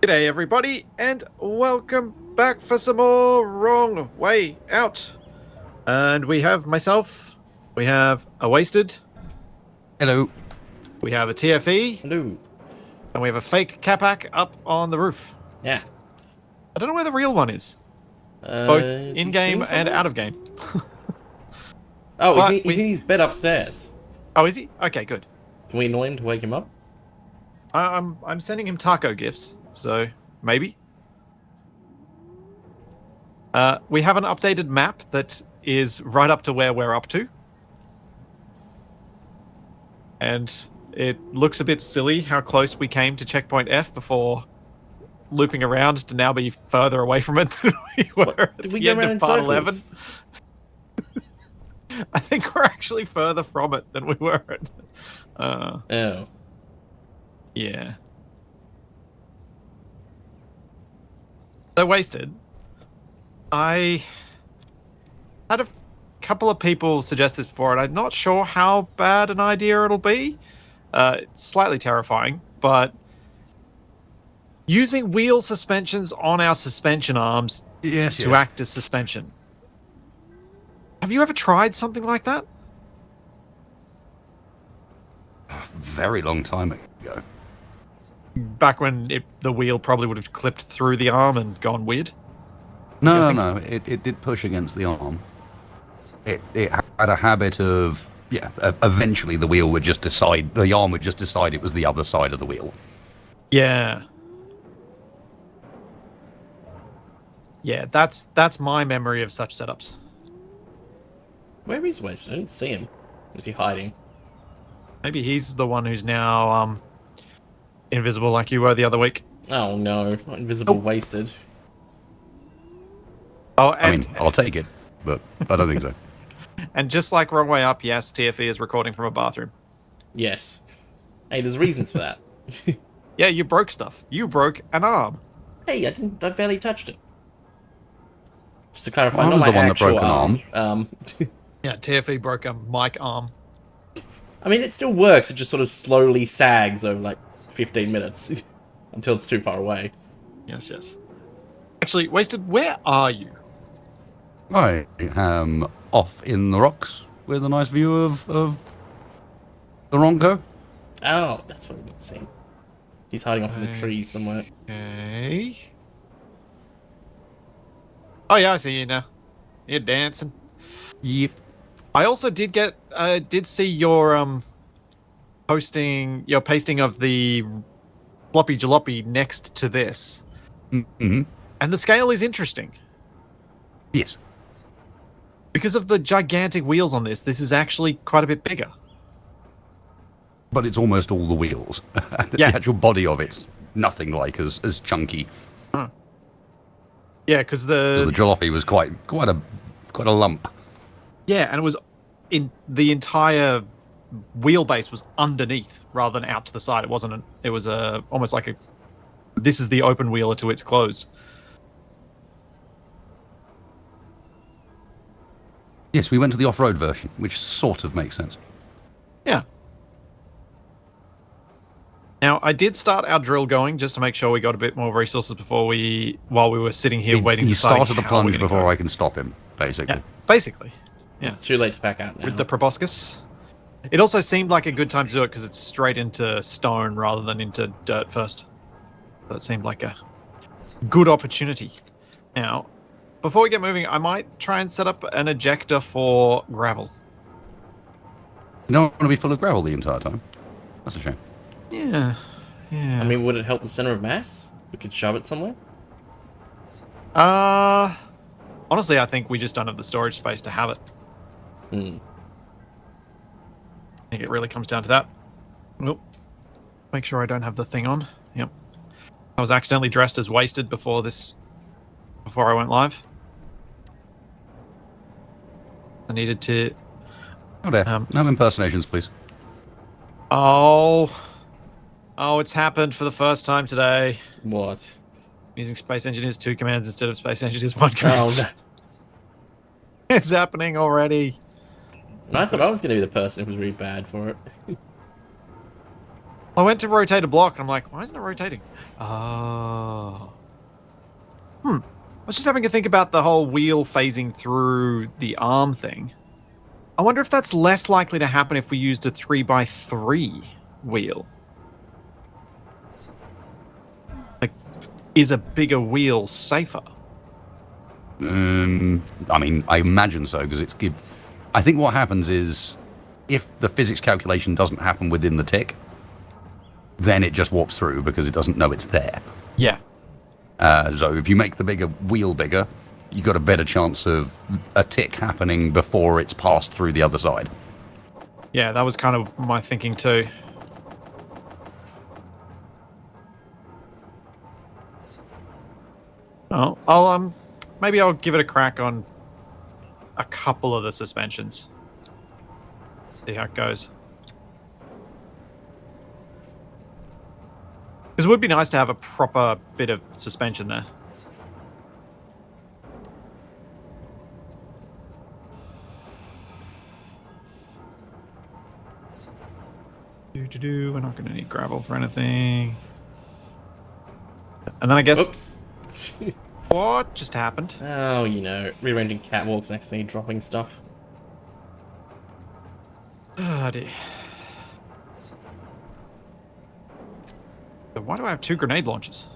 G'day everybody, and welcome back for some more Wrong Way Out. And we have myself, we have a Wasted, Hello. we have a TFE, Hello. and we have a fake Capac up on the roof. Yeah. I don't know where the real one is. Both Is he in-game sitting and somewhere? out of game. Oh, But he's in his bed upstairs. Oh, is he? Okay, good. Can we annoy him to wake him up? I'm sending him taco gifts, so maybe. We have an updated map that is right up to where we're up to. And it looks a bit silly how close we came to checkpoint F before looping around to now be further away from it than we were at Did we the go end around of in part circles? 11. I think we're actually further from it than we were at. Oh. Yeah. So Wasted. I had a couple of people suggest this before, and I'm not sure how bad an idea it'll be. It's slightly terrifying, but using wheel suspensions on our suspension arms to act as suspension. Have you ever tried something like that? Very long time ago. Back when the wheel probably would have clipped through the arm and gone weird? No. It did push against the arm. It had a habit of, eventually the wheel would just decide, the arm would just decide it was the other side of the wheel. Yeah. Yeah, that's my memory of such setups. Where is Wasted? I didn't see him. Was he hiding? Maybe he's the one who's now invisible like you were the other week. Oh no, not invisible Wasted. Oh, I mean, I'll take it, but I don't think so. And just like Wrong Way Up, yes, TFE is recording from a bathroom. Yes. Hey, there's reasons for that. Yeah, you broke stuff. You broke an arm. Hey, I barely touched it. Just to clarify, Well, I not was my the one that actual broke an arm. Yeah, TFE broke a mic arm. I mean, it still works. It just sort of slowly sags over like 15 minutes until it's too far away. Yes. Actually, Wasted, where are you? I am off in the rocks with a nice view of the Ronco. Oh, that's what I'm seeing. He's hiding off in the trees somewhere. Okay. Oh yeah, I see you now. You're dancing. Yep. I also did see your pasting of the floppy jalopy next to this. Mm-hmm. And the scale is interesting. Yes. Because of the gigantic wheels on this is actually quite a bit bigger. But it's almost all the wheels. Yeah. The actual body of it's nothing like as chunky. Huh. Yeah, because The jalopy was quite a lump. Yeah, and it was in the entire wheelbase was underneath rather than out to the side. It wasn't. It was almost like a. This is the open wheeler to its closed. Yes, we went to the off-road version, which sort of makes sense. Yeah. Now I did start our drill going just to make sure we got a bit more resources while we were sitting here waiting. He deciding started a how we're plunge gonna before go. I can stop him, basically. Yeah, basically. Yeah. It's too late to pack out now. With the proboscis. It also seemed like a good time to do it because it's straight into stone rather than into dirt first. So it seemed like a good opportunity. Now, before we get moving, I might try and set up an ejector for gravel. You don't want to be full of gravel the entire time. That's a shame. Yeah. I mean, would it help the center of mass? We could shove it somewhere? Honestly, I think we just don't have the storage space to have it. Hmm. I think it really comes down to that. Oop. Make sure I don't have the thing on. Yep. I was accidentally dressed as Wasted before I went live. I needed to... Oh dear. No impersonations, please. Oh, it's happened for the first time today. What? Using Space Engineers 2 commands instead of Space Engineers 1 commands. Oh, no. It's happening already. And I thought I was going to be the person who was really bad for it. I went to rotate a block, and I'm like, why isn't it rotating? Oh. was just having to think about the whole wheel phasing through the arm thing. I wonder if that's less likely to happen if we used a 3x3 wheel. Like, is a bigger wheel safer? I mean, I imagine so, because it's give. I think what happens is, if the physics calculation doesn't happen within the tick, then it just warps through because it doesn't know it's there. Yeah. So if you make the wheel bigger, you got a better chance of a tick happening before it's passed through the other side. Yeah, that was kind of my thinking too. Oh, maybe I'll give it a crack on a couple of the suspensions. See how it goes. Because it would be nice to have a proper bit of suspension there. We're not going to need gravel for anything. And then I guess... Oops. What just happened? Oh, you know, rearranging catwalks next to me, dropping stuff. Oh, dear. So why do I have 2 grenade launchers?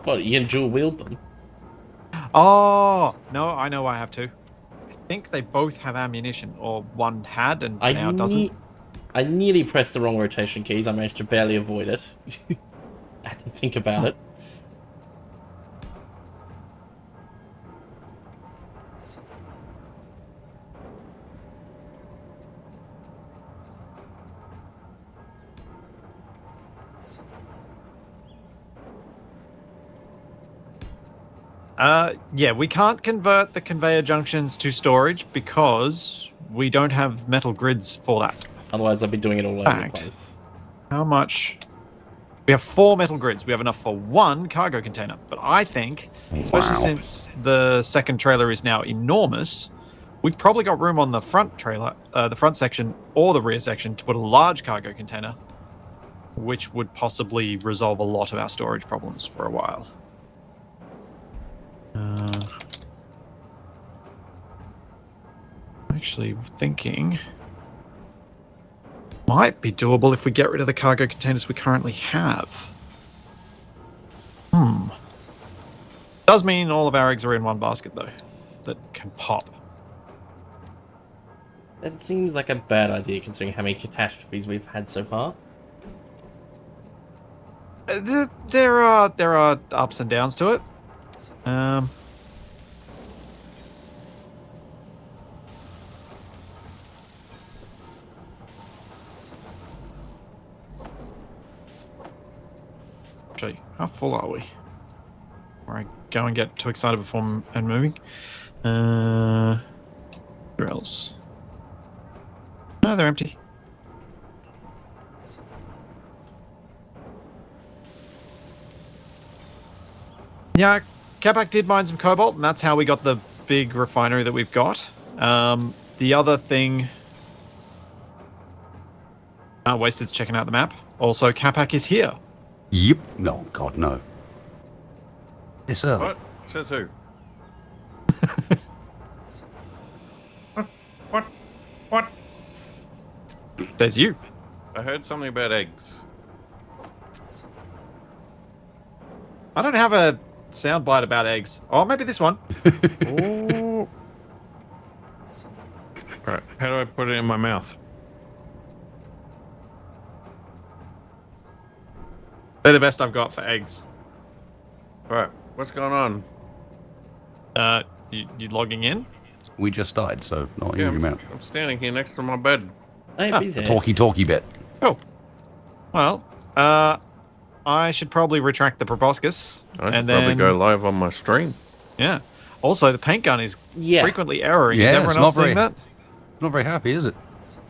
What, you can dual wield them? Oh, no, I know why I have 2. I think they both have ammunition, or one had and now doesn't. I nearly pressed the wrong rotation keys. I managed to barely avoid it. I had to think about it. Yeah, we can't convert the conveyor junctions to storage because we don't have metal grids for that. Otherwise, I'd be doing it all over the place. How much? We have 4 metal grids. We have enough for 1 cargo container. But I think, especially since the second trailer is now enormous, we've probably got room on the front trailer, the front section or the rear section to put a large cargo container, which would possibly resolve a lot of our storage problems for a while. Actually thinking might be doable if we get rid of the cargo containers we currently have. Does mean all of our eggs are in one basket though, that can pop. That seems like a bad idea considering how many catastrophes we've had so far. There are ups and downs to it. Actually, how full are we? Before I go and get too excited before and moving. Where else? No, they're empty. Yeah, Capac did mine some cobalt, and that's how we got the big refinery that we've got. The other thing... Wasted's checking out the map. Also, Capac is here. Yep. No, God, no. This early. What? Says who? What? There's you. I heard something about eggs. I don't have a soundbite about eggs. Oh, maybe this one. Ooh. Right, how do I put it in my mouth? They're the best I've got for eggs. Right, what's going on? You logging in? We just died, so not a Yeah, huge amount. I'm standing here next to my bed. Hey, he's here. Talky bit. Oh. Well, I should probably retract the proboscis. I should and probably then go live on my stream. Yeah. Also, the paint gun is Yeah. frequently erroring. Yeah, is it's everyone not else seeing very- that? Not very happy, is it?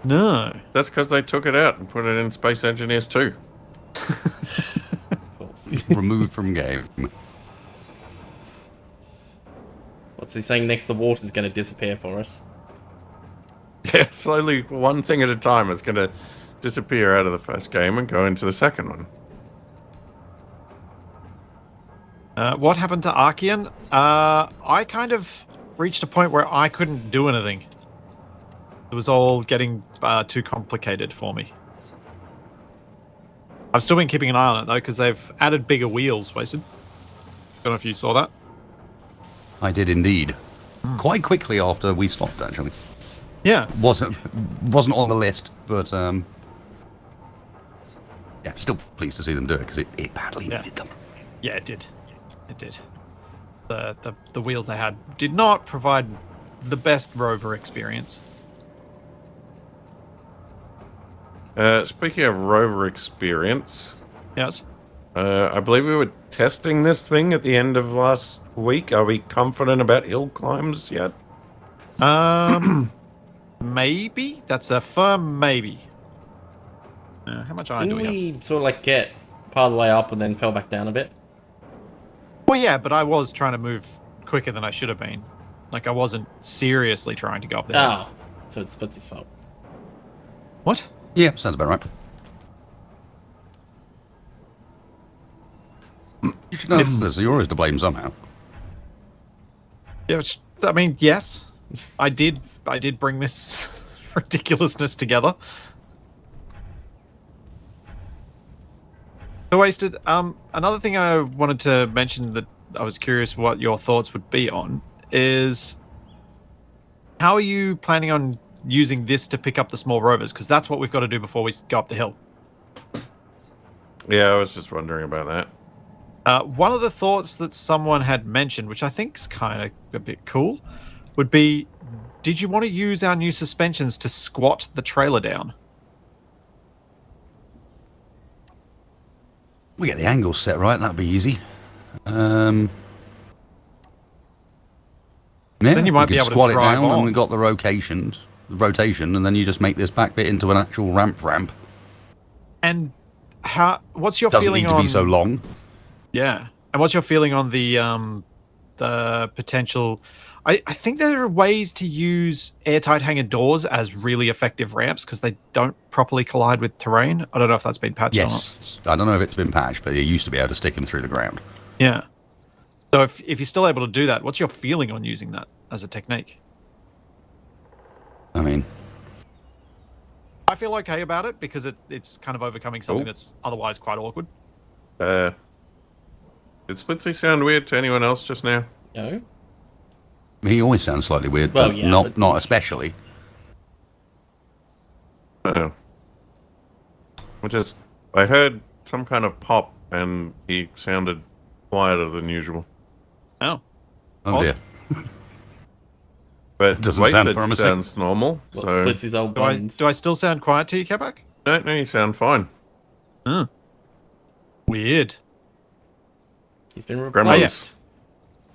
No. That's because they took it out and put it in Space Engineers 2. Of course. Removed from game. What's he saying next? The water's going to disappear for us. Yeah, slowly, one thing at a time is going to disappear out of the first game and go into the second one. What happened to Archean? I kind of reached a point where I couldn't do anything. It was all getting too complicated for me. I've still been keeping an eye on it, though, because they've added bigger wheels, Wasted. Don't know if you saw that. I did indeed. Quite quickly after we stopped, actually. Yeah. Wasn't on the list, but yeah, still pleased to see them do it because it badly needed them. Yeah, it did. It did. The wheels they had did not provide the best rover experience. Speaking of rover experience, Yes. I believe we were testing this thing at the end of last week. Are we confident about hill climbs yet? Maybe. That's a firm maybe. How much iron do Didn't we have? we sort of like get part of the way up and then fell back down a bit? Well, yeah, but I was trying to move quicker than I should have been. Like, I wasn't seriously trying to go up there. Oh, so it's Splitsie's fault. What? Yeah, sounds about right. You should know this. You're always to blame somehow. Yeah, I mean, yes. I did bring this ridiculousness together. So, Wasted, another thing I wanted to mention that I was curious what your thoughts would be on is how are you planning on using this to pick up the small rovers? Because that's what we've got to do before we go up the hill. Yeah, I was just wondering about that. One of the thoughts that someone had mentioned, which I think is kind of a bit cool, would be, did you want to use our new suspensions to squat the trailer down? We get the angle set right, that'd be easy. Yeah, Then you might be could able to squat it drive down, on. and we got the rotation, and then you just make this back bit into an actual ramp. And what's your Doesn't feeling need to on... be so long. Yeah. And what's your feeling on the potential... I think there are ways to use airtight hangar doors as really effective ramps because they don't properly collide with terrain. I don't know if that's been patched or not. Yes, I don't know if it's been patched, but you used to be able to stick them through the ground. Yeah. So if you're still able to do that, what's your feeling on using that as a technique? I mean, I feel okay about it because it's kind of overcoming something that's otherwise quite awkward. Did Splitsie sound weird to anyone else just now? No? he always sounds slightly weird, Well, but yeah, not but- not especially. Oh. I heard some kind of pop, and he sounded quieter than usual. Oh. Oh Oh. dear. But Doesn't sound Wasted promising. sounds normal. Well, So Splitsie's old Do I bones. still sound quiet to you, Capac? no, you sound fine. Weird. He's been Grandma. replaced.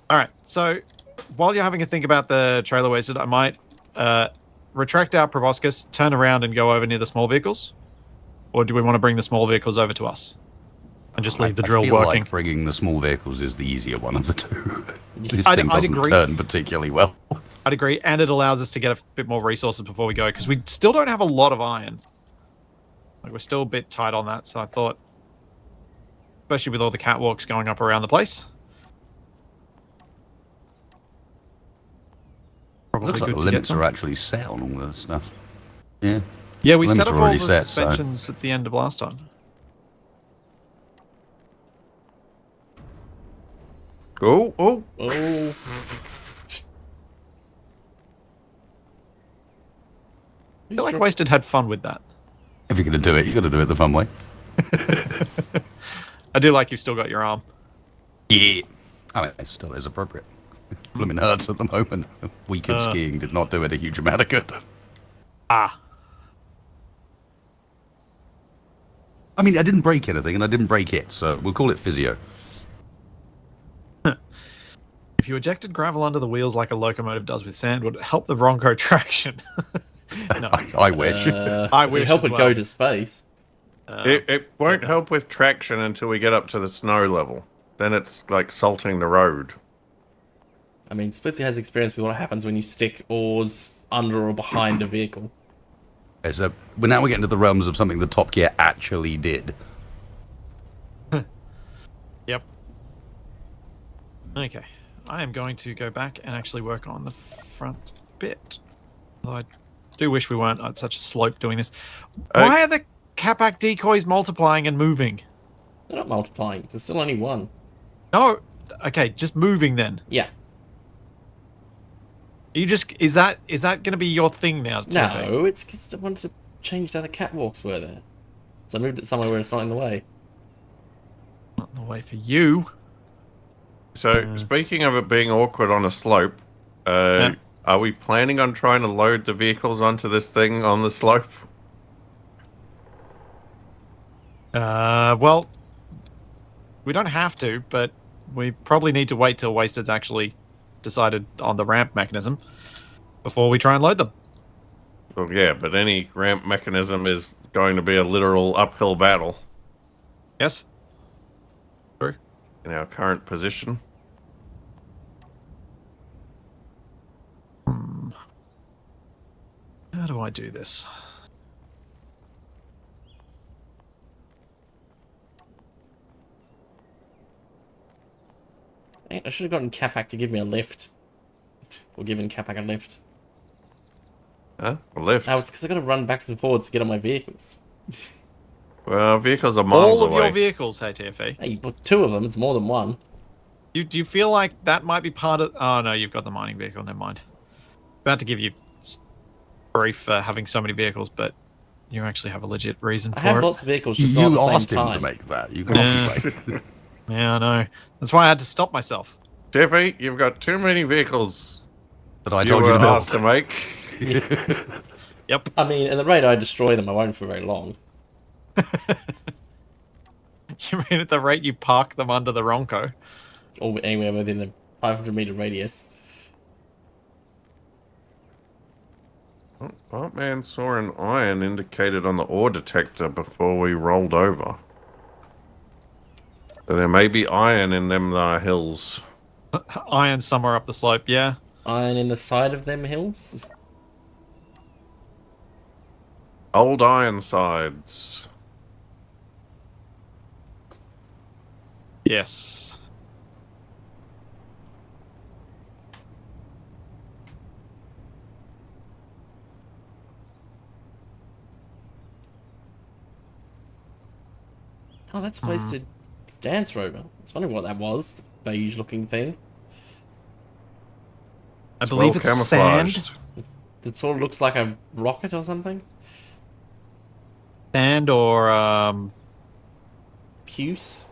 All right. So while you're having a think about the trailer Wasted, I might retract our proboscis, turn around and go over near the small vehicles? Or do we want to bring the small vehicles over to us? And just leave the drill I feel working? like bringing the small vehicles is the easier one of the two. This I'd thing doesn't agree. turn particularly well. I'd agree. And it allows us to get a bit more resources before we go, because we still don't have a lot of iron. Like, we're still a bit tight on that, so I thought, especially with all the catwalks going up around the place. Probably Looks like good the to get limits some. are actually set on all this stuff. Yeah. Yeah, we limits set up are all already the set, so- suspensions at the end of last time. Oh. Oh. I feel like Wasted had fun with that. If you're going to do it, you've got to do it the fun way. I do like you've still got your arm. Yeah. I mean, it still is appropriate. Blooming hurts at the moment. Week of skiing did not do it a huge amount of good. Ah. I mean, I didn't break anything, and I didn't break it, so we'll call it physio. If you ejected gravel under the wheels like a locomotive does with sand, would it help the Bronco traction? No. I wish. I It'd wish help as it well. go to space. It won't help with traction until we get up to the snow level. Then it's like salting the road. I mean, Splitsie has experience with what happens when you stick oars under or behind a vehicle. Okay, so now we're getting to the realms of something the Top Gear actually did. Yep. Okay, I am going to go back and actually work on the front bit. Although I do wish we weren't at such a slope doing this. Why are the Capac decoys multiplying and moving? They're not multiplying. There's still only one. No, okay, just moving then. Yeah. You just is that going to be your thing now? TP? No, it's because I wanted to change how the catwalks were there. So I moved it somewhere where it's not in the way. Not in the way for you. So, speaking of it being awkward on a slope, are we planning on trying to load the vehicles onto this thing on the slope? Well, we don't have to, but we probably need to wait till Wasted's actually decided on the ramp mechanism before we try and load them. Well, yeah, but any ramp mechanism is going to be a literal uphill battle Yes? True. in our current position. How do I do this? I should have gotten Capac to give me a lift. Or given Capac a lift. Huh? A lift? Oh, it's because I got to run back and forwards to get on my vehicles. Well, vehicles are miles All of away. your vehicles, hey TFE. Hey, you put two of them, it's more than one. Do you feel like that might be part of... Oh, no, you've got the mining vehicle, never mind. About to give you grief for having so many vehicles, but you actually have a legit reason I for have it. lots of vehicles, just not at You the same asked him time. to make that. You can't complain. Yeah, I know. That's why I had to stop myself. Tiffy, you've got too many vehicles But I told you were to asked build. to make. Yep. I mean, at the rate I destroy them, I won't for very long. You mean at the rate you park them under the Ronco? Or anywhere within a 500-meter radius. Bartman saw an iron indicated on the ore detector before we rolled over. So there may be iron in them hills. Iron somewhere up the slope, yeah. Iron in the side of them hills? Old iron sides. Yes. Oh, that's supposed to dance rover. I was wondering what that was. The beige-looking thing. I believe Well it's sand. camouflaged. It sort of looks like a rocket or something. Sand or Puce?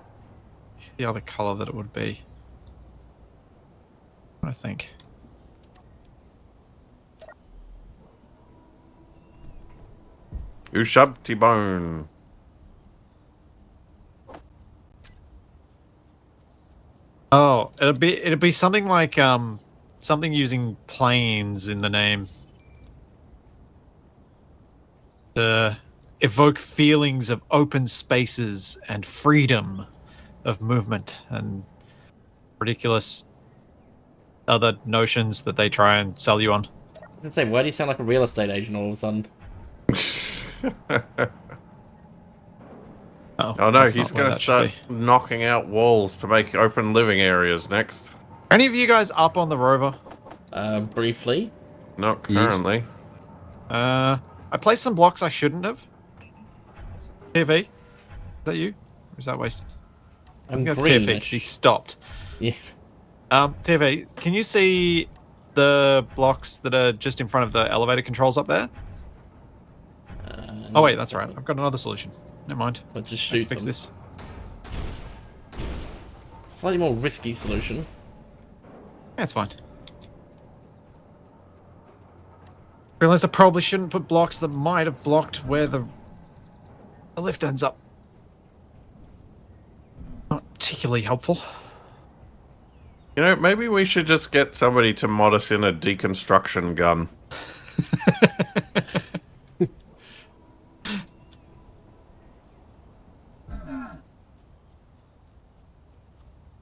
the other color that it would be. I think. Ushabti bone. Oh, it'd be something like something using planes in the name to evoke feelings of open spaces and freedom of movement and ridiculous other notions that they try and sell you on. I was gonna say, why do you sound like a real estate agent all of a sudden? Oh no, that's he's not where going to that should start be. knocking out walls to make open living areas next. Are any of you guys up on the rover? Briefly. Not Yes. currently. I placed some blocks I shouldn't have. TV, is that you? Or is that wasted? I I'm think that's green. TV because he stopped. Yeah. TV, can you see the blocks that are just in front of the elevator controls up there? Oh wait, that's right. I've got another solution. Never mind. But just I can shoot fix them. this. Slightly more risky solution. Yeah, it's fine. Realized I probably shouldn't put blocks that might have blocked where the lift ends up. Not particularly helpful. You know, maybe we should just get somebody to mod us in a deconstruction gun.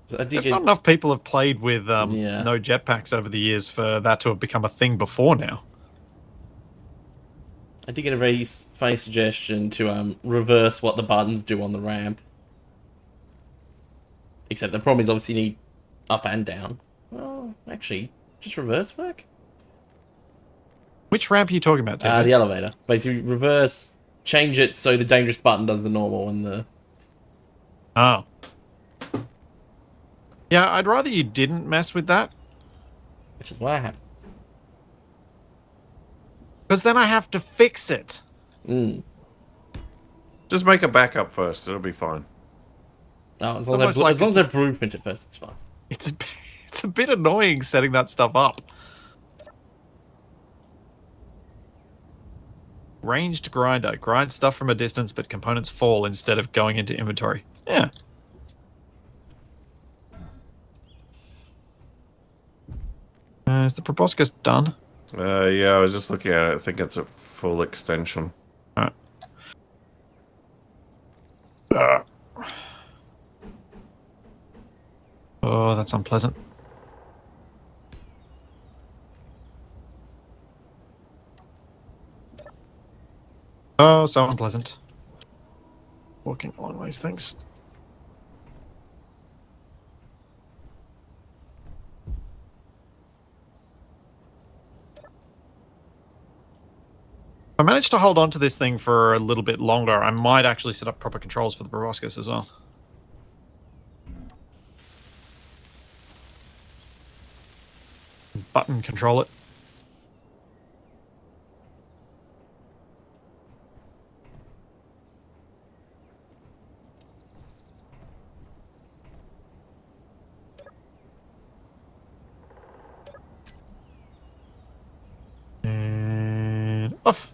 So I did There's get, not enough people have played with Yeah. no jetpacks over the years for that to have become a thing before now. I did get a very funny suggestion to reverse what the buttons do on the ramp. Except the problem is obviously you need up and down. Well, actually, just reverse work? Which ramp are you talking about, TV? The elevator. Basically, reverse, change it so the dangerous button does the normal and the... Oh. Yeah, I'd rather you didn't mess with that. Which is what happened. Because then I have to fix it. Just make a backup first. It'll be fine. Oh, as Almost long like as I blueprint it first, it's fine. It's a bit annoying setting that stuff up. Ranged grinder. Grind stuff from a distance, but components fall instead of going into inventory. Yeah. Is the proboscis done? Yeah, I was just looking at it. I think it's a full extension. Alright. Oh, that's unpleasant. Oh, so unpleasant. Walking along these things. If I manage to hold on to this thing for a little bit longer, I might actually set up proper controls for the proboscis as well. Button control it. And off.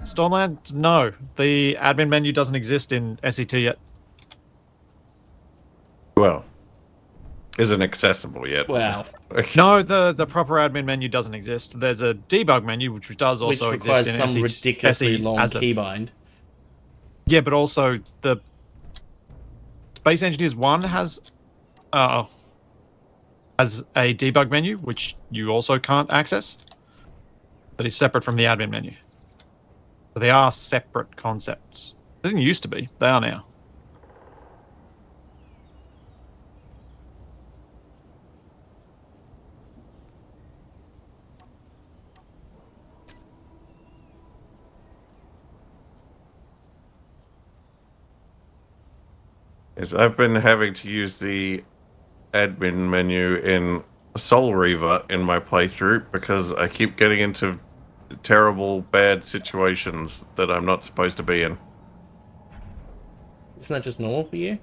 Stormland, no. The admin menu doesn't exist in SE2 yet. Well, isn't accessible yet. Wow. No, the proper admin menu doesn't exist. There's a debug menu, which does also Which exist requires in some SE, ridiculously SE long as a- keybind. Yeah, but also the Space Engineers 1 has a debug menu, which you also can't access. That is separate from the admin menu. So they are separate concepts. They didn't used to be. They are now. Yes, I've been having to use the admin menu in Soul Reaver in my playthrough because I keep getting into terrible, bad situations that I'm not supposed to be in. Isn't that just normal for you?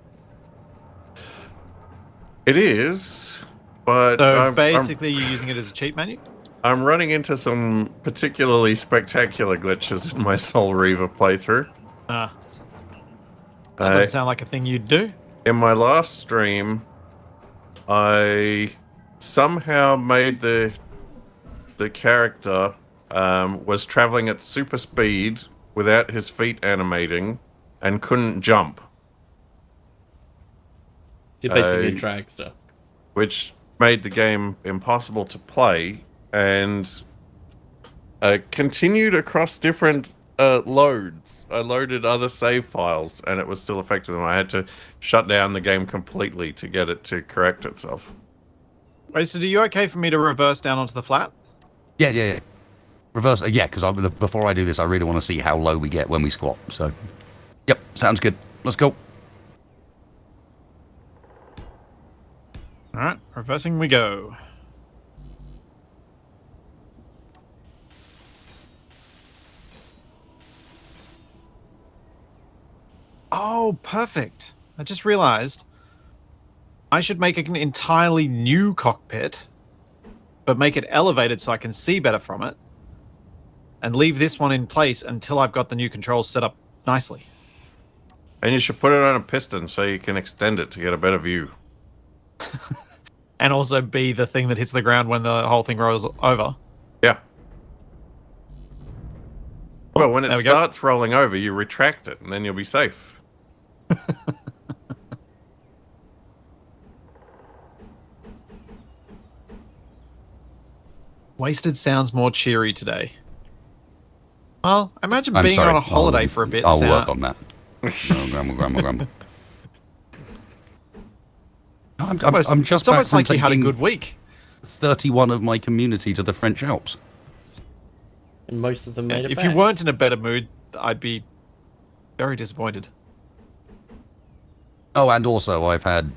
It is, but So basically you're using it as a cheat menu? I'm running into some particularly spectacular glitches in my Soul Reaver playthrough. That doesn't sound like a thing you'd do. In my last stream, I somehow made the character was traveling at super speed without his feet animating and couldn't jump, You're basically a dragster. which made the game impossible to play, and continued across different loads. I loaded other save files and it was still effective, and I had to shut down the game completely to get it to correct itself. Wait, so are you okay for me to reverse down onto the flat? Yeah. Reverse, yeah, because before I do this, I really want to see how low we get when we squat. So, yep, sounds good. Let's go. Alright, reversing we go. Oh, perfect. I just realized I should make an entirely new cockpit, but make it elevated so I can see better from it, and leave this one in place until I've got the new controls set up nicely. And you should put it on a piston so you can extend it to get a better view. And also be the thing that hits the ground when the whole thing rolls over. Yeah. Well, when There it we go. starts rolling over, you retract it, and then you'll be safe. Wasted sounds more cheery today. Well, I imagine I'm being sorry. on a holiday for a bit. I'll work on that. No, grumble. I'm just It's almost back like from you had a taking good week. 31 of my community to the French Alps. And most of them made it If back. you weren't in a better mood, I'd be very disappointed. Oh, and also I've had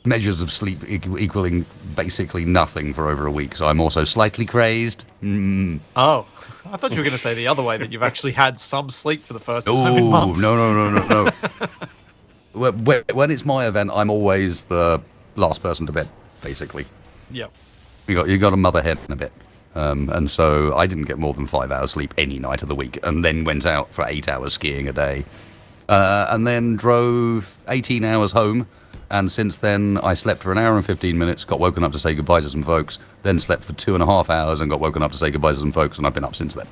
measures of sleep equaling basically nothing for over a week, so I'm also slightly crazed. Oh, I thought you were going to say the other way, that you've actually had some sleep for the first time in Oh, months. no. When it's my event, I'm always the last person to bed, basically. Yep. You got a mother hen a bit. And so I didn't get more than 5 hours sleep any night of the week, and then went out for 8 hours skiing a day. And then drove 18 hours home, and since then I slept for an hour and 15 minutes, got woken up to say goodbye to some folks, then slept for 2.5 hours and got woken up to say goodbye to some folks, and I've been up since then.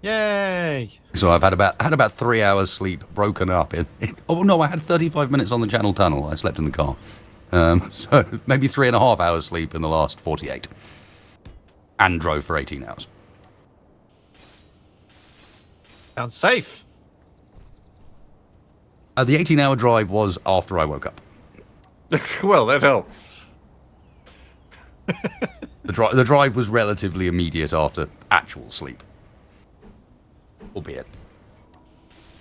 Yay! So I've had about 3 hours sleep broken up. Oh no, I had 35 minutes on the Channel Tunnel. I slept in the car. So maybe 3.5 hours sleep in the last 48. And drove for 18 hours. Sounds safe. The 18-hour drive was after I woke up. Well, that helps. The drive was relatively immediate after actual sleep. Albeit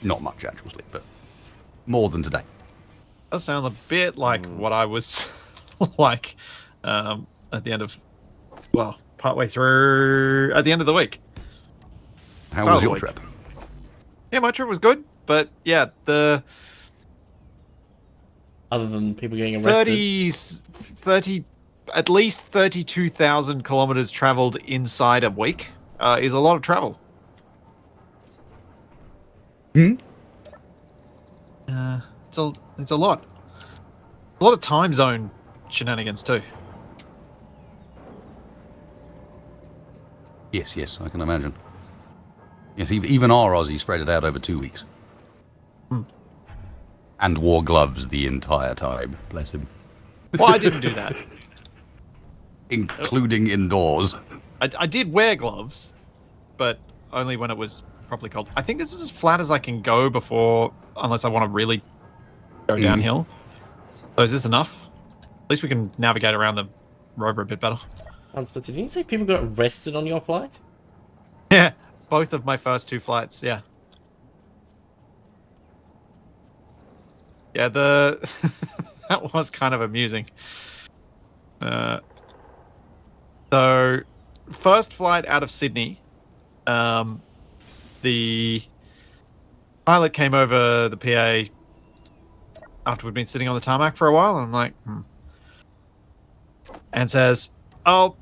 not much actual sleep, but more than today. Does sound a bit like what I was like at the end of, well, partway through, at the end of the week. How Oh, was your like- trip? Yeah, my trip was good, but yeah, the Other than people getting arrested. 30 at least 32,000 kilometers traveled inside a week is a lot of travel. It's a lot. A lot of time zone shenanigans too. Yes, I can imagine. Yes, even our Aussie spread it out over 2 weeks. And wore gloves the entire time, bless him. Well, I didn't do that. Including indoors. I did wear gloves, but only when it was properly cold. I think this is as flat as I can go before, unless I want to really go downhill. So is this enough? At least we can navigate around the rover a bit better. Splitsie, didn't you say people got arrested on your flight? Yeah, both of my first 2 flights, yeah. Yeah, that was kind of amusing. So, first flight out of Sydney, the pilot came over the PA after we'd been sitting on the tarmac for a while, and I'm like, and says, "Oh,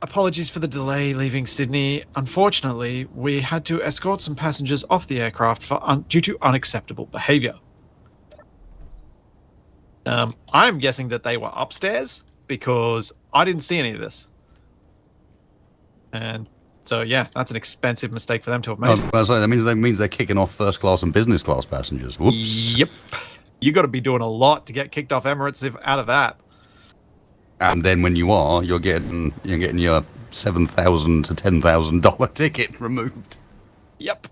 apologies for the delay leaving Sydney. Unfortunately, we had to escort some passengers off the aircraft due to unacceptable behavior." I'm guessing that they were upstairs because I didn't see any of this. And so, yeah, that's an expensive mistake for them to have made. Well, so that means they're kicking off first class and business class passengers. Whoops. Yep. You got to be doing a lot to get kicked off Emirates out of that. And then when you are, you're getting your $7,000 to $10,000 ticket removed. Yep.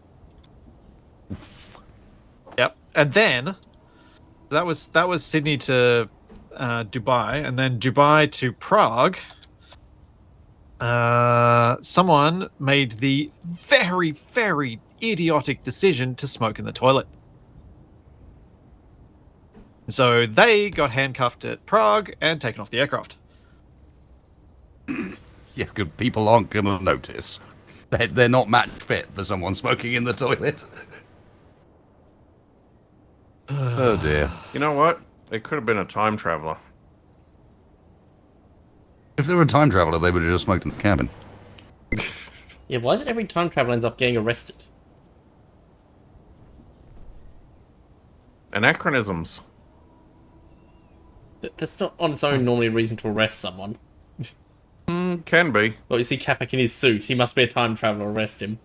Yep. And then that was Sydney to Dubai, and then Dubai to Prague. Someone made the very, very idiotic decision to smoke in the toilet. So they got handcuffed at Prague and taken off the aircraft. Yeah, good people aren't going to notice. They're not match fit for someone smoking in the toilet. Oh dear. You know what? It could have been a time traveler. If they were a time traveler, they would have just smoked in the cabin. Yeah, why is it every time traveler ends up getting arrested? Anachronisms. That's not on its own normally a reason to arrest someone. Can be. Well, you see Capac in his suit. He must be a time traveler. Arrest him.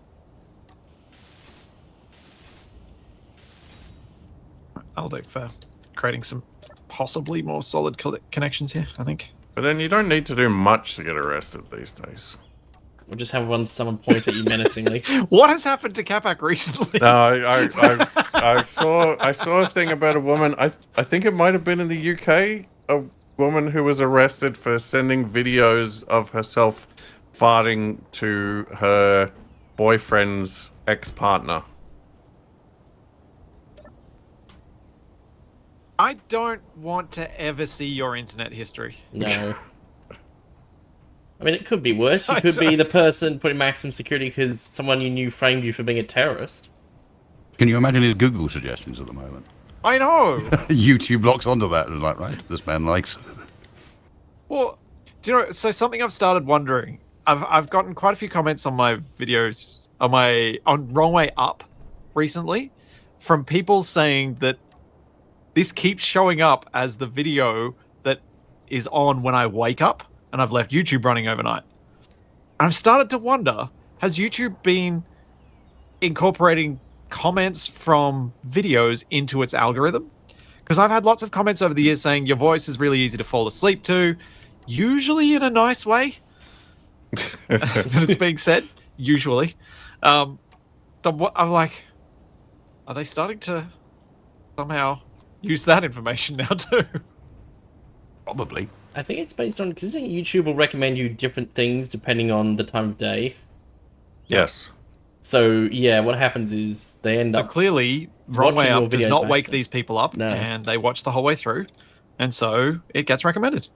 I'll do for creating some possibly more solid connections here, I think. But then you don't need to do much to get arrested these days. Or just have someone point at you menacingly. What has happened to Capac recently? No, I saw a thing about a woman. I think it might have been in the UK. A woman who was arrested for sending videos of herself farting to her boyfriend's ex-partner. I don't want to ever see your internet history. No. I mean, it could be worse. You could be the person putting maximum security because someone you knew framed you for being a terrorist. Can you imagine his Google suggestions at the moment? I know. YouTube locks onto that and like, right, this man likes. Well, do you know? So something I've started wondering. I've gotten quite a few comments on my videos on Wrong Way Up recently from people saying that this keeps showing up as the video that is on when I wake up and I've left YouTube running overnight. I've started to wonder, has YouTube been incorporating comments from videos into its algorithm? Because I've had lots of comments over the years saying your voice is really easy to fall asleep to, usually in a nice way. It's being said, usually. So I'm like, are they starting to somehow use that information now too? Probably. I think it's based on because YouTube will recommend you different things depending on the time of day. Yes. So yeah, what happens is they end But up clearly, Wrong Way watching your Up does videos not by wake accident. these people up, No. and they watch the whole way through, and so it gets recommended.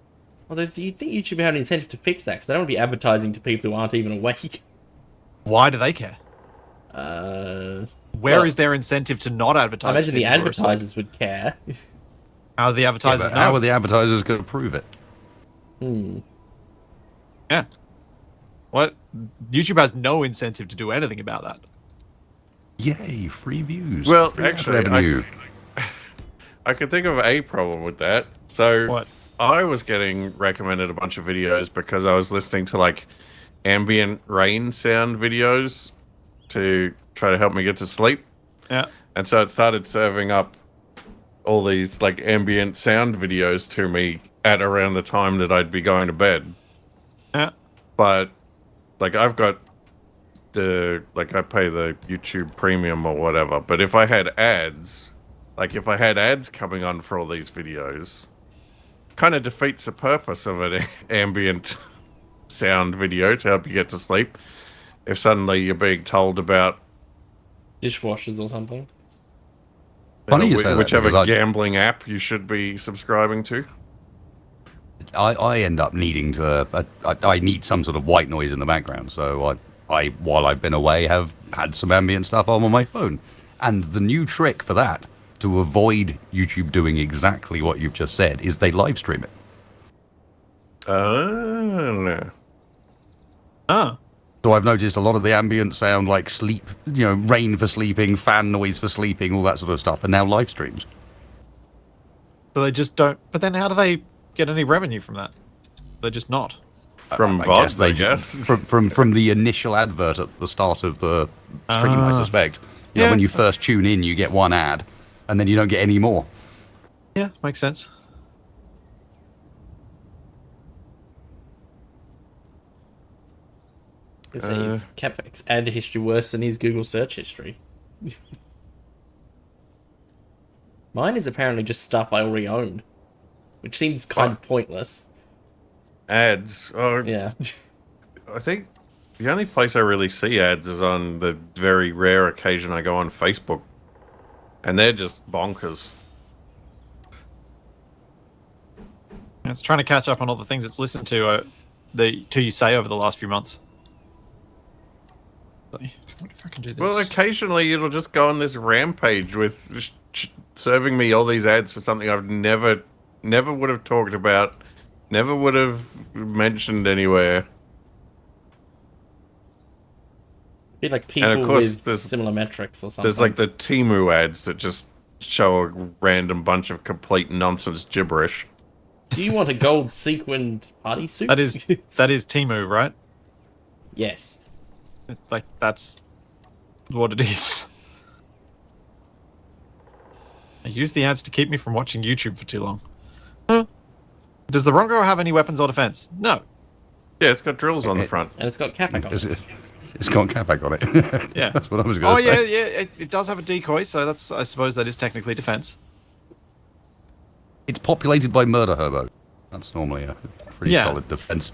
Although, do you think YouTube had an incentive to fix that? Because they don't want to be advertising to people who aren't even awake. Why do they care? Where is Well, their incentive to not I advertise? imagine to the people who are asleep? advertisers would care. How are the Yeah, advertisers but how know? are the advertisers going to prove it? Yeah. What? YouTube has no incentive to do anything about that. Yay, free views. Well, free ad actually, revenue. I could think of a problem with that. So What? I was getting recommended a bunch of videos because I was listening to like ambient rain sound videos to try to help me get to sleep. Yeah. And so it started serving up all these like ambient sound videos to me at around the time that I'd be going to bed. Yeah. But like I pay the YouTube premium or whatever, but if I had ads, coming on for all these videos, kind of defeats the purpose of an ambient sound video to help you get to sleep. If suddenly you're being told about Dishwashers or something. Funny you say that, whichever because gambling app you should be subscribing to. I end up needing to. I need some sort of white noise in the background, so I while I've been away have had some ambient stuff on my phone. And the new trick for that, to avoid YouTube doing exactly what you've just said, is they live stream it. No. Oh. So I've noticed a lot of the ambient sound, like sleep, rain for sleeping, fan noise for sleeping, all that sort of stuff, are now live streams. So they just don't. But then how do they get any revenue from that? They're just not. From I VODs, I guess guess. from the initial advert at the start of the stream, I suspect. Yeah. When you first tune in, you get one ad, and then you don't get any more. Yeah, makes sense. It says Capac's ad history worse than his Google search history. Mine is apparently just stuff I already own, which seems kind of pointless. Ads. Oh, Yeah. I think the only place I really see ads is on the very rare occasion I go on Facebook. And they're just bonkers. And it's trying to catch up on all the things it's listened to you say over the last few months. I wonder if I can do this. Well, occasionally it'll just go on this rampage with serving me all these ads for something I've never would have talked about, never would have mentioned anywhere. Be like people And of course, with there's- similar metrics or something. There's like the Temu ads that just show a random bunch of complete nonsense gibberish. Do you want a gold sequined party suit? that is Temu, right? Yes. Like that's what it is. I use the ads to keep me from watching YouTube for too long. Huh? Does the Rongo have any weapons or defense? No. Yeah, it's got drills on the front. And it's got Capac on it. It's got Capac on it. Yeah. That's what I was going Oh to say. yeah. It does have a decoy, so that's I suppose that is technically defense. It's populated by murder hobo. That's normally a pretty Yeah. solid defense.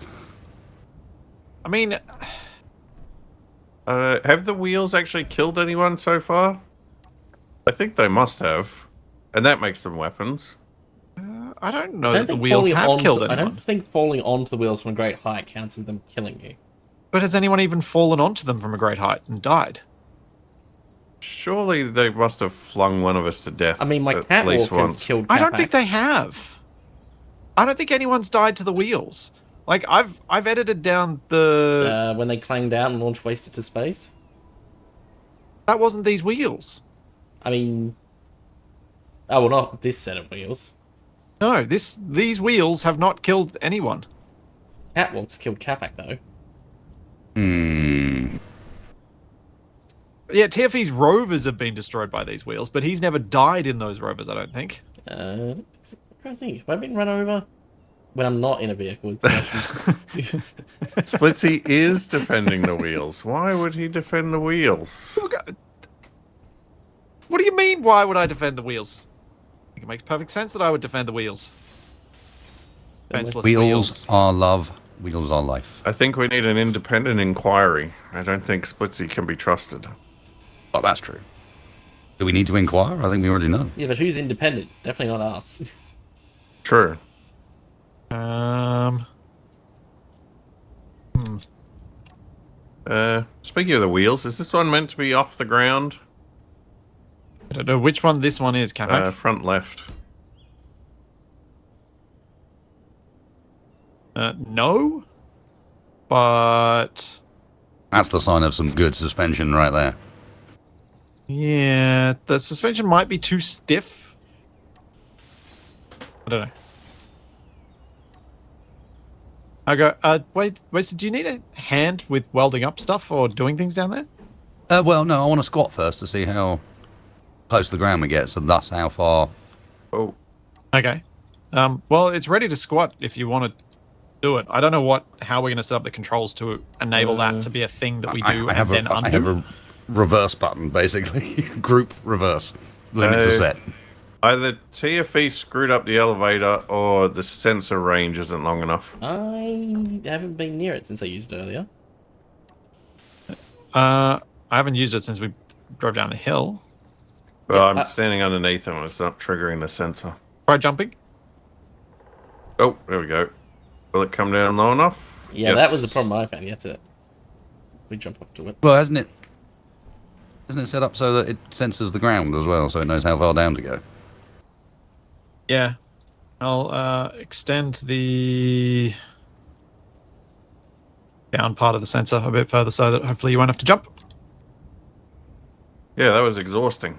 I mean, Have the wheels actually killed anyone so far? I think they must have. And that makes them weapons. I don't know I that don't the think wheels falling have onto, killed I anyone. don't think falling onto the wheels from a great height counts as them killing you. But has anyone even fallen onto them from a great height and died? Surely they must have flung one of us to death. I mean, my at least catwalk has once. killed Capac. I don't think they have. I don't think anyone's died to the wheels. Like I've edited down the When they clanged out and launched Wasted to space? that wasn't these wheels. I mean... Oh, well, not this set of wheels. No, these wheels have not killed anyone. Catwalk's killed Capac, though. Yeah, TFE's rovers have been destroyed by these wheels, but he's never died in those rovers, I don't think. I'm trying to think. Have I been run over? When I'm not in a vehicle is the question. Splitsie is defending the wheels. Why would he defend the wheels? What do you mean, why would I defend the wheels? I think it makes perfect sense that I would defend the wheels. Defenseless Wheels are love. Wheels are life. I think we need an independent inquiry. I don't think Splitsie can be trusted. Oh, that's true. Do we need to inquire? I think we already know. Yeah, but who's independent? Definitely not us. True. Speaking of the wheels, is this one meant to be off the ground? I don't know which one this one is, Capac. Front left. No. But... That's the sign of some good suspension right there. yeah, the suspension might be too stiff. I don't know. I go, wait, so do you need a hand with welding up stuff or doing things down there? Well, no, I want to squat first to see how close to the ground we get, so that's how far. Oh, Okay. Well, it's ready to squat if you want to do it. I don't know how we're going to set up the controls to enable that to be a thing that we do I have and then I undo. have a reverse button, basically. Group reverse. Limits are set. either TFE screwed up the elevator or the sensor range isn't long enough. I haven't been near it since I used it earlier. I haven't used it since we drove down the hill. Well, Yeah, I'm standing underneath them. It's not triggering the sensor. Try jumping. Oh, there we go. Will it come down low enough? Yeah, that was the problem I found. You had to... We jump up to it. Well, isn't it set up so that it senses the ground as well, so it knows how far down to go? Yeah. I'll extend the down part of the sensor a bit further so that hopefully you won't have to jump. Yeah, that was exhausting.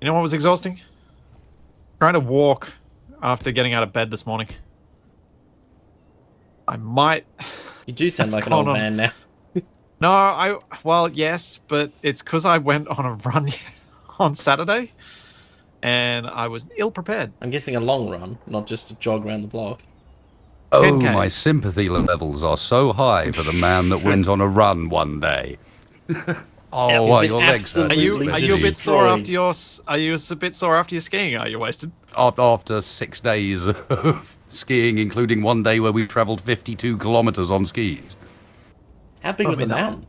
You know what was exhausting? Trying to walk after getting out of bed this morning. I might... You do sound like an gone old on. man now. No, well, yes, but it's because I went on a run on Saturday and I was ill prepared. I'm guessing a long run, not just a jog around the block. Oh, 10K. my sympathy levels are so high for the man that went on a run one day. Oh, Yeah, he's well, been your legs hurt. Are you Absolutely a bit sore destroyed. after your a bit sore after your skiing? Are you wasted? After 6 days of skiing, including one day where we travelled 52 kilometres on skis. How big I was the mean, that- mountain?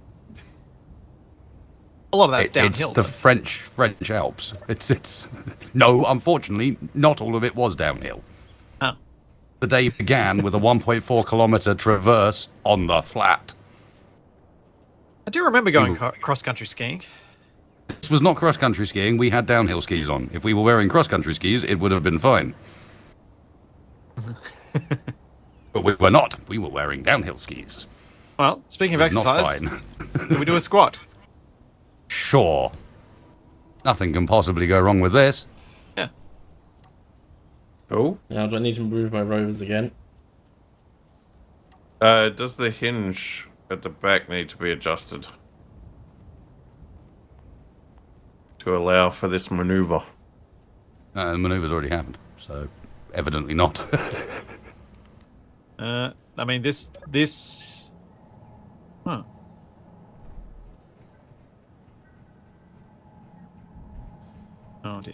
A lot of that's It's downhill. the though. French Alps. It's no, unfortunately, not all of it was downhill. Oh. The day began with a 1.4 kilometre traverse on the flat. I do remember going cross country skiing. This was not cross-country skiing. We had downhill skis on. If we were wearing cross-country skis, it would have been fine. But we were not. We were wearing downhill skis. Well, speaking of It was not exercise, fine. can we do a squat? Sure. Nothing can possibly go wrong with this. Yeah. Oh, Now, do I need to move my rovers again? does the hinge at the back need to be adjusted to allow for this maneuver? The manoeuvre's already happened, so evidently not. I mean, this... Huh. Oh, dear.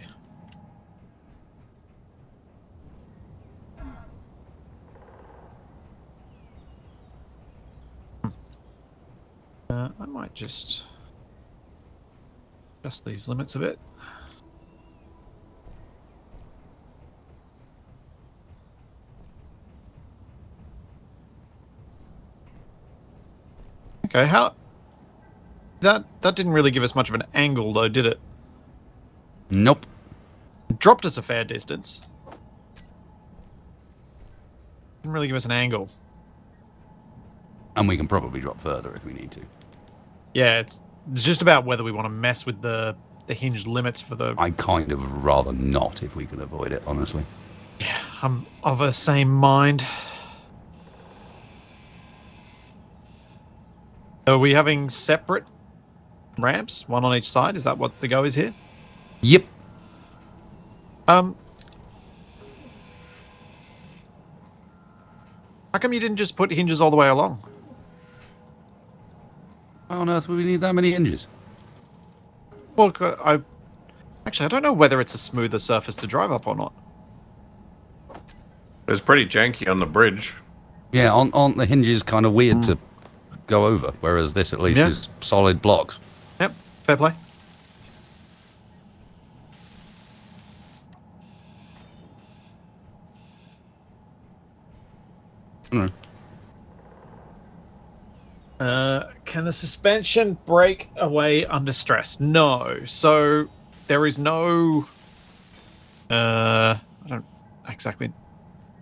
I might just adjust these limits a bit. Okay, how... That didn't really give us much of an angle, though, did it? Nope. It dropped us a fair distance. Didn't really give us an angle. And we can probably drop further if we need to. Yeah, it's just about whether we want to mess with the hinged limits for the... I kind of rather not if we can avoid it, honestly. Yeah, I'm of the same mind. Are we having separate ramps, one on each side? Is that what the go is here? Yep. How come you didn't just put hinges all the way along? How on earth would we need that many hinges? Well, I don't know whether it's a smoother surface to drive up or not. It was pretty janky on the bridge. Yeah, aren't the hinges kind of weird to go over? Whereas this at least is solid blocks. Yep, fair play. Mm. Can the suspension break away under stress? No. So there is no... I don't exactly...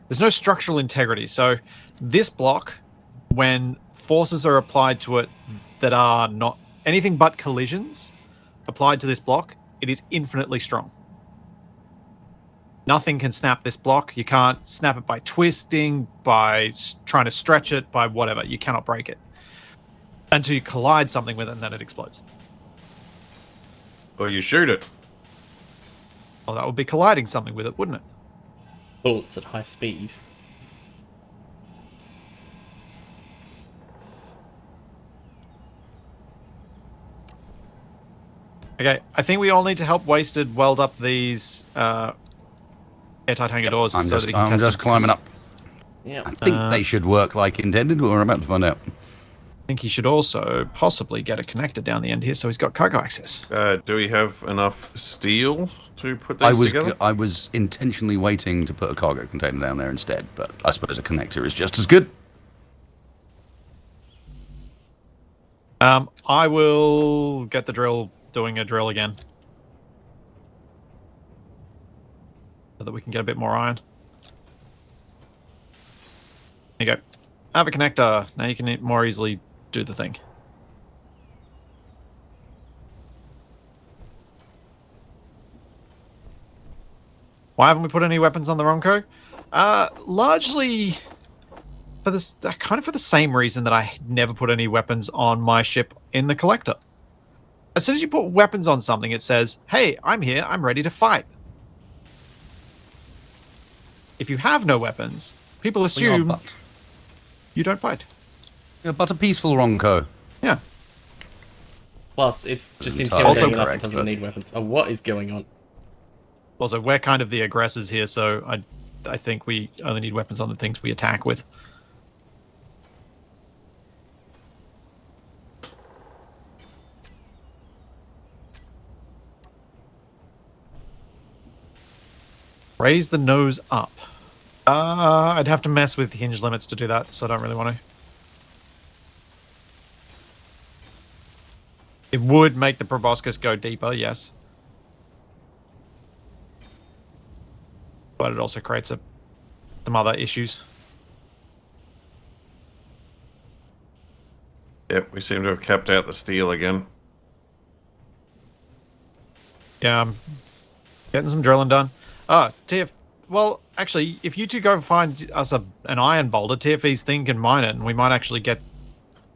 There's no structural integrity. So this block, when forces are applied to it that are not anything but collisions applied to this block, it is infinitely strong. Nothing can snap this block. You can't snap it by twisting, by trying to stretch it, by whatever. You cannot break it until you collide something with it, and then it explodes. Or you shoot it. Well, that would be colliding something with it, wouldn't it? Bullets at high speed. Okay, I think we all need to help Wasted weld up these airtight hangar doors I'm so that he can I'm test just them, climbing because up. Yeah. I think they should work like intended, but we're about to find out. I think he should also possibly get a connector down the end here so he's got cargo access. Do we have enough steel to put these together? I was intentionally waiting to put a cargo container down there instead, but I suppose a connector is just as good. I will get the drill doing a drill again. So that we can get a bit more iron. There you go. I have a connector. Now you can more easily do the thing. Why haven't we put any weapons on the Ronco? Largely for this, kind of for the same reason that I never put any weapons on my ship in the Collector. As soon as you put weapons on something, it says, "Hey, I'm here. I'm ready to fight." If you have no weapons, people assume you don't fight. You're but a peaceful Ronco. Yeah. Plus, it's just entirely intimidating enough. correct, It doesn't but- need weapons. Oh, what is going on? Also, we're kind of the aggressors here, so I think we only need weapons on the things we attack with. Raise the nose up. I'd have to mess with hinge limits to do that, so I don't really want to. It would make the proboscis go deeper, yes. But it also creates some other issues. Yep, we seem to have capped out the steel again. Yeah, I'm getting some drilling done. TF... Well, actually, if you two go find us an iron boulder, TFE's thing can mine it, and we might actually get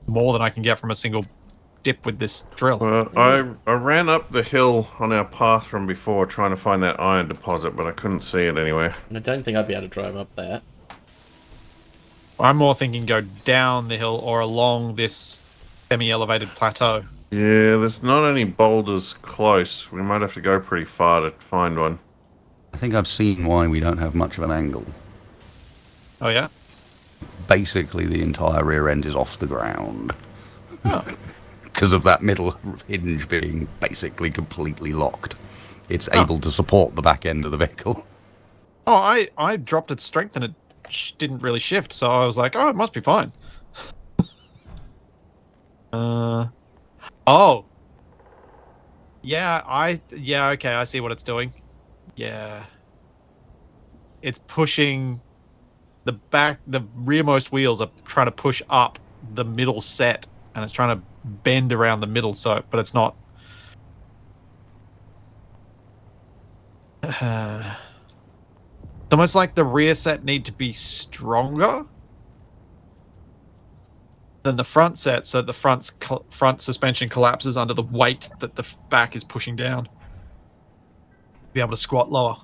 more than I can get from a single dip with this drill. Well, I ran up the hill on our path from before trying to find that iron deposit, but I couldn't see it anywhere. I don't think I'd be able to drive up there. I'm more thinking go down the hill or along this semi-elevated plateau. Yeah, there's not any boulders close. We might have to go pretty far to find one. I think I've seen why we don't have much of an angle. Oh yeah. Basically, the entire rear end is off the ground. Oh. Because of that middle hinge being basically completely locked. It's able to support the back end of the vehicle. Oh, I dropped its strength and it didn't really shift, so I was like, oh, it must be fine. Oh. Yeah, okay, I see what it's doing. Yeah. It's pushing the rearmost wheels are trying to push up the middle set, and it's trying to bend around the middle, but it's not. It's almost like the rear set need to be stronger than the front set, so the front suspension collapses under the weight that the back is pushing down. Be able to squat lower.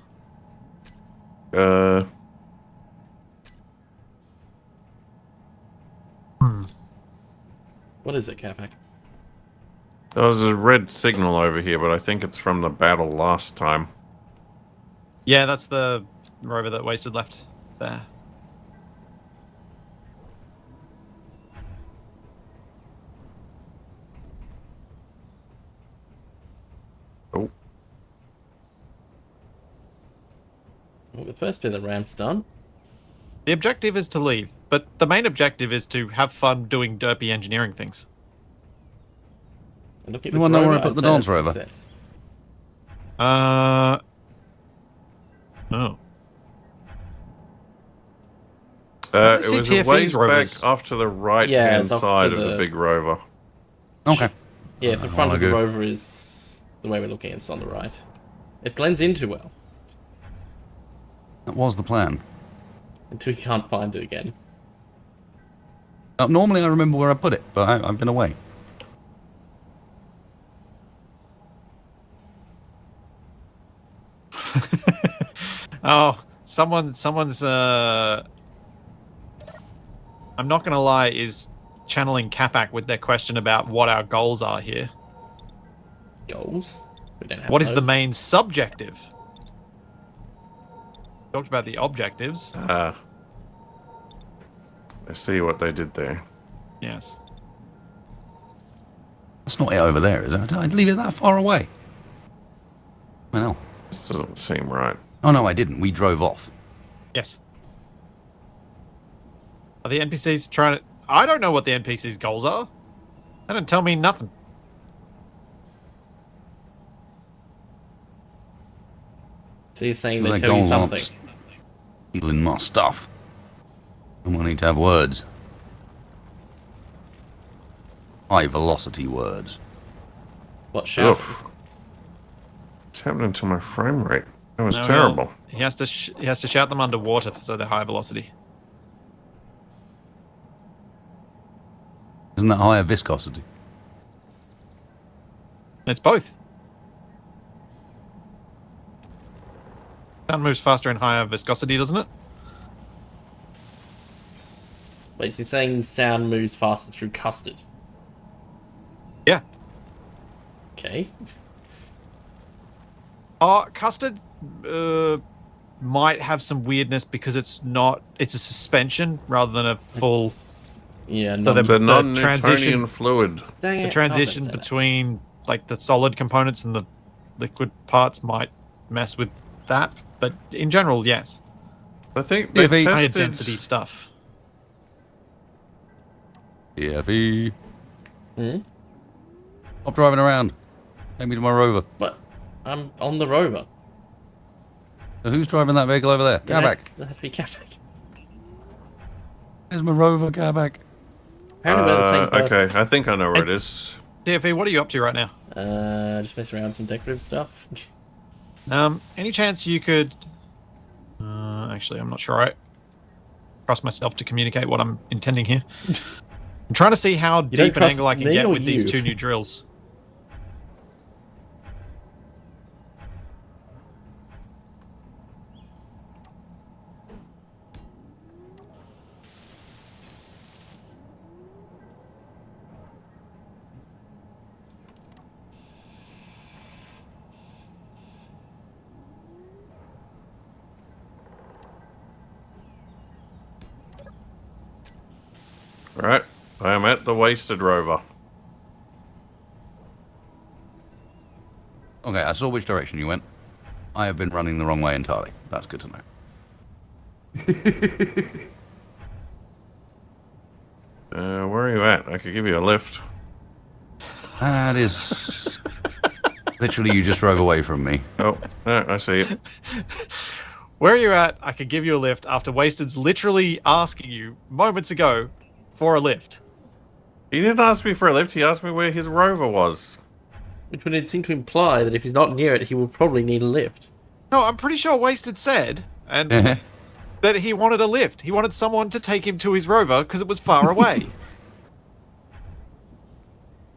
What is it, Capac? There was a red signal over here, but I think it's from the battle last time. Yeah, that's the rover that Wasted left there. Oh. Well, the first bit of the ramp's done. The objective is to leave, but the main objective is to have fun doing derpy engineering things. And look at You this wanna know where I rover, put the I'd say dance that's a rover? success. Oh. It see was a TFE's ways rovers. back off to the right Yeah, hand it's off side to of the the- big rover. Okay. Yeah, if the front of the good. rover is the way we're looking, it's on the right. It blends in too well That was the plan. until you can't find it again. Normally I remember where I put it, but I've been away. Oh, someone's I'm not gonna lie, is channeling Capac with their question about what our goals are here. Goals? We don't have What is the those. main subjective? Talked about the objectives. I see what they did there. Yes. That's not it over there, is it? I'd leave it that far away. Well, This doesn't seem right. oh no, I didn't. We drove off. Yes. Are the NPCs trying to... I don't know what the NPCs' goals are. They don't tell me nothing. So you're saying Their they tell you goal something? wants stealing my stuff. And we need to have words. High velocity words. What, shout? Oof. What's happening to my frame rate? That was No, terrible. well, he has to shout them underwater so they're high velocity. Isn't that higher viscosity? It's both. Sound moves faster in higher viscosity, doesn't it? Wait, so you're saying sound moves faster through custard? Yeah. Okay. Custard might have some weirdness because it's a suspension rather than a full... Yeah, So no. It's a the non-Newtonian transition- fluid. Dang it, The I transition was gonna say that. between like the solid components and the liquid parts might mess with that, but in general, yes. I think Yeah, they but- Higher tested... density stuff. TFE. Hmm? Stop driving around. Take me to my rover. But I'm on the rover. So who's driving that vehicle over there? Capac. That has to be Capac. There's my rover, Capac. Apparently we're the same person. Okay, I think I know where it is. DFE, what are you up to right now? Just messing around with some decorative stuff. Any chance you could... actually, I'm not sure I trust myself to communicate what I'm intending here. I'm trying to see how don't deep an trust angle I can me get or with these you? 2 new drills. Right. I am at the Wasted Rover. Okay, I saw which direction you went. I have been running the wrong way entirely. That's good to know. Where are you at? I could give you a lift. That is... Literally, you just drove away from me. Oh, no, I see it. Where are you at? I could give you a lift after Wasted's literally asking you moments ago for a lift. He didn't ask me for a lift. He asked me where his rover was. Which would seem to imply that if he's not near it, he will probably need a lift. No, I'm pretty sure Wasted said that he wanted a lift. He wanted someone to take him to his rover because it was far away.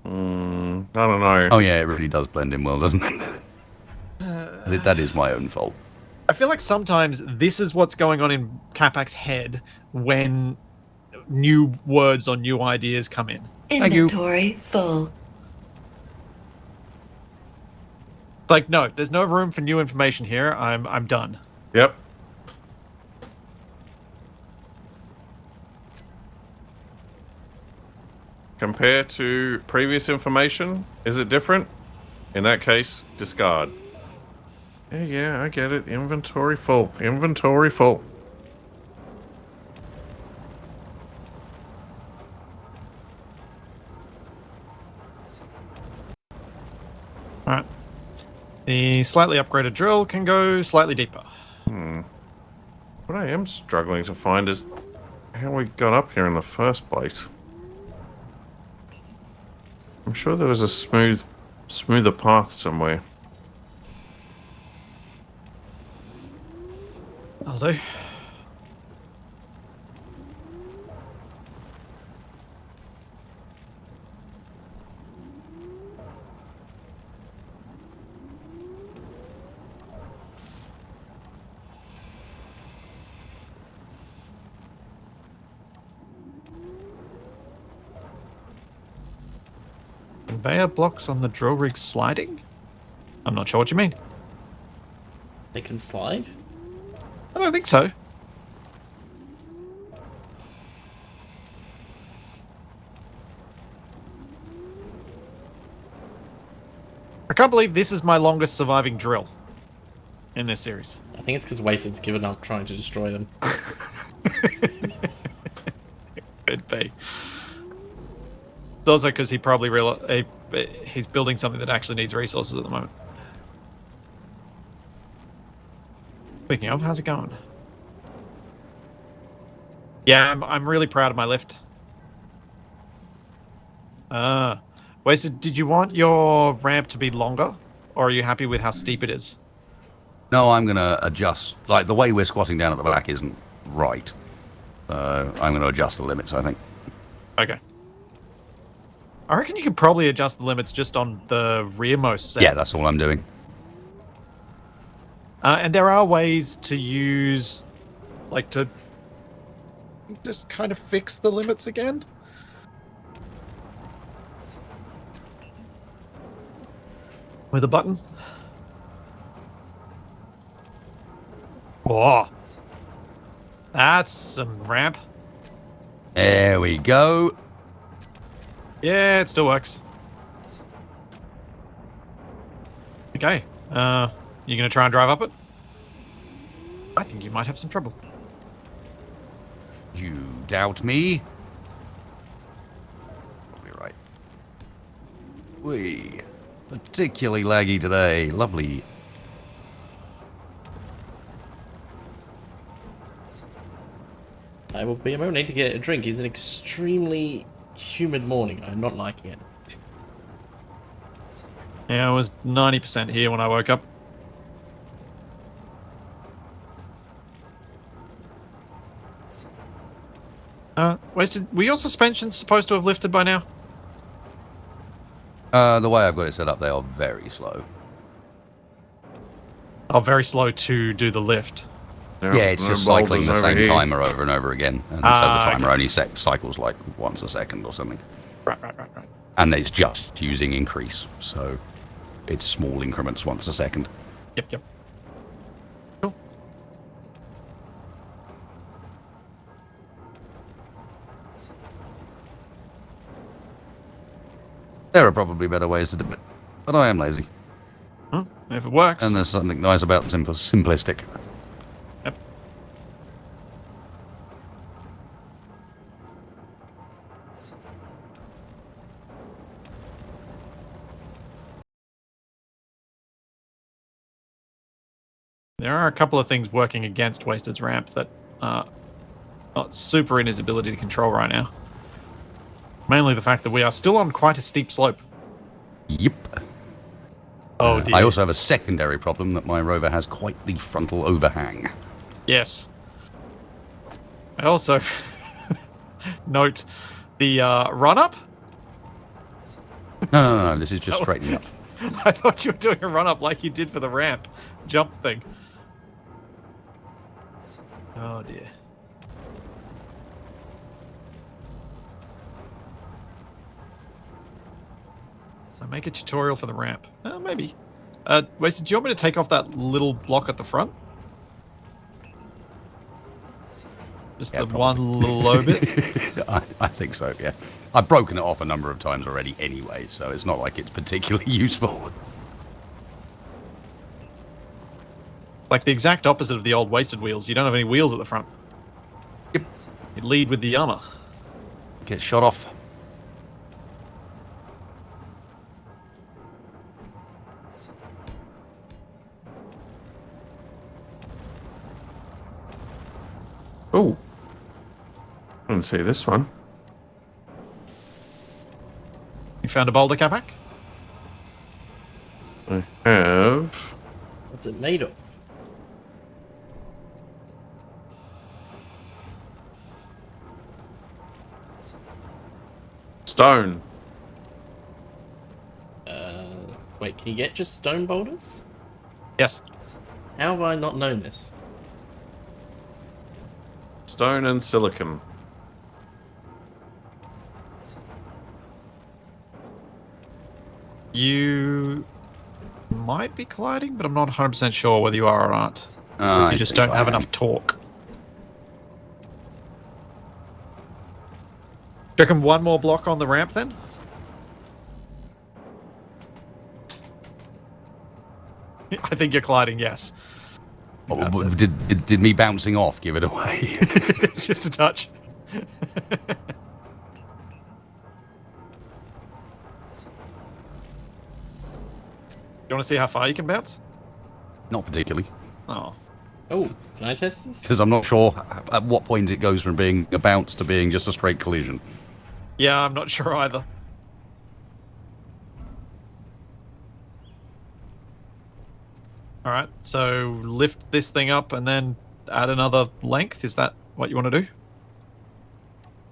I don't know. Oh yeah, it really does blend in well, doesn't it? That is my own fault. I feel like sometimes this is what's going on in Capac's head when new words or new ideas come in. Inventory full. It's like, no, there's no room for new information here. I'm done. Yep. Compared to previous information, is it different? In that case, discard. Yeah, I get it. Inventory full. Inventory full. Alright. The slightly upgraded drill can go slightly deeper. What I am struggling to find is how we got up here in the first place. I'm sure there was a smoother path somewhere. I'll do. Conveyor blocks on the drill rig sliding? I'm not sure what you mean. They can slide? I don't think so. I can't believe this is my longest surviving drill in this series. I think it's because Wasted's given up trying to destroy them. Could be. It's also because he probably he's building something that actually needs resources at the moment. Speaking of, how's it going? Yeah, I'm really proud of my lift. Wasted, did you want your ramp to be longer? Or are you happy with how steep it is? No, I'm going to adjust. Like, the way we're squatting down at the back isn't right. I'm going to adjust the limits, I think. Okay. I reckon you could probably adjust the limits just on the rearmost set. Yeah, that's all I'm doing. And there are ways to use, like, to just kind of fix the limits again. With a button. Oh. That's some ramp. There we go. Yeah, it still works. Okay. You gonna try and drive up it? I think you might have some trouble. You doubt me? Probably right. We particularly laggy today. Lovely. I will be a moment. I need to get a drink. It's an extremely humid morning. I'm not liking it. Yeah, it was 90% here when I woke up. Wasted. Were your suspensions supposed to have lifted by now? The way I've got it set up, they are very slow. Oh, very slow to do the lift. Yeah, it's just cycling the same timer over and over again. And so the timer only cycles like once a second or something. Right. And it's just using increase, so it's small increments once a second. Yep. Cool. There are probably better ways to do it, but I am lazy. If it works. And there's something nice about simplistic. Yep. There are a couple of things working against Wasted's ramp that are not super in his ability to control right now. Mainly the fact that we are still on quite a steep slope. Yep. Oh dear. I also have a secondary problem that my rover has quite the frontal overhang. Yes. I also note the run-up. No, this is just straightening up. I thought you were doing a run-up like you did for the ramp jump thing. Oh dear. I make a tutorial for the ramp. Maybe. Wasted, do you want me to take off that little block at the front? Just Yeah, the probably. one little low bit? I think so, yeah. I've broken it off a number of times already anyway, so it's not like it's particularly useful. Like the exact opposite of the old Wasted wheels. You don't have any wheels at the front. Yep. You lead with the armor. Get shot off. Oh. Didn't see this one. You found a boulder, Capac? I have What's it made of? stone. Wait, can you get just stone boulders? Yes. How have I not known this? Stone and silicon. You might be colliding, but I'm not 100% sure whether you are or not. Or if I you just think don't I have am. enough torque. Do you reckon one more block on the ramp then? I think you're colliding, yes. Oh, That's it. did me bouncing off give it away? Just a touch. You want to see how far you can bounce? Not particularly, Oh. Oh, can I test this? because I'm not sure at what point it goes from being a bounce to being just a straight collision. Yeah, I'm not sure either. Alright, so lift this thing up and then add another length. Is that what you want to do?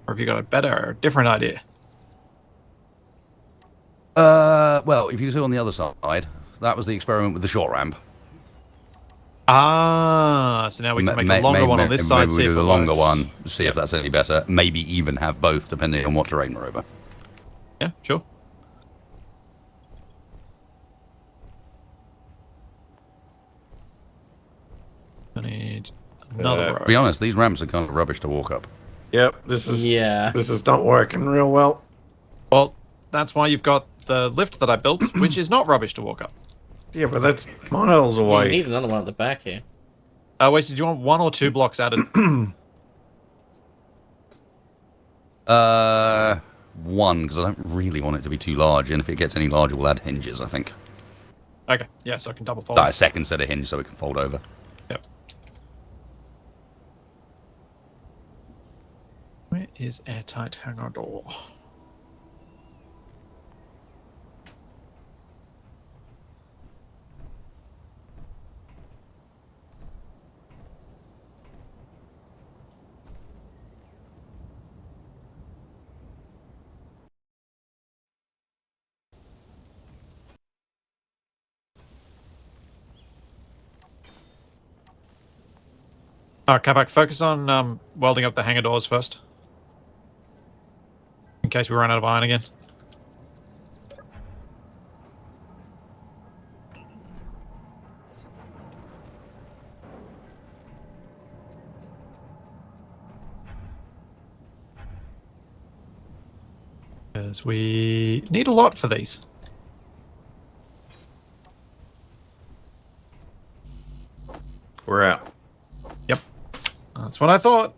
Or have you got a better or a different idea? Well, if you do it on the other side, that was the experiment with the short ramp. Ah, so now we can make a longer one on this side. Maybe we See if do it the longer works. one, see if that's any better. Maybe even have both, depending on what terrain we're over. Yeah, sure. I need another row. To be honest, these ramps are kind of rubbish to walk up. Yep, this is Yeah. This is not working real well. Well, that's why you've got the lift that I built, which is not rubbish to walk up. Yeah, but that's miles Yeah, you away. need another one at the back here. Wasted, do you want 1 or 2 blocks added? One, because I don't really want it to be too large, and if it gets any larger, we'll add hinges, I think. Okay, yeah, so I can double fold. A second set of hinges so it can fold over. Yep. Where is airtight hangar door? Capac, focus on welding up the hangar doors first. In case we run out of iron again. Because we need a lot for these. We're out. Yep. That's what I thought.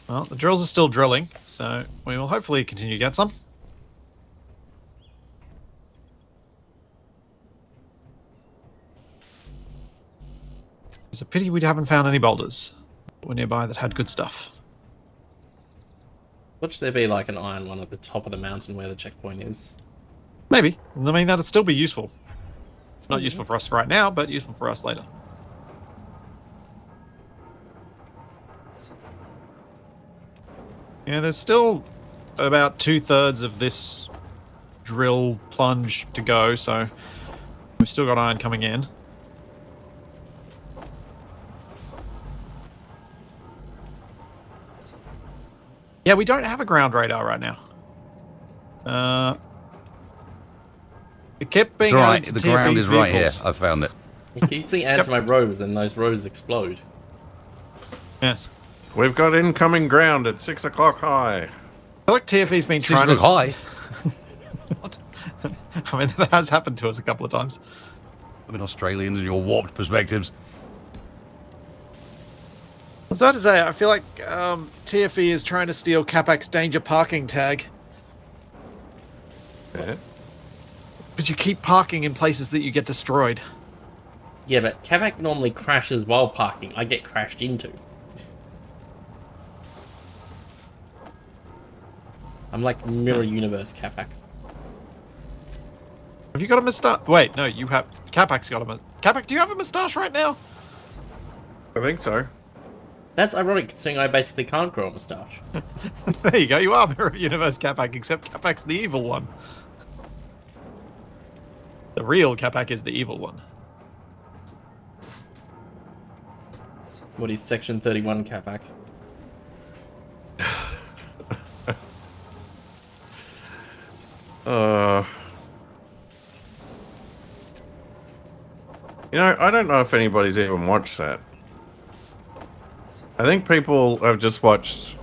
Well, the drills are still drilling, so we will hopefully continue to get some. It's a pity we haven't found any boulders that were nearby that had good stuff. What should there be like an iron one at the top of the mountain where the checkpoint is? Maybe. I mean, that'd still be useful. It's not useful for us right now, but useful for us later. Yeah, there's still about 2/3 of this drill plunge to go, so we've still got iron coming in. Yeah, we don't have a ground radar right now. It kept being It's right. added to The ground TFE's is right here. vehicles. I found it. It keeps being added to my rows, and those rows explode. Yes. We've got incoming ground at 6 o'clock high. I feel like TFE's been Just trying to... look high. I mean, that has happened to us a couple of times. I mean, Australians and your warped perspectives. I was about to say, I feel like TFE is trying to steal Capac's danger parking tag. Yeah. Because you keep parking in places that you get destroyed. Yeah, but Capac normally crashes while parking. I get crashed into. I'm like mirror universe Capac. Have you got a moustache? Wait, no, you have... Capac's got a moustache. Capac, do you have a moustache right now? I think so. That's ironic considering I basically can't grow a moustache. There you go, you are mirror universe Capac, except Capac's the evil one. The real Capac is the evil one. What is Section 31 Capac? You know, I don't know if anybody's even watched that. I think people have just watched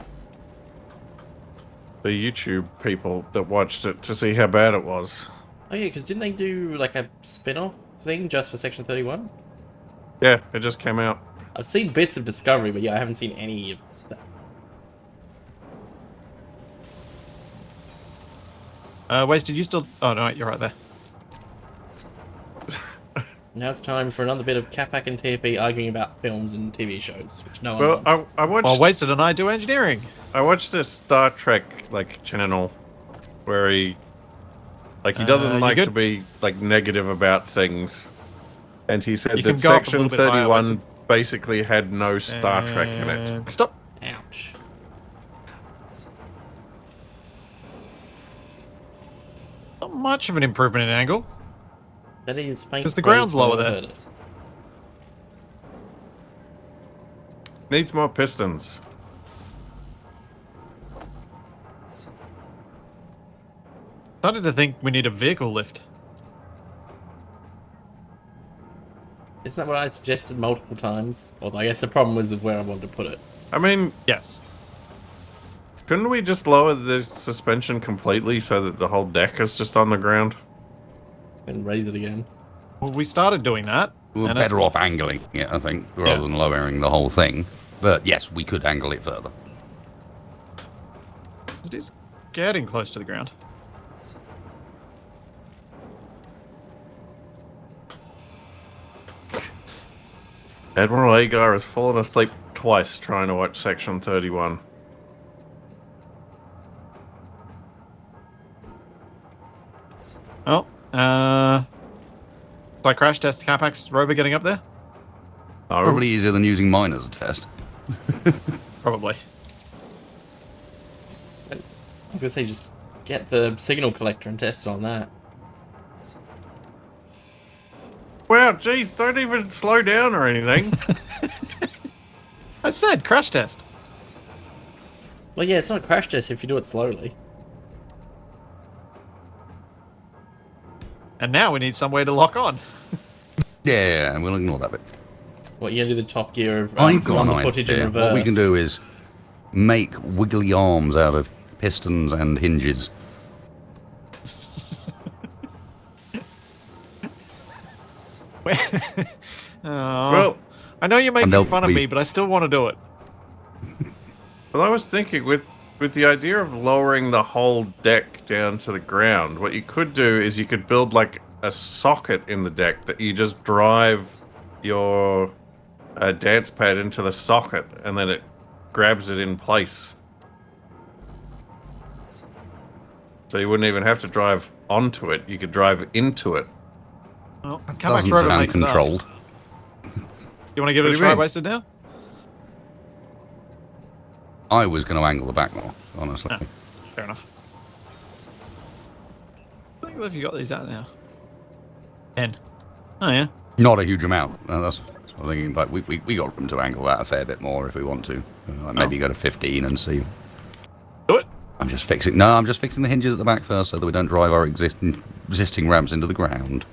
the YouTube people that watched it to see how bad it was. Oh yeah, because didn't they do like a spin-off thing just for Section 31? Yeah, it just came out. I've seen bits of Discovery, but yeah, I haven't seen any of that. Waze, did you still... Oh, no, you're right there. Now it's time for another bit of Capac and TFE arguing about films and TV shows, which no one Well, wants. I watched. Well, Wasted and I do engineering. I watched this Star Trek channel where he doesn't you like good? to be negative about things, and he said You can that go up a Section little bit higher, 31 Wasted. basically had no Star Trek in it. And stop. Ouch. Not much of an improvement in angle. That is faint. 'Cause the ground's praise when lower I there. heard it. Needs more pistons. Started to think we need a vehicle lift. Isn't that what I suggested multiple times? Although I guess the problem was with where I wanted to put it. I mean, Yes. couldn't we just lower the suspension completely so that the whole deck is just on the ground? And raise it again. Well, we started doing that. We're and better off angling it, I think, rather than lowering the whole thing. But yes, we could angle it further. It is getting close to the ground. Admiral Agar has fallen asleep twice trying to watch Section 31. Oh, so I crash test Capac's rover getting up there? No. Probably easier than using mine as a test. Probably. I was gonna say just get the signal collector and test it on that. Wow, geez, don't even slow down or anything. I said crash test. Well, yeah, it's not a crash test if you do it slowly. And now we need some way to lock on. Yeah, we'll ignore that bit. What, you gonna do the Top Gear of I've got on an the footage in idea. reverse? What we can do is make wiggly arms out of pistons and hinges. Oh, Well, I know you're And making they'll fun of be- me, but I still want to do it. well, I was thinking with the idea of lowering the whole deck down to the ground, what you could do is you could build like a socket in the deck that you just drive your dance pad into the socket, and then it grabs it in place. So you wouldn't even have to drive onto it; you could drive into it. Well, Capac Doesn't Rover sound makes it up. controlled. You want to give What it do a you try, mean? Wasted now? I was going to angle the back more, honestly. Oh, fair enough. How many have you got these at now? 10. Oh, yeah. Not a huge amount. That's what I'm thinking. But we got room to angle that a fair bit more if we want to. Like maybe go to 15 and see. Do it. I'm just fixing the hinges at the back first so that we don't drive our existing ramps into the ground.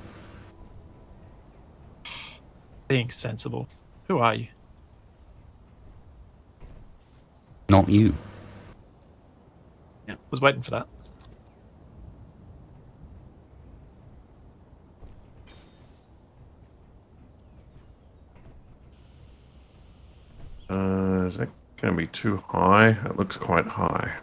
Being sensible. Who are you? Not you. Yeah. Was waiting for that. Is that going to be too high? It looks quite high.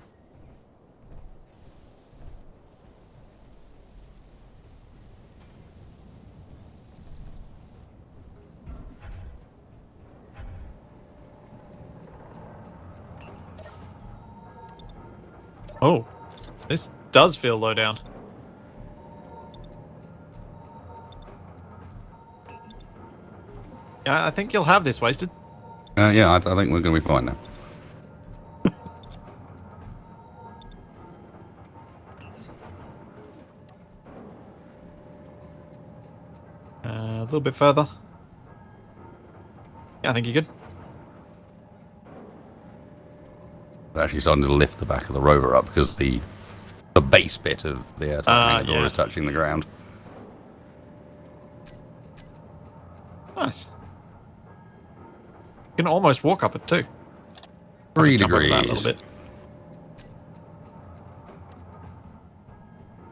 Oh. This does feel low down. Yeah, I think you'll have this, Wasted. Yeah, I think we're going to be fine now. A little bit further. Yeah, I think you're good. We're actually starting to lift the back of the rover up because the base bit of the air tank hangar door yeah. is touching the ground. Nice. You can almost walk up it too. 3 Jump over degrees. that a little bit.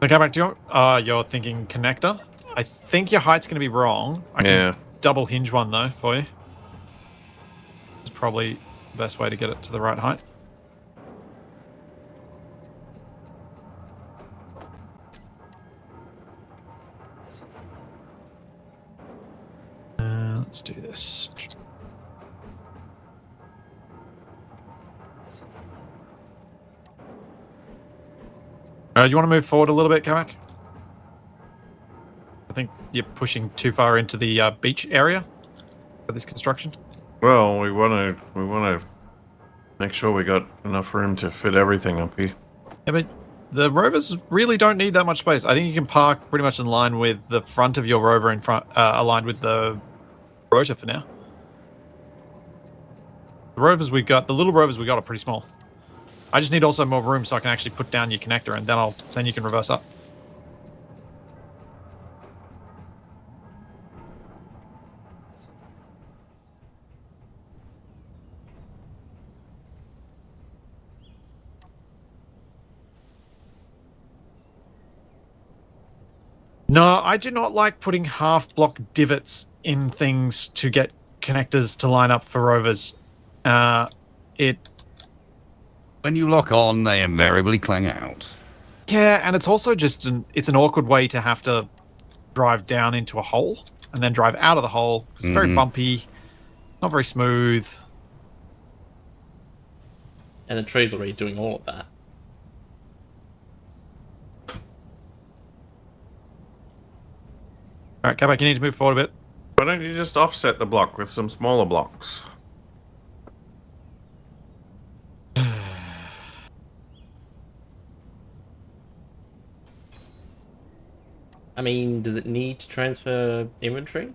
So go back to you're thinking connector. I think your height's going to be wrong. I Yeah. can double hinge one though for you. It's probably the best way to get it to the right height. Let's do this. Do you want to move forward a little bit, Capac? I think you're pushing too far into the beach area for this construction. Well, we want to make sure we got enough room to fit everything up here. Yeah, but the rovers really don't need that much space. I think you can park pretty much in line with the front of your rover in front, aligned with the rotor for now. The rovers we got, the little rovers we got are pretty small. I just need also more room so I can actually put down your connector, and then you can reverse up. No, I do not like putting half block divots in things to get connectors to line up for rovers. When you lock on, they invariably clang out. Yeah, and it's also just it's an awkward way to have to drive down into a hole and then drive out of the hole. It's very bumpy, not very smooth. And the tree's already doing all of that. All right, Capac, you need to move forward a bit. Why don't you just offset the block with some smaller blocks? I mean, does it need to transfer inventory?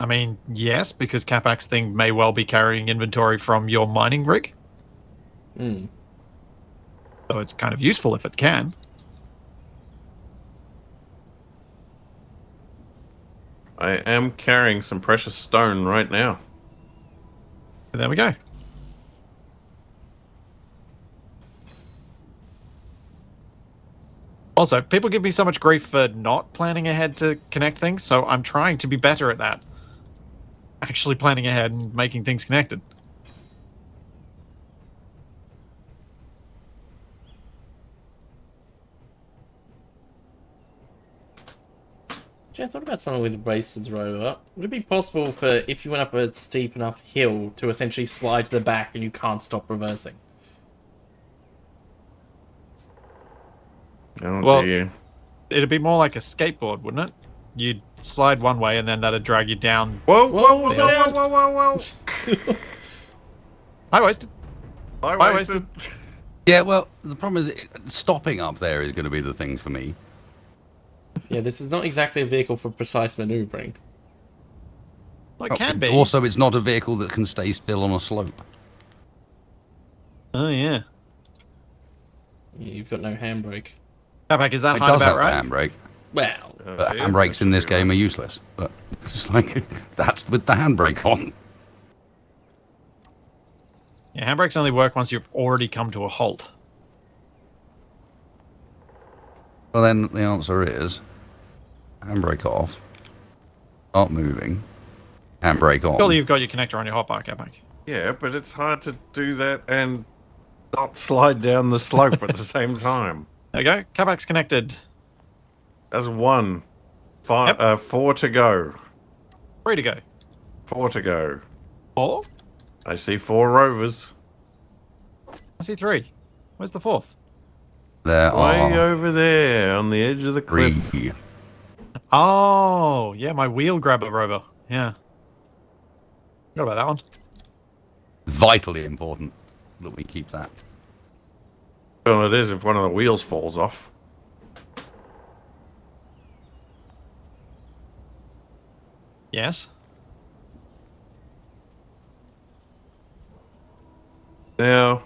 I mean, yes, because Capac's thing may well be carrying inventory from your mining rig. Hmm. So it's kind of useful if it can. I am carrying some precious stone right now. There we go. Also, people give me so much grief for not planning ahead to connect things, so I'm trying to be better at that. Actually planning ahead and making things connected. Actually, I thought about something with Racer's rover. Would it be possible for, if you went up a steep enough hill, to essentially slide to the back and you can't stop reversing? Oh Well, dear. it'd be more like a skateboard, wouldn't it? You'd slide one way and then that'd drag you down. Whoa, Whoa, whoa, whoa, slow whoa, down. whoa, whoa, whoa! I wasted. I wasted. wasted. Yeah, well, the problem is stopping up there is going to be the thing for me. Yeah, this is not exactly a vehicle for precise maneuvering. Well, it can be. Also, it's not a vehicle that can stay still on a slope. Oh, yeah. You've got no handbrake. Capac, is that It height does about have right? a handbrake, Well, but Yeah, handbrakes in that this should be game right. are useless. But it's like, that's with the handbrake on. Yeah, handbrakes only work once you've already come to a halt. Well, then the answer is handbrake off, start moving, handbrake on. Surely you've got your connector on your hotbar, Capac. Yeah, but it's hard to do that and not slide down the slope at the same time. There you go. Capac's connected. That's one. Yep. 4 to go. 3 to go. 4 to go. 4? I see 4 rovers. I see 3. Where's the 4th? There Way are over there on the edge of the cliff. 3. Oh, yeah, my wheel grabber rover. Yeah. Forgot about that one. Vitally important that we keep that. Well, it is if one of the wheels falls off. Yes. Now,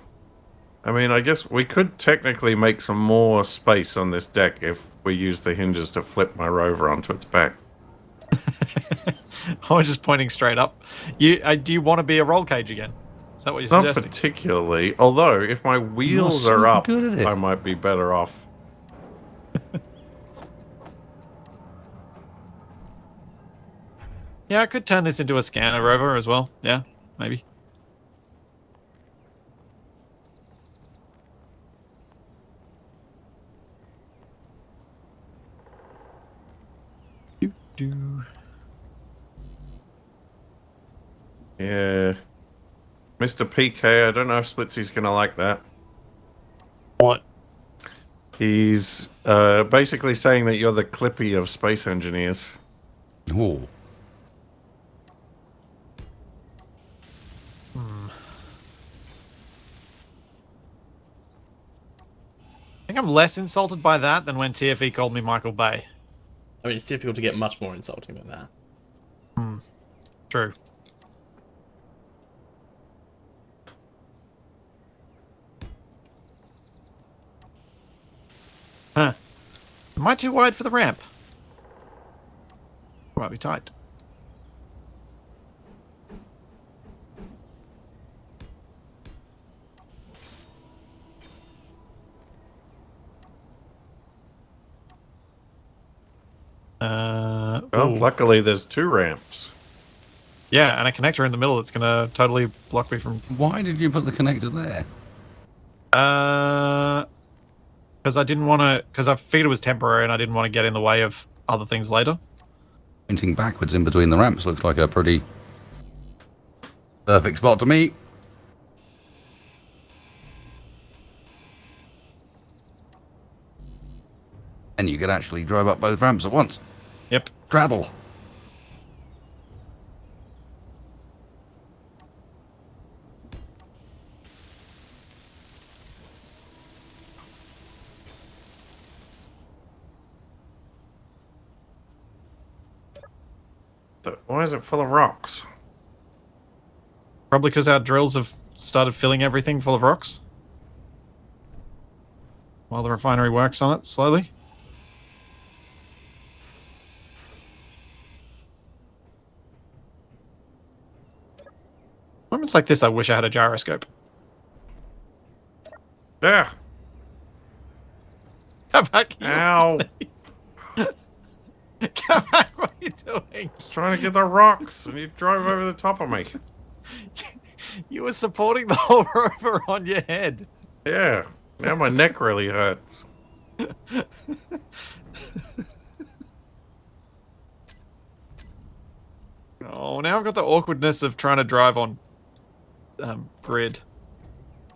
I mean, I guess we could technically make some more space on this deck if we use the hinges to flip my rover onto its back. I was just pointing straight up. Do you want to be a roll cage again? Is that what you're Not suggesting? particularly, although if my wheels so are up, good at it. I might be better off. Yeah, I could turn this into a scanner rover as well. Yeah, maybe. Do. Yeah. Mr. PK, I don't know if Splitsie's going to like that. What? He's basically saying that you're the Clippy of space engineers. Oh, I think I'm less insulted by that than when TFE called me Michael Bay. I mean, it's difficult to get much more insulting than that. True. Huh. Am I too wide for the ramp? Might be tight. Well, ooh. luckily there's 2 ramps. Yeah, and a connector in the middle that's gonna totally block me from. why did you put the connector there? Because I didn't want to. Because I figured it was temporary, and I didn't want to get in the way of other things later. Pointing backwards in between the ramps looks like a pretty perfect spot to me. And you could actually drive up both ramps at once. Yep. Straddle. Why is it full of rocks? Probably because our drills have started filling everything full of rocks. While the refinery works on it slowly. Moments like this, I wish I had a gyroscope. Yeah. Capac, Ow. Capac, what are you doing? Just trying to get the rocks, and you drove over the top of me. You were supporting the whole rover on your head. Yeah. Now my neck really hurts. Oh, now I've got the awkwardness of trying to drive on grid.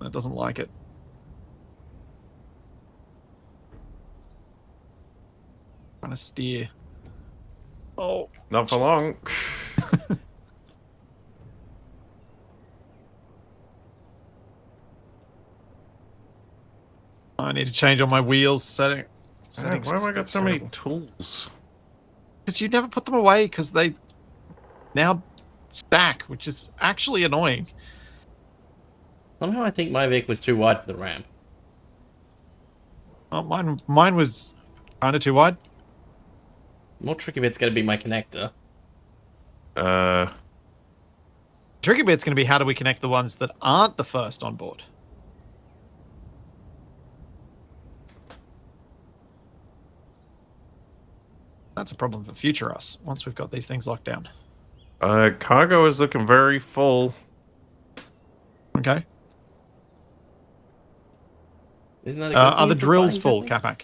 It doesn't like it. Trying to steer. Oh. Not for long. I need to change all my wheels settings. Why have I got so many tools? Because you never put them away because they now stack, which is actually annoying. Somehow I think my vehicle was too wide for the ramp. Oh, mine was kind of too wide. The more tricky bit's going to be my connector. Tricky bit's going to be how do we connect the ones that aren't the first on board. That's a problem for future us, once we've got these things locked down. Cargo is looking very full. Okay. Isn't that a good Are thing the for drills flying full, something? Capac?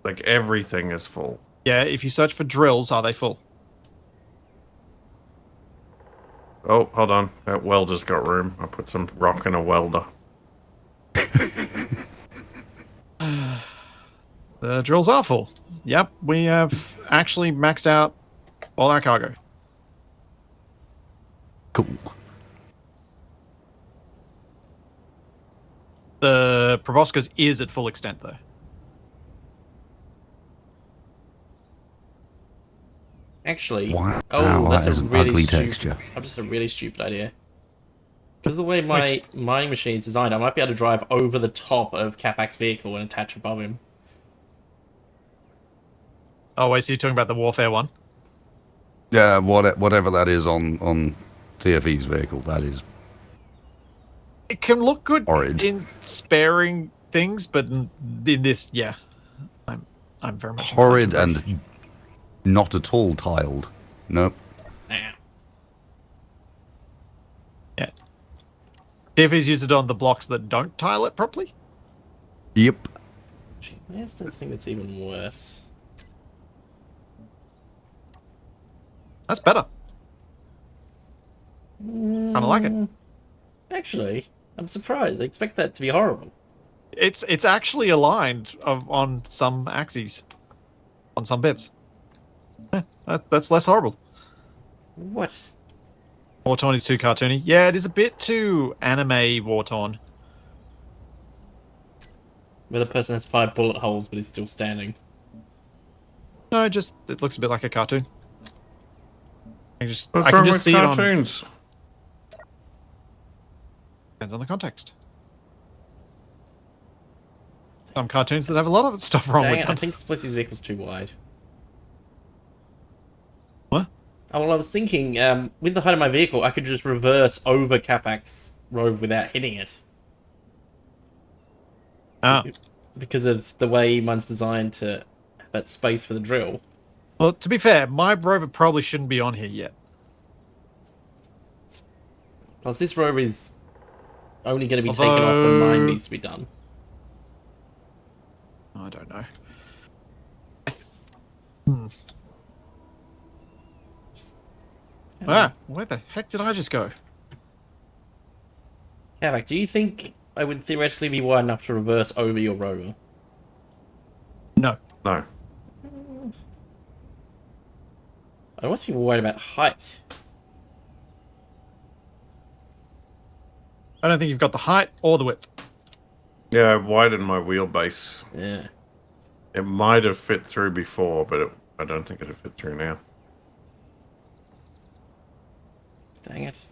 Like, everything is full. Yeah, if you search for drills, are they full? Oh, hold on. That welder's got room. I put some rock in a welder. The drills are full. Yep, we have actually maxed out all our cargo. Cool. The proboscis is at full extent, though. Actually, Wow, that's that is a an really ugly stupid, texture. just a really stupid idea. Because the way my mining machine is designed, I might be able to drive over the top of Capac's vehicle and attach above him. Oh, wait, so you're talking about the Warfare one? Yeah, whatever that is on TFE's vehicle, that is It can look good horrid. in sparing things, but in this, yeah. I'm very much Horrid inclined to agree. and not at all tiled. Nope. Nah. Yeah. TFE's used it on the blocks that don't tile it properly? Yep. Gee, where's the thing that's even worse? That's better. Kind of like it. Actually, I'm surprised. I expect that to be horrible. It's actually aligned on some axes, on some bits. That's less horrible. What? War-Torn is too cartoony. Yeah, it is a bit too anime War-Torn. Where the person has 5 bullet holes but is still standing. No, just it looks a bit like a cartoon. What's I can wrong just with see it on. cartoons? Depends on the context. Some cartoons that have a lot of stuff wrong Dang with it, them. I think Splitsie's vehicle's too wide. What? Oh, well, I was thinking, with the height of my vehicle, I could just reverse over Capac's road without hitting it. Ah. Because of the way mine's designed to have that space for the drill. Well, to be fair, my rover probably shouldn't be on here yet. Plus, this rover is only going to be taken off when mine needs to be done. I don't know. Ah, where the heck did I just go? Capac, do you think I would theoretically be wide enough to reverse over your rover? No. No. I must be worried about height. I don't think you've got the height or the width. Yeah, I widened my wheelbase. Yeah. It might have fit through before, but I don't think it'll fit through now. Dang it.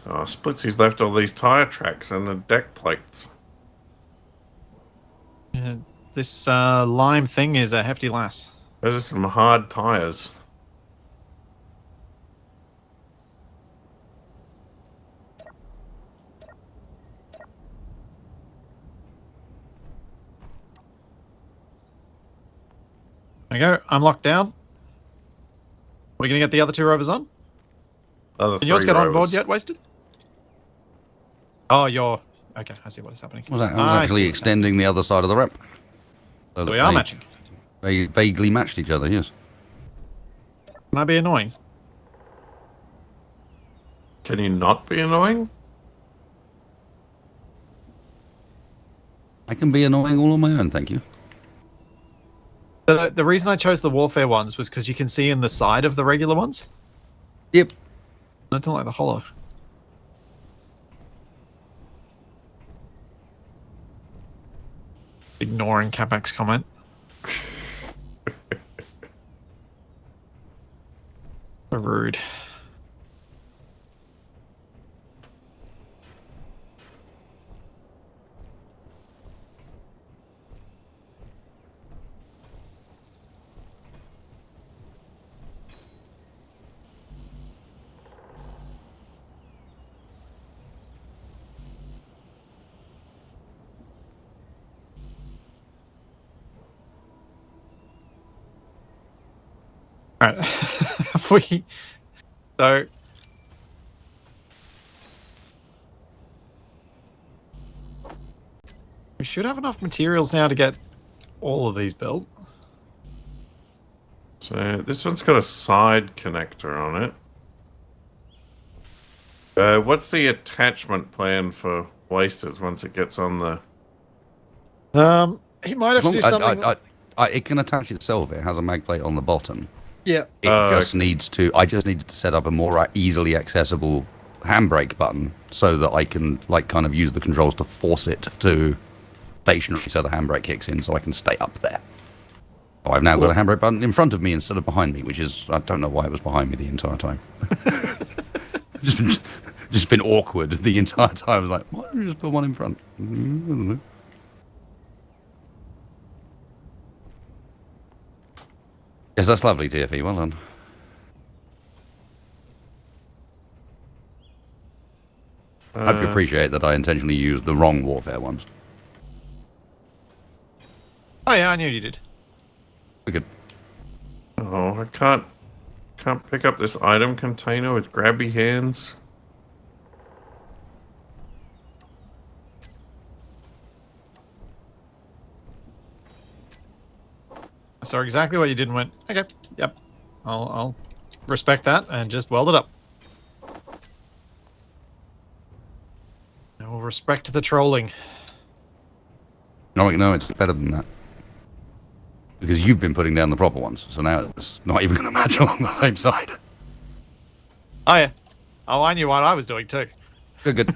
Oh, Splitsie's left all these tire tracks and the deck plates. This lime thing is a hefty lass. Those are some hard tires. There you go. I'm locked down. We're going to get the other two rovers on? Other Can yours three get on board rovers. yet, Wasted? Oh, you're... Okay, I see what is happening. I was I actually see. extending the other side of the ramp. So So that we are they- matching. They vaguely matched each other, yes. Can I be annoying? Can you not be annoying? I can be annoying all on my own, thank you. The reason I chose the warfare ones was because you can see in the side of the regular ones. Yep. I don't like the hollow. Ignoring Capac's comment. So rude. All right. So we should have enough materials now to get all of these built. So this one's got a side connector on it. What's the attachment plan for Wasters once it gets on the... He might have to do something. It can attach itself. It has a mag plate on the bottom. Yeah. It just okay. needs to. I just needed to set up a more easily accessible handbrake button so that I can kind of use the controls to force it to stationary, so the handbrake kicks in, so I can stay up there. So I've now got a handbrake button in front of me instead of behind me, which is, I don't know why it was behind me the entire time. just been awkward the entire time. I was like, why don't you just put one in front? I don't know. Yes, that's lovely, TFE. Well done. I hope you appreciate that I intentionally used the wrong warfare ones. Oh yeah, I knew you did. We could. Oh, I can't pick up this item container with grabby hands. I saw exactly what you did and went, okay, yep. I'll respect that and just weld it up. I will respect the trolling. No, it's better than that. Because you've been putting down the proper ones, so now it's not even going to match along the same side. Oh yeah. Oh, I knew what I was doing too. Good.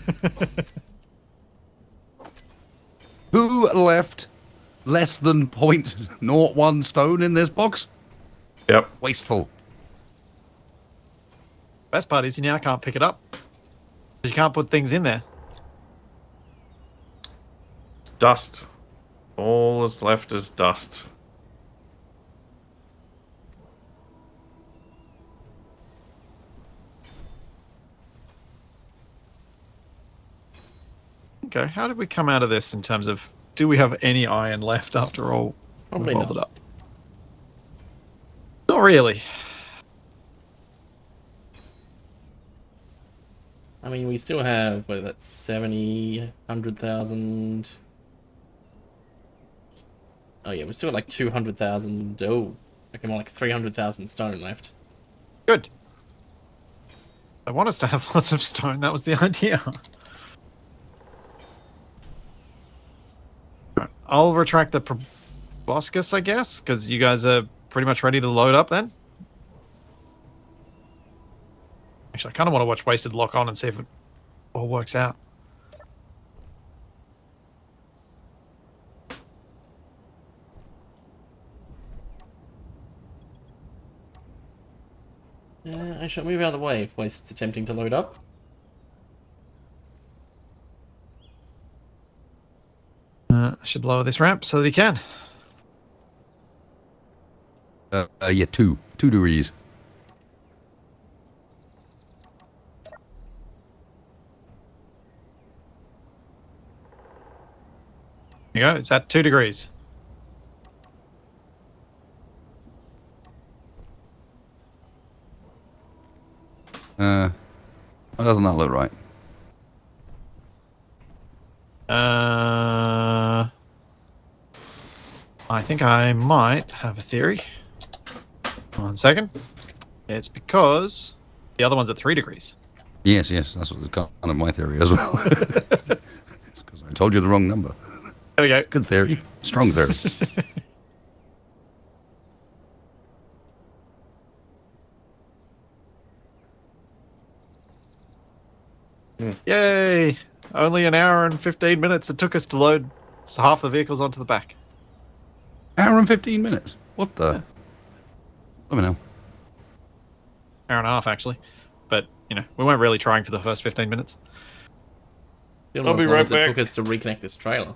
Who left less than 0.01 stone in this box? Yep. Wasteful. Best part is you now can't pick it up. You can't put things in there. It's dust. All that's left is dust. Okay, how did we come out of this in terms of, do we have any iron left after all we've Probably welded not. up? Not really. I mean, we still have, what, that's 70, 100,000. Oh yeah, we still got like 200,000. Oh, okay, more like 300,000 stone left. Good. I want us to have lots of stone, that was the idea. Alright, I'll retract the proboscis, I guess, because you guys are pretty much ready to load up then. Actually, I kind of want to watch Wasted lock on and see if it all works out. I shall move out of the way if Waste's attempting to load up. I should lower this ramp so that he can. Yeah, 2 degrees. There you go. It's at 2 degrees. Why doesn't that look right? I think I might have a theory. 1 second. It's because the other one's at 3 degrees. Yes, that's what kind of my theory as well. It's because I told you the wrong number. There we go. Good theory. Strong theory. Yay! Only an hour and 15 minutes it took us to load half the vehicles onto the back. Hour and 15 minutes. What the? Let me know. Hour and a half, actually. But, you know, we weren't really trying for the first 15 minutes. I'll be right It back. took us to reconnect this trailer.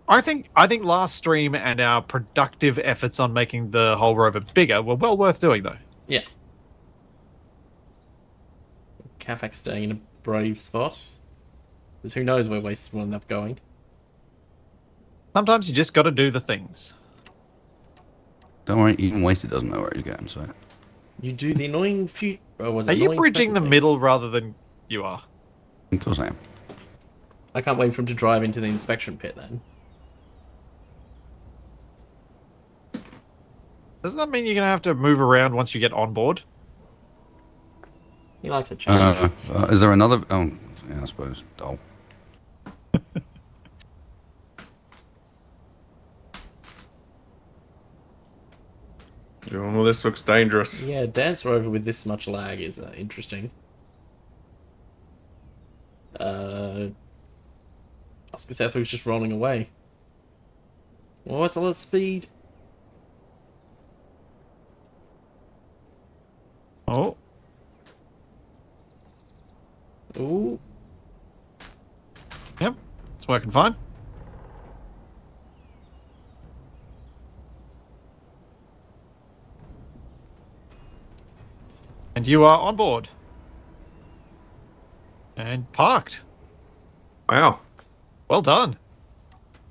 I think last stream and our productive efforts on making the whole rover bigger were well worth doing, though. Yeah. Capac staying in a brave spot. Because who knows where Wasted will end up going. Sometimes you just got to do the things. Don't worry, even Wasted doesn't know where he's going, so. You do the annoying few. Or was it Are you annoying bridging the present thing? middle rather than you are? Of course I am. I can't wait for him to drive into the inspection pit then. Doesn't that mean you're going to have to move around once you get on board? He likes a change. Is there another? Oh, yeah, I suppose. Oh. Well, this looks dangerous. Yeah, Dance Rover with this much lag is interesting. I was gonna say I thought he was just rolling away. Oh, it's a lot of speed. Oh. Ooh. Yep. It's working fine. And you are on board. And parked. Wow. Well done.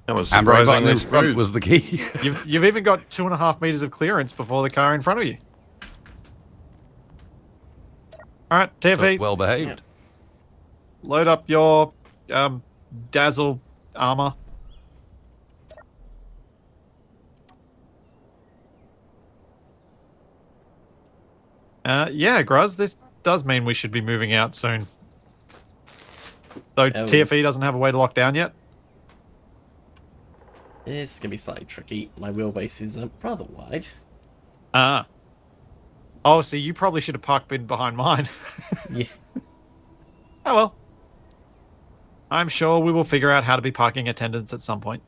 That was Handbrake button surprisingly in front smooth. was the key. You've even got 2.5 meters of clearance before the car in front of you. All right, TFE, Well behaved. load up your dazzle armor. Yeah, Gruz, this does mean we should be moving out soon. Though TFE doesn't have a way to lock down yet. This is gonna be slightly tricky. My wheelbase is rather wide. Ah. Oh, so you probably should have parked in behind mine. Yeah. Oh well. I'm sure we will figure out how to be parking attendants at some point.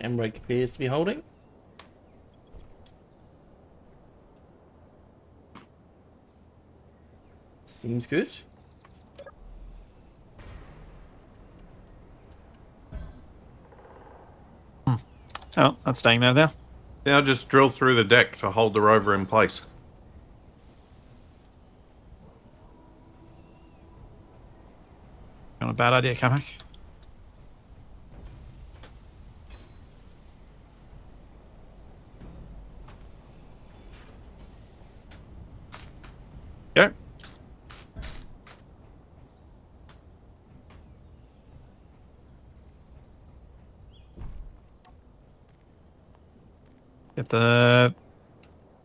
Handbrake appears to be holding. Seems good. Oh, that's staying there now. Now just drill through the deck to hold the rover in place. Not a bad idea, Capac. Go. Get the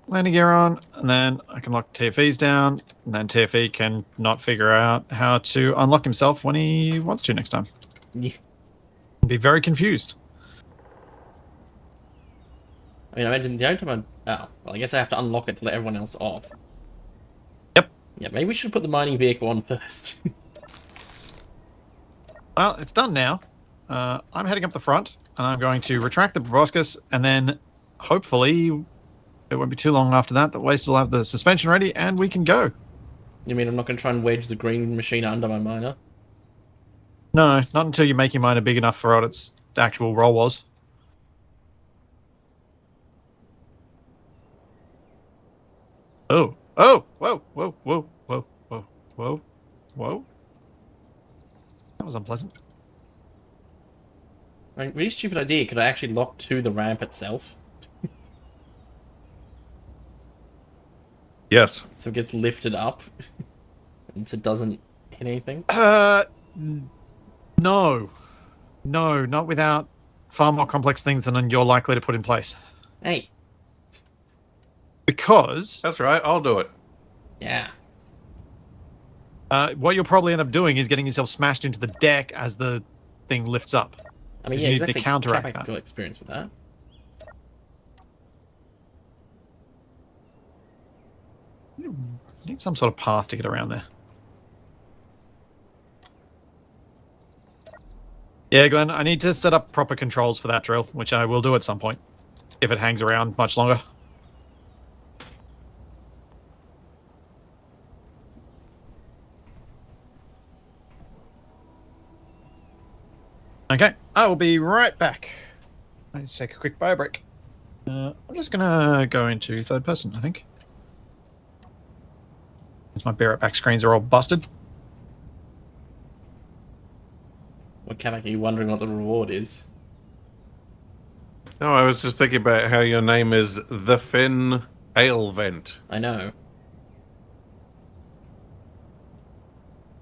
landing gear on, and then I can lock TFEs down, and then TFE can not figure out how to unlock himself when he wants to next time. Yeah. Be very confused. I mean, I imagine the only time oh, well, I guess I have to unlock it to let everyone else off. Yep. Yeah, maybe we should put the mining vehicle on first. Well, it's done now. I'm heading up the front. and I'm going to retract the proboscis, and then hopefully it won't be too long after that Waste will have the suspension ready, and we can go. You mean I'm not going to try and wedge the green machine under my miner? No, not until you make your miner big enough for what its actual role was. Oh, oh, whoa, whoa, whoa, whoa, whoa, whoa, whoa. That was unpleasant. I mean, really stupid idea. Could I actually lock to the ramp itself? Yes. So it gets lifted up and so it doesn't hit anything? No. No, not without far more complex things than you're likely to put in place. Hey. Because That's right. I'll do it. Yeah. what you'll probably end up doing is getting yourself smashed into the deck as the thing lifts up. I mean, You yeah, need to exactly. counteract Capac's that. got experience with that. You need some sort of path to get around there. Yeah, Glenn, I need to set up proper controls for that drill, which I will do at some point, if it hangs around much longer. Okay, I will be right back. Let's take a quick bio break. I'm just gonna go into third person, I think. Since my bear back screens are all busted. What Capac, are you wondering what the reward is? No, I was just thinking about how your name is the Finn Ale Vent. I know.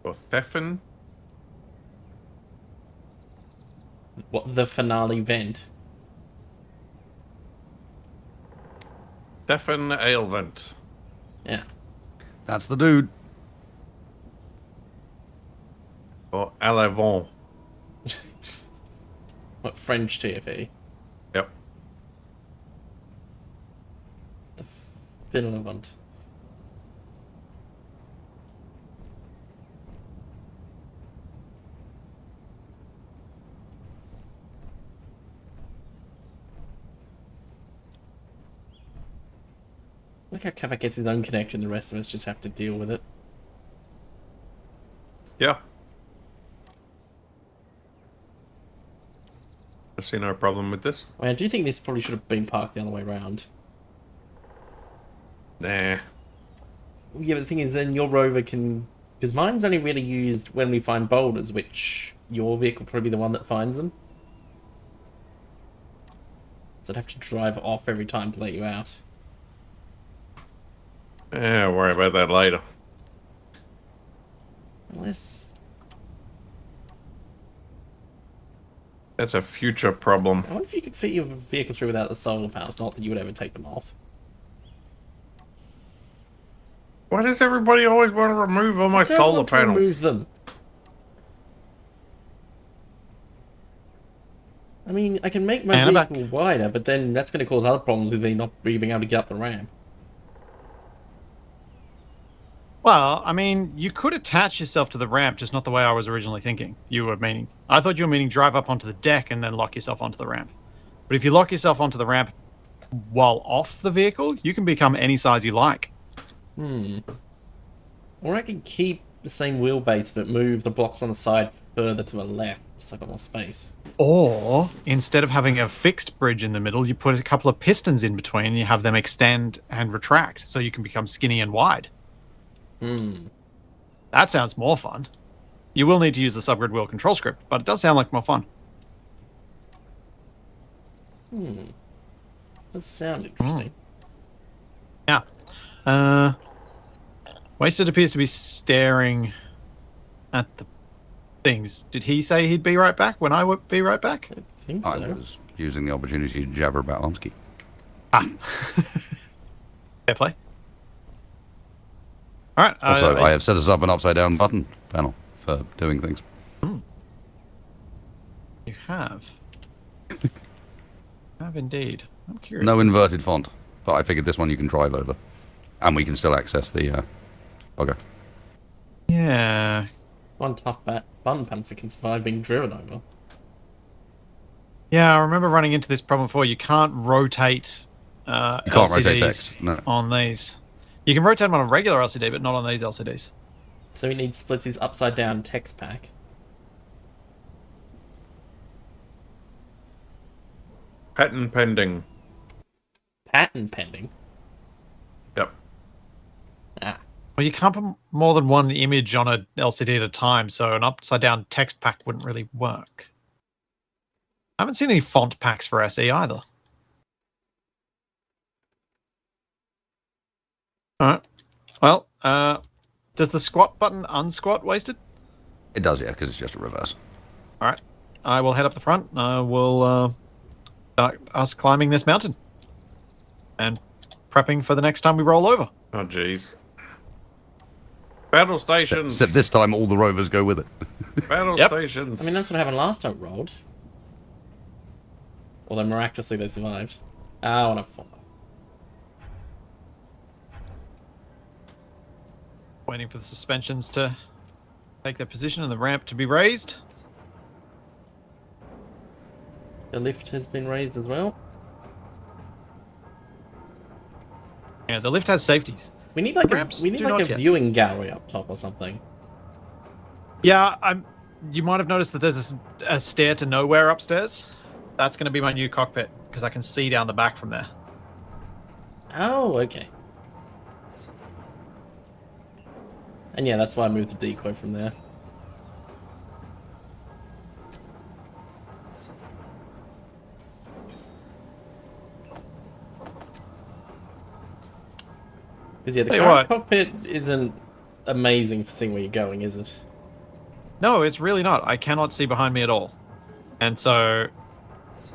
Or Thefin? What, the finale vent? Thefin Ale Vent. Yeah. That's the dude. Or Alavant. What, French TFE? Yep. The Finlevant. Look how Capac gets his own connection, the rest of us just have to deal with it. Yeah. I see no problem with this. I do think this probably should have been parked the other way around. Nah. Yeah, but the thing is, then your rover can... Because mine's only really used when we find boulders, which your vehicle will probably be the one that finds them. So I'd have to drive off every time to let you out. Yeah, worry about that later. Unless... That's a future problem. I wonder if you could fit your vehicle through without the solar panels, not that you would ever take them off. Why does everybody always want to remove all my I don't solar want to remove panels? them. I mean, I can make my And vehicle wider, but then that's going to cause other problems with me not being able to get up the ramp. Well, I mean, you could attach yourself to the ramp, just not the way I was originally thinking. You were meaning. I thought you were meaning drive up onto the deck and then lock yourself onto the ramp. But if you lock yourself onto the ramp while off the vehicle, you can become any size you like. Or I can keep the same wheelbase, but move the blocks on the side further to the left, so I've got more space. Or, instead of having a fixed bridge in the middle, you put a couple of pistons in between and you have them extend and retract, so you can become skinny and wide. That sounds more fun. You will need to use the subgrid wheel control script, but it does sound like more fun. Does sound interesting. Yeah. Wasted appears to be staring at the things. Did he say he'd be right back when I would be right back? I think I so. was using the opportunity to jabber about Armsky. Fair play. All right. Also, I have set us up an upside-down button panel for doing things. You have. Have indeed. I'm curious. No to see. inverted font, but I figured this one you can drive over. And we can still access the... Okay. Yeah. One tough button panel can survive being driven over. Yeah, I remember running into this problem before. You can't rotate You can't rotate LCDs text. No. on these. You can rotate them on a regular LCD, but not on these LCDs. So we need Splitsie's upside down text pack. Patent pending. Patent pending. Yep. Ah. Well, you can't put more than one image on a LCD at a time, so an upside down text pack wouldn't really work. I haven't seen any font packs for SE either. Alright. Well, does the squat button unsquat wasted? It does, yeah, because it's just a reverse. Alright. I will head up the front. I will start us climbing this mountain. And prepping for the next time we roll over. Oh, jeez. Battle stations. Except this time all the rovers go with it. Battle Yep. stations. I mean, that's what happened last time it rolled. Although miraculously they survived. I want to fall. Waiting for the suspensions to take their position and the ramp to be raised. The lift has been raised as well. Yeah, the lift has safeties. We need like The a, ramps we need do like not a yet. viewing gallery up top or something. Yeah, you might have noticed that there's a stair to nowhere upstairs. That's going to be my new cockpit because I can see down the back from there. Oh, okay. And yeah, that's why I moved the decoy from there. Because yeah, the Tell you current what. cockpit isn't amazing for seeing where you're going, is it? No, it's really not. I cannot see behind me at all. And so,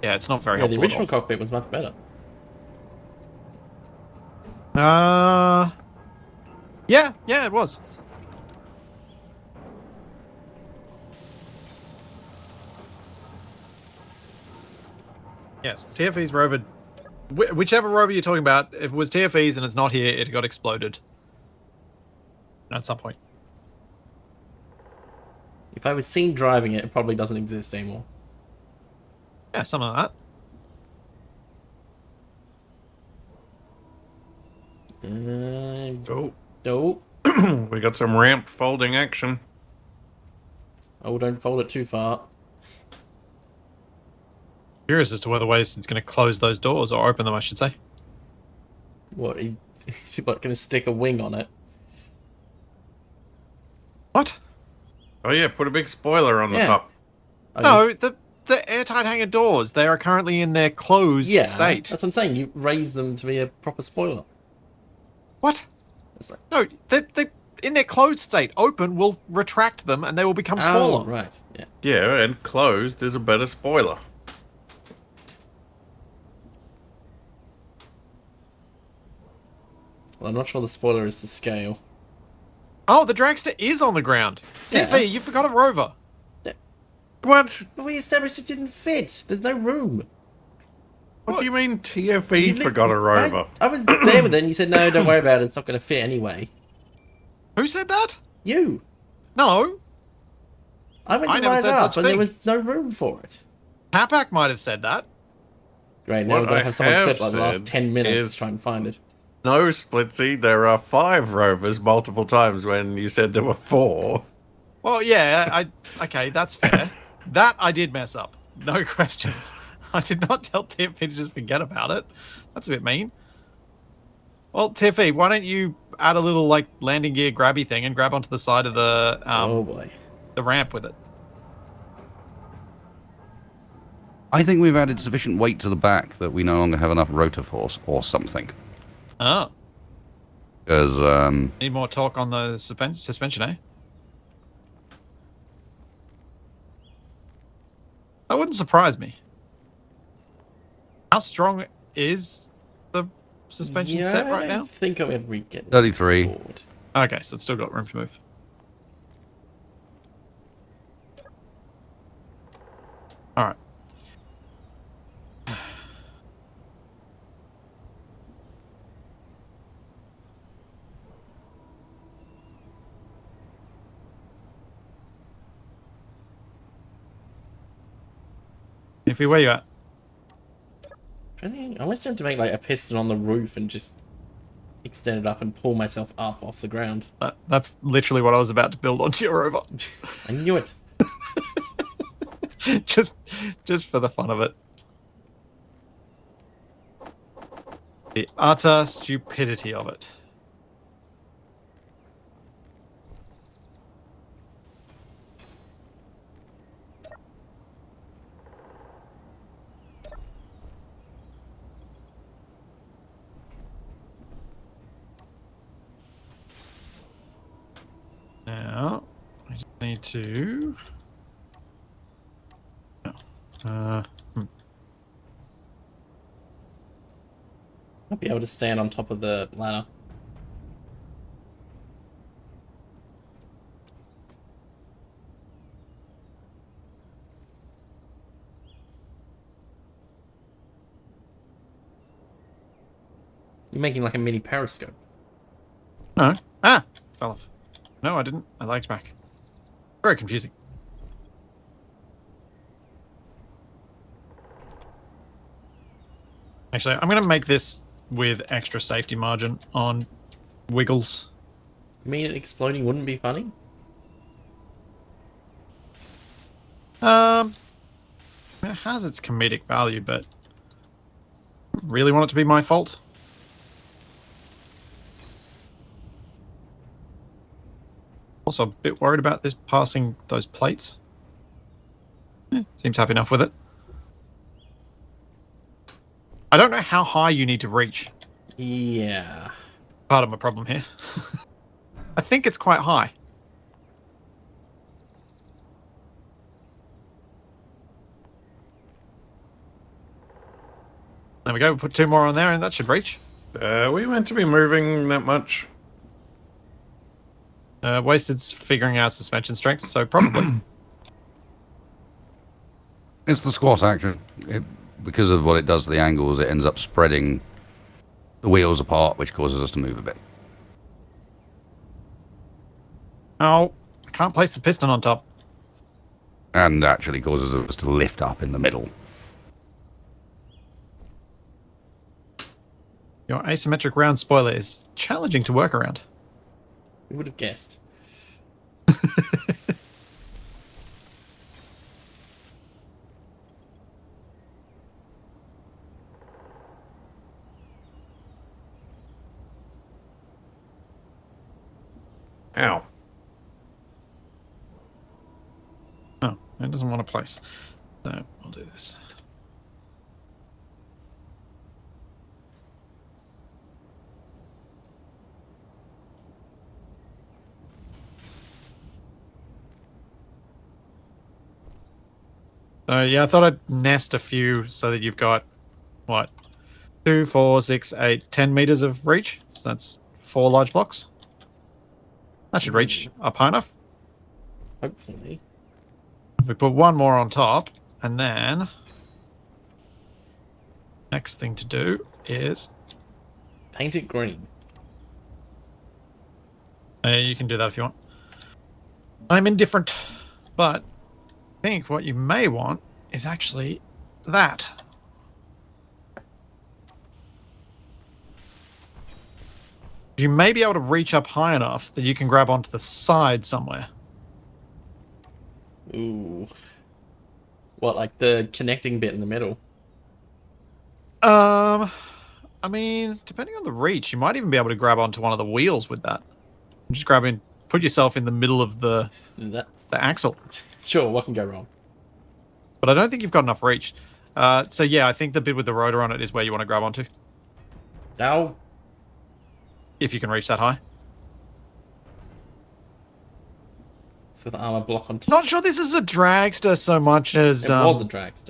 yeah, it's not very Yeah, the helpful original at all. cockpit was much better. Yeah, it was. Yes, TFE's rover. Whichever rover you're talking about, if it was TFE's and it's not here, it got exploded. At some point. If I was seen driving it, it probably doesn't exist anymore. Yeah, something like that. Oh, No. we got some ramp folding action. Oh, don't fold it too far. Curious as to whether ways it's going to close those doors or open them, I should say. What? Is he like going to stick a wing on it? What? Oh yeah, put a big spoiler on the Yeah. top. Oh, No, the airtight hangar doors. They are currently in their closed yeah, state. that's what I'm saying. You raise them to be a proper spoiler. What? It's like, No, they in their closed state. Open will retract them and they will become smaller. oh, right. Yeah. Yeah, and closed is a better spoiler. Well, I'm not sure the spoiler is to scale. Oh, the dragster is on the ground. Yeah. Tiffy, you forgot a rover. What? But we established it didn't fit. There's no room. What do you mean TFE forgot a rover? I was there with it and you said, no, don't worry about it. It's not going to fit anyway. Who said that? You. No. I went I to never line said it such up a and there thing. was no room for it. Capac might have said that. Great, now What we've got to I have someone have clip like the last said 10 minutes is- to try and find it. No, Splitsie, there are 5 rovers multiple times when you said there were 4. Well, yeah, okay, that's fair. That I did mess up. No questions. I did not tell Tiffy to just forget about it. That's a bit mean. Well, Tiffy, why don't you add a little like landing gear grabby thing and grab onto the side of the Oh boy. the ramp with it. I think we've added sufficient weight to the back that we no longer have enough rotor force or something. Oh, Because, need more talk on the suspension, eh? That wouldn't surprise me. How strong is the suspension set right I now? think I'm going to re-get 33. board. Okay, so it's still got room to move. All right. Iffy, where you at? I almost want to make like a piston on the roof and just extend it up and pull myself up off the ground. That's literally what I was about to build onto your rover. I knew it. just for the fun of it. The utter stupidity of it. Now, I just need to... I'll be able to stand on top of the ladder. You're making like a mini periscope. No. Ah! Fell off. No, I didn't. I lagged back. Very confusing. Actually, I'm going to make this with extra safety margin on wiggles. You mean it exploding wouldn't be funny? It has its comedic value, but really want it to be my fault? Also a bit worried about this passing those plates. Seems happy enough with it. I don't know how high you need to reach. Yeah. Part of my problem here. I think it's quite high. There we go. We'll put 2 more on there and that should reach. We meant to be moving that much. Wasted's figuring out suspension strength, so probably. It's the squat action. Because of what it does to the angles, it ends up spreading the wheels apart, which causes us to move a bit. Oh, I can't place the piston on top. And actually causes us to lift up in the middle. Your asymmetric round spoiler is challenging to work around. Who would have guessed? Ow. Oh, it doesn't want to place. So I'll do this. Yeah, I thought I'd nest a few so that you've got, what, 2, 4, 6, 8, 10 meters of reach. So that's 4 large blocks. That should reach up high enough. Hopefully. We put 1 more on top, and then next thing to do is Paint it green. you can do that if you want. I'm indifferent, but I think what you may want is actually that. You may be able to reach up high enough that you can grab onto the side somewhere. Ooh. What, like the connecting bit in the middle? I mean, depending on the reach, you might even be able to grab onto one of the wheels with that. Just grab in, put yourself in the middle of the axle. Sure, what can go wrong? But I don't think you've got enough reach. So yeah, I think the bit with the rotor on it is where you want to grab onto. Ow. If you can reach that high. So the armor block on top. Not sure this is a dragster so much as It was a dragster.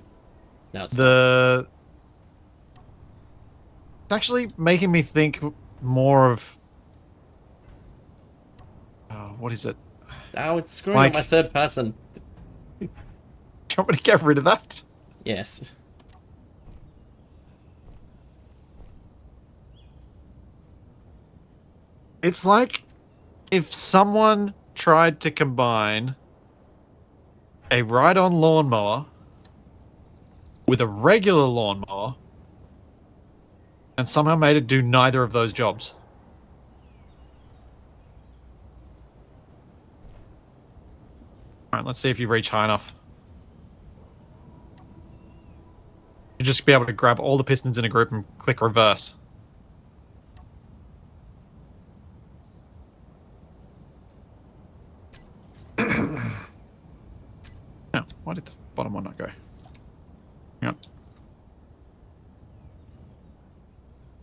Now it's the. It's actually making me think more of. What is it? Ow, it's screwing Like- up my third person. Do you want me to get rid of that? Yes. It's like if someone tried to combine a ride-on lawnmower with a regular lawnmower and somehow made it do neither of those jobs. Alright, let's see if you reach high enough. You just be able to grab all the pistons in a group and click reverse. Now, why did the bottom one not go? Hang on.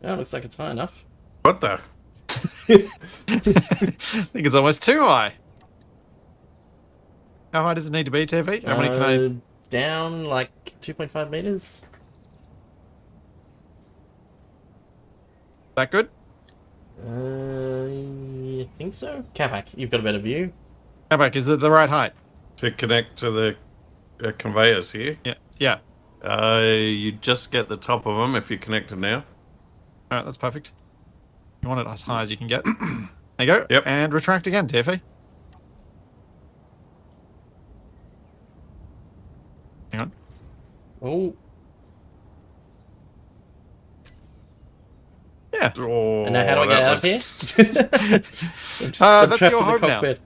Oh, looks like it's high enough. What the? I think it's almost too high. How high does it need to be, TV? How many can I... Down like 2.5 meters. That good? I think so. Capac, you've got a better view. Capac, is it the right height? To connect to the conveyors here. Yeah. Yeah. You just get the top of them if you connect it now. Alright, that's perfect. You want it as high as you can get. There you go. Yep. And retract again, TFE. Hang on. Oh, Yeah. Oh, and now how do I get that out here? looks- I'm that's trapped your in the home now. cockpit.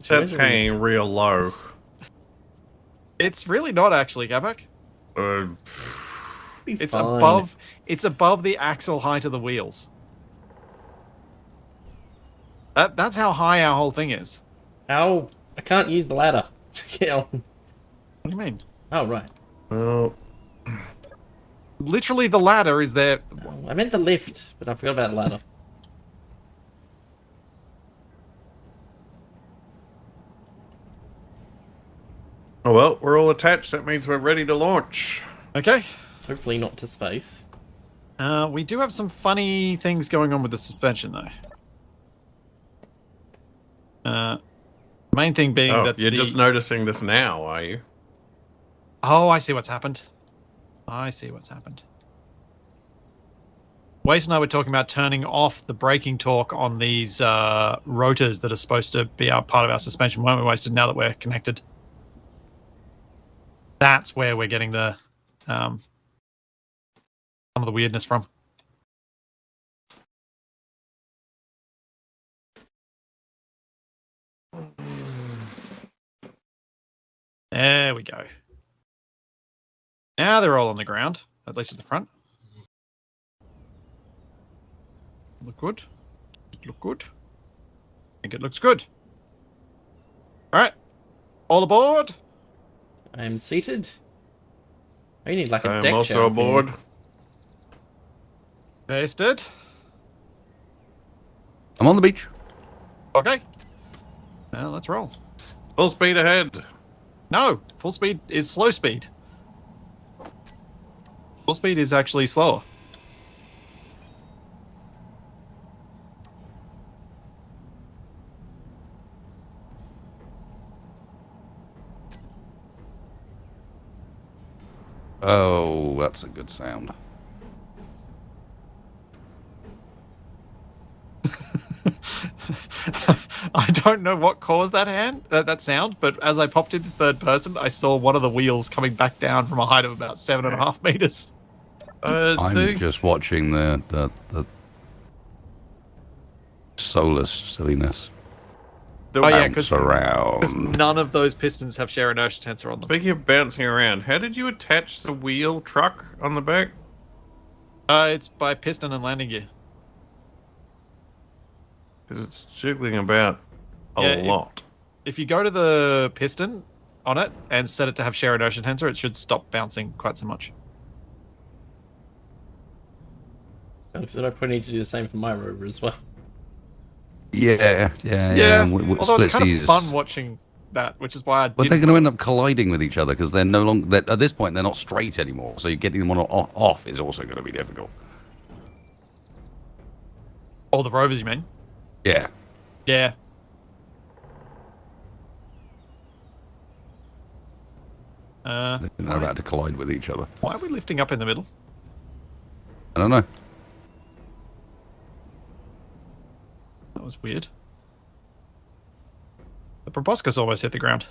That's hanging real low. It's really not actually, Capac. Uh, It's Fine. above. It's above the axle height of the wheels. That's how high our whole thing is. Ow! I can't use the ladder to get on. What do you mean? Oh, right. well, Literally, the ladder is there. Oh, I meant the lift, but I forgot about the ladder. oh well, we're all attached. That means we're ready to launch. Okay. Hopefully not to space. We do have some funny things going on with the suspension, though. Main thing being Oh, that you're just noticing this now, are you? Oh, I see what's happened. I see what's happened. Wace and I were talking about turning off the braking torque on these rotors that are supposed to be part of our suspension, weren't we, Wasted, now that we're connected? That's where we're getting the some of the weirdness from. There we go. Now they're all on the ground, at least at the front. Look good. Look good. I think it looks good. All right. All aboard. I am seated. Oh, you need like a I'm deck also chair up aboard. here. Pasted. I'm on the beach. Okay. Now let's roll. Full speed ahead. No, full speed is slow speed. Full speed is actually slower. Oh, that's a good sound. I don't know what caused that sound, but as I popped into third person, I saw one of the wheels coming back down from a height of about 7.5 meters. I'm just watching the solar silliness Oh yeah, bounce because around. none of those pistons have shear inertia tensor on them. Speaking of bouncing around, how did you attach the wheel truck on the back? It's by piston and landing gear. Because it's jiggling about a Yeah, lot. If you go to the piston on it and set it to have shear inertia tensor, it should stop bouncing quite so much. So I probably need to do the same for my rover as well. Yeah. Although it's kind of Splitsie's- fun watching that, which is why I But didn't. they're going to end up colliding with each other because they're no longer. At this point, they're not straight anymore. So getting them on off is also going to be difficult. All the rovers, you mean? Yeah. Yeah. They're about to collide with each other. Why are we lifting up in the middle? I don't know. That was weird. The proboscis almost hit the ground.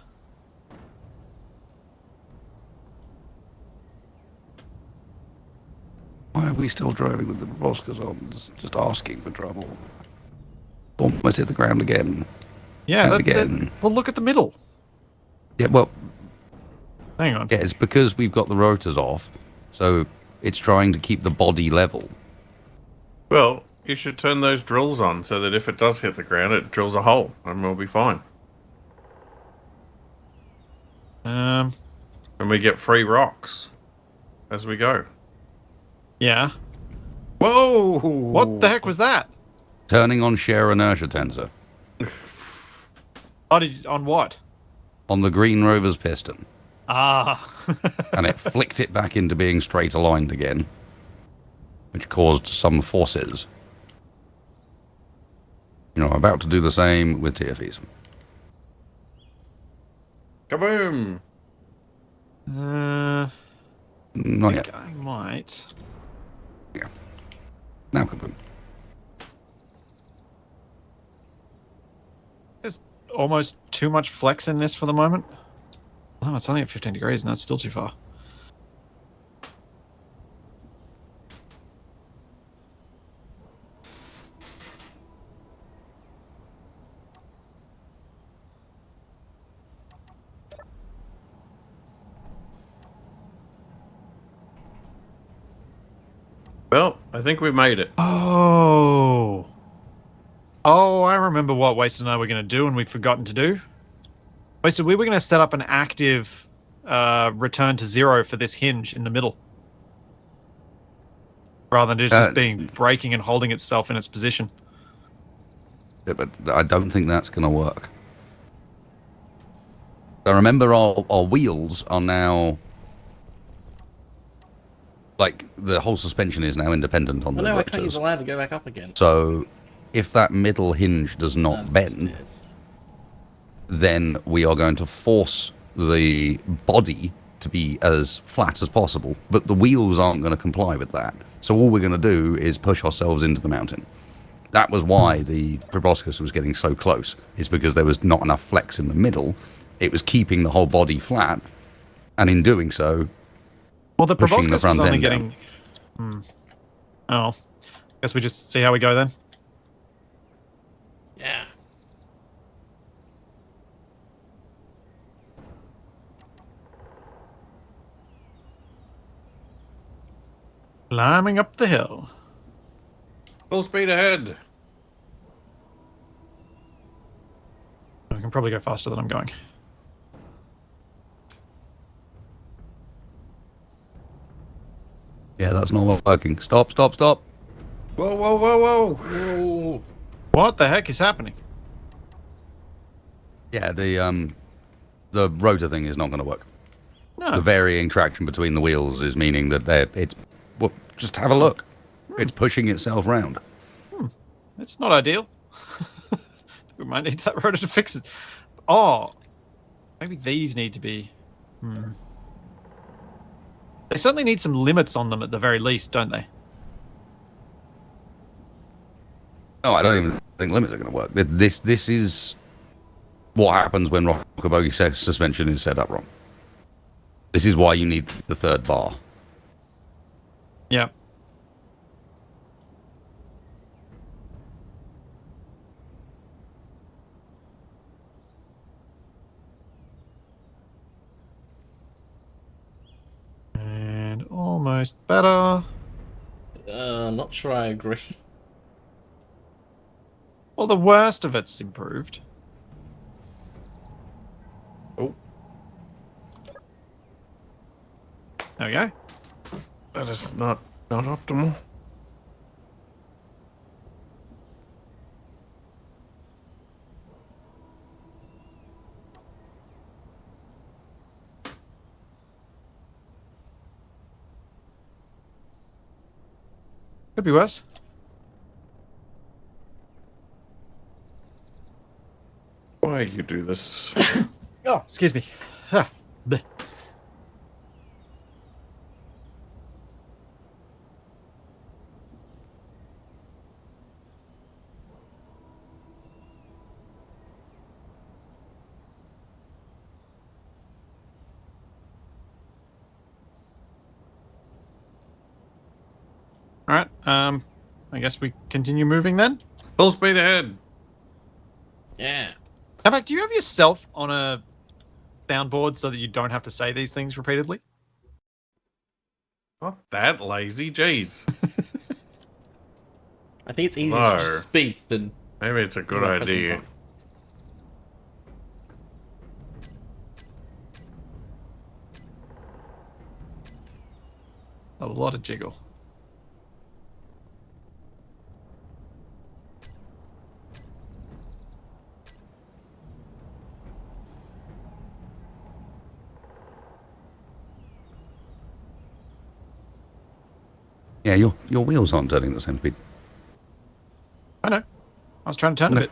we still driving with the proboscis on? Just asking for trouble. Almost hit the ground again. Yeah, And again. well, look at the middle. Yeah, well, Hang on. yeah, it's because we've got the rotors off, so it's trying to keep the body level. Well, you should turn those drills on so that if it does hit the ground, it drills a hole and we'll be fine. Um, And we get free rocks as we go. yeah. Whoa! What the heck was that? Turning on share inertia tensor Oh, on what? on the Green Rover's piston. Ah. And it flicked it back into being straight aligned again, which caused some forces. I'm about to do the same with TFEs. Kaboom! I Not yet. think I might. Yeah. Now kaboom. There's almost too much flex in this for the moment. Oh, it's only at 15 degrees and that's still too far. Well, I think we made it. Oh. Oh, I remember what Wasted and I were going to do and we'd forgotten to do. Wasted, we were going to set up an active return to zero for this hinge in the middle. Rather than just being braking and holding itself in its position. Yeah, but I don't think that's going to work. So remember, our wheels are now... Like, the whole suspension is now independent on Oh the no, I can't use rotors. the ladder to go back up again. So, if that middle hinge does not bend, Upstairs. then we are going to force the body to be as flat as possible. But the wheels aren't going to comply with that. So all we're going to do is push ourselves into the mountain. That was why the proboscis was getting so close, is because there was not enough flex in the middle. It was keeping the whole body flat, and in doing so, Well, the pushing the proboscis front was only end down. getting... Oh. Guess we just see how we go then. Yeah. Climbing up the hill. Full speed ahead. I can probably go faster than I'm going. Yeah, that's not working. Stop, stop, stop. Whoa, whoa, whoa, whoa. Whoa. What the heck is happening? Yeah, the rotor thing is not going to work. No. The varying traction between the wheels is meaning that it's... Well, just have a look. It's pushing itself round. It's not ideal. We might need that rotor to fix it. Oh. Maybe these need to be... They certainly need some limits on them at the very least, don't they? No, I don't even think limits are going to work. This is what happens when rocker bogie suspension is set up wrong. This is why you need the third bar. Yeah. And almost better. Not sure I agree. Well, the worst of it's improved. Oh, There we go. that is not optimal. Could be worse. Why you do this? Oh, excuse me. Ah, bleh. All right. I guess we continue moving then. Full speed ahead. Yeah. Capac, do you have yourself on a soundboard so that you don't have to say these things repeatedly? Not that lazy, jeez. I think it's easier No. to just speak than... Maybe it's a good You're pressing idea. button. A lot of jiggle. Yeah, your wheels aren't turning at the same speed. I know. I was trying to turn a No. bit.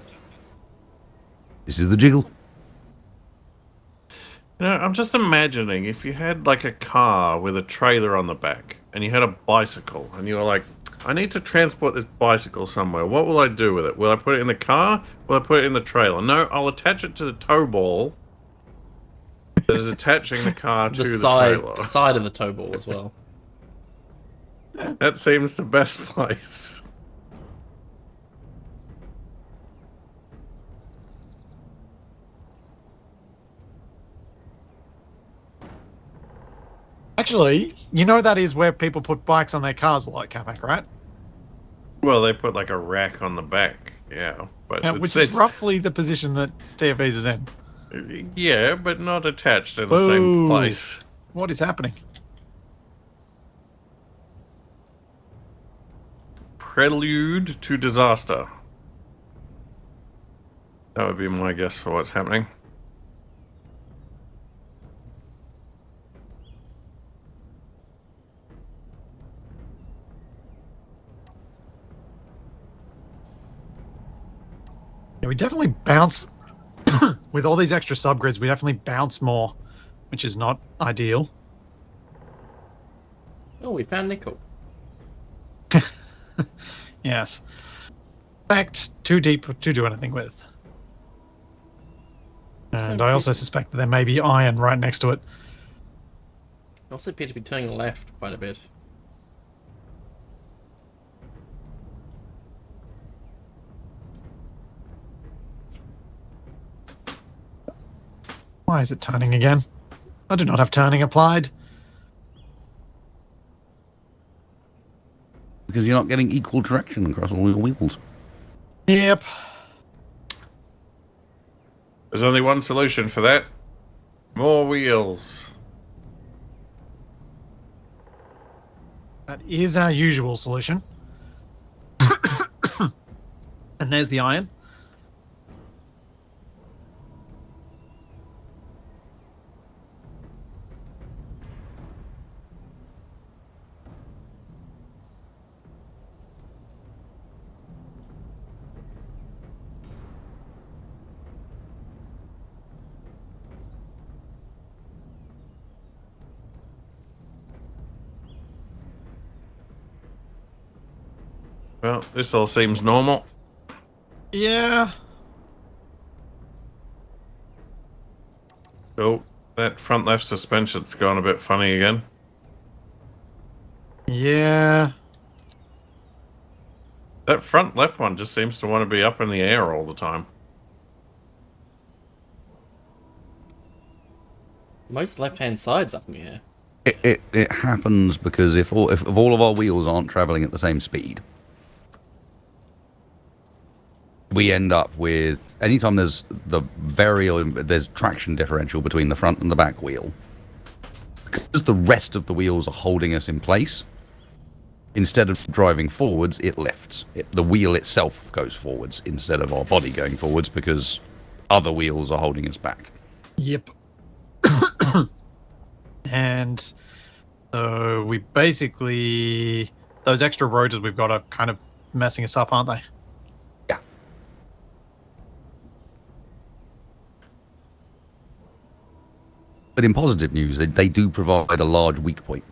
This is the jiggle. You know, I'm just imagining if you had like a car with a trailer on the back and you had a bicycle and you were like, I need to transport this bicycle somewhere. What will I do with it? Will I put it in the car? Will I put it in the trailer? No, I'll attach it to the tow ball that is attaching the car to the trailer. side of the tow ball as well. That seems the best place. Actually, you know that is where people put bikes on their cars a lot, Capac, right? Well, they put like a rack on the back, yeah. But Yeah, which is roughly the position that TFEs is in. Yeah, but not attached in the same Whoa. place. What is happening? Prelude to disaster. That would be my guess for what's happening. Yeah, we definitely bounce with all these extra subgrids. We definitely bounce more, which is not ideal. Oh, we found nickel. Yes. In fact, too deep to do anything with. And I also suspect that there may be iron right next to it. I also appear to be turning left quite a bit. Why is it turning again? I do not have turning applied. Because you're not getting equal traction across all your wheels. Yep. There's only one solution for that. More wheels. That is our usual solution. And there's the iron. Well, this all seems normal. Yeah. Oh, that front left suspension's gone a bit funny again. Yeah. That front left one just seems to want to be up in the air all the time. Most left-hand side's up in the air. It happens because if all of our wheels aren't traveling at the same speed, we end up with anytime there's there's traction differential between the front and the back wheel, because the rest of the wheels are holding us in place. Instead of driving forwards, it lifts. The wheel itself goes forwards instead of our body going forwards because other wheels are holding us back. Yep. And so we basically... Those extra rotors we've got are kind of messing us up, aren't they? Yeah. But in positive news, they do provide a large weak point.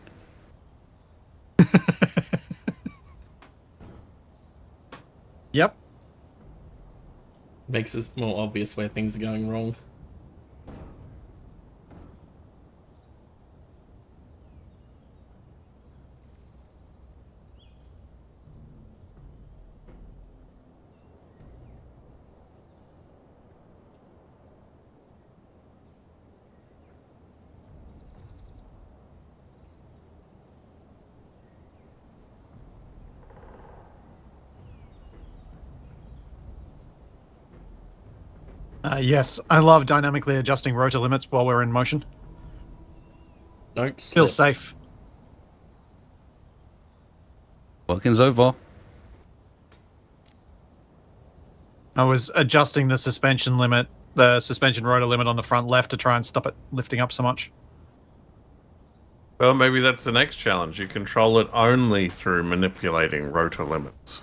Yep. Makes it more obvious where things are going wrong. Yes, I love dynamically adjusting rotor limits while we're in motion. Don't slip. Feels safe. Working so far. I was adjusting the suspension rotor limit on the front left to try and stop it lifting up so much. Well, maybe that's the next challenge. You control it only through manipulating rotor limits.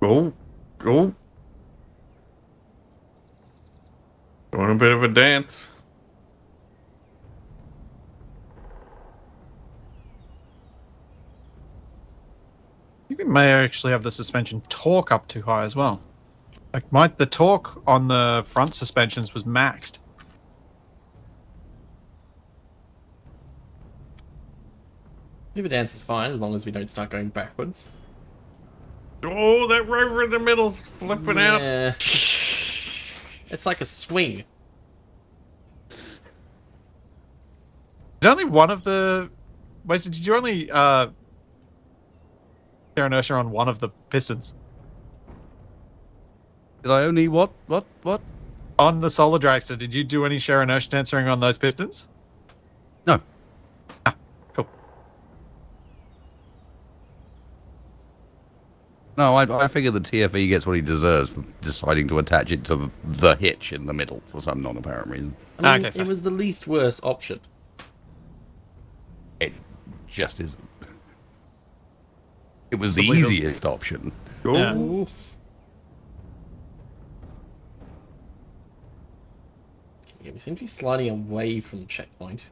Go. Doing a bit of a dance. I think we may actually have the suspension torque up too high as well. Like the torque on the front suspensions was maxed. River dance is fine as long as we don't start going backwards. Oh, that rover in the middle's flipping out. Yeah. It's like a swing. Did only one of the... Wait, so did you only share inertia on one of the pistons? Did I only what? On the solar dragster, did you do any share inertia tensing on those pistons? No. Cool. No, I figure the TFE gets what he deserves for deciding to attach it to the hitch in the middle for some non-apparent reason. I mean, Okay, fair. it was the least worst option. It just isn't. It was the Possibly the- easiest option. Yeah. Ooh. Okay, we seem to be sliding away from the checkpoint.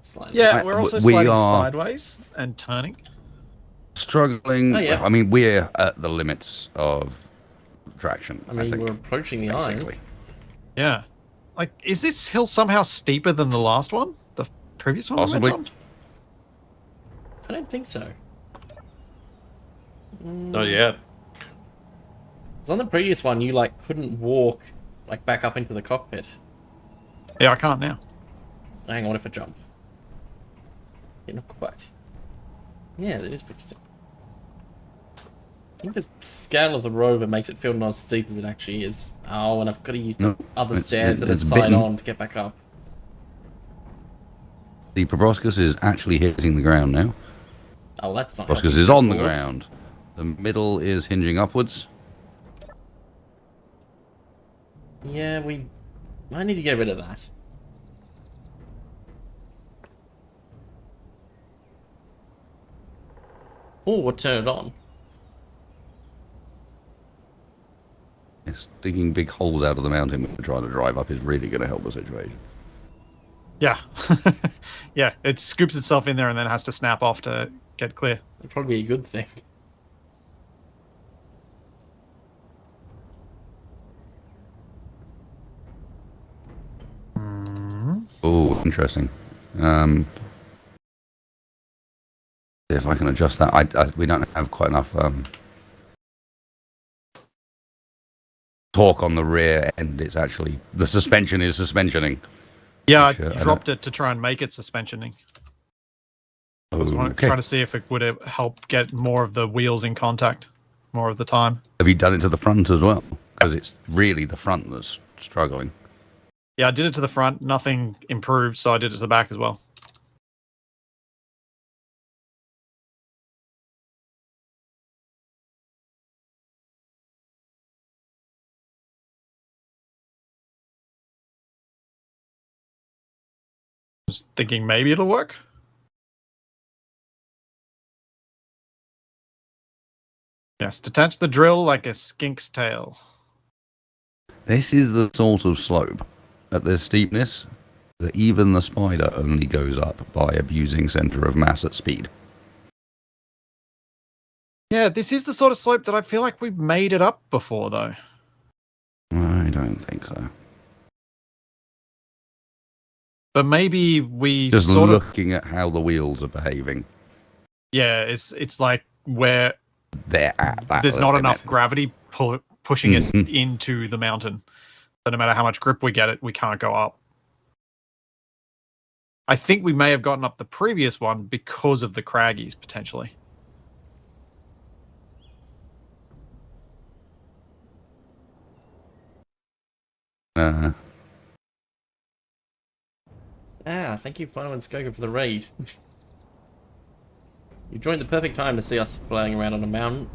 Sliding. Yeah, we're also We sliding are- sideways and turning. Struggling. Oh, yeah. I mean, we're at the limits of traction. I mean, think, we're approaching the basically. iron. Yeah. Like, is this hill somehow steeper than the last one? The previous one we Possibly. went on? I don't think so. Not yet. So on the previous one, you like couldn't walk like back up into the cockpit. Yeah, I can't now. Hang on, what if I jump? Yeah, not quite. Yeah, it is pretty steep. I think the scale of the rover makes it feel not as steep as it actually is. Oh, and I've got to use the No, other it's- stairs that are it's side bitten. on to get back up. The proboscis is actually hitting the ground now. Oh, that's not. Proboscis helping is on the forwards. ground. The middle is hinging upwards. Yeah, we might need to get rid of that. Oh, what turned on? Yes, digging big holes out of the mountain when we're trying to drive up is really going to help the situation. Yeah. Yeah, it scoops itself in there and then has to snap off to get clear. That'd probably be a good thing. Oh, interesting. See if I can adjust that. We don't have quite enough torque on the rear end. It's actually the suspension is suspensioning. Yeah, I Sure, I dropped it to try and make it suspensioning. I was Okay. trying to see if it would help get more of the wheels in contact more of the time. Have you done it to the front as well? Because it's really the front that's struggling. Yeah, I did it to the front. Nothing improved, so I did it to the back as well. Was thinking maybe it'll work. Yes, detach the drill like a skink's tail. This is the sort of slope at this steepness that even the spider only goes up by abusing center of mass at speed. Yeah, this is the sort of slope that I feel like we've made it up before, though. I don't think so. But maybe we Just sort of... looking at how the wheels are behaving, Yeah, it's like where they're at that. there's not limit. enough gravity pushing us Mhm. into the mountain. So no matter how much grip we get, we can't go up. I think we may have gotten up the previous one because of the craggies, potentially. Ah, thank you, Final and Skoga, for the raid. You joined the perfect time to see us flying around on a mountain.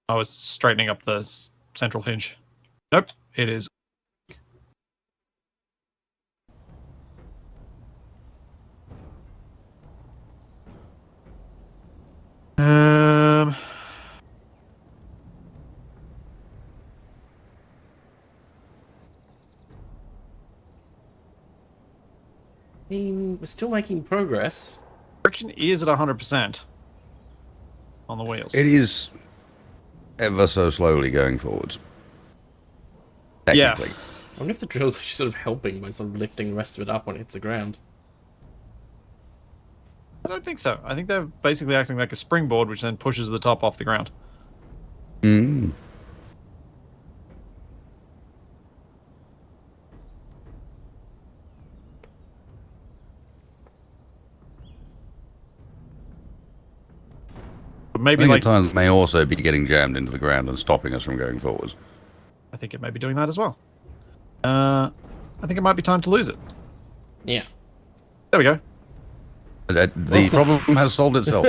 I was straightening up the central hinge. Nope, it is. Um, I mean, we're still making progress. friction is at 100% on the wheels. It is ever so slowly going forwards. Yeah. Technically. I wonder if the drill's actually sort of helping by sort of lifting the rest of it up when it hits the ground. I don't think so. I think they're basically acting like a springboard, which then pushes the top off the ground. Mm. But I maybe think like at times it may also be getting jammed into the ground and stopping us from going forwards. I think it may be doing that as well. I think it might be time to lose it. Yeah. There we go. The problem has solved itself.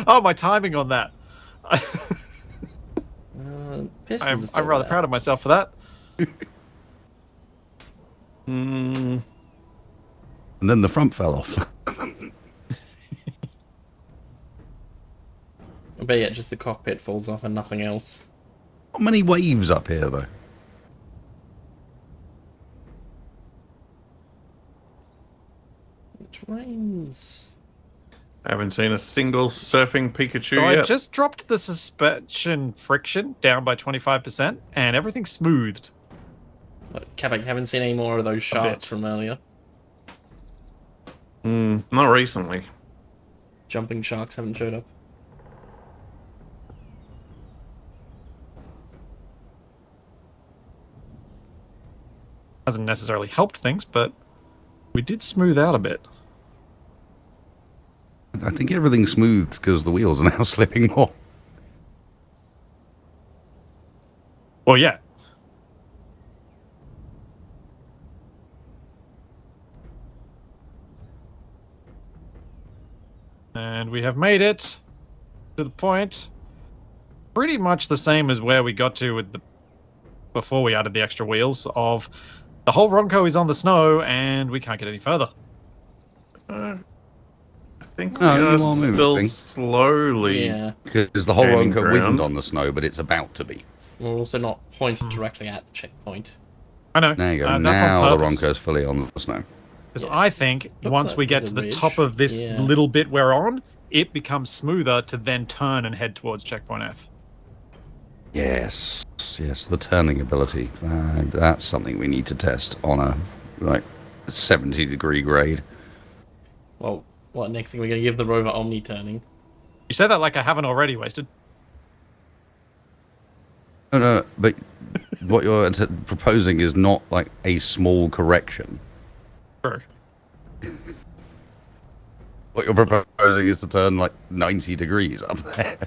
Oh, my timing on that. Pistons are still I'm rather there. proud of myself for that. Mm, And then the front fell off. I bet yeah, just the cockpit falls off and nothing else. Not many waves up here, though. Trains. haven't seen a single surfing Pikachu So I yet. just dropped the suspension friction down by 25%, and everything's smoothed. Look, Capac, haven't seen any more of those sharks bit. from earlier. Not recently. Jumping sharks haven't showed up. Hasn't necessarily helped things, but we did smooth out a bit. I think everything's smooth because the wheels are now slipping more. Well, yeah. And we have made it to the point pretty much the same as where we got to with the before we added the extra wheels of the whole Ronco is on the snow and we can't get any further. I think No, we you are are still moving. slowly. Yeah. Because the whole Gaining Ronco isn't ground. on the snow, but it's about to be. We're also not pointed directly at the checkpoint. I know. There you go. That's on Now the purpose. Ronco's fully on the snow. Because Yeah. I think Looks once like we get there's to a the ridge. top of this Yeah. little bit we're on, it becomes smoother to then turn and head towards checkpoint F. Yes. Yes, the turning ability. That's something we need to test on a, 70-degree grade. Well, what, next thing we're going to give the rover Omni turning? You say that like I haven't already, Wasted. No, but what you're proposing is not like a small correction. True. What you're proposing is to turn like 90 degrees up there.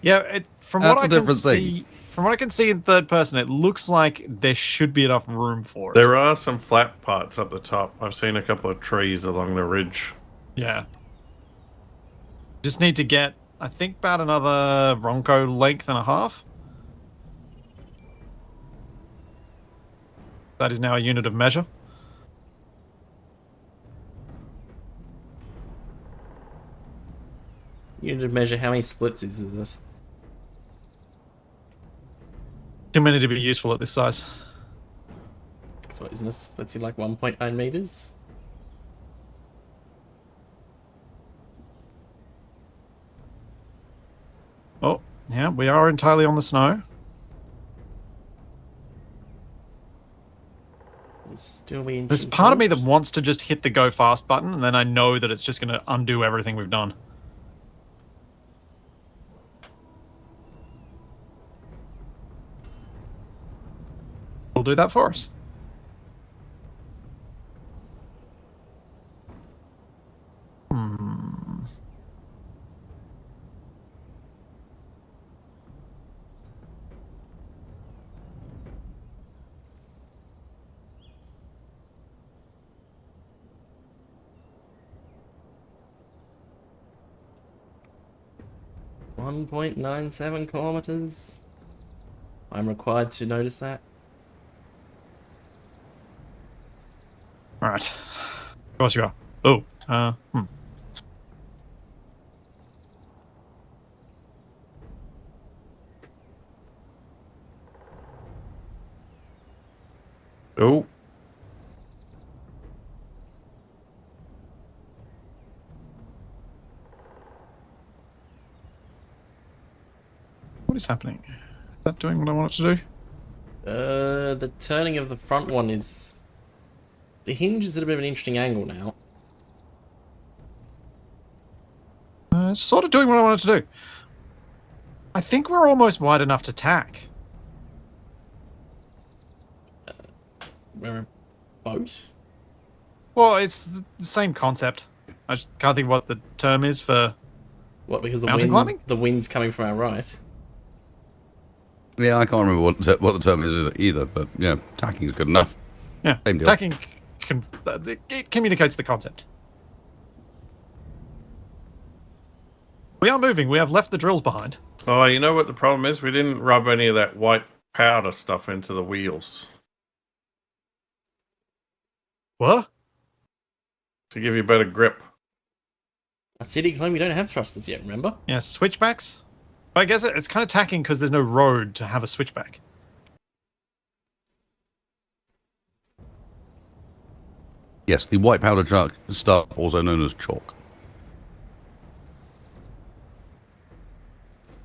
Yeah, from That's what a I can different thing. see, from what I can see in third person, it looks like there should be enough room for it. There are some flat parts up the top. I've seen a couple of trees along the ridge. Yeah. Just need to get, I think, about another Ronco length and a half. That is now a unit of measure. You need to measure how many splitsies is it? Too many to be useful at this size. So isn't this Splitsie like 1.9 meters? Oh, yeah, we are entirely on the snow. It's still be There's part of me that wants to just hit the go fast button, and then I know that it's just going to undo everything we've done. We'll do that for us. 1.97 kilometers. I'm required to notice that. Right. Of course you are. Oh. Oh, What is happening? Is that doing what I want it to do? The turning of the front one is... The hinge is at a bit of an interesting angle now. It's sort of doing what I want it to do. I think we're almost wide enough to tack. We're a boat? Well, it's the same concept. I just can't think what the term is for... What, because Mountain climbing? the wind's coming from our right? Yeah, I can't remember what the term is either, but yeah, tacking is good enough. Yeah, Same deal. tacking it communicates the concept. We are moving. We have left the drills behind. oh, you know what the problem is? We didn't rub any of that white powder stuff into the wheels What? to give you better grip. A city claim we don't have thrusters yet, remember? Yeah, switchbacks. But I guess it's kind of tacking because there's no road to have a switchback. Yes, the white powder truck stuff, also known as chalk.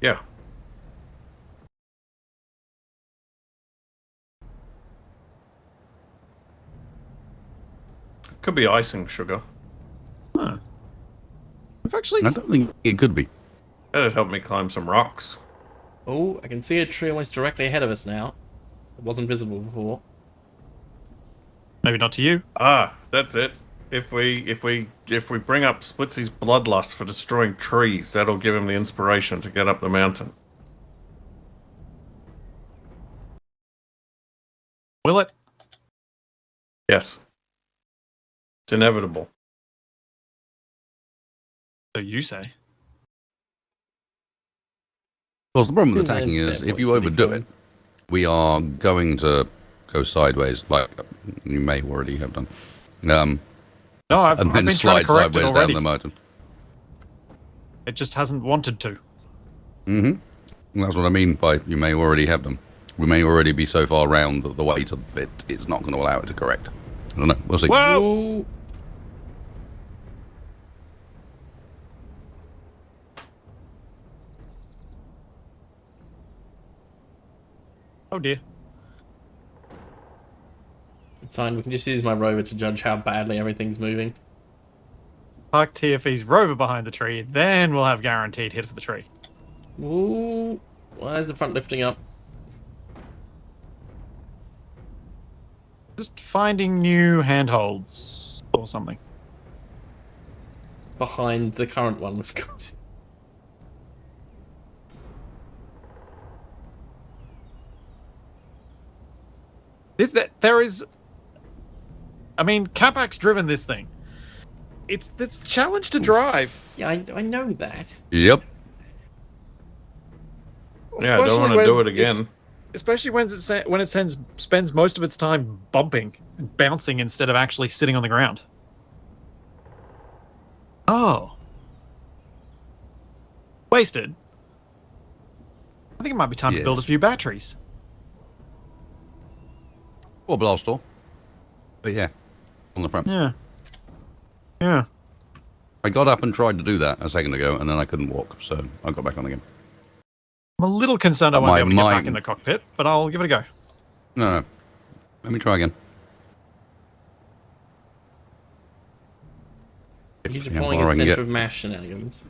Yeah. Could be icing sugar. Huh. We've actually... I don't think it could be. That'd help me climb some rocks. Oh, I can see a tree almost directly ahead of us now. It wasn't visible before. Maybe not to you. Ah, that's it. If we bring up Splitsie's bloodlust for destroying trees, that'll give him the inspiration to get up the mountain. Will it? Yes. It's inevitable. So you say. Of course, the problem with Yeah, attacking it's is fair if you point, City overdo Claim. it, we are going to go sideways, like you may already have done. No, I've And then been trying to slide correct it sideways down already. the mountain. It just hasn't wanted to. Mm-hmm. That's what I mean by you may already have them. We may already be so far round that the weight of it is not going to allow it to correct. I don't know. We'll see. Whoa! Oh, Oh dear. it's fine. We can just use my rover to judge how badly everything's moving. Park TFE's rover behind the tree, then we'll have guaranteed hit of the tree. Ooh, why is the front lifting up? Just finding new handholds or something. Behind the current one we've got. There is... I mean, Capac's driven this thing. It's a challenge to drive. Yeah, I know that. Yep. Yeah, I don't Especially want to when do it it's- again. Especially when spends most of its time bumping and bouncing instead of actually sitting on the ground. Oh. Wasted. I think it might be time to build a Yes. few batteries. Or blast door. But yeah, on the front. Yeah. Yeah. I got up and tried to do that a second ago, and then I couldn't walk, so I got back on again. I'm a little concerned I won't My be able to get back mind- in the cockpit, but I'll give it a go. No. Let me try again. He's See how deploying far a I can center get. of mass shenanigans.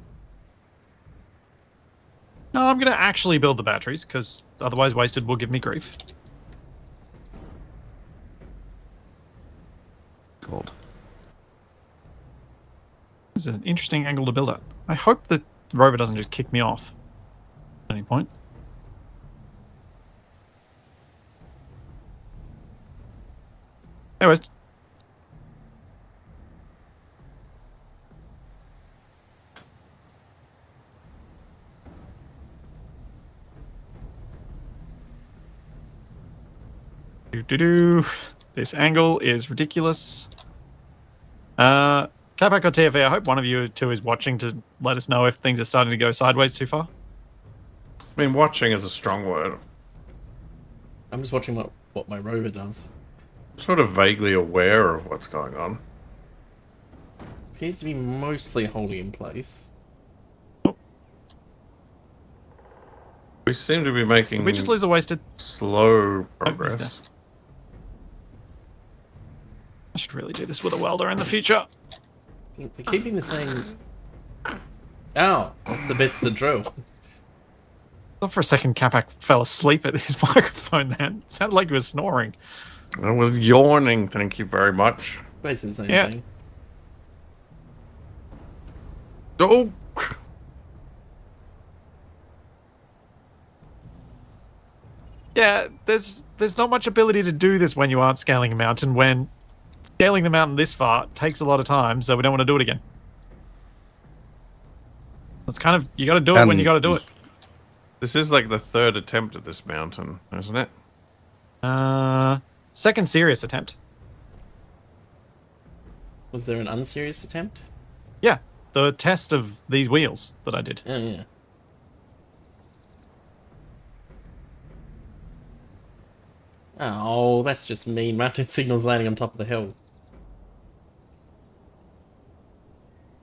No, I'm going to actually build the batteries, because otherwise Wasted will give me grief. God. This is an interesting angle to build at. I hope the rover doesn't just kick me off at any point. Anyways. Do. This angle is ridiculous. Capac or TFA, I hope one of you two is watching to let us know if things are starting to go sideways too far. I mean, watching is a strong word. I'm just watching what my rover does. I'm sort of vaguely aware of what's going on. Appears to be mostly holding in place. We seem to be making Did we just lose a wasted? slow Oh, he's progress. I should really do this with a welder in the future. We're keeping the same... Ow! That's the bits of the drill. Thought for a second Capac fell asleep at his microphone then. It sounded like he was snoring. I was yawning, thank you very much. Basically the same Yeah. thing. Oh! Yeah, there's not much ability to do this when you aren't scaling a mountain, when scaling the mountain this far takes a lot of time, so we don't want to do it again. It's kind of, you got to do it when you got to do it. This is like the third attempt at this mountain, isn't it? Second serious attempt. Was there an unserious attempt? Yeah, the test of these wheels that I did. Oh, yeah. Oh, that's just mean. Mounted signals landing on top of the hill.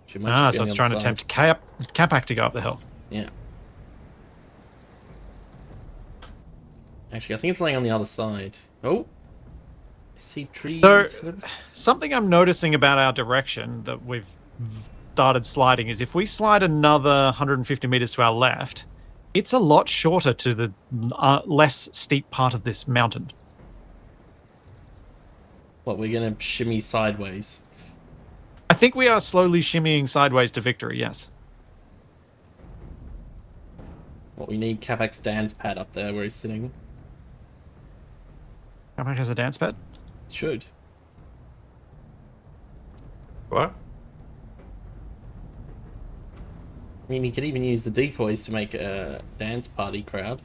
She might just be So on it's the trying to other side. tempt Capac to go up the hill. Yeah. Actually, I think it's laying on the other side. Oh! I see trees. So, Whoops. something I'm noticing about our direction that we've started sliding is if we slide another 150 meters to our left, it's a lot shorter to the less steep part of this mountain. What, we're gonna shimmy sideways? I think we are slowly shimmying sideways to victory, yes. What, we need Capac's dance pad up there where he's sitting. Capac has a dance pad? Should. What? I mean, he could even use the decoys to make a dance party crowd.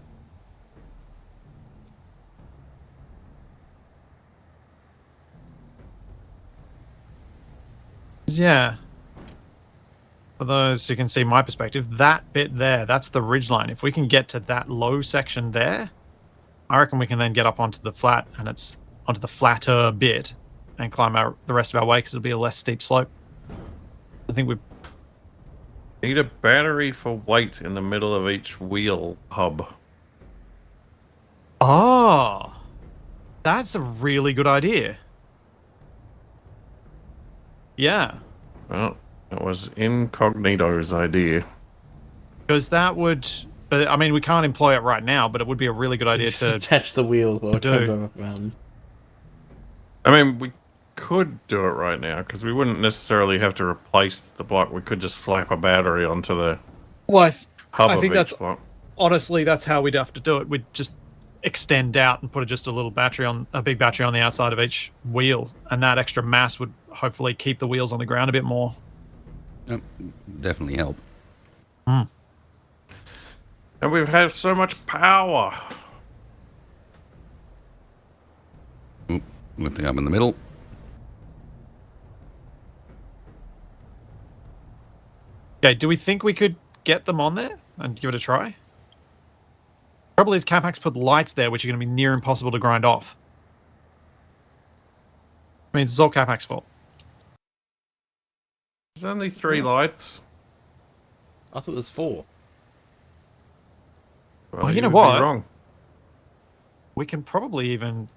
Yeah. For those who can see my perspective, that bit there, that's the ridgeline. If we can get to that low section there, I reckon we can then get up onto the flat, and it's onto the flatter bit, and climb the rest of our way because it'll be a less steep slope. I think we. Need a battery for weight in the middle of each wheel hub. Oh, that's a really good idea. Yeah, Well, it was Incognito's idea. because that would. But I mean, we can't employ it right now, but it would be a really good idea Just to. attach the wheels while we're trying to do. drive up a mountain. I mean, we could do it right now, because we wouldn't necessarily have to replace the block. We could just slap a battery onto the Well, hub I of think each that's block. honestly that's how we'd have to do it. We'd just extend out and put just a little battery on a big battery on the outside of each wheel, and that extra mass would hopefully keep the wheels on the ground a bit more. Yep, definitely help. And we've had so much power. Oop, lifting up in the middle. Okay, do we think we could get them on there and give it a try? Trouble is, Capac's put lights there, which are going to be near impossible to grind off. I mean, it's all Capac's fault. There's only 3 lights. I thought there's 4. Well, you know would be what? Wrong. We can probably even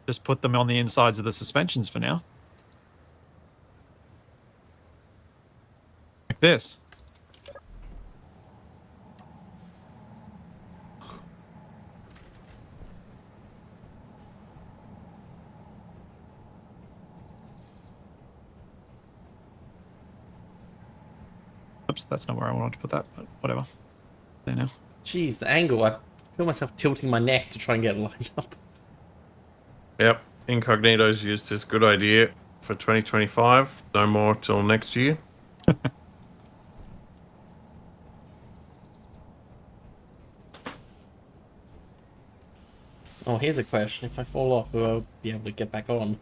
just put them on the insides of the suspensions for now. Like this. Oops, that's not where I wanted to put that, but whatever. There now. Jeez, the angle. I feel myself tilting my neck to try and get it lined up. Yep. Incognito's used this good idea for 2025. No more till next year. Oh, here's a question. If I fall off, will I be able to get back on?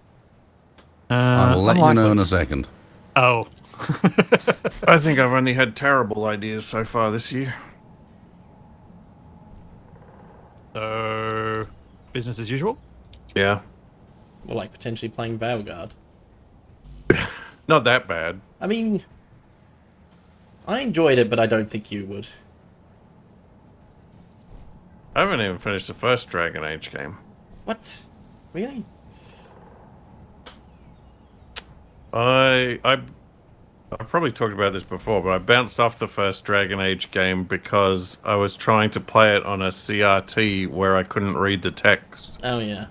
I'll let you know unlikely. in a second. Oh. I think I've only had terrible ideas so far this year. So, business as usual? Yeah. Or like potentially playing Veilguard. Not that bad. I mean, I enjoyed it, but I don't think you would. I haven't even finished the first Dragon Age game. What? Really? I've probably talked about this before, but I bounced off the first Dragon Age game because I was trying to play it on a CRT where I couldn't read the text Oh, yeah.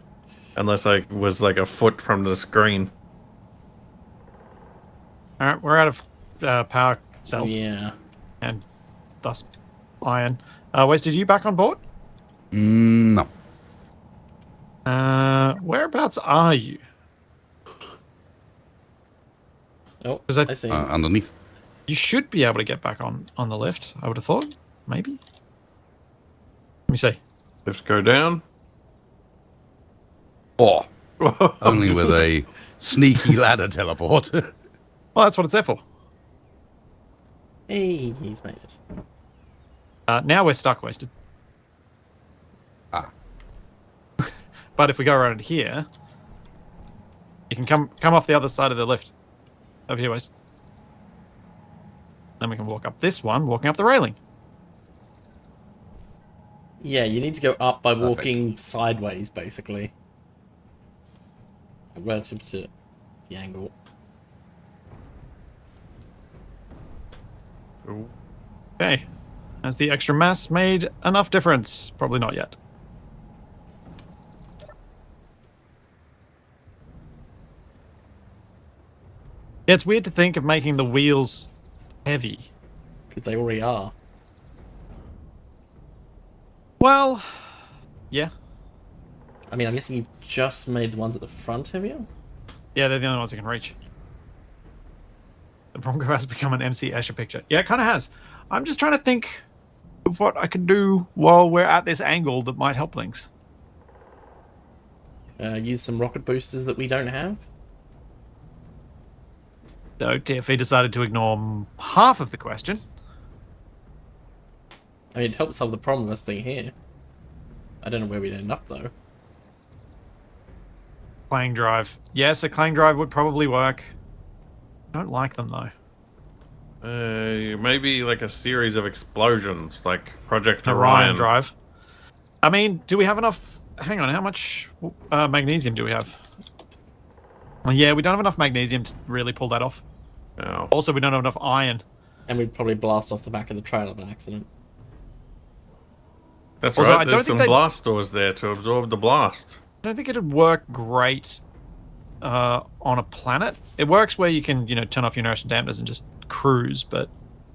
unless I was like a foot from the screen. Alright, we're out of power cells. Yeah. And thus iron. Wes, did you back on board? No. Whereabouts are you? Oh, 'Cause I see. Underneath. You should be able to get back on the lift, I would have thought. Maybe? Let me see. Let's go down. Oh, only with a sneaky ladder teleport. Well, that's what it's there for. Hey, he's made it. Now we're stuck, Wasted. Ah. But if we go around here, you can come off the other side of the lift. Over here, West. Then we can walk up this one, walking up the railing. Yeah, you need to go up by Perfect. walking sideways, basically. Relative to the angle. Ooh. Okay. Has the extra mass made enough difference? Probably not yet. Yeah, it's weird to think of making the wheels heavy. Because they already are. Well, yeah. I mean, I'm guessing you just made the ones at the front heavier? Yeah, they're the only ones I can reach. The Bronco has become an MC Escher picture. Yeah, it kind of has. I'm just trying to think of what I can do while we're at this angle that might help things. Use some rocket boosters that we don't have? So TFE decided to ignore half of the question. I mean, it helps solve the problem of us being here. I don't know where we'd end up, though. Clang drive. Yes, a clang drive would probably work. I don't like them, though. Maybe like a series of explosions, like Project Orion Orion. drive. I mean, do we have enough... Hang on, how much magnesium do we have? Well, yeah, we don't have enough magnesium to really pull that off. No. Also, we don't have enough iron. And we'd probably blast off the back of the trailer by accident. That's Also, I right, don't there's think some they- blast doors there to absorb the blast. I don't think it'd work great on a planet. It works where you can, turn off your inertial dampers and just cruise, but...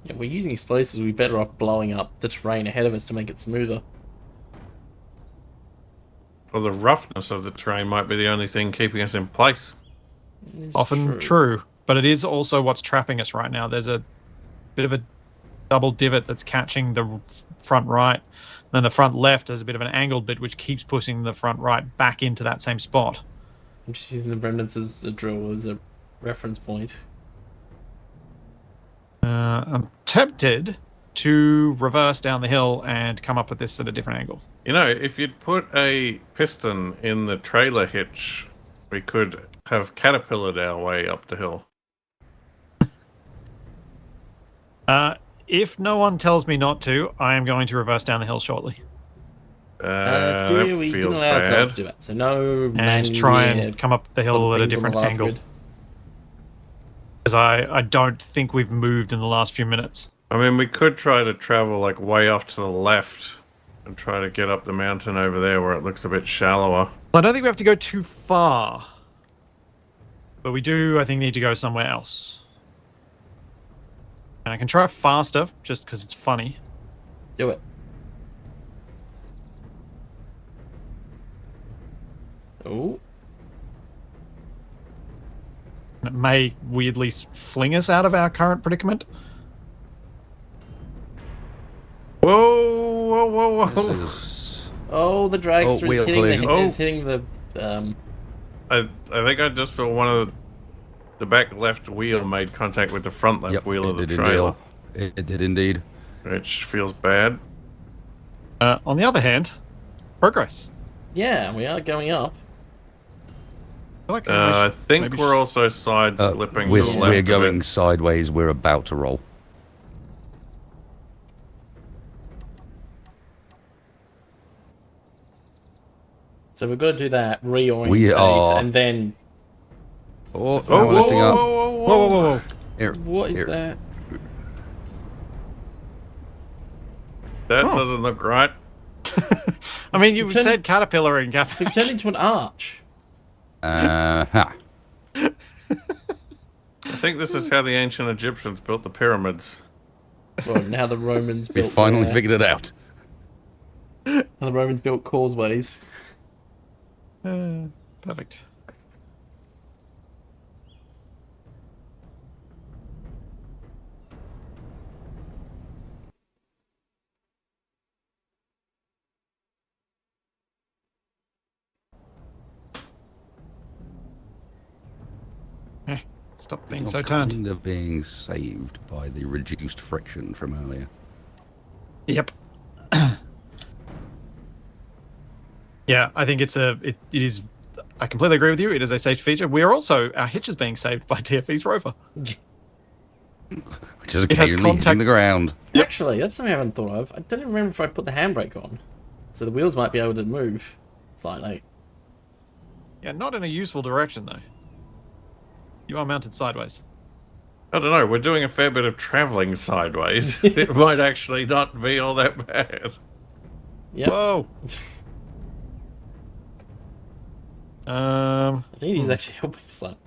Yeah, we're using explosives, we're better off blowing up the terrain ahead of us to make it smoother. Or the roughness of the terrain might be the only thing keeping us in place. It's Often true, but it is also what's trapping us right now. There's a bit of a double divot that's catching the front right. Then the front left has a bit of an angled bit which keeps pushing the front right back into that same spot. I'm just using the remnants as a drill as a reference point. I'm tempted to reverse down the hill and come up with this at a different angle. You know, if you'd put a piston in the trailer hitch, we could have caterpillared our way up the hill. If no one tells me not to, I am going to reverse down the hill shortly. Theory, That we feels didn't allow ourselves bad. to do that, so no And try and come up the hill at a different angle. Because I don't think we've moved in the last few minutes. I mean, we could try to travel like way off to the left and try to get up the mountain over there where it looks a bit shallower. I don't think we have to go too far. But we do, I think, need to go somewhere else. And I can try faster, just because it's funny. Do it. Oh. It may weirdly fling us out of our current predicament. Whoa, whoa, whoa, whoa. This is Oh, the dragster wheel is hitting collision. is hitting the I think I just saw one of the back left wheel made contact with the front left Yep, wheel of it the did trailer, indeed. It did indeed. which feels bad. On the other hand, progress. Yeah, we are going up. I feel like I think maybe we're also side slipping to the left. We're a going bit. sideways. We're about to roll. So we've got to do that, reorientate, We are- and then Oh, Oh, now we're lifting up. Whoa, whoa, whoa, whoa. Here, what is here. that? That Oh. doesn't look right. I mean, you Turn- said caterpillar and We've Capac. turned into an arch. Ha. I think this is how the ancient Egyptians built the pyramids. Well, now the Romans We built. finally figured it out. How the Romans built causeways. Perfect. Stop being so You're turned. kind of being saved by the reduced friction from earlier. Yep. Yeah, I think it is. I completely agree with you. It is a safety feature. We are also our hitch is being saved by TFE's rover. Which is It has occasionally hitting contact- the ground. Actually, that's something I haven't thought of. I don't even remember if I put the handbrake on, so the wheels might be able to move slightly. Yeah, not in a useful direction though. You are mounted sideways. I don't know. We're doing a fair bit of traveling sideways. It might actually not be all that bad. Yep. Whoa. I think he's actually helping slightly.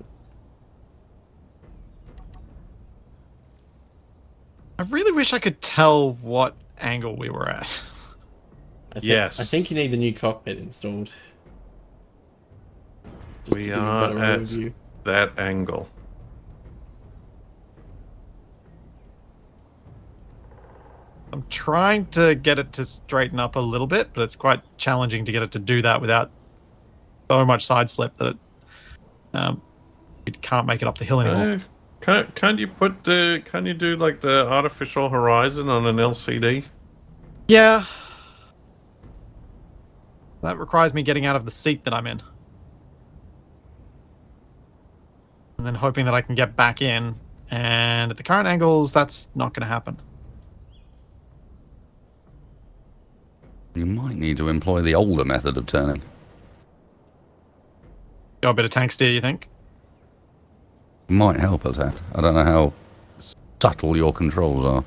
I really wish I could tell what angle we were at. Yes. I think you need the new cockpit installed. Just to We give you a are better at overview. that angle. I'm trying to get it to straighten up a little bit, but it's quite challenging to get it to do that without so much side slip that it can't make it up the hill anymore. Can't you do like the artificial horizon on an LCD? Yeah. That requires me getting out of the seat that I'm in. And then hoping that I can get back in. And at the current angles, that's not going to happen. You might need to employ the older method of turning. Got a bit of tank steer, you think? Might help us out. I don't know how subtle your controls are.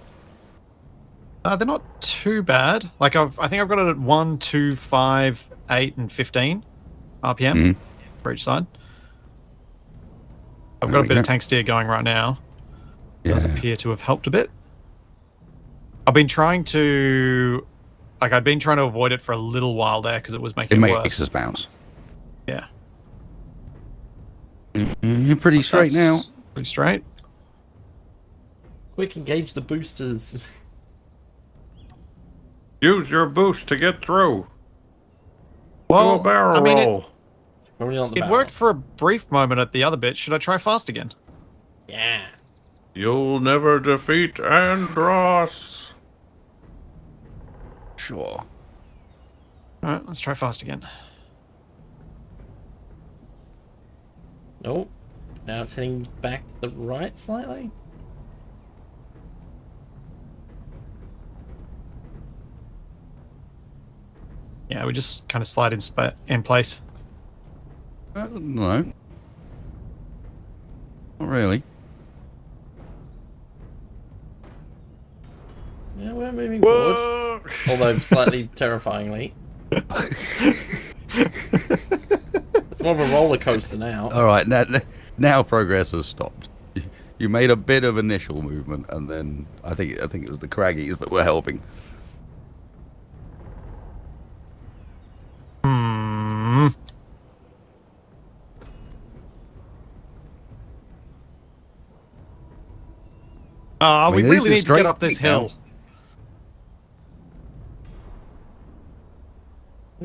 They're not too bad. Like I think I've got it at 1, 2, 5, 8, and 15 RPM for each side. I've got a bit of tank steer going right now. Yeah. Does appear to have helped a bit. I've been trying to, I'd been trying to avoid it for a little while there because it was making It it makes worse. us bounce. Yeah. You're pretty straight now. That's pretty straight. Quick, engage the boosters. Use your boost to get through. Well, Do a barrel I mean, roll. Probably not the it barrel. worked for a brief moment at the other bit. Should I try fast again? Yeah. You'll never defeat Andros. Sure. Alright, let's try fast again. Nope. Now it's heading back to the right slightly. Yeah, we just kind of slide in place. No. Not really. Yeah, we're moving forward. Whoa. Although slightly terrifyingly. It's more of a roller coaster now. All right, now progress has stopped. You made a bit of initial movement, and then I think it was the Craggies that were helping. Hmm. mean, We this really is need to straight get up this now. hill.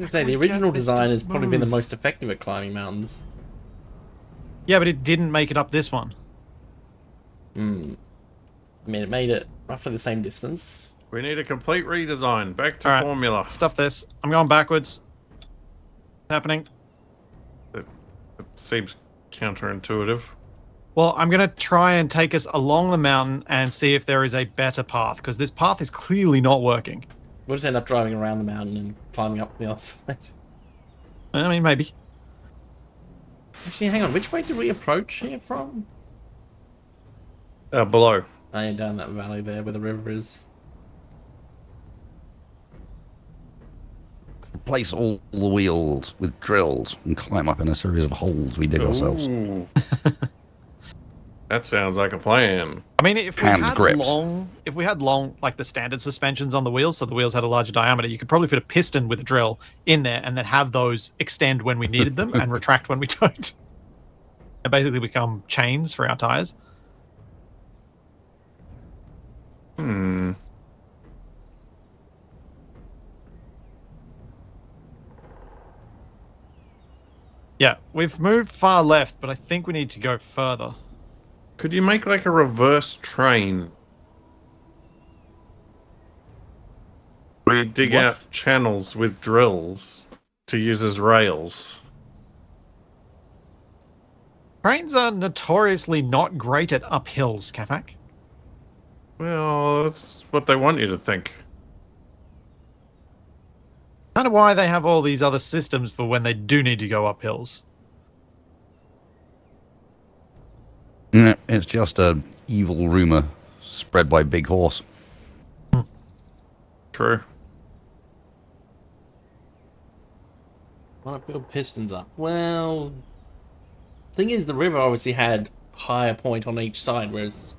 to say, the Can we original get this to design has probably been the move? most effective at climbing mountains. Yeah, but it didn't make it up this one. I mean, it made it roughly the same distance. We need a complete redesign. Back to All right. formula. Stuff this. I'm going backwards. What's happening? It seems counterintuitive. Well, I'm going to try and take us along the mountain and see if there is a better path, because this path is clearly not working. We'll just end up driving around the mountain and climbing up the other side. I mean, maybe. Actually, hang on. Which way did we approach here from? Below. Oh, yeah, down that valley there where the river is. Replace all the wheels with drills and climb up in a series of holes we dig ourselves. Ooh. That sounds like a plan. I mean, if Hand grips. if we had long, like the standard suspensions on the wheels, so the wheels had a larger diameter, you could probably fit a piston with a drill in there and then have those extend when we needed them and retract when we don't. And basically become chains for our tires. Hmm. Yeah, we've moved far left, but I think we need to go further. Could you make like a reverse train? We dig What? out channels with drills to use as rails. Trains are notoriously not great at uphills, Capac. Well, that's what they want you to think. Kind of why they have all these other systems for when they do need to go up hills. Yeah, it's just a evil rumor spread by Big Horse. True. Why not build pistons up? Well, thing is, the river obviously had higher point on each side, whereas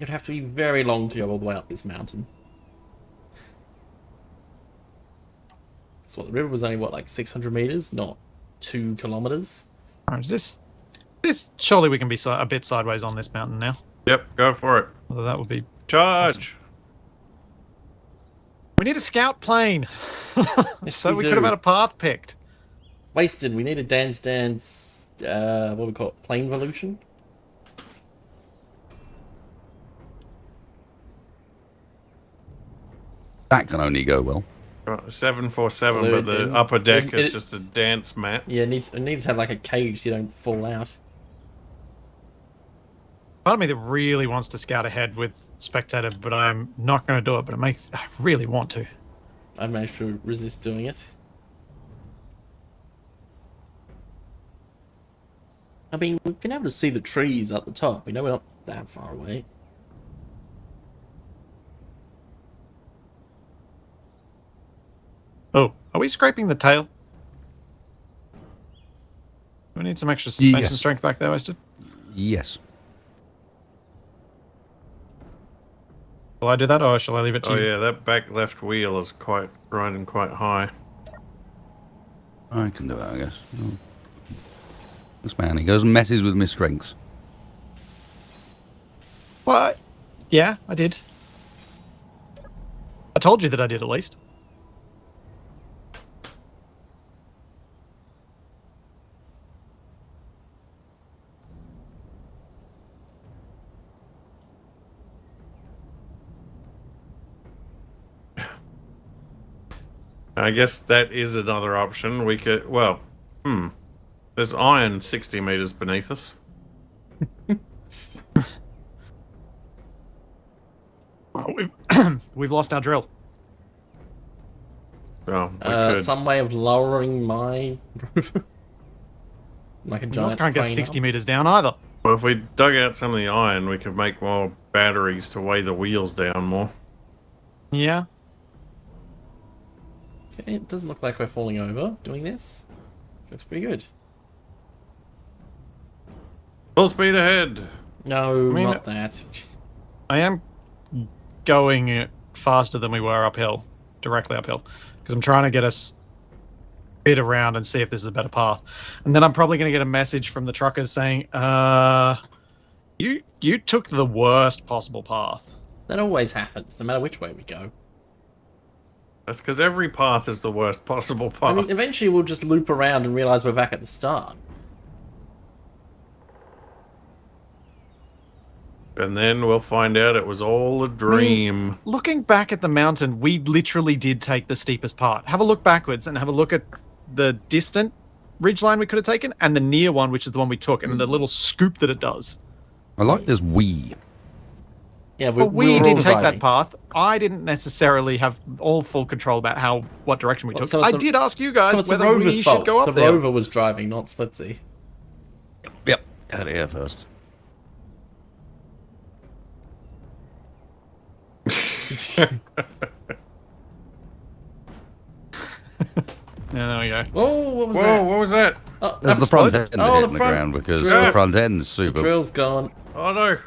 it'd have to be very long to go all the way up this mountain. So what, the river was only, what, like 600 meters, not 2 kilometers? Alright, is this surely we can be a bit sideways on this mountain now. Yep, go for it. Although that would be... Charge! We need a scout plane! Yes, So we we do. could have had a path picked. Wasted, we need a dance, what do we call it, plane evolution? That can only go well. 747, Well, but the it- upper deck it- is just a dance mat. Yeah, it needs to have like a cage so you don't fall out. Part of me that really wants to scout ahead with spectator, but I'm not going to do it. But I really want to. I managed to resist doing it. I mean, we've been able to see the trees up the top. We know we're not that far away. Oh, are we scraping the tail? Do we need some extra suspension Yes. strength back there, Wasted? Yes. Will I do that, or shall I leave it to Oh you? yeah, that back left wheel is quite grinding quite high. I can do it, I guess. Oh. This man, he goes and messes with my strengths. What? Yeah, I did. I told you that I did, at least. I guess that is another option. We could, well, there's iron 60 meters beneath us. Oh, we've lost our drill. Oh, we could. Some way of lowering my roof. Like a We giant almost can't get crane 60 up. meters down either. Well, if we dug out some of the iron, we could make more batteries to weigh the wheels down more. Yeah. Okay, it doesn't look like we're falling over doing this. Looks pretty good. Full speed ahead. No, mean, not that. I am going faster than we were uphill, directly uphill, because I'm trying to get us a bit around and see if this is a better path. And then I'm probably going to get a message from the truckers saying, you took the worst possible path. That always happens, no matter which way we go. That's because every path is the worst possible path. I mean, eventually we'll just loop around and realize we're back at the start. And then we'll find out it was all a dream. Looking back at the mountain, we literally did take the steepest part. Have a look backwards and have a look at the distant ridgeline we could have taken and the near one, which is the one we took, and the little scoop that it does. I like this we. Yeah, But we we were did all take driving. that path. I didn't necessarily have all full control about what direction we took. So it's I the- did ask you guys So it's the whether rover's we fault. should go up The there. rover was driving, not Splitsie. Yep. Out of here first. Yeah, there we go. Whoa, what was Whoa, that? what was that? Oh, There's the front end oh, hitting the the front ground because drill. the front end's The super. drill's gone. Oh no.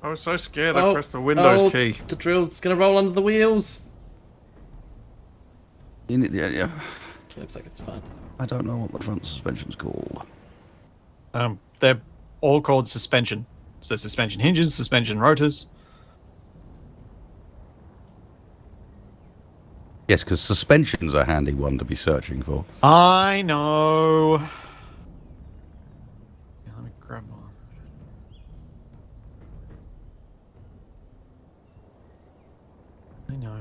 I was so scared I Oh, pressed the Windows oh, key. The drill's gonna roll under the wheels. Yeah. Okay, looks like it's fine. I don't know what the front suspension's called. They're all called suspension. So suspension hinges, suspension rotors. Yes, because suspension's a handy one to be searching for. I know. Yeah, let me grab one. I know.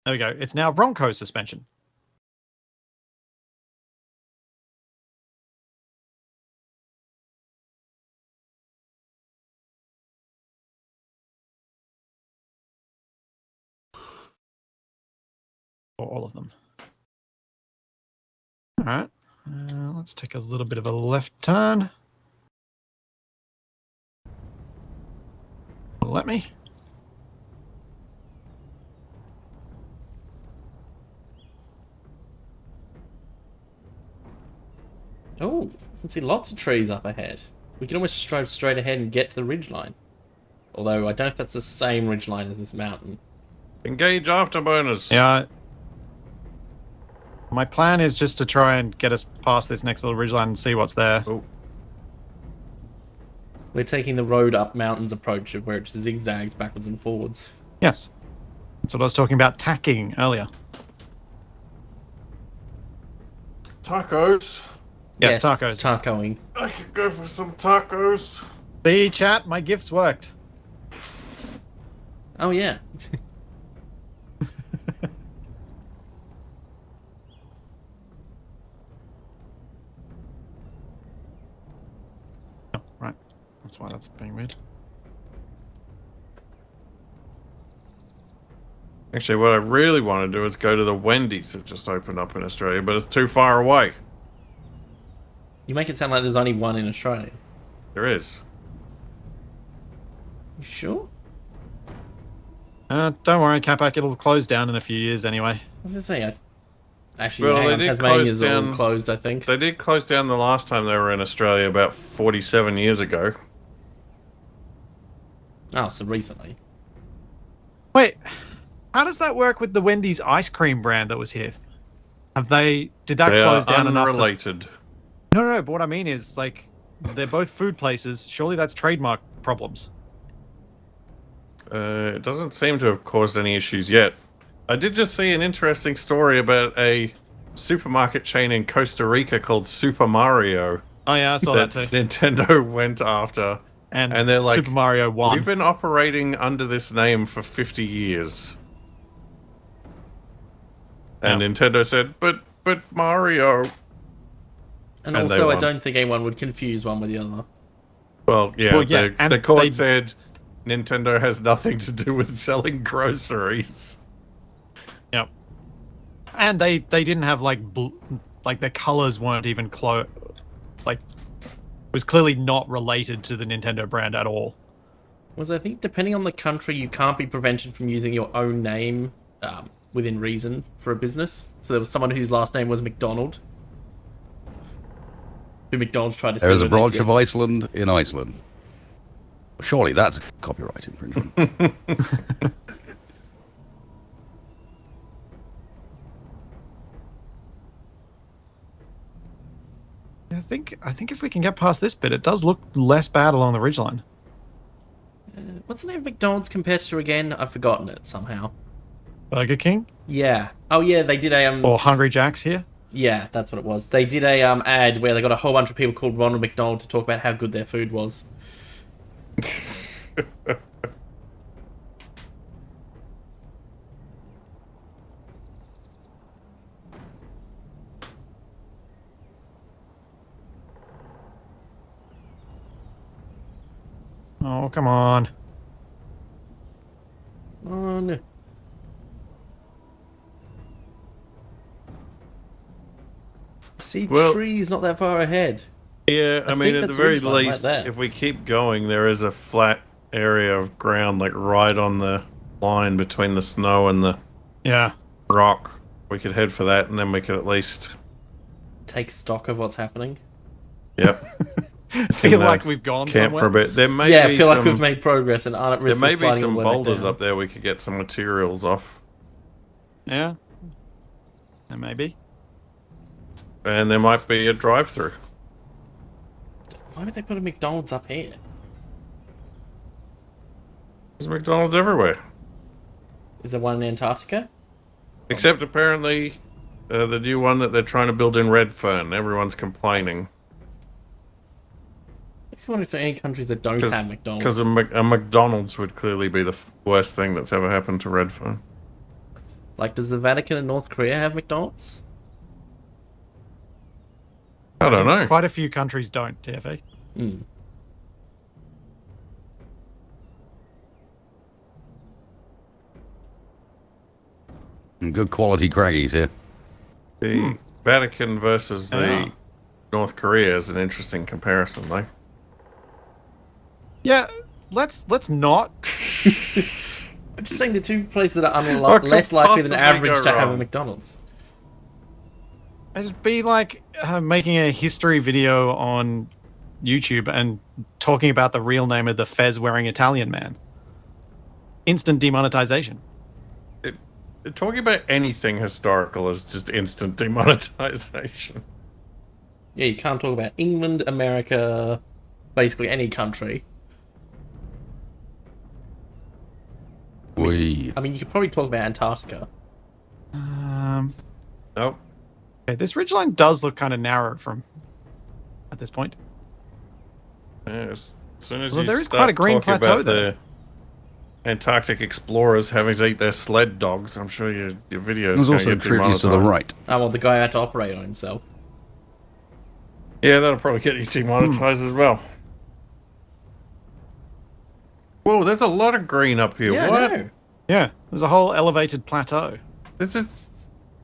There we go. It's now Bronco suspension. Or all of them. All right. Let's take a little bit of a left turn. Let me. Oh, I can see lots of trees up ahead. We can almost just drive straight ahead and get to the ridgeline. Although I don't know if that's the same ridgeline as this mountain. Engage afterburners. Yeah. My plan is just to try and get us past this next little ridgeline and see what's there. Oh, We're taking the road up mountains approach of where it just zigzags backwards and forwards. Yes. That's what I was talking about tacking earlier. tacos. Yes, tacos. Tacoing. I could go for some tacos. See, chat, my gifts worked. Oh yeah. Oh, right. That's why that's being weird. Actually, what I really want to do is go to the Wendy's that just opened up in Australia, but it's too far away. You make it sound like there's only one in Australia. There is. You sure? Don't worry, Capac, it'll close down in a few years anyway. I was gonna say, actually, Well, hang they on, did Tasmania's close all down- closed, I think. They did close down the last time they were in Australia about 47 years ago. Oh, so recently. Wait, how does that work with the Wendy's ice cream brand that was here? Did that They close are down enough? unrelated. No, but what I mean is, like, they're both food places. Surely that's trademark problems. It doesn't seem to have caused any issues yet. I did just see an interesting story about a supermarket chain in Costa Rica called Super Mario Oh yeah, I saw that too. Nintendo went after. And they're like, Super Mario 1. We've been operating under this name for 50 years. And Yeah. Nintendo said, but Mario. And And they also, I won. don't think anyone would confuse one with the other. Well, yeah, Well, yeah, and the court they- said Nintendo has nothing to do with selling groceries. Yep. And they didn't have like the colors weren't even like it was clearly not related to the Nintendo brand at all. Was I think depending on the country, you can't be prevented from using your own name within reason for a business. So there was someone whose last name was McDonald, who McDonald's tried to sue. There is a and they branch said- of Iceland in Iceland. Surely that's a copyright infringement. I think if we can get past this bit, it does look less bad along the ridgeline. What's the name of McDonald's competitor again? I've forgotten it somehow. Burger King Yeah. Oh yeah, they did a or Hungry Jack's here. Yeah, that's what it was. They did a ad where they got a whole bunch of people called Ronald McDonald to talk about how good their food was. Oh, come on. Oh no. See, trees not that far ahead. Yeah, I mean, think at the that's very ridgeline right least, there. if we keep going, there is a flat area of ground, like right on the line between the snow and the Yeah. rock. We could head for that, and then we could at least... Take stock of what's happening. Yep. Feel like we've gone camp somewhere. for a bit. There may Yeah, be I feel some, like we've made progress and aren't at there risk may of be sliding some all the way back boulders down. up there we could get some materials off. Yeah. And maybe. And there might be a drive-through. Why would they put a McDonald's up here? There's McDonald's everywhere. Is there one in Antarctica? Except apparently the new one that they're trying to build in Redfern. Everyone's complaining. Makes me wonder if there are any countries that don't have McDonald's. Because a McDonald's would clearly be the worst thing that's ever happened to Redfern. Like, does the Vatican and North Korea have McDonald's? I don't know. Quite a few countries don't, TFA. Hmm. Good quality craggies here. The Vatican versus the Yeah. North Korea is an interesting comparison, though. Yeah, let's not. I'm just saying the two places that are What could less likely than possibly average go to have a wrong? McDonald's. It'd be like making a history video on YouTube and talking about the real name of the fez-wearing Italian man. Instant demonetization. Talking about anything historical is just instant demonetization. Yeah, you can't talk about England, America, basically any country. We. I mean, you could probably talk about Antarctica. Nope. Okay, this ridgeline does look kind of narrow from at this point. Yeah, as soon as Well, you there is start quite a green talking plateau about there. the Antarctic explorers having to eat their sled dogs, I'm sure your video is There's going to also get trees to the demonetized. right. I want the guy had to operate on himself. Yeah, that'll probably get you demonetized as well. Whoa, there's a lot of green up here. Yeah, What? I know. Yeah, there's a whole elevated plateau. This is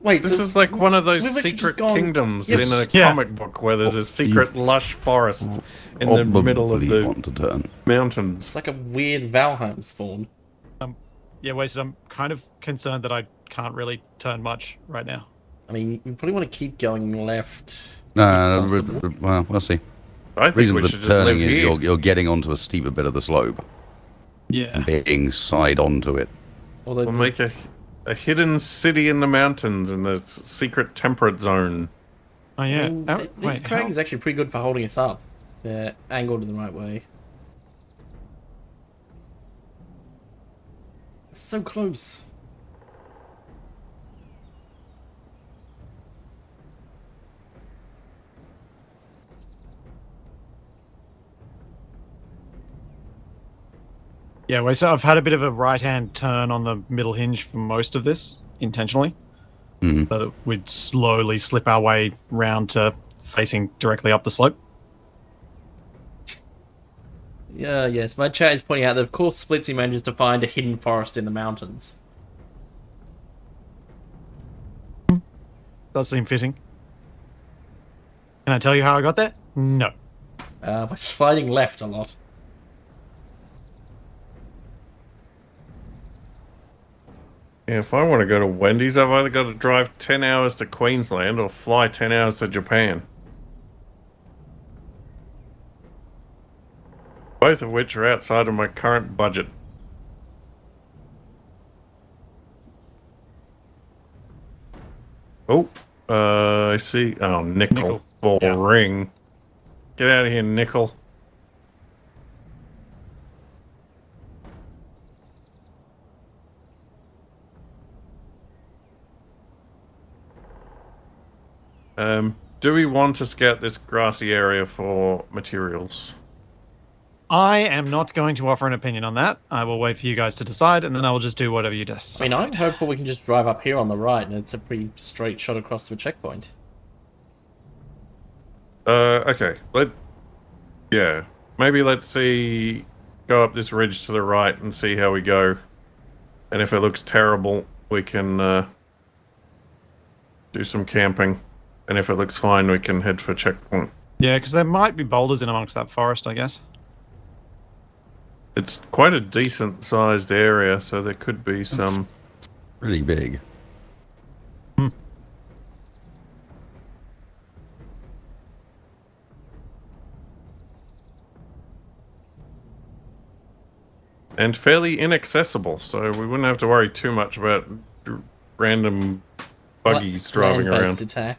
Wait, this so is like one of those we've literally secret just gone- kingdoms Yep. in a Yeah. comic book where there's a secret lush forest in the middle of Probably the want to turn. mountains. It's like a weird Valheim spawn. Yeah, Wasted, I'm kind of concerned that I can't really turn much right now. I mean, you probably want to keep going left. No, if possible. well, we'll see. I think Reason we for should just live turning is here. you're getting onto a steeper bit of the slope, Yeah. being side onto it. Although We'll make a hidden city in the mountains in the secret temperate zone. Oh, yeah. Oh, this wait, crag how- is actually pretty good for holding us up. They're angled in the right way. So close. Yeah, wait, so I've had a bit of a right-hand turn on the middle hinge for most of this, intentionally. Mhm. So that we'd slowly slip our way round to facing directly up the slope. Yeah, yes. My chat is pointing out that, of course, Splitsie manages to find a hidden forest in the mountains. Does seem fitting. Can I tell you how I got there? No. By sliding left a lot. Yeah, if I want to go to Wendy's, I've either got to drive 10 hours to Queensland or fly 10 hours to Japan. Both of which are outside of my current budget. Oh, I see. Oh, nickel. Nickel. Ball Yeah. ring. Get out of here, Nickel. Do we want to scout this grassy area for materials? I am not going to offer an opinion on that. I will wait for you guys to decide, and then I will just do whatever you I decide. mean, I'm hopeful we can just drive up here on the right, and it's a pretty straight shot across to a checkpoint. Okay. Yeah. Maybe let's see... Go up this ridge to the right and see how we go. And if it looks terrible, we can, do some camping. And if it looks fine, we can head for checkpoint. Yeah, because there might be boulders in amongst that forest, I guess. It's quite a decent-sized area, so there could be some... Really big. And fairly inaccessible, so we wouldn't have to worry too much about random buggies driving Land-based around.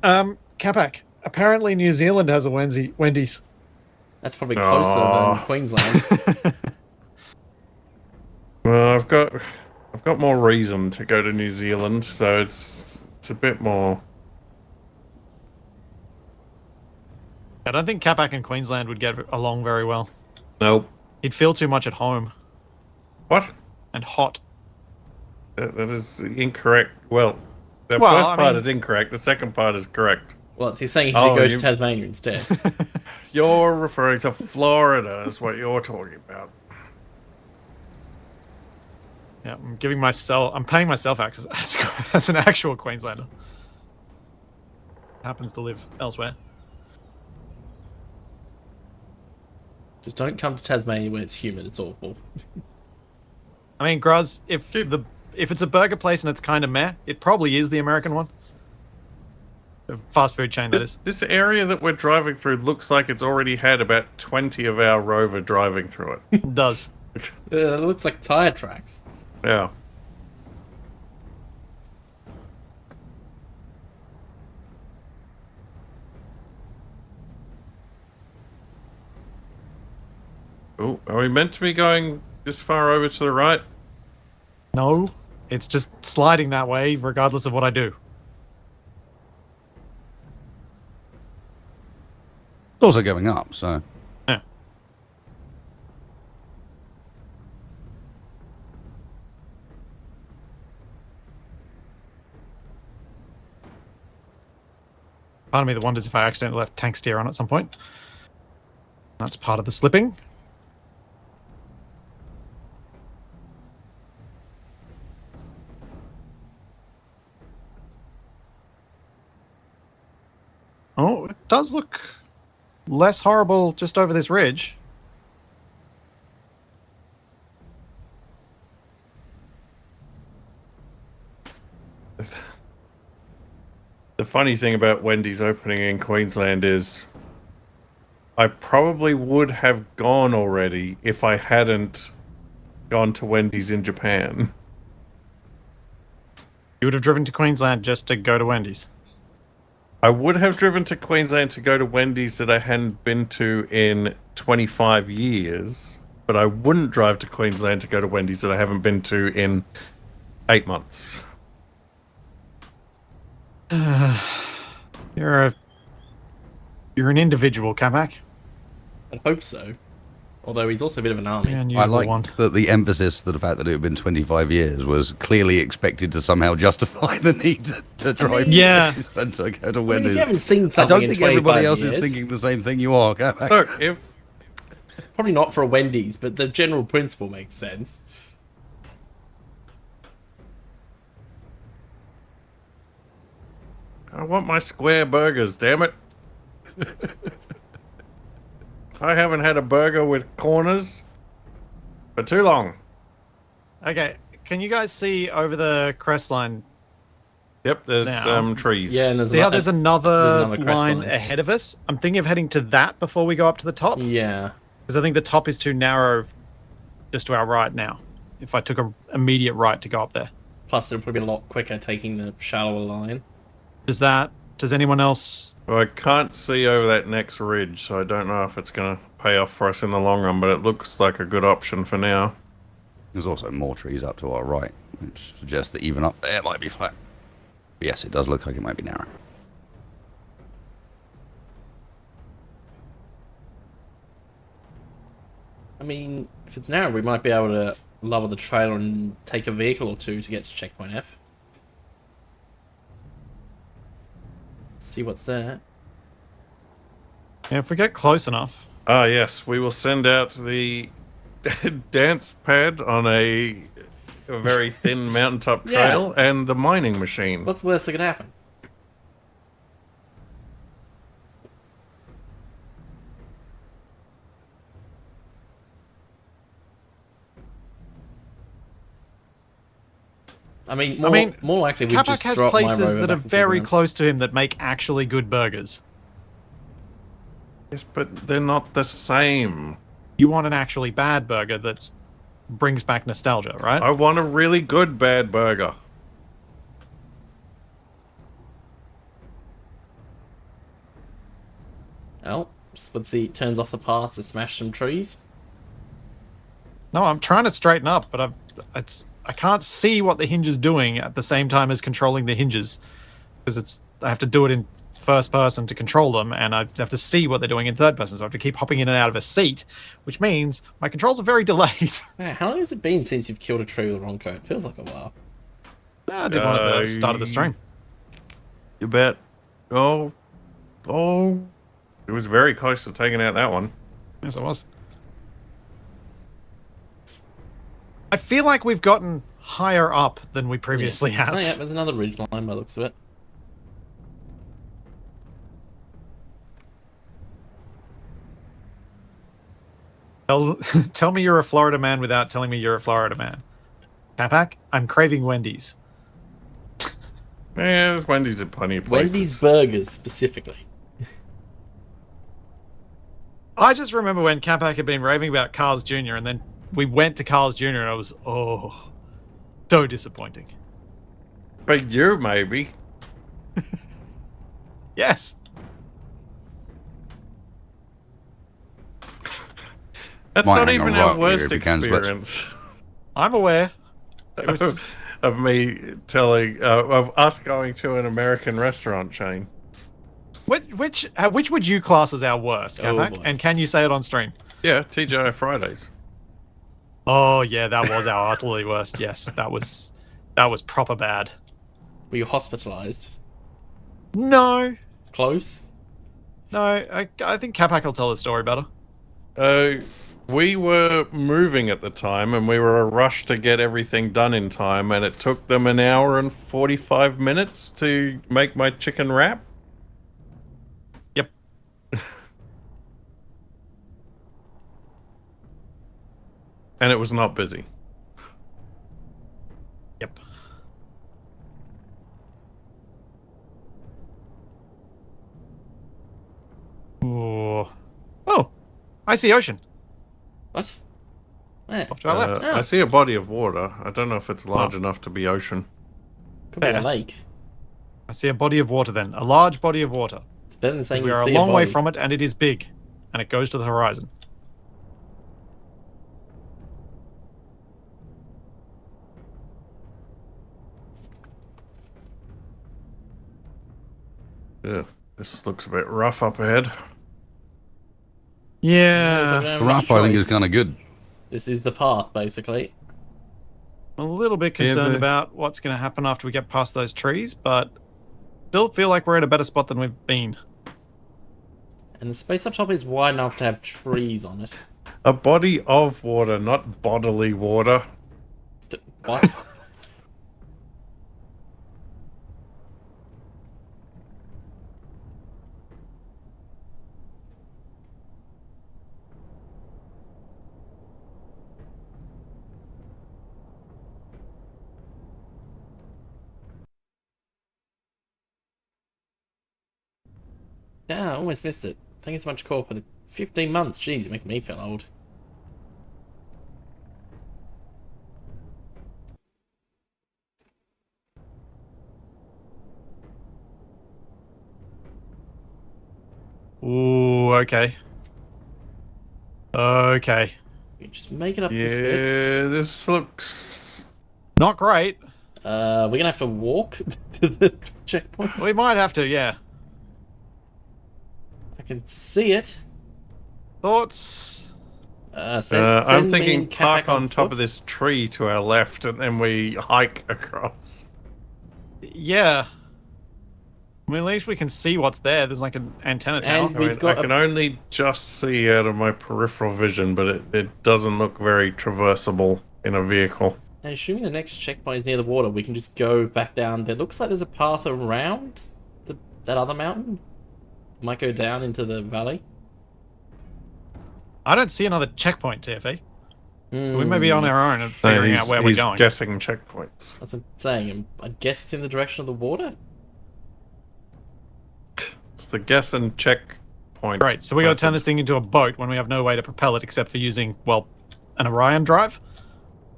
attack. Capac, apparently New Zealand has a Wendy's. That's probably closer than Queensland. Well, I've got more reason to go to New Zealand, so it's a bit more. I don't think Capac and Queensland would get along very well. Nope. He'd feel too much at home What? and hot. That is incorrect. Well, the Well, first I part mean- is incorrect. The second part is correct. Well, he's saying he should Oh, go you- to Tasmania instead. You're referring to Florida, is what you're talking about. Yeah, I'm paying myself out as an actual Queenslander. Happens to live elsewhere. Just don't come to Tasmania when it's humid. It's awful. I mean, Gruz, if it's a burger place and it's kind of meh, it probably is the American one. The fast food chain, that is. This area that we're driving through looks like it's already had about 20 of our Rover driving through it. It does. It looks like tire tracks. Yeah. Oh, are we meant to be going this far over to the right? No, it's just sliding that way regardless of what I do. It's also going up, so... Yeah. Part of me that wonders if I accidentally left tank steer on at some point. That's part of the slipping. Oh, it does look less horrible just over this ridge. The funny thing about Wendy's opening in Queensland is I probably would have gone already if I hadn't gone to Wendy's in Japan. You would have driven to Queensland just to go to Wendy's. I would have driven to Queensland to go to Wendy's that I hadn't been to in 25 years, but I wouldn't drive to Queensland to go to Wendy's that I haven't been to in 8 months. You're an individual, Capac. I hope so. Although he's also a bit of an army. You're an I unusual like one. that the emphasis to the fact that it had been 25 years was clearly expected to somehow justify the need to drive yeah. and to go to I mean, if Wendy's. you haven't seen I something don't in think 25 everybody else years, is thinking the same thing you are, Capac. Look, if probably not for a Wendy's, but the general principle makes sense. I want my square burgers, damn it. I haven't had a burger with corners for too long. Okay, can you guys see over the crest line? Yep, there's Now. some trees. Yeah, and there's See how there's another crest line line. ahead of us? I'm thinking of heading to that before we go up to the top. Yeah. Because I think the top is too narrow just to our right now. If I took an immediate right to go up there. Plus, it'll probably be a lot quicker taking the shallower line. Does that Does anyone else? Well, I can't see over that next ridge, so I don't know if it's going to pay off for us in the long run, but it looks like a good option for now. There's also more trees up to our right, which suggests that even up there might be flat. But yes, it does look like it might be narrow. I mean, if it's narrow, we might be able to lower the trailer and take a vehicle or two to get to checkpoint F. See what's there. Yeah, if we get close enough. Ah, yes, we will send out the dance pad on a very thin mountaintop Yeah. trail and the mining machine. What's the worst that could happen? I mean, more likely we Capac just has drop my places rover that are back into the very ground. close to him that make actually good burgers. Yes, but they're not the same. You want an actually bad burger that brings back nostalgia, right? I want a really good bad burger. Oh, Splitsie turns off the path to smash some trees. No, I'm trying to straighten up, but I can't see what the hinge is doing at the same time as controlling the hinges, because I have to do it in first person to control them, and I have to see what they're doing in third person, so I have to keep hopping in and out of a seat, which means my controls are very delayed. Man, how long has it been since you've killed a tree with a wrong code? Feels like a while. I did one at the start of the stream. You bet. Oh. It was very close to taking out that one. Yes, it was. I feel like we've gotten higher up than we previously have. Oh yeah, there's another ridge line by the looks of it. Tell me you're a Florida man without telling me you're a Florida man. Capac, I'm craving Wendy's. Yeah, there's Wendy's at plenty of places. Wendy's burgers, specifically. I just remember when Capac had been raving about Carl's Jr. and then we went to Carl's Jr. and I was, so disappointing. But you, maybe. Yes. That's Might not hang even on our right worst here if you can, Splitsie. experience. I'm aware. It was just, of me telling of us going to an American restaurant chain. which would you class as our worst, Capac? boy. And can you say it on stream? Yeah, TGI Fridays. Oh yeah, that was our utterly worst. Yes, that was proper bad. Were you hospitalized? No, Close? I think Capac will tell the story better. We were moving at the time, and we were a rush to get everything done in time, and it took them an hour and 45 minutes to make my chicken wrap. Yep. And it was not busy. Yep. Ooh. Oh, I see ocean. What? Where? Off to our left. I see a body of water. I don't know if it's large enough to be ocean. Could be a Fair. lake. I see a body of water then. A large body of water. It's better than saying We you are see a long way body. from it, and it is big. And it goes to the horizon. Yeah, this looks a bit rough up ahead. Yeah. The rough, I think, is kind of good. This is the path, basically. I'm a little bit concerned the- about what's going to happen after we get past those trees, but still feel like we're in a better spot than we've been. And the space up top is wide enough to have trees on it. A body of water, not bodily water. What? Yeah, I almost missed it. Thank you so much, Call, for the 15 months. Jeez, you're making me feel old. okay. Okay. You just make it up Yeah, this bit. this looks. Not great. We're gonna have to walk to the checkpoint. We might have to, yeah. I can see it. Thoughts? I'm Send me thinking and park Capac on top foot. of this tree to our left, and then we hike across. Yeah. I mean, at least we can see what's there. There's like an antenna tower. And I, we've mean, got I can only just see out of my peripheral vision, but it doesn't look very traversable in a vehicle. And assuming the next checkpoint is near the water, we can just go back down. There looks like there's a path around that other mountain. Might go down into the valley. I don't see another checkpoint, TFE. We may be on our own and No, figuring out where we're he's going. guessing checkpoints. That's what I'm saying. I guess it's in the direction of the water. It's the guess and checkpoint. Great, so we gotta turn method. this thing into a boat when we have no way to propel it except for using, well, an Orion drive.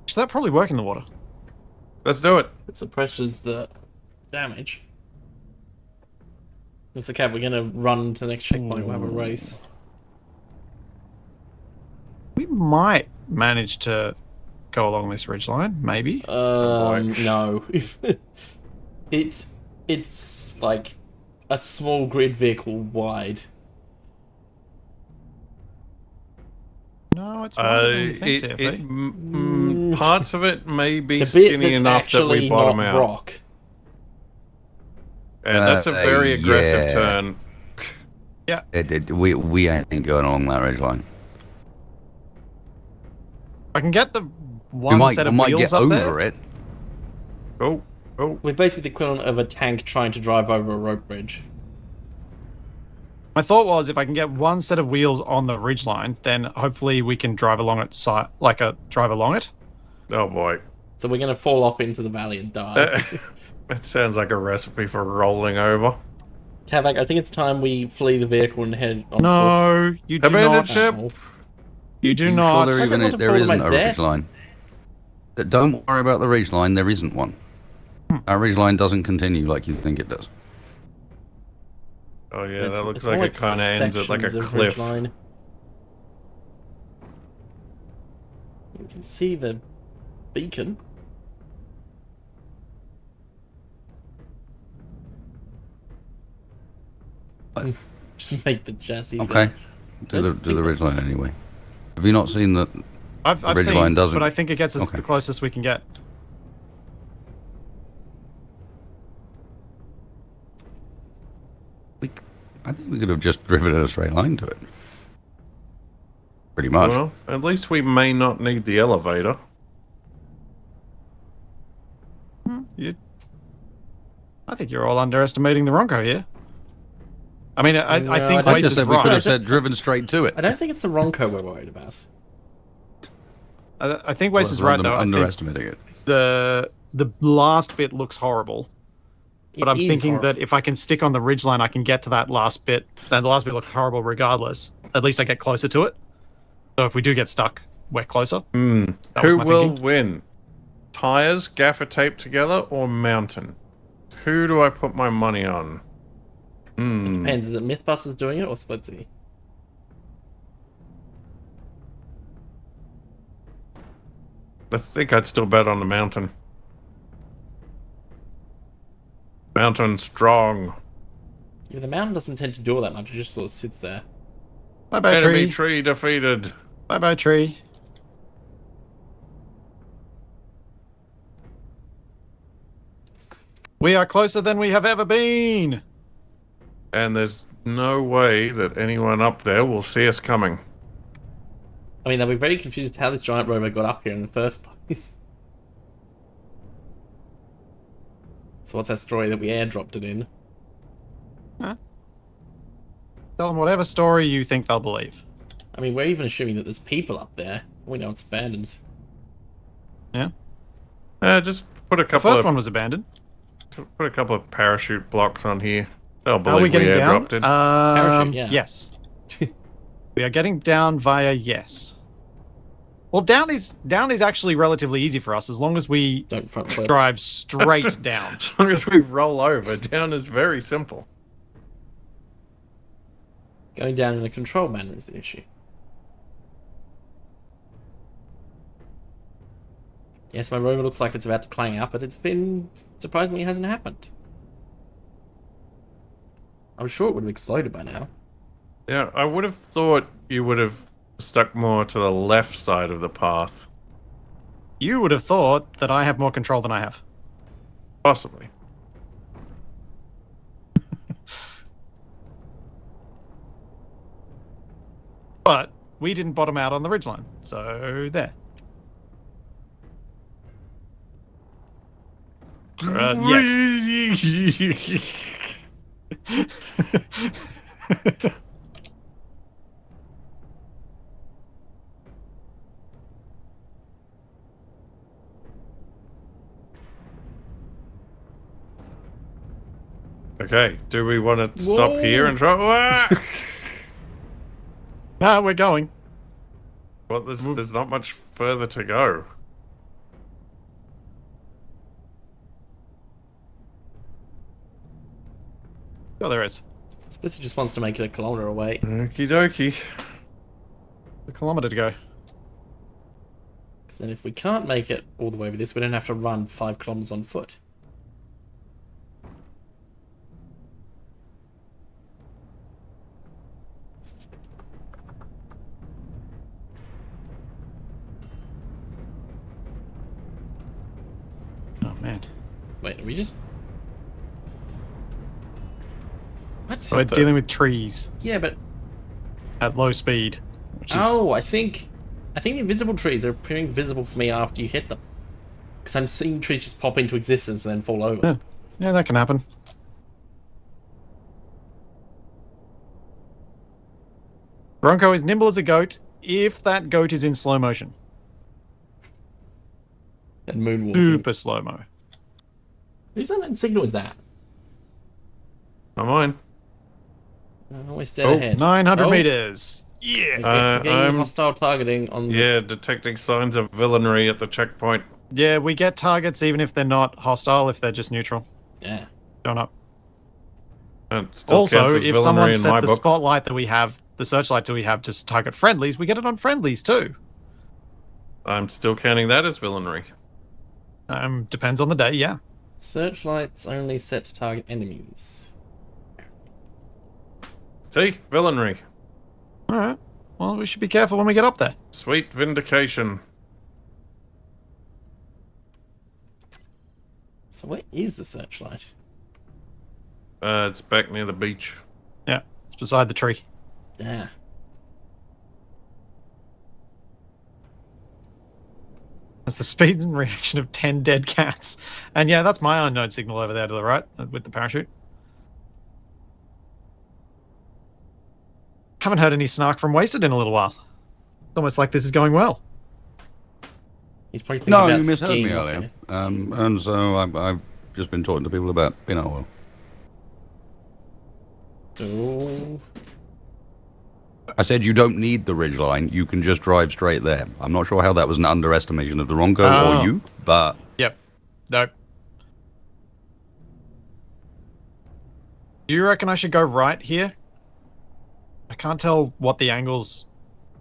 So that'd probably work in the water. Let's do it. It suppresses the damage. It's okay, we're gonna run to the next checkpoint, we'll have a race. We might manage to go along this ridgeline, maybe. No. It's like a small grid vehicle wide. No, it's wider than you think, TFE. Parts of it may be The bit skinny that's enough that actually we bottom not out. rock. And that's a very aggressive yeah. turn. We ain't going along that ridge line. I can get the We one might, set we of might wheels get up over there. it. Oh, oh. We're basically the equivalent of a tank trying to drive over a rope bridge. My thought was if I can get one set of wheels on the ridgeline, then hopefully we can drive along it, drive along it. Oh boy. So we're gonna fall off into the valley and die. That sounds like a recipe for rolling over. Capac, I think it's time we flee the vehicle and head on foot. No, you do Abandoned not. ship. Oh. You do You not. sure there I even don't want to there fall to isn't my a death. ridge line? Don't worry about the ridge line. There isn't one. Our ridge line doesn't continue like you think it does. Oh yeah, It's- that looks it's like more it kind of ends at like a sections of cliff. ridgeline. You can see the beacon. Just make the chassis. Okay, do the ridge line anyway. Have you not seen the? I've ridge seen, line doesn't- but I think it gets us Okay. the closest we can get. I think we could have just driven in a straight line to it. Pretty much. Well, at least we may not need the elevator. I think you're all underestimating the Ronco here. I mean, I No, think I I Wace just is said we could right. have said driven straight to it. I don't think it's the Ronco we're worried about. I think Wace is right though. I think Underestimating it. the last bit looks horrible, but It I'm is thinking horrible. that if I can stick on the ridgeline, I can get to that last bit. And the last bit looks horrible regardless. At least I get closer to it. So if we do get stuck, we're closer. That was Who my will thinking. win? Tires, gaffer tape together, or mountain? Who do I put my money on? Depends, is it Mythbusters doing it or Splitsie? I think I'd still bet on the mountain. Mountain strong. Yeah, the mountain doesn't tend to do all that much, it just sort of sits there. Bye bye Enemy tree. tree defeated. Bye bye tree. We are closer than we have ever been. And there's no way that anyone up there will see us coming. I mean, they'll be very confused how this giant rover got up here in the first place. So what's that story that we airdropped it in? Tell them whatever story you think they'll believe. I mean, we're even assuming that there's people up there. We know it's abandoned. Yeah. Just put a The couple first of one was abandoned. put a couple of parachute blocks on here. They'll Are believe we getting down? airdropped it. Parachute, yeah. Yes. We are getting down via yes. Well, down is actually relatively easy for us as long as we Don't front flip. drive straight down. As long as we roll over, down is very simple. Going down in a controlled manner is the issue. Yes, my rover looks like it's about to clang out, but it's been... surprisingly hasn't happened. I'm sure it would have exploded by now. Yeah, I would have thought you would have stuck more to the left side of the path. You would have thought that I have more control than I have. Possibly. But we didn't bottom out on the ridgeline, so there. Yet. Okay, do we want to stop here and try? Ah! Nah, we're going. Well, there's not much further to go. Oh, there is. Splitsie just wants to make it a kilometer away. Okie dokie. A kilometer to go. Because then if we can't make it all the way with this, we don't have to run 5 kilometers on foot. Oh, man. Wait, are we just... What? We're dealing with trees Yeah, but... at low speed. Which is... Oh, I think the invisible trees are appearing visible for me after you hit them. Because I'm seeing trees just pop into existence and then fall over. Yeah, yeah, that can happen. Bronco is nimble as a goat if that goat is in slow motion. And moonwalking. Super slow-mo. Whose unknown signal is that? Not mine. Always dead Oh, ahead. 900 Oh, meters. Yeah. we're getting I'm- hostile targeting on the... Yeah, detecting signs of villainy at the checkpoint. Yeah, we get targets even if they're not hostile, if they're just neutral. Yeah. Going up. It still Also, counts as if villainy someone in set my the book. spotlight that we have, the searchlight that we have to target friendlies, we get it on friendlies too. I'm still counting that as villainy. Depends on the day, yeah. Searchlights only set to target enemies. See? Villainy. Alright. Well, we should be careful when we get up there. Sweet vindication. So where is the searchlight? It's back near the beach. Yeah, it's beside the tree. Yeah. That's the speed and reaction of 10 dead cats. And yeah, that's my unknown signal over there to the right with the parachute. Haven't heard any snark from Wasted in a little while. It's almost like this is going well. He's probably thinking No, about you misheard skiing me off earlier. here. And so I've just been talking to people about peanut oil. Oh. I said you don't need the ridgeline. You can just drive straight there. I'm not sure how that was an underestimation of the Ronco Oh. or you, but Yep. Nope. Do you reckon I should go right here? I can't tell what the angles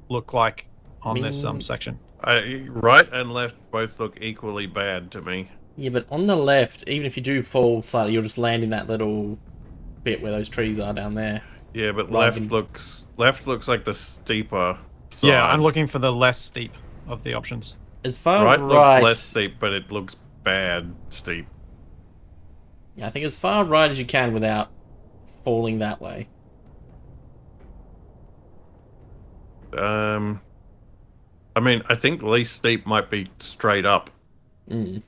look like on this section. Right and left both look equally bad to me. Yeah, but on the left, even if you do fall slightly, you'll just land in that little bit where those trees are down there. Yeah, but Rather left looks like the steeper side. Yeah, I'm looking for the less steep of the options. As far Right right, looks less steep, but it looks bad steep. yeah, I think as far right as you can without falling that way. I mean, I think least steep might be straight up. Mm.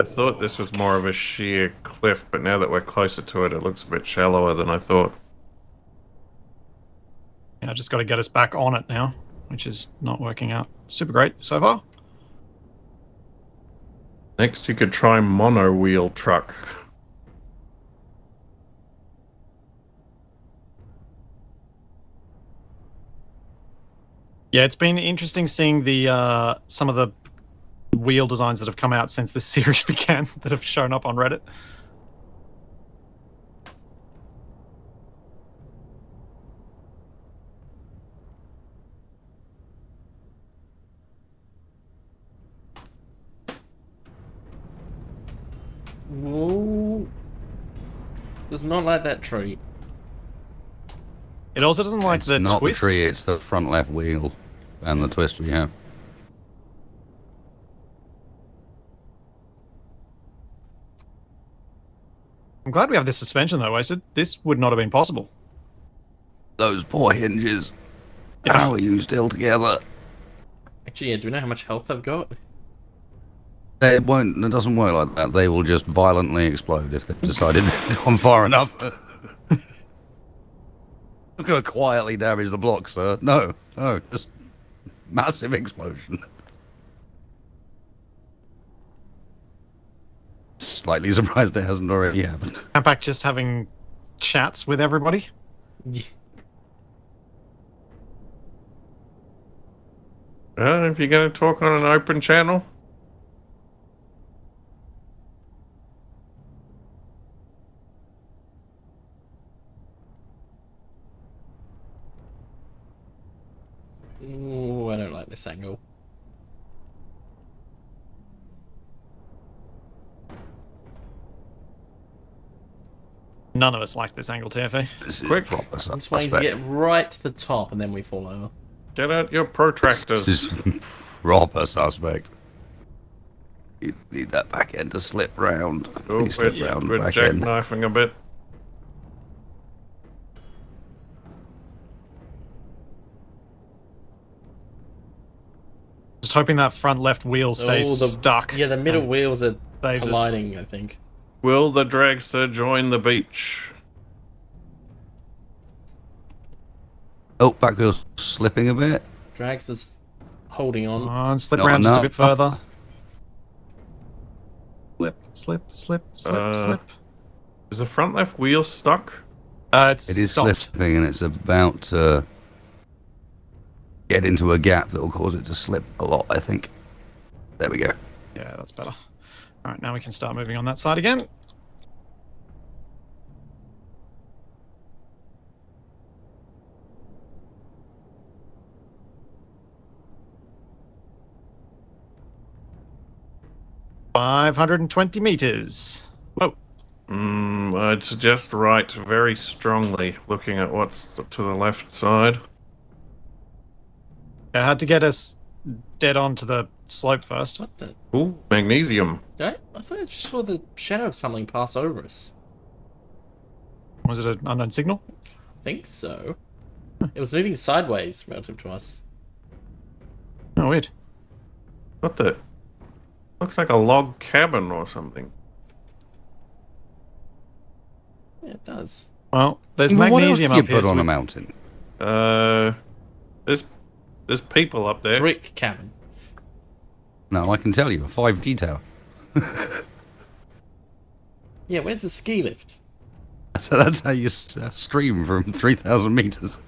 I thought this was more of a sheer cliff, but now that we're closer to it, it looks a bit shallower than I thought. Yeah, I just got to get us back on it now, which is not working out super great so far. Next, you could try mono wheel truck. Yeah, it's been interesting seeing the some of the wheel designs that have come out since this series began that have shown up on Reddit. Whoa. Does not like that tree. It also doesn't like It's the not twist. the tree, it's the front left wheel and the twist we have. I'm glad we have this suspension though, Wasted. This would not have been possible. Those poor hinges. Yeah. How are you still together? Actually, yeah, do we know how much health they've got? It doesn't work like that. They will just violently explode if they've decided they've gone far enough. I'm going to quietly damage the block, sir. No, just massive explosion. Slightly surprised it hasn't already happened. Capac just having chats with everybody. Yeah. If you're going to talk on an open channel. Ooh, I don't like this angle. None of us like this angle, TFA. This is Quick. proper I'm just waiting to suspect. get right to the top and then we fall over. Get out your protractors. This is proper suspect. You need that back end to slip round. Oh, Please slip round the we're back end. jackknifing a bit. Just hoping that front left wheel stays stuck. Yeah, the middle and wheels are saves us. colliding, I think. Will the dragster join the beach? Oh, back wheel's slipping a bit. Drags is holding Come on. on, slip Not around just a enough. bit further. Slip, Uh, slip. Is the front left wheel stuck? It's It is stopped. slipping and it's about to get into a gap that will cause it to slip a lot, I think. There we go. Yeah, that's better. Alright, now we can start moving on that side again. $520 meters. Whoa. I'd suggest right very strongly, looking at what's to the left side. I had to get us dead on to the slope first. What the? Ooh, magnesium. I thought I just saw the shadow of something pass over us. Was it an unknown signal? I think so. It was moving sideways relative to us. Oh, weird. What the? Looks like a log cabin or something. Yeah, it does. Well, there's Well, what else magnesium do you up here. put so on we- a mountain? There's people up there. Brick cabin. No, I can tell you, a 5G tower. Yeah, where's the ski lift? So that's how you stream from 3,000 meters.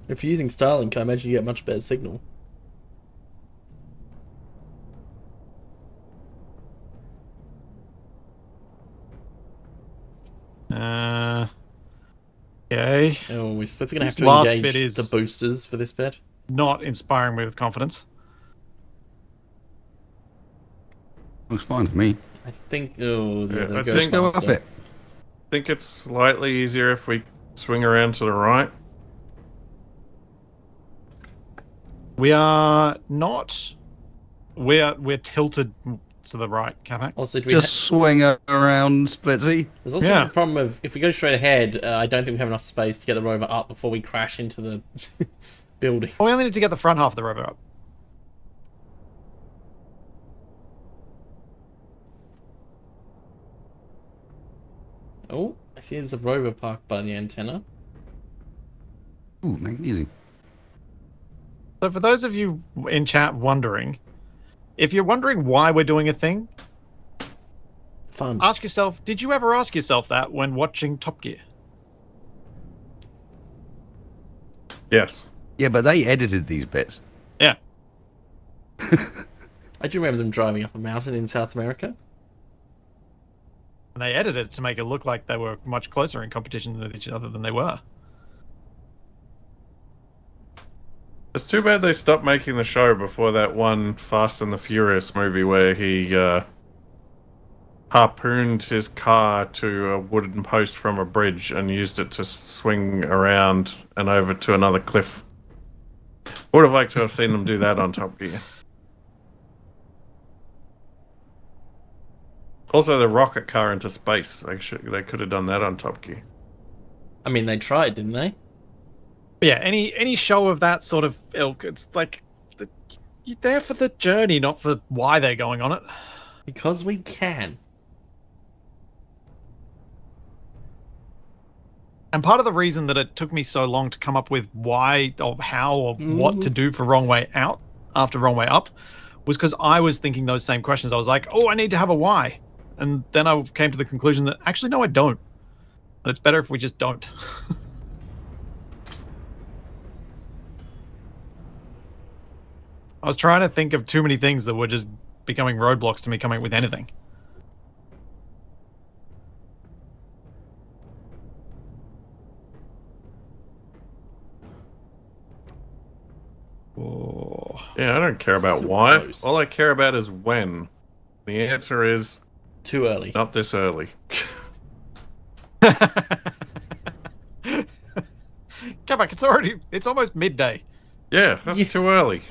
If you're using Starlink, I imagine you get much better signal. Okay. Oh, we're going to have This to last engage bit is- the boosters for this bit. Not inspiring me with confidence. Looks fine to me. I think. Oh, Yeah, yeah, I go think- Go up faster. it. I think it's slightly easier if we swing around to the right. We are not. We're tilted to the right, Capac. Also, do we Just swing around, Splitsie. there's also Yeah. the problem of if we go straight ahead, I don't think we have enough space to get the rover up before we crash into the building. We only need to get the front half of the rover up. Oh, I see there's a rover parked by the antenna. Ooh, magnesium. So for those of you in chat wondering, if you're wondering why we're doing a thing, Fun. ask yourself, did you ever ask yourself that when watching Top Gear? Yes. Yeah, but they edited these bits. Yeah. I do remember them driving up a mountain in South America. And they edited it to make it look like they were much closer in competition with each other than they were. It's too bad they stopped making the show before that one Fast and the Furious movie where he harpooned his car to a wooden post from a bridge and used it to swing around and over to another cliff. Would have liked to have seen them do that on Top Gear. Also, the rocket car into space. They could have done that on Top Gear. I mean, they tried, didn't they? But yeah, any show of that sort of ilk, it's like you're there for the journey, not for why they're going on it. Because we can. And part of the reason that it took me so long to come up with why or how or what to do for Wrong Way Out after Wrong Way Up was because I was thinking those same questions. I was like, oh, I need to have a why. And then I came to the conclusion that actually, no, I don't. And it's better if we just don't. I was trying to think of too many things that were just becoming roadblocks to me coming up with anything. Oh. Yeah, I don't care about So why. close. All I care about is when. The answer is Too early. not this early. Capac, it's almost midday. Yeah, that's too early.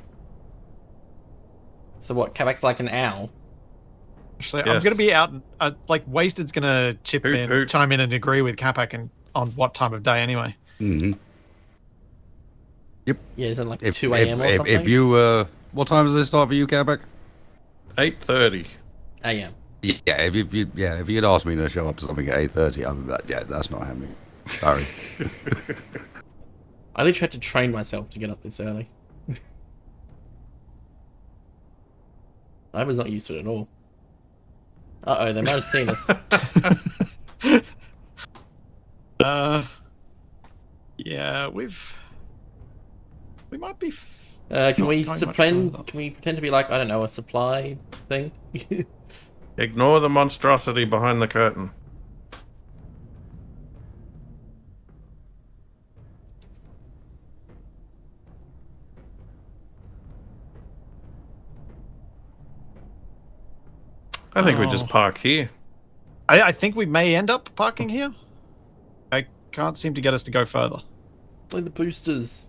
So what, Capac's like an owl? So I'm Yes. going to be out, like Wasted's going to Hoot, hoot. chime in and agree with Capac on what time of day anyway. Mm-hmm. Yeah, is it like 2 a.m. or something? If you, what time does this start for you, Capac? 8:30. a.m. Yeah, if you'd asked me to show up to something at 8:30, yeah, that's not happening. Sorry. I literally had to train myself to get up this early. I was not used to it at all. Uh-oh, they might have seen us. Yeah, we might be. Can we Not going much further. Can we pretend to be like, I don't know, a supply thing? Ignore the monstrosity behind the curtain. I think we just park here. I think we may end up parking here. I can't seem to get us to go further. Like the boosters.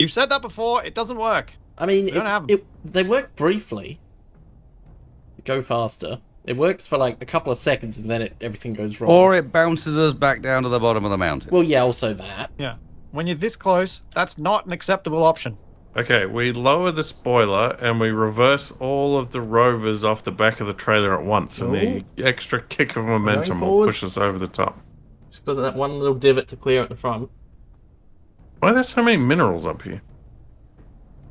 You've said that before. It doesn't work. I mean, We don't have 'em. they work briefly. Go faster. It works for like a couple of seconds and then everything goes wrong. Or it bounces us back down to the bottom of the mountain. Well, yeah, also that. Yeah. When you're this close, that's not an acceptable option. Okay, we lower the spoiler and we reverse all of the rovers off the back of the trailer at once, and the extra kick of momentum will forwards. push us over the top. Just put that one little divot to clear at the front. Why are there so many minerals up here?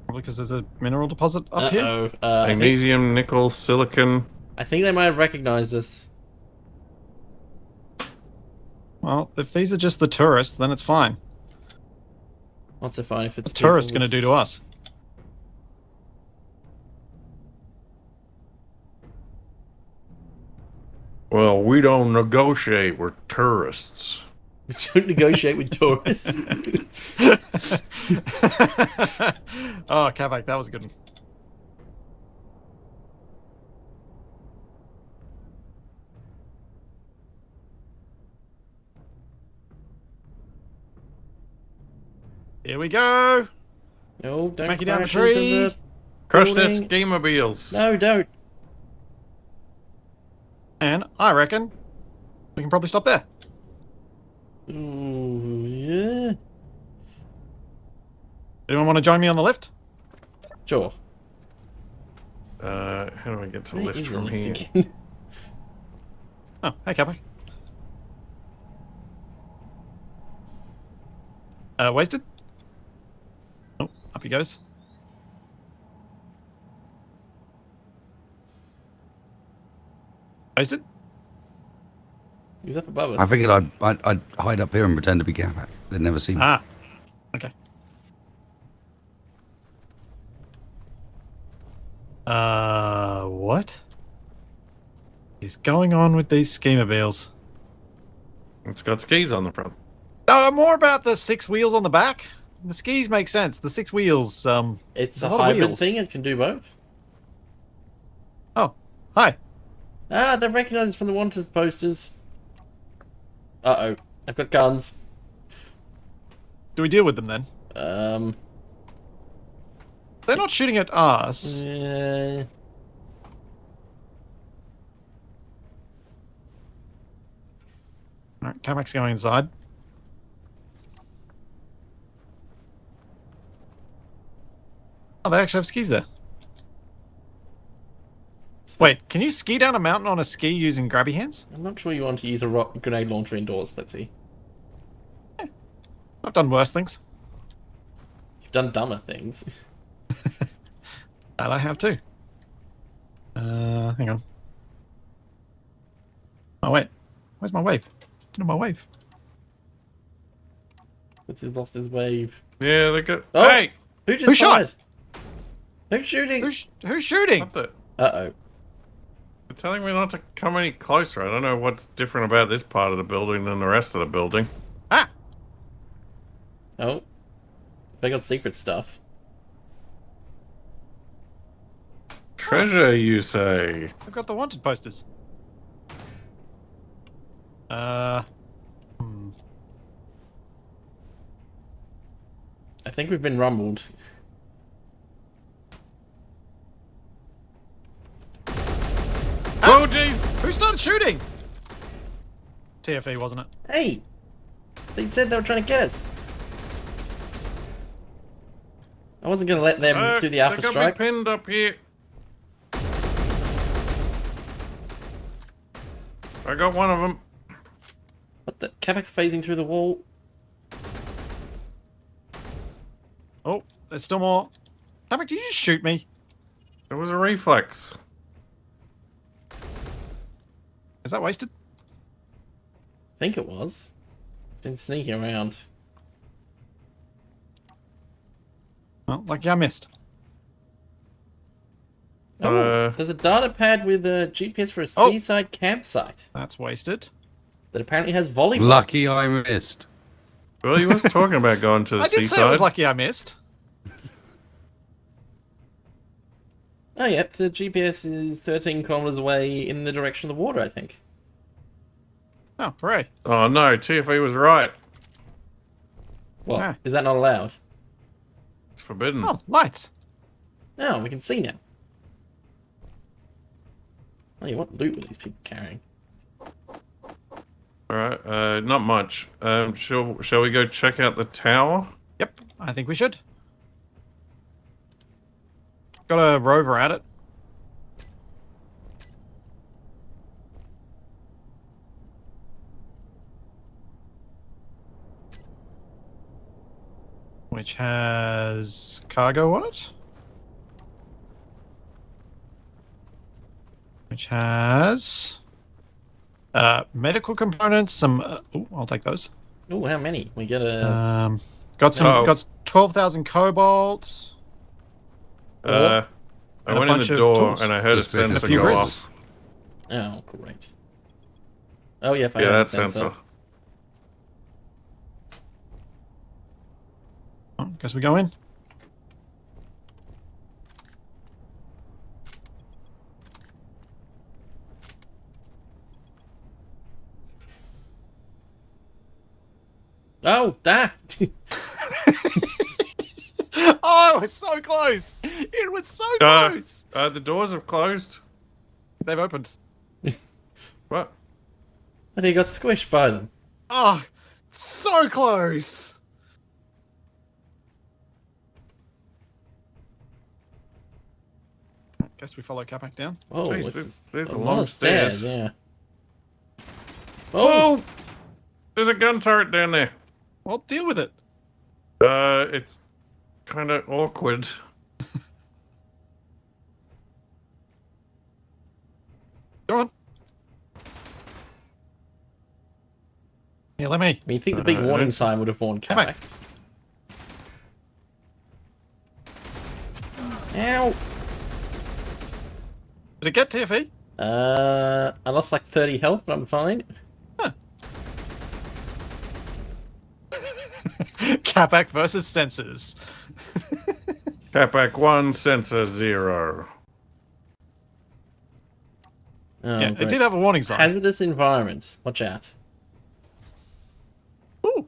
Probably because there's a mineral deposit up here. Uh-oh. I think Magnesium, nickel, silicon. they might have recognized us. Well, if these are just the tourists, then it's fine. What's it fine if it's What's tourists people going to with do to us? Well, we don't negotiate. We're tourists. Don't negotiate with tourists. Oh, Capac, that was a good one. Here we go. No, don't Smack it down the crash into tree. the Crush their building. schemobiles. No, don't. And I reckon we can probably stop there. Ooh, yeah. Anyone want to join me on the lift? Sure. How do I get to Where lift is the from lift here? again? Oh, hey, Capac. Wasted? Oh, up he goes. Wasted? He's up above us. I figured I'd hide up here and pretend to be Capac. They'd never see me. Ah, okay. What is going on with these schemobiles? It's got skis on the front. More about the 6 wheels on the back. The skis make sense. The 6 wheels, It's there's a lot of hybrid wheels. thing. It can do both. Oh, hi. Ah, they're recognized from the wanted posters. Uh-oh. I've got guns. Do we deal with them then? They're not shooting at us. Yeah. Alright, Capac's going inside. Oh, they actually have skis there. Wait, can you ski down a mountain on a ski using grabby hands? I'm not sure you want to use a rock grenade launcher indoors, Splitsie. I've done worse things. You've done dumber things. That I have too. Hang on. Oh wait, where's my wave? Get my wave. Splitzie's lost his wave. Yeah, they got. Oh! Hey! Who just Who shot? fired? Who's shooting? Who's shooting? What the? Uh-oh. They're telling me not to come any closer. I don't know what's different about this part of the building than the rest of the building. Ah! Oh. They got secret stuff. Treasure, you say? I've got the wanted posters. I think we've been rumbled. Oh, jeez! Who started shooting? TFE, wasn't it? Hey! They said they were trying to get us. I wasn't going to let them do the alpha they got strike. me pinned up here. I got one of them. What the? Capac's phasing through the wall. Oh, there's still more. Capac, did you just shoot me? It was a reflex. Is that wasted? I think it was. It's been sneaking around. Well, lucky I missed. Oh, there's a data pad with a GPS for a Oh. seaside campsite That's wasted. that apparently has volleyball. Lucky I missed. Well, he was talking about going to the I did seaside. say it was lucky I missed. Oh, yep, the GPS is 13 kilometers away in the direction of the water, I think. Oh, hooray. Oh no, TFE was right. What? Ah. Is that not allowed? It's forbidden. Oh, lights. No, we can see now. Oh, what loot were these people carrying? Alright, not much. Shall we go check out the tower? Yep, I think we should. Got a rover at it. Which has cargo on it. Which has medical components. Some. Oh, I'll take those. Oh, how many? We get a... Got some. Oh. Got 12,000 cobalt. I And a went in bunch the of door tools. and I heard a Just a sensor few go grids. off. Oh, great. Oh, yep, I Yeah, heard that the sensor. sensor. Oh, guess we go in. Oh, that! Oh, it's so close! It was so Uh, close! The doors have closed. They've opened. What? And he got squished by them. Oh, so close! Guess we follow Capac down. Oh, Jeez, it's there's a lot long of stairs, stairs. yeah. Oh! Whoa! There's a gun turret down there. Well, deal with it. It's kind of awkward. Go on. Here, let me. I mean, you think the big warning sign would have warned Come on. Capac. Ow! Did it get TFE? I lost like 30 health, but I'm fine. Capac versus sensors. Capac 1, sensor 0. Oh, Yeah, great. it did have a warning sign. Hazardous environment. Watch out. Ooh,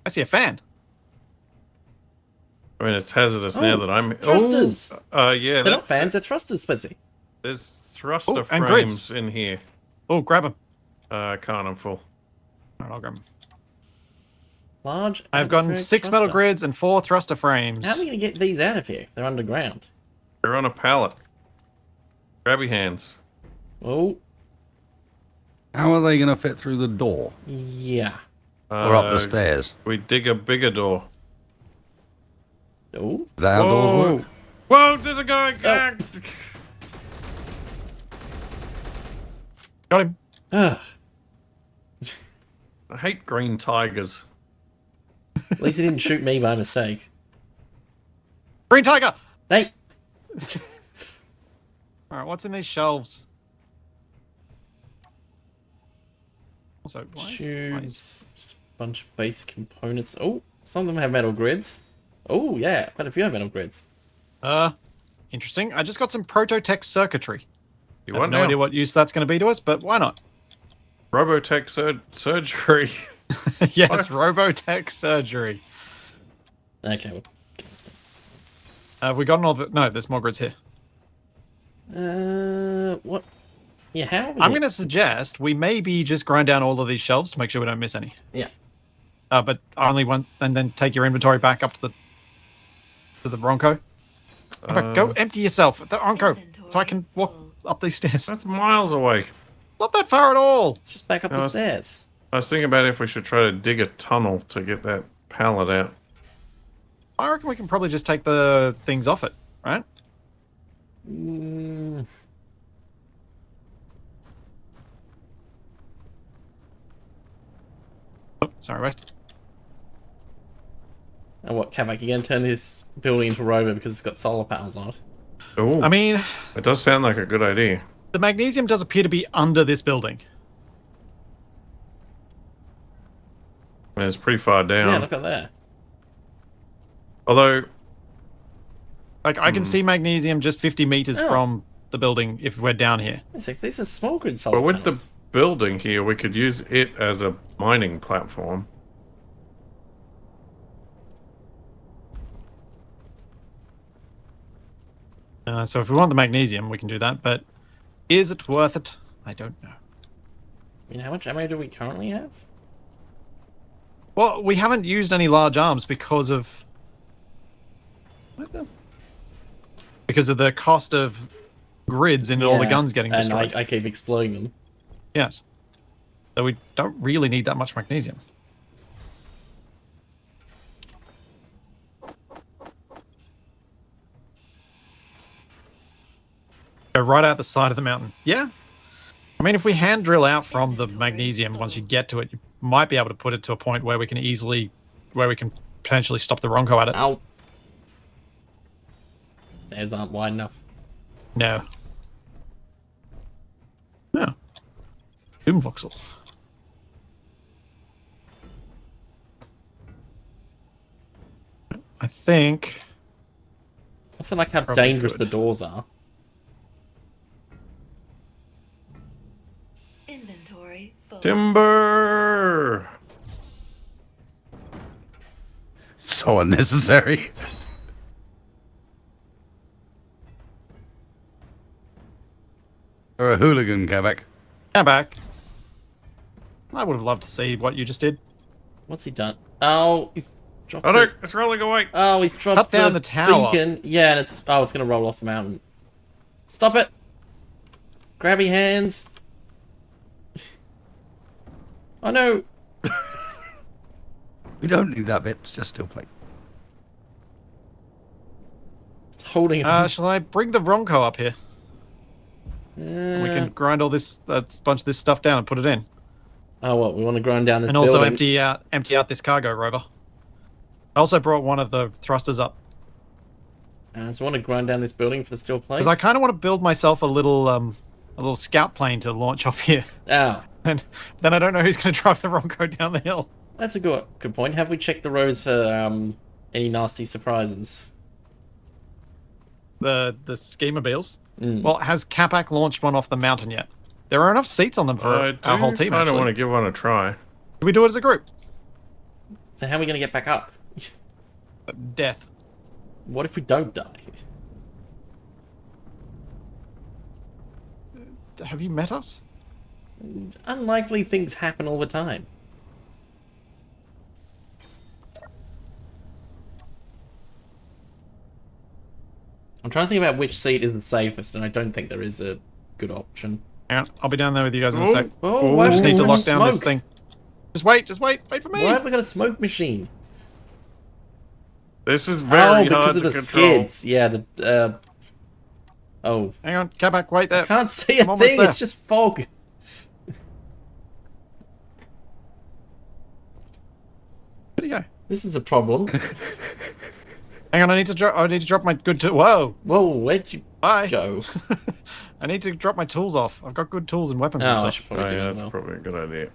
I see a fan. I mean, it's hazardous now that I'm... Thrusters! Yeah, They're not fans, they're thrusters, Splitsie. There's thruster Ooh, and grids. frames in here. Oh, grab him. Can't, I'm full. Alright, I'll grab him. Large. I've gotten atmospheric 6 metal thruster. grids and 4 thruster frames. How are we going to get these out of here if they're underground? They're on a pallet. Grab your hands. Oh, How are they going to fit through the door? yeah. Or up the stairs? We dig a bigger door. Oh, Is that how doors work? Whoa, there's a guy! Oh. Got him. ugh. I hate green tigers. At least he didn't shoot me by mistake. Green tiger! Hey! Alright, what's in these shelves? Also, why is- Tubes. Just a bunch of basic components. Oh, some of them have metal grids. Oh, yeah, quite a few have metal grids. Interesting. I just got some prototech circuitry. You I have want no now? idea what use that's going to be to us, but why not? Robotech surgery. Yes, Robotech surgery. Okay, well. Have we gotten all the... No, there's more grids here. What? Yeah, how? Are we I'm going to suggest we maybe just grind down all of these shelves to make sure we don't miss any. Yeah. But only one, and then take your inventory back up to the Bronco. Go empty yourself at the Bronco, so I can walk up these stairs. That's miles away. Not that far at all. Let's just back up No, the it's- stairs. I was thinking about if we should try to dig a tunnel to get that pallet out. I reckon we can probably just take the things off it, right? Mm, Oh, sorry, West. and what, Capac, you going to turn this building into a rover because it's got solar panels on it? Oh, I mean, it does sound like a good idea. the magnesium does appear to be under this building. And it's pretty far down. Yeah, look at that. Although, Like, I can see magnesium just 50 meters Oh. from the building if we're down here. It's like, these are small grid solar but with panels. the building here, we could use it as a mining platform. So if we want the magnesium, we can do that. But is it worth it? I don't know. I mean, how much ammo do we currently have? Well, we haven't used any large arms because of... Because of the cost of grids and all the Yeah, guns getting and destroyed. I keep exploding them. Yes. So we don't really need that much magnesium. Go right out the side of the mountain. Yeah. I mean, if we hand drill out from the magnesium, once you get to it, you might be able to put it to a point where we can potentially stop the Ronco at it. Ow. Stairs aren't wide enough. No. No. Doom voxel. I think... Also, like how Probably dangerous good. the doors are. Inventory full. Timber! So unnecessary. Or a hooligan, Capac. Come back. I would have loved to see what you just did. What's he done? Oh, he's dropped Oh no, the... it's rolling away! Oh, he's dropped Cut down the tower. beacon. Yeah, and it's... Oh, it's going to roll off the mountain. Stop it! Grabby hands! Oh no! We don't need that bit. It's just steel plate. It's holding on. Shall I bring the Ronco up here? We can grind all this, bunch of this stuff down and put it in. Oh, what? We want to grind down this And also building. empty out this cargo rover. I also brought one of the thrusters up. So we want to grind down this building for the steel plate? Because I kind of want to build myself a little scout plane to launch off here. Oh, And then I don't know who's going to drive the Ronco down the hill. that's a good point. Have we checked the roads for any nasty surprises? The schemobiles. Mm. Well, has Capac launched one off the mountain yet? There are enough seats on them for I our whole team, I don't want to actually. give one a try. Can we do it as a group? Then how are we going to get back up? Death. What if we don't die? Have you met us? Unlikely things happen all the time. I'm trying to think about which seat is the safest, and I don't think there is a good option. Hang on, I'll be down there with you guys in a Oh. sec. Oh, I why just have need to we lock down this smoke? thing. Just wait for me. Why have we got a smoke machine? This is very Oh, hard because to of the control. skids. Yeah, the oh, Hang on, Capac, wait there. I can't see a I'm almost thing. there. It's just fog. Where'd he go? This is a problem. Hang on, I need to drop my good tool. Whoa, Whoa, where'd you bye. go? I need to drop my tools off. I've got good tools and weapons Oh, and I stuff. should probably Oh, do yeah, that that's well. probably a good idea.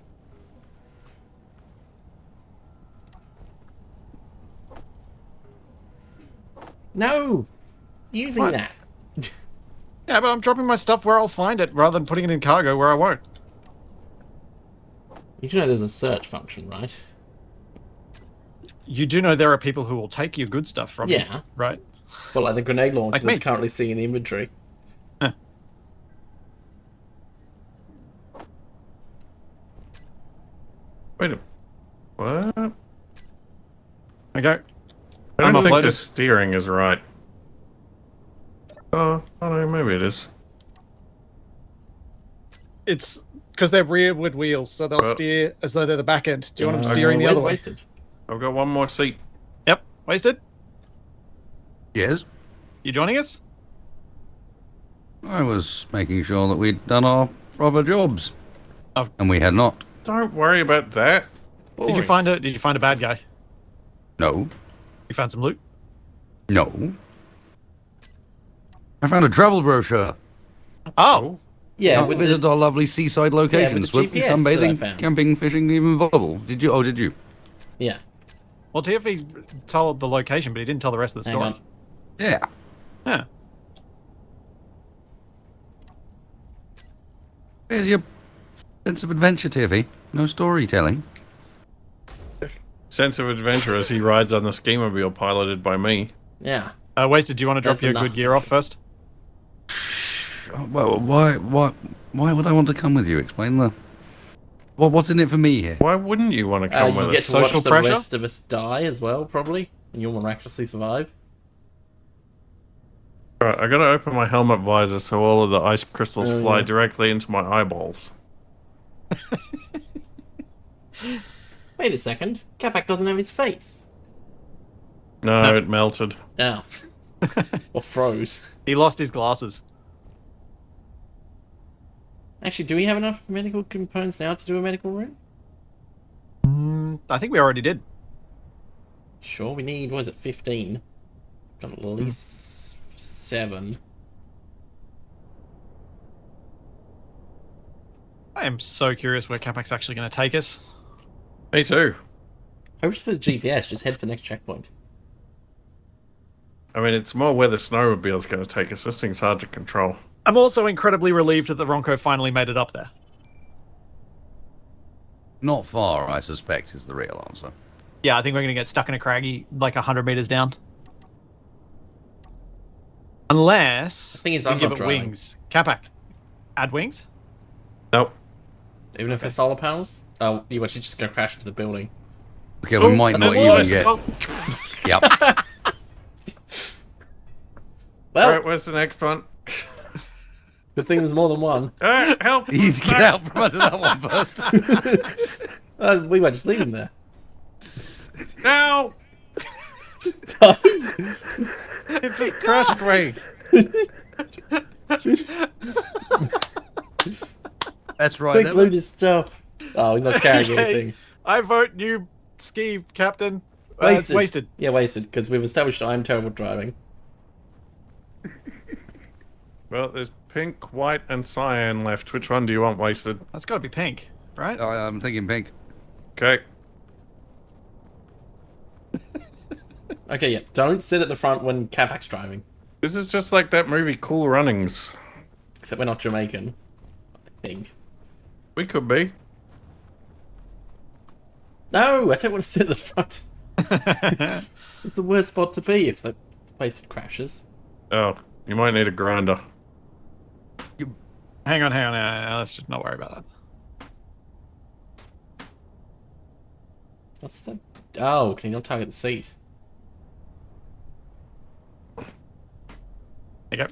No, using What? that. Yeah, but I'm dropping my stuff where I'll find it rather than putting it in cargo where I won't. You do know there's a search function, right? You do know there are people who will take your good stuff from you, Yeah. right? Well, like the grenade launcher Like that's me. currently sitting in the inventory. Wait a... What? Okay. I I'm don't think offloaded. the steering is right. Oh, I don't know, maybe it is. It's because they're rearward wheels, so they'll Well- steer as though they're the back end. Do you want them Uh, steering the where's other way? wasted? I've got one more seat. Yep. Wasted? Yes. You joining us? I was making sure that we'd done our proper jobs. Oh. And we had not. Don't worry about that. Did you find a bad guy? No. You found some loot? No. I found a travel brochure. Oh. Yeah, Now with visit the, our lovely seaside locations. the Swimming, GPS that I sunbathing, found. camping, fishing, even volleyball. Did you? Oh, did you? yeah. Well, TFE told the location, but he didn't tell the rest of the Hang story. on. Yeah. Yeah. Where's your sense of adventure, Tiffy? No storytelling. Sense of adventure as he rides on the ski-mobile piloted by me. Yeah. Wasted, do you want to drop That's your enough good gear off first? Well, why would I want to come with you? Explain the. What's in it for me here? Why wouldn't you want to come You with get us? to watch Social the pressure? rest of us die as well, probably, and you'll miraculously survive. Alright, I gotta open my helmet visor so all of the ice crystals Oh, fly yeah. directly into my eyeballs. Wait a second. Capac doesn't have his face. No, it melted. Oh. Or froze. He lost his glasses. Actually, do we have enough medical components now to do a medical room? I think we already did. Sure, we need, what is it, 15? Got at least 7. I am so curious where Capac's actually going to take us. Me too. Hope for the GPS, just head for next checkpoint. I mean, it's more where the snowmobile's gonna take us. This thing's hard to control. I'm also incredibly relieved that the Ronco finally made it up there. Not far, I suspect, is the real answer. Yeah, I think we're going to get stuck in a craggy like 100 meters down. Unless thing is, we I'm give not it driving. wings. Capac, add wings? Nope. Even if they're solar panels? Oh, you actually just gonna crash into the building. Okay, we might not even get. Yep. Well, Alright, where's the next one? good thing there's more than one. Alright, help! You need to get out from under that one first. We might just leave him there. Now! Died? It just crushed me! That's right. Quick, That loot his stuff. Oh, he's not carrying Okay. anything. I vote new ski captain. It's wasted. Yeah, wasted, because we've established I'm terrible at driving. Well, there's pink, white, and cyan left. Which one do you want wasted? That's got to be pink, right? I'm thinking pink. Okay. Okay, yeah, don't sit at the front when Capac's driving. This is just like that movie Cool Runnings. Except we're not Jamaican. I think. We could be. No, I don't want to sit at the front. It's the worst spot to be if the place crashes. Oh, you might need a grinder. Hang on. Let's just not worry about that. What's the... Oh, can you not target the seat? There you go.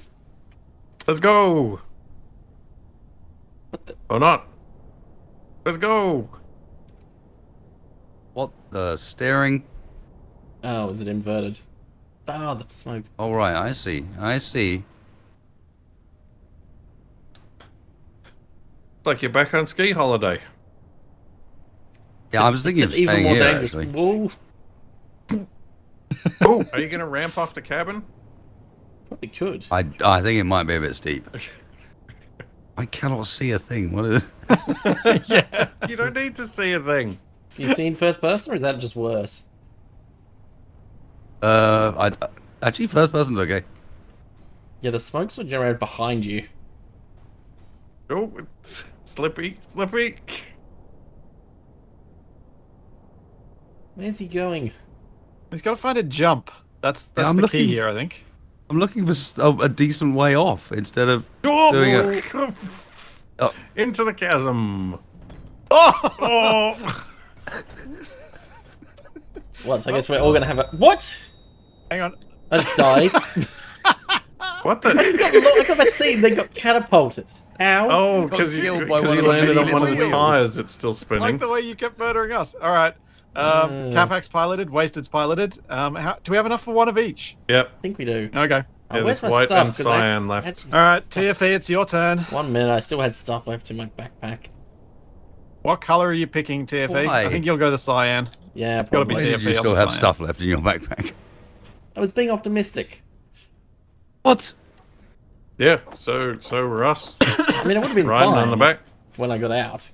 Let's go. What the... Or not. Let's go. What the steering? Oh, is it inverted? Oh, the smoke. All right, I see. It's like you're back on ski holiday. Yeah, I was thinking of It's even staying more here, dangerous. actually. Whoa. Oh, are you going to ramp off the cabin? Probably could. I think it might be a bit steep. I cannot see a thing. What is... Yeah. You don't need to see a thing. You seen first person, or is that just worse? Actually, first person's okay. Yeah, the smokes were generated behind you. Oh, it's slippy. Where's he going? He's got to find a jump. That's Yeah, I'm the key looking here, I think. I'm looking for a decent way off instead of Oh, doing a... Oh. Into the chasm. Oh! What? So I guess we're all gonna have a... What? Hang on. I just died. What the? Look at my scene. They got catapulted. How? Oh, because you killed by one of the landed on many one of little the wheels. tires that's still I like spinning. the way you kept murdering us. All right. Capac's piloted. Wasted's piloted. Do we have enough for one of each? Yep. I think we do. Okay. Oh, Yeah, where's there's my white stuff? and 'Cause I had cyan left. had some All right, stuff. TFE, it's your turn. 1 minute. I still had stuff left in my backpack. What color are you picking, TFE? Why? I think you'll go the cyan. Yeah, gotta be probably. Why did TFE you on still the have side. stuff left in your backpack? I was being optimistic. What? Yeah. So were us I mean, it would have been riding fine on the back. when I got out.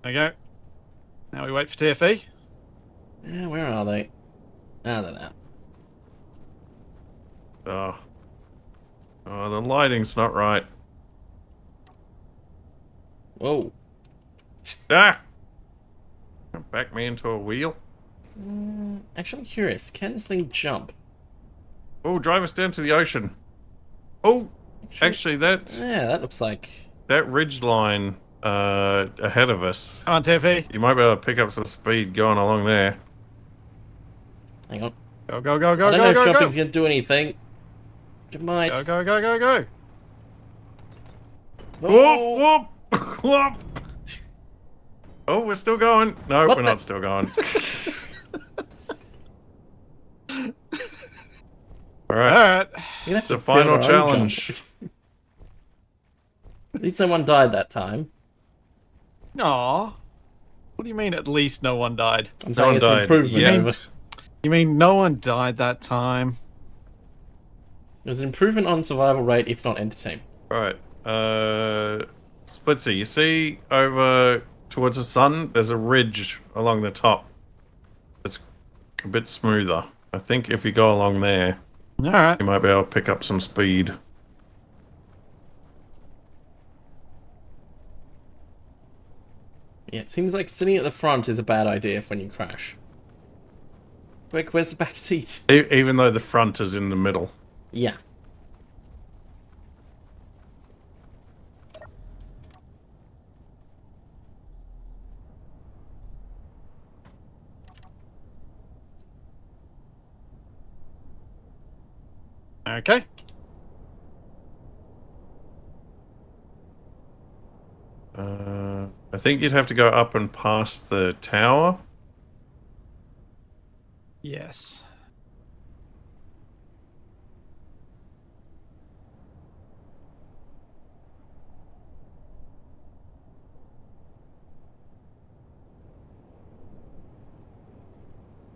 There you go. Now we wait for TFE. Yeah, where are they? Ah, they're there. Oh, the lighting's not right. Whoa. Ah! Back me into a wheel. Actually, I'm curious. Can this thing jump? Oh, drive us down to the ocean. Oh, actually, that Yeah, that looks like... ridge line ahead of us. Come on, TFE. You might be able to pick up some speed going along there. Hang on. Go, go, go, I go, don't know go, if go, go. jumping's gonna do anything. It might. Go, go, go, go, go. Oh, Whoop, whoop, whoop. Oh, we're still going. No, What we're the- not still going. All All right. right. We're gonna have It's a to build final our own challenge. jump. At least no one died that time. Aw. What do you mean at least no one died? I'm No saying one it's an died improvement yet. over. You mean no one died that time? It was an improvement on survival rate, if not entertainment. Right. Splitsie, you see over towards the sun, there's a ridge along the top. It's a bit smoother. I think if you go along there, All right. you might be able to pick up some speed. Yeah, it seems like sitting at the front is a bad idea when you crash. Quick, where's the back seat? Even though the front is in the middle. Yeah. Okay. I think you'd have to go up and past the tower. Yes.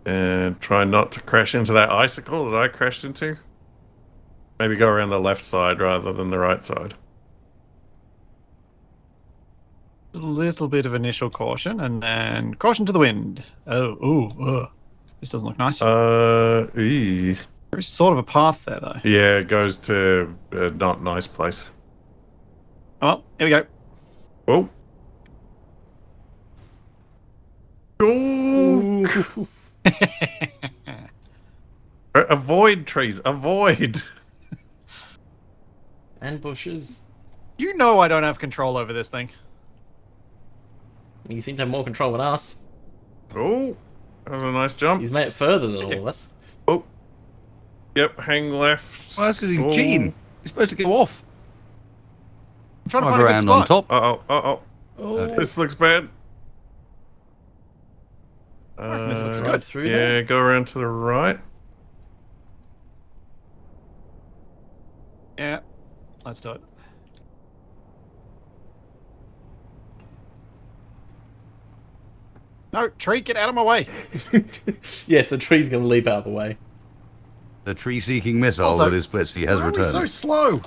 And try not to crash into that icicle that I crashed into. Maybe go around the left side rather than the right side. A little bit of initial caution, and then caution to the wind. Oh, ooh, this doesn't look nice. Eee. There's sort of a path there, though. Yeah, it goes to a not nice place. Oh, here we go. Whoa. Oh. Avoid trees. Avoid. And bushes. You know I don't have control over this thing. You seem to have more control than us. Oh. That was a nice jump. He's made it further than all of us. Oh. Yep, hang left. Well, that's because he's Oh. cheating. He's supposed to go off. I'm trying to Drive find a good around spot. on top. Uh-oh, uh-oh. Oh, This looks bad. reckon this looks right good. through Yeah, there. go around to the right. Yeah, let's do it. No, tree, get out of my way. Yes, the tree's going to leap out of the way. The tree-seeking missile Also, that is Splitsie has Why are we returned. so slow?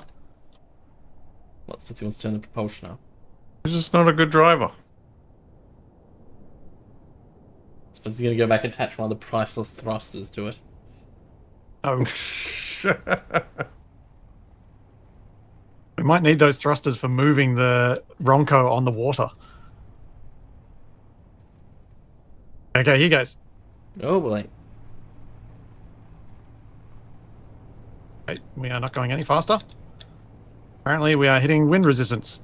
What, Splitsie wants to turn the propulsion up. He's just not a good driver. Splitsie's going to go back and attach one of the priceless thrusters to it. Oh, we might need those thrusters for moving the Ronco on the water. Okay, here goes. Oh boy. Okay, we are not going any faster. Apparently, we are hitting wind resistance.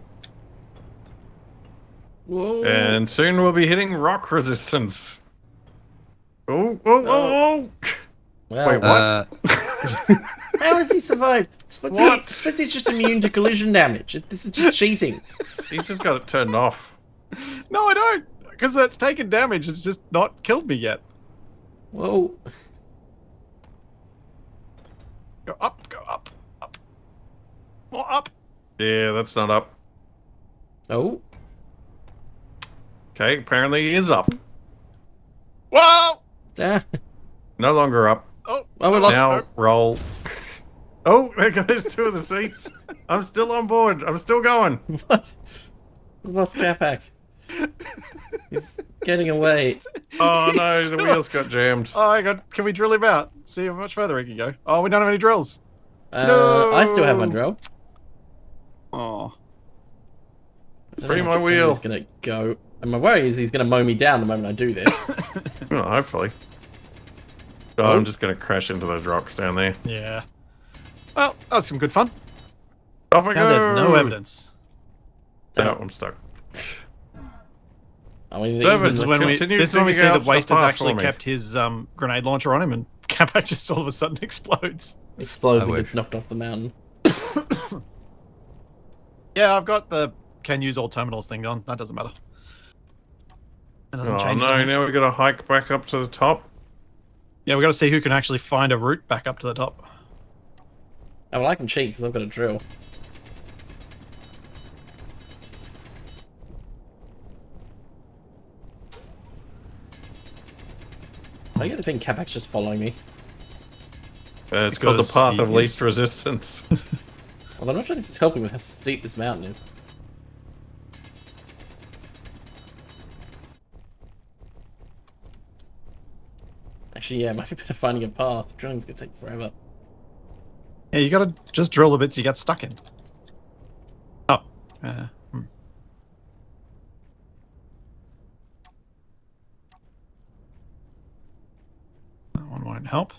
Whoa. And soon we'll be hitting rock resistance. Oh, oh, oh, oh! Well, Wait, what? how has he survived? Splitsie, What? Splitsie's just immune to collision damage. This is just cheating. He's just got it turned off. No, I don't. Because that's taken damage. It's just not killed me yet. Whoa. Go up, go up, up. More up. Yeah, that's not up. Oh. Okay, apparently he is up. Whoa! Ah. No longer up. Oh, Oh, we lost. Now roll. Oh, there goes two of the seats. I'm still on board. I'm still going. What? We lost Capac. He's getting away. Oh no, the Still- wheels got jammed. Oh my god, can we drill him out? See how much further he can go. Oh, we don't have any drills. I still have my No. drill. Oh. I don't Free know how my much wheel. He's gonna go. And my worry is he's gonna mow me down the moment I do this. Well, hopefully. Oh, I'm just gonna crash into those rocks down there. Yeah. Well, that was some good fun. Off I Now go. there's no evidence. No, I'm stuck. I mean, Service. even When with- we, continue this is when we digging see out that the Wasted's path actually for me. kept his grenade launcher on him, and Capac just all of a sudden explodes. explodes I and wish. gets knocked off the mountain. Yeah, I've got the can use all terminals thing on. That doesn't matter. That doesn't Oh change no, anything. now we gotta hike back up to the top. Yeah, we got to see who can actually find a route back up to the top. Oh, well, I can cheat because I've got a drill. I get the thing Capac's just following me. It's called the Because path he of least is- resistance. Well, I'm not sure this is helping with how steep this mountain is. Actually, yeah, it might be better finding a path. Drilling's gonna take forever. Yeah, you got to just drill the bits you get stuck in. Oh. That one won't help.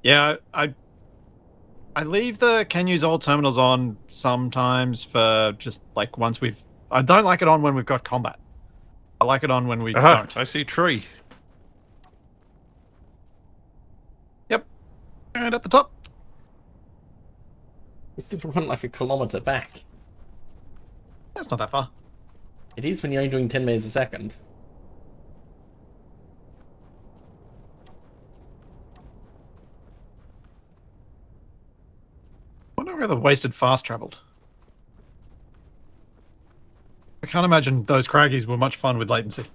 Yeah, I leave the can use all terminals on sometimes for just like once we've. I don't like it on when we've got combat. I like it on when we Aha, don't. I see tree. Yep. And at the top. We still run like a kilometer back. That's not that far. It is when you're only doing 10 meters a second. I wonder where the wasted fast travelled. I can't imagine those craggies were much fun with latency.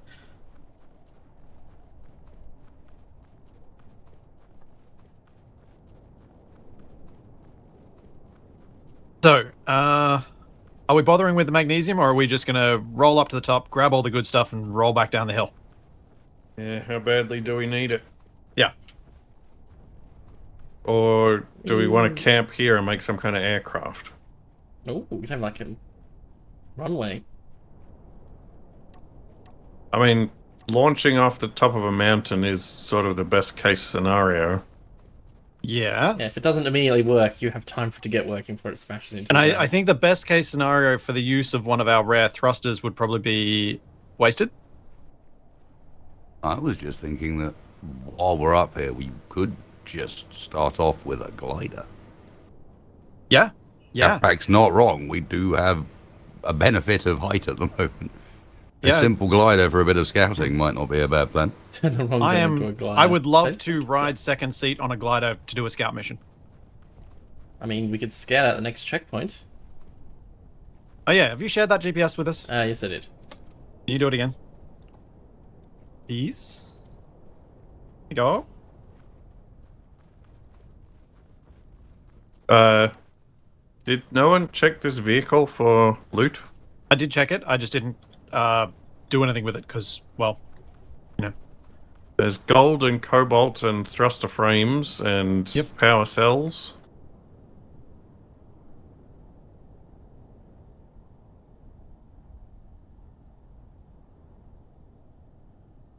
So, are we bothering with the magnesium, or are we just going to roll up to the top, grab all the good stuff, and roll back down the hill? Yeah, how badly do we need it? Yeah. Or do we want to camp here and make some kind of aircraft? Oh, we could have like a runway. I mean, launching off the top of a mountain is sort of the best case scenario. Yeah. Yeah, if it doesn't immediately work, you have time for it to get working before it smashes into And the I ground. think the best case scenario for the use of one of our rare thrusters would probably be wasted. I was just thinking that while we're up here, we could just start off with a glider. Yeah. Yeah. Capac's not wrong. We do have a benefit of height at the moment. A Yeah. simple glider for a bit of scouting might not be a bad plan. Turn the wrong I gun am. into a glider. I would love But- to ride second seat on a glider to do a scout mission. I mean, we could scout out the next checkpoint. Oh yeah, have you shared that GPS with us? Yes, I did. Can you do it again? Please. Here you go. Did no one check this vehicle for loot? I did check it. I just didn't do anything with it because, well, you know. There's gold and cobalt and thruster frames and Yep. power cells.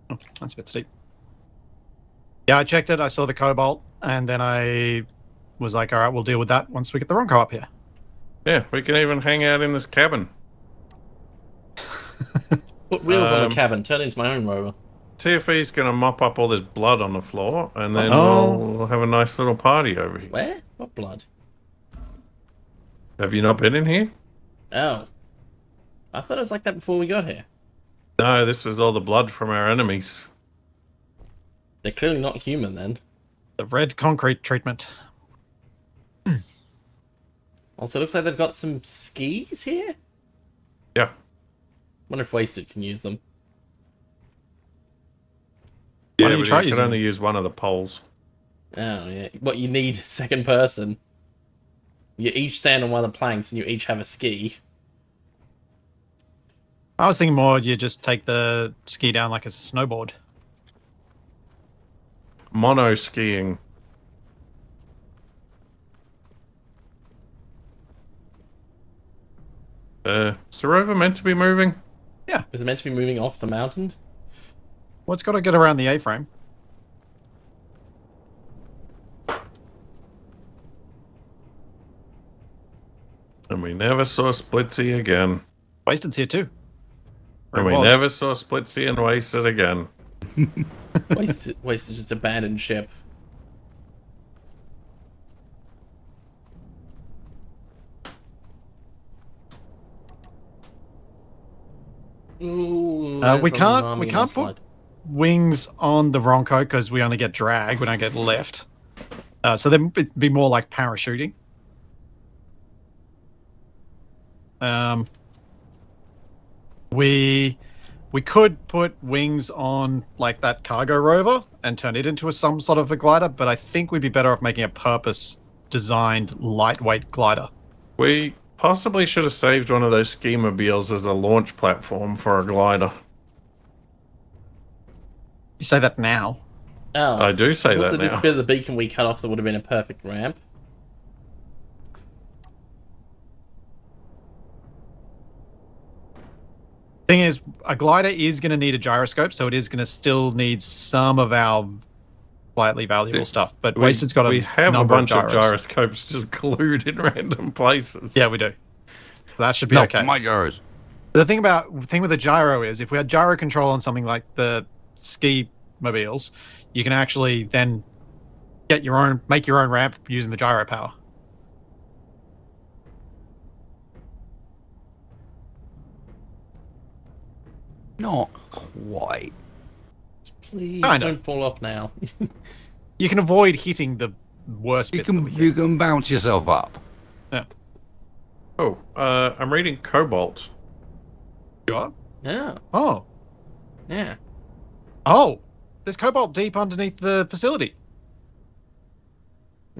Oh, that's a bit steep. Yeah, I checked it. I saw the cobalt, and then I was like, all right, we'll deal with that once we get the Ronco up here. Yeah, we can even hang out in this cabin. Put wheels on Um, the cabin. Turn it into my own rover. TFE's going to mop up all this blood on the floor, and then Oh. we'll have a nice little party over here. Where? What blood? Have you not been in here? Oh. I thought it was like that before we got here. No, this was all the blood from our enemies. They're clearly not human then. The red concrete treatment. Also, it looks like they've got some skis here. Yeah. Wonder if Wasted can use them. Why Yeah, don't you but try you can using only use one of the poles. Oh, yeah. What, you need second person. You each stand on one of the planks and you each have a ski. I was thinking more you just take the ski down like a snowboard. Mono skiing. Is the rover meant to be moving? Is it meant to be moving off the mountain? Well, it's got to get around the A-frame. And we never saw Splitsie again. Wasted's here too. Or And it we was. never saw Splitsie and Wasted again. Wasted just abandoned ship. Ooh, We that's can't alarming put slide. wings on the Ronco because we only get drag. We don't get lift. So then it'd be more like parachuting. We could put wings on like that cargo rover and turn it into some sort of a glider, but I think we'd be better off making a purpose-designed lightweight glider. We possibly should have saved one of those ski mobiles as a launch platform for a glider. You say that now. Oh, I do say also that this now. bit of the beacon we cut off that would have been a perfect ramp. Thing is, a glider is going to need a gyroscope, so it is going to still need some of our slightly valuable stuff. But Wasted's got a we have a number bunch of gyros. gyroscopes just glued in random places. Yeah, we do. That should be No, okay. my gyros. The thing with a gyro is if we had gyro control on something like the ski mobiles, you can actually then make your own ramp using the gyro power. Not quite. Please Kinda. don't fall off now. You can avoid hitting the worst You bits. that we can hit. you can bounce yourself up. Yeah. Oh, I'm reading Cobalt. You are? Yeah, Oh. yeah. Oh. There's cobalt deep underneath the facility.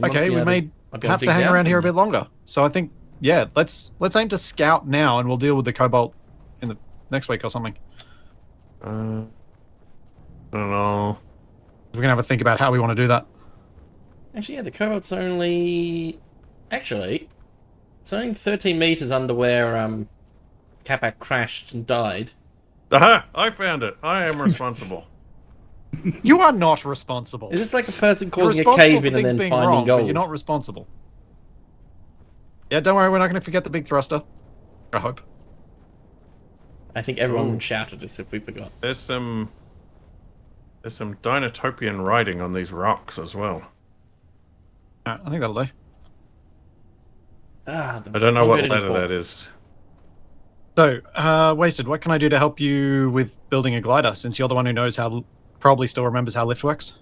Okay, we may have to hang around here a bit longer. So I think, yeah, let's aim to scout now, and we'll deal with the cobalt in the next week or something. I don't know. We're gonna have a think about how we want to do that. Actually, yeah, the cobalt's only... Actually, it's only 13 meters under where Capac crashed and died. Aha! I found it. I am responsible. You are not responsible. Is this like a person You're causing a responsible cave for in and things then being finding wrong, gold? but you're not responsible. Yeah, don't worry, we're not going to forget the big thruster. I hope. I think everyone would shout at us if we forgot. There's some Dinotopian writing on these rocks as well. Alright, I think that'll do. Ah, I don't know what longer letter info. that is. So, Wasted, what can I do to help you with building a glider, since you're the one who knows how, probably still remembers how lift works?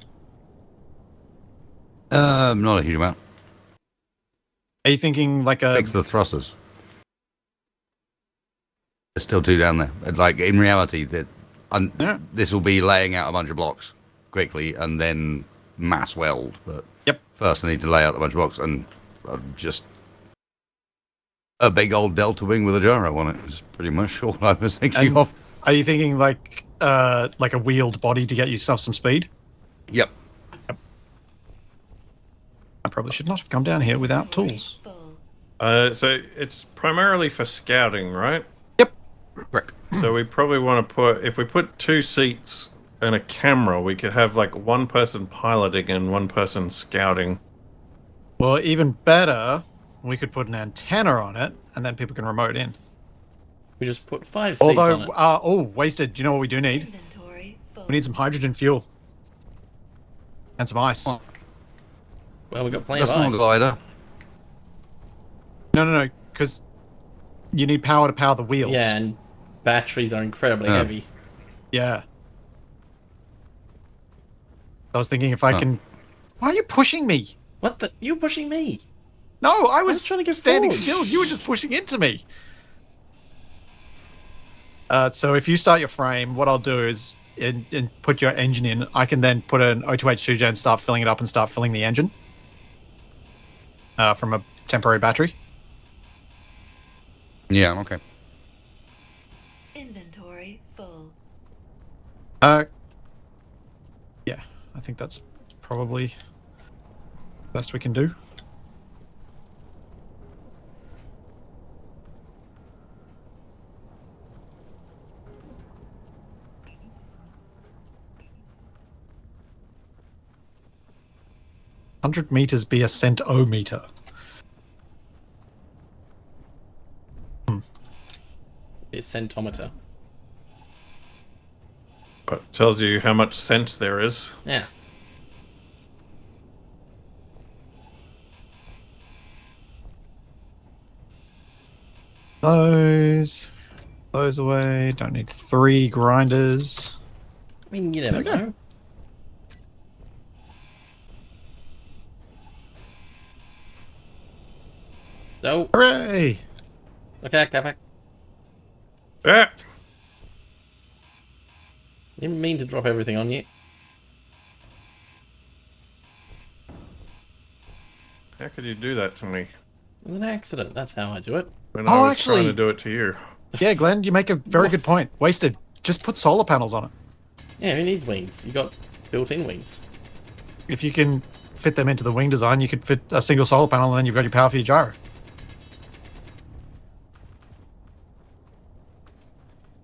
Not a huge amount. Are you thinking like a... Fix the thrusters. There's still 2 down there. Like, in reality, Yeah. this will be laying out a bunch of blocks quickly and then mass weld. But Yep. first I need to lay out a bunch of blocks and just a big old delta wing with a gyro on it is pretty much all I was thinking And of. Are you thinking like a wheeled body to get yourself some speed? Yep. I probably should not have come down here without tools. Full. So it's primarily for scouting, right? Yep. Correct. So we probably want to put, if we put 2 seats and a camera, we could have like 1 person piloting and 1 person scouting. Well, even better, we could put an antenna on it, and then people can remote in. We just put 5 seats on Although, it. Wasted. Do you know what we do need? Inventory full. We need some hydrogen fuel. And some ice. Oh, Well, we got plenty that's of not a ice. glider. No, because you need power to power the wheels. Yeah, and batteries are incredibly Yeah. heavy. Yeah. I was thinking if I Huh. can... Why are you pushing me? What the? You're pushing me. No, I was trying to get standing forward. still. You were just pushing into me. So if you start your frame, what I'll do is and put your engine in. I can then put an O2H2 gen, start filling it up, and start filling the engine from a temporary battery. Yeah, okay. Inventory full. Yeah, I think that's probably the best we can do. $100 be a cent-o-meter. It's centometer. But tells you how much scent there is. Yeah. Those away. Don't need 3 grinders. I mean, you never There we go. know. Oh, Hooray! look at Capac. Ah! Didn't mean to drop everything on you. How could you do that to me It was an accident. That's how I do it. when Oh, I was actually- trying to do it to you? Yeah, Glenn, you make a very good point. Wasted. Just put solar panels on it. Yeah, who needs wings? You got built-in wings. If you can fit them into the wing design, you could fit a single solar panel, and then you've got your power for your gyro.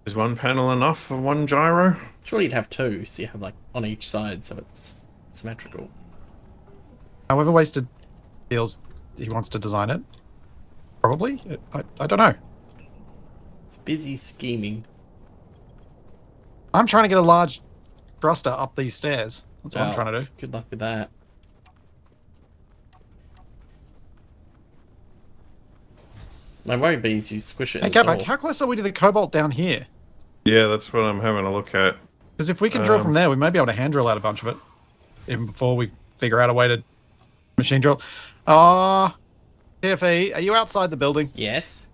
Is 1 panel enough for 1 gyro? Surely you'd have 2, so you have like on each side, so it's symmetrical. However, Wasted feels he wants to design it. Probably. I don't know. It's busy scheming. I'm trying to get a large thruster up these stairs. That's what I'm Wow. trying to do. Good luck with that. My worry bees, you squish it Hey, in the Capac, door. how close are we to the cobalt down here? Yeah, that's what I'm having a look at. Because if we can drill from there, we may be able to hand drill out a bunch of it. Even before we figure out a way to machine drill. TFE, are you outside the building? Yes?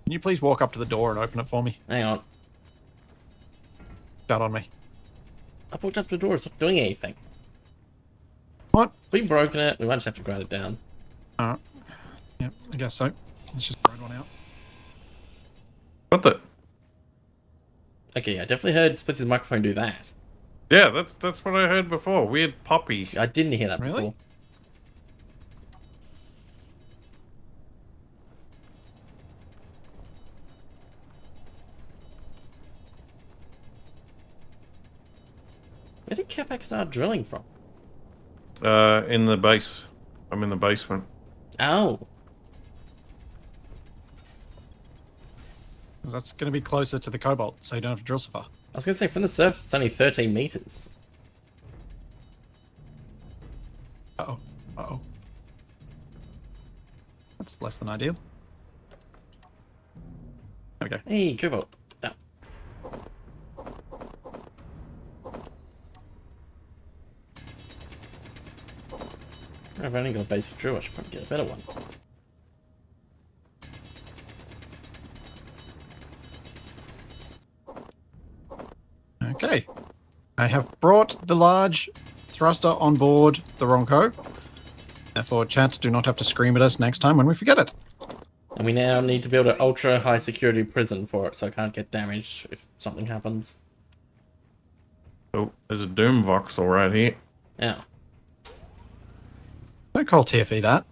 Can you please walk up to the door and open it for me? Hang on. Shut on me. I've walked up to the door, it's not doing anything. What? We've broken it, we might just have to grind it down. Alright. Yep, I guess so. Let's just grind one out. What the? Okay, I definitely heard Splitsie's microphone do that. Yeah, that's what I heard before. Weird poppy. I didn't hear that Really? before. Where did Capac start drilling from? In the base. I'm in the basement. Oh. 'Cause that's going to be closer to the cobalt, so you don't have to drill so far. I was going to say, from the surface, it's only 13 meters. Uh-oh. Uh-oh. That's less than ideal. There we go. Hey, cobalt. No. I've only got a basic drill. I should probably get a better one. Okay. I have brought the large thruster on board the Ronco. Therefore, chat, do not have to scream at us next time when we forget it. And we now need to build an ultra high security prison for it so it can't get damaged if something happens. Oh, there's a Doom voxel right here. Yeah. Don't call TFE that.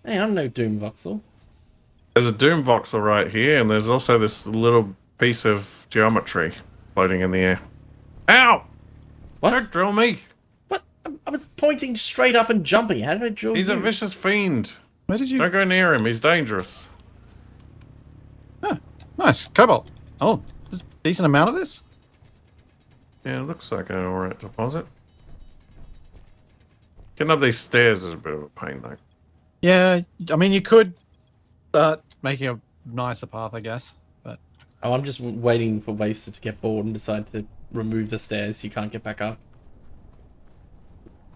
Hey, I'm no Doom Voxel. There's a Doom voxel right here, and there's also this little piece of geometry floating in the air. Ow! What? Don't drill me! What? I was pointing straight up and jumping. How did I drill He's you? a vicious fiend. Where did you... Don't go near him, he's dangerous. Ah, nice. Cobalt. Oh, there's a decent amount of this? Yeah, it looks like an alright deposit. Getting up these stairs is a bit of a pain, though. Yeah, I mean, you could start making a nicer path, I guess. But Oh, I'm just waiting for Wasted to get bored and decide to remove the stairs so you can't get back up.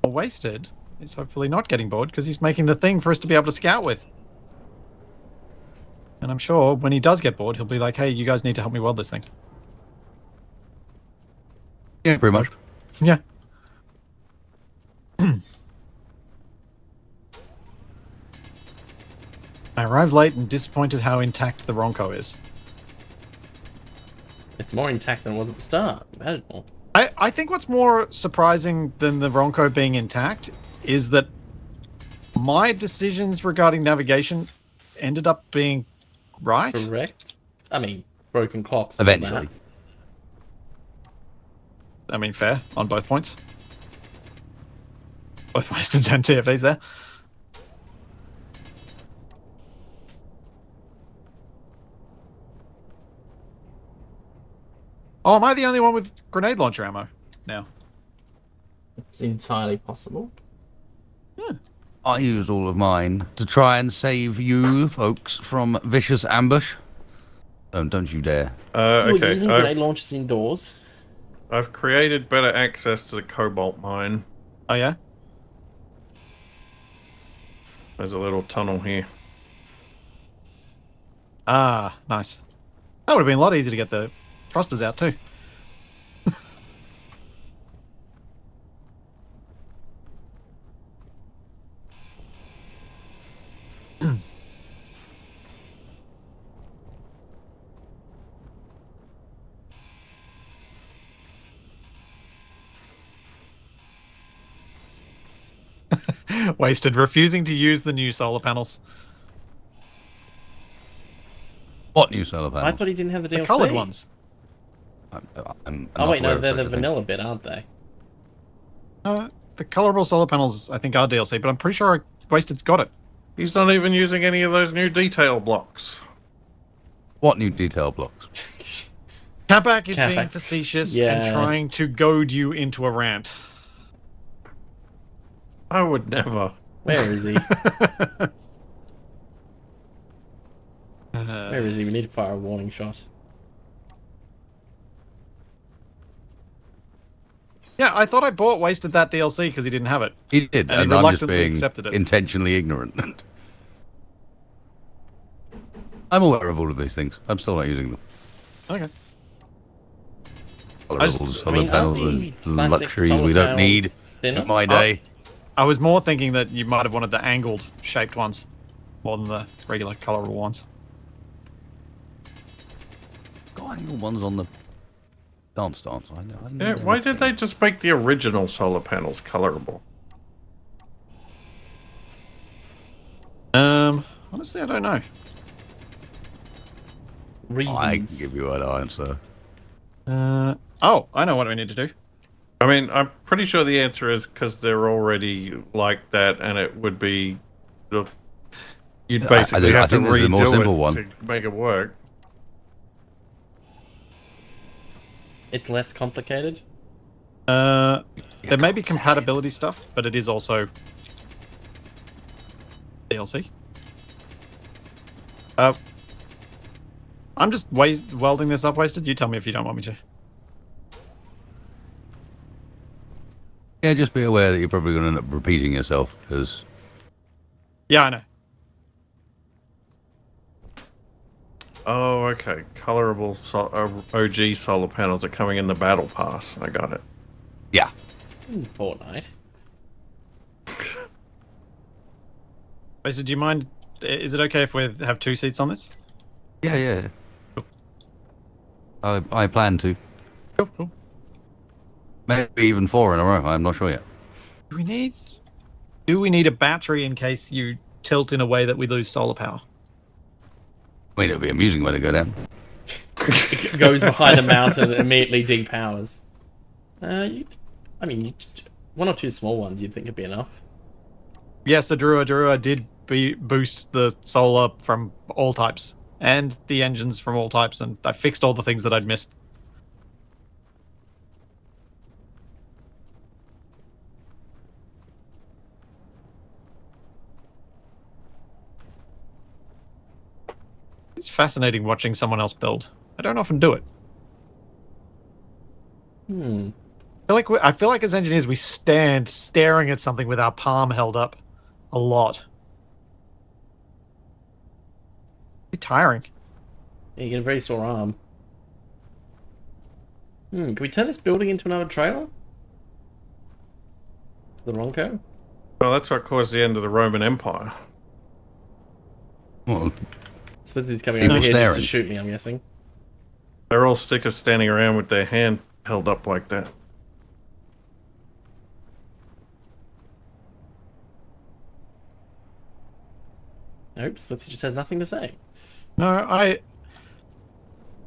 Wasted is hopefully not getting bored because he's making the thing for us to be able to scout with. And I'm sure when he does get bored, he'll be like, hey, you guys need to help me weld this thing. Yeah, pretty much. Yeah. I arrived late and disappointed how intact the Ronco is. It's more intact than it was at the start. You've had it more. I think what's more surprising than the Ronco being intact is that my decisions regarding navigation ended up being right. Correct? I mean, broken clocks. and all that. Eventually. I mean, fair on both points. Both Westons and TFAs there. Oh, am I the only one with grenade launcher ammo now? It's entirely possible. I used all of mine to try and save you folks from vicious ambush. Don't you dare. You're Okay, using grenade launchers indoors. I've created better access to the cobalt mine. Oh, yeah? There's a little tunnel here. Ah, nice. That would have been a lot easier to get the thrusters out, too. Wasted, refusing to use the new solar panels. What new solar panels? I thought he didn't have the DLC. The coloured ones. I'm Oh not wait, no, aware of they're such the a thing. vanilla bit, aren't they? The colourable solar panels, I think, are DLC, but I'm pretty sure Wasted's got it. He's not even using any of those new detail blocks. What new detail blocks? Capac is Capac. being facetious Yeah. and trying to goad you into a rant. I would never. Where is he? Where is he? We need to fire a warning shot. Yeah, I thought I bought Wasted that DLC because he didn't have it. He did, And he and I'm just reluctantly being accepted it. intentionally ignorant. I'm aware of all of these things. I'm still not using them. Okay. Colorables, I mean, solar aren't panels, the and plastic luxuries solar we don't panels need thinner? in my day. I was more thinking that you might have wanted the angled shaped ones more than the regular colourable ones. Got any ones on the dance. I know. Yeah, why did they just make the original solar panels colorable? Honestly, I don't know. Reasons. I can give you an answer. Oh, I know what we need to do. I mean, I'm pretty sure the answer is because they're already like that, and it would be the. You'd basically I have to think this is a more redo simple it one. to make it work. It's less complicated. There may be compatibility stuff, but it is also DLC. I'm just welding this up, Wasted. You tell me if you don't want me to. Yeah, just be aware that you're probably going to end up repeating yourself, because... Yeah, I know. Oh, okay. Colorable OG solar panels are coming in the battle pass. I got it. Yeah. Fortnite. Wasted, do you mind? Is it okay if we have 2 seats on this? Yeah. I plan to. Cool. Maybe even 4 in a row. I'm not sure yet. Do we need a battery in case you tilt in a way that we lose solar power? I mean, it would be an amusing way to go down. It goes behind a mountain and immediately depowers. I mean, one or 2 small ones you'd think would be enough. Yes, the Drua did boost the solar from all types and the engines from all types, and I fixed all the things that I'd missed. It's fascinating watching someone else build. I don't often do it. I feel like as engineers we stand staring at something with our palm held up a lot. It's tiring. Yeah, you get a very sore arm. Can we turn this building into another trailer? The Ronco? Well, that's what caused the end of the Roman Empire. Well, Splitsie's coming People over here just to staring. shoot me, I'm guessing. They're all sick of standing around with their hand held up like that. Nope, Splitsie just has nothing to say. No,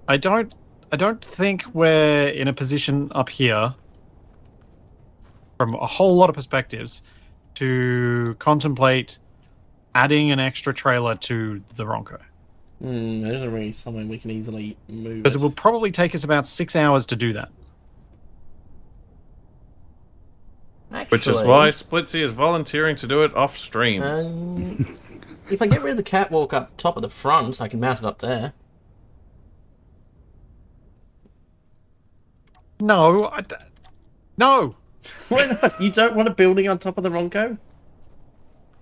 I don't think we're in a position up here from a whole lot of perspectives to contemplate adding an extra trailer to the Ronco. There isn't really somewhere we can easily move Because it will probably take us about 6 hours to do that. Which is why Splitsie is volunteering to do it off stream. If I get rid of the catwalk up top of the front, I can mount it up there. No, no, Why not? You don't want a building on top of the Ronco?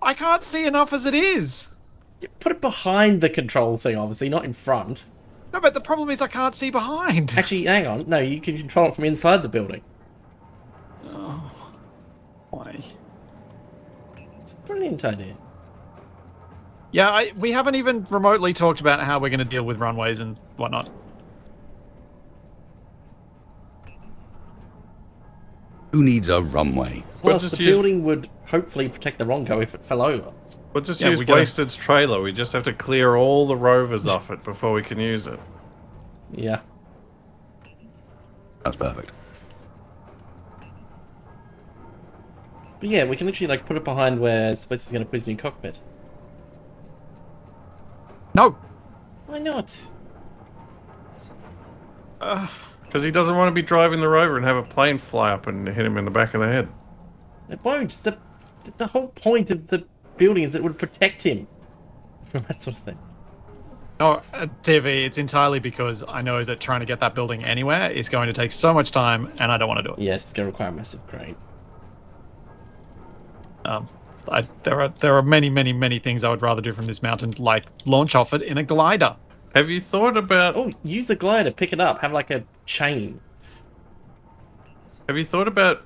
I can't see enough as it is. Put it behind the control thing, obviously, not in front. No, but the problem is I can't see behind. Actually, hang on. No, you can control it from inside the building. Why? It's a brilliant idea. Yeah, we haven't even remotely talked about how we're going to deal with runways and whatnot. who needs a runway? Well, just the use- building would hopefully protect the Ronco if it fell over. We'll just Yeah, use we gotta- Wasted's trailer. We just have to clear all the rovers off it before we can use it. Yeah. That's perfect. But yeah, we can literally like put it behind where Splitsie's going to put his new cockpit. No. Why not? Because he doesn't want to be driving the rover and have a plane fly up and hit him in the back of the head. It won't. The whole point of the building is that it would protect him from that sort of thing. No, TV, it's entirely because I know that trying to get that building anywhere is going to take so much time, and I don't want to do it. Yes, it's going to require a massive crane. There are many things I would rather do from this mountain, like launch off it in a glider. Have you thought about... Oh, use the glider, pick it up, have like a chain. Have you thought about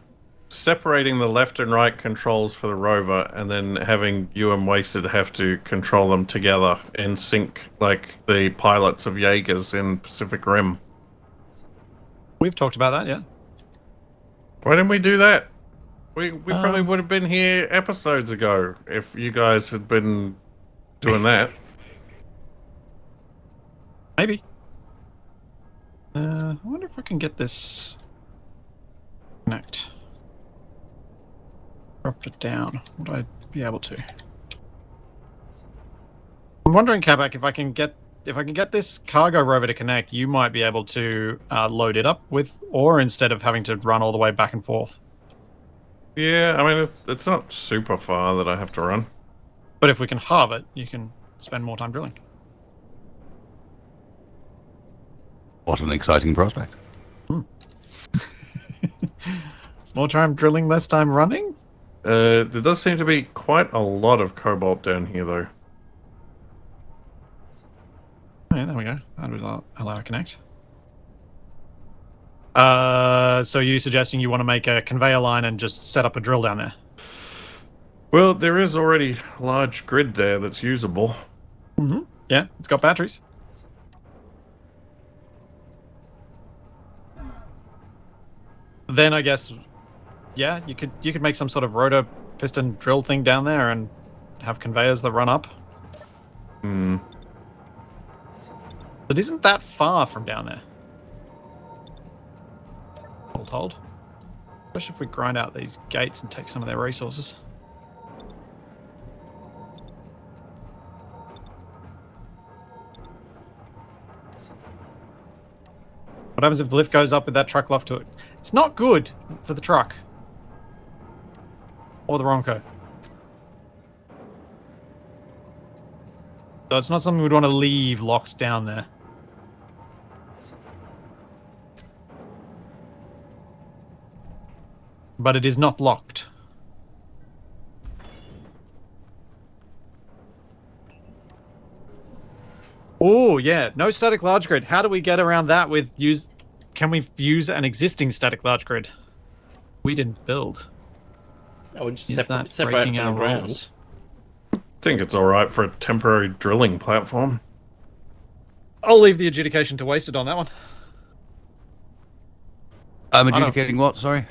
separating the left and right controls for the rover and then having you and Wasted have to control them together in sync like the pilots of Jaegers in Pacific Rim? We've talked about that, yeah. Why didn't we do that? We probably would have been here episodes ago if you guys had been doing that. Maybe. I wonder if I can get this Connect. Dropped it down. Would I be able to? I'm wondering, Capac, if I can get this cargo rover to connect, you might be able to load it up with ore instead of having to run all the way back and forth. Yeah, I mean, it's not super far that I have to run. But if we can halve it, you can spend more time drilling. What an exciting prospect. More time drilling, less time running? There does seem to be quite a lot of cobalt down here, though. Oh, yeah, there we go. That would allow a connect. So you suggesting you want to make a conveyor line and just set up a drill down there? Well, there is already a large grid there that's usable. Mm-hmm. Yeah, it's got batteries. Then I guess, yeah, you could make some sort of rotor piston drill thing down there and have conveyors that run up. Hmm. It isn't that far from down there. All told. Especially if we grind out these gates and take some of their resources. What happens if the lift goes up with that truck loft to it? It's not good for the truck. Or the Ronco. So it's not something we'd want to leave locked down there. But it is not locked. Oh, yeah. No static large grid. How do we get around that with use... Can we use an existing static large grid? We didn't build. I would just Is separate, that separate breaking from our the ground. rules? I think it's alright for a temporary drilling platform. I'll leave the adjudication to Wasted on that one. I'm adjudicating what, sorry?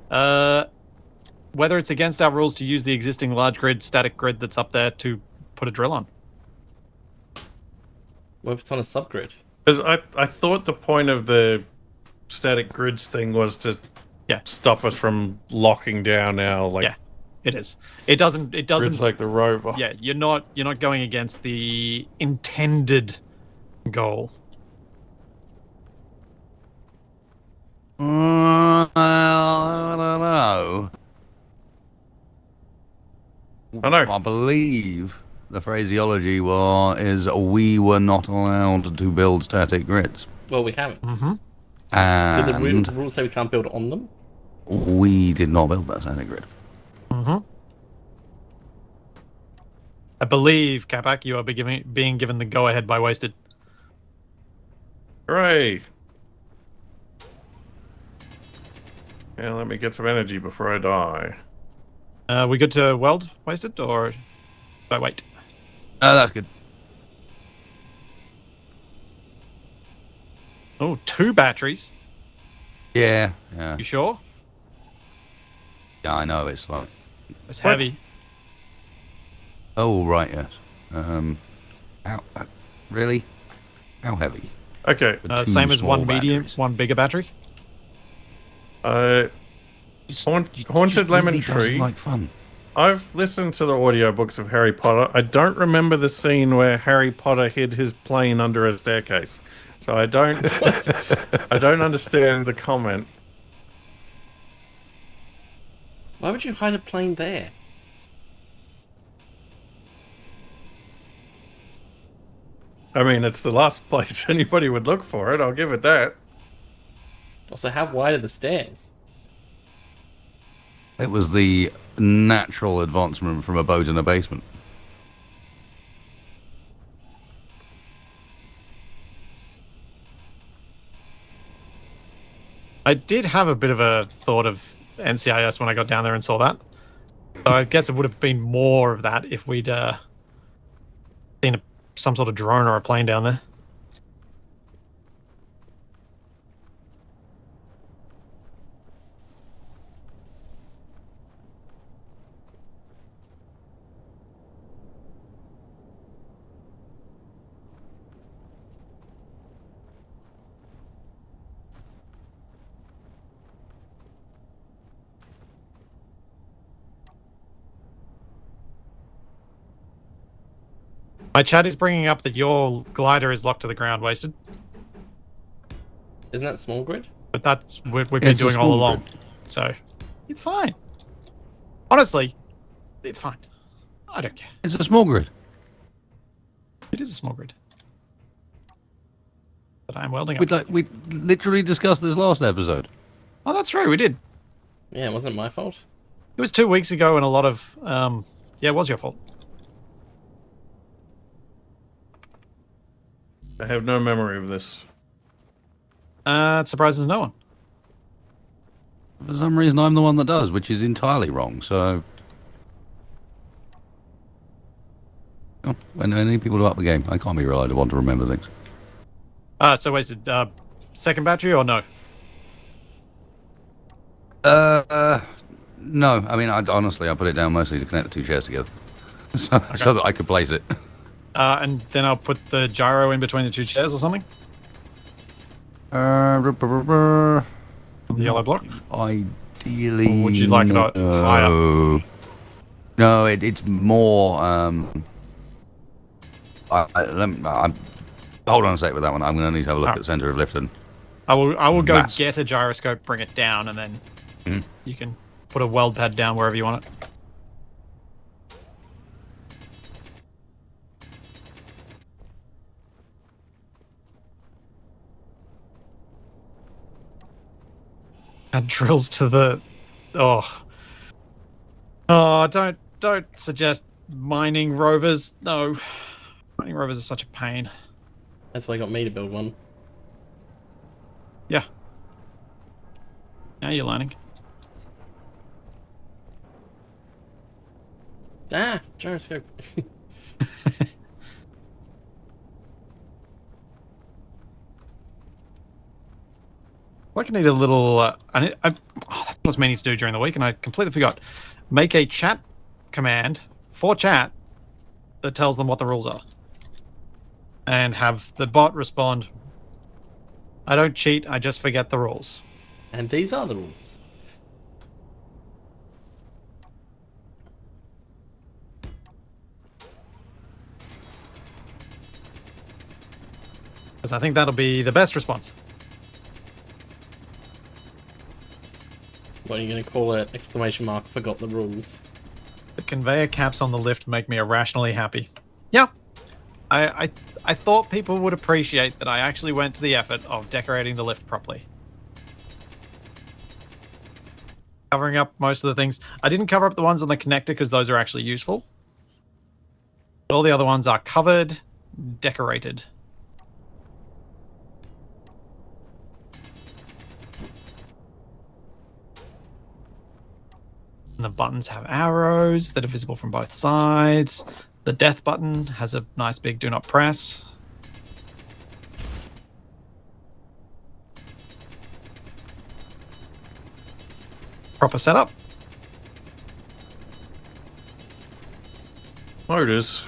Whether it's against our rules to use the existing large grid, static grid that's up there to put a drill on. What if it's on a subgrid? Because I thought the point of the static grids thing was to stop us from locking down our Yeah, it is. It doesn't. grids like the rover. Yeah, you're not going against the intended goal. I don't know. I know. I believe the phraseology is we were not allowed to build static grids. Well, we haven't. Mm-hmm. Did the And rules say we can't build on them? we did not build that static grid. Mm-hmm. I believe, Capac, you are being given the go-ahead by Wasted. Hooray! Yeah, let me get some energy before I die. We good to weld, Wasted, or should I wait? That's good. Oh, 2 batteries. Yeah. You sure? Yeah, I know, it's like... It's heavy. Oh, right, yes. Really? How heavy? Okay. For two Same as small one medium, batteries. one bigger battery. Haunted Lemon really Tree. doesn't like fun. I've listened to the audiobooks of Harry Potter. I don't remember the scene where Harry Potter hid his plane under a staircase. So I don't I don't understand the comment. Why would you hide a plane there? I mean, it's the last place anybody would look for it, I'll give it that. Also, how wide are the stairs? It was the natural advancement from a boat in a basement. I did have a bit of a thought of NCIS when I got down there and saw that. So I guess it would have been more of that if we'd seen some sort of drone or a plane down there. My chat is bringing up that your glider is locked to the ground, Wasted. Isn't that small grid? But that's what we've It's been a doing all small along. grid. So, it's fine. Honestly, it's fine. I don't care. It's a small grid. It is a small grid. But I'm welding up. We literally discussed this last episode. Oh, that's right, we did. Yeah, wasn't it my fault? It was 2 weeks ago, and a lot of yeah, it was your fault. I have no memory of this. It surprises no one. For some reason, I'm the one that does, which is entirely wrong. So, oh, when I need people to up the game, I can't be relied upon to remember things. So Wasted, second battery or no? No. I mean, honestly, I put it down mostly to connect the two chairs together, so that I could place it. And then I'll put the gyro in between the two chairs or something. The The yellow block. Ideally, Or would you like it higher? No, it's more. Hold on a sec with that one. I'm going to need to have a look at the center of lift and. I will go Mass. get a gyroscope, bring it down, and then Mhm. you can put a weld pad down wherever you want it. Add drills to the. Oh, don't suggest mining rovers. No, mining rovers are such a pain. That's why you got me to build one. Yeah. Now you're learning. Ah, gyroscope. Like I need a little. that's what I was meaning to do during the week, and I completely forgot. Make a chat command for chat that tells them what the rules are, and have the bot respond. I don't cheat. I just forget the rules. And these are the rules. Because I think that'll be the best response. What are you going to call it? Exclamation mark, forgot the rules. The conveyor caps on the lift make me irrationally happy. Yeah. I thought people would appreciate that I actually went to the effort of decorating the lift properly. Covering up most of the things. I didn't cover up the ones on the connector because those are actually useful. But all the other ones are covered, decorated. And the buttons have arrows that are visible from both sides. The death button has a nice big do not press. Proper setup. Motors.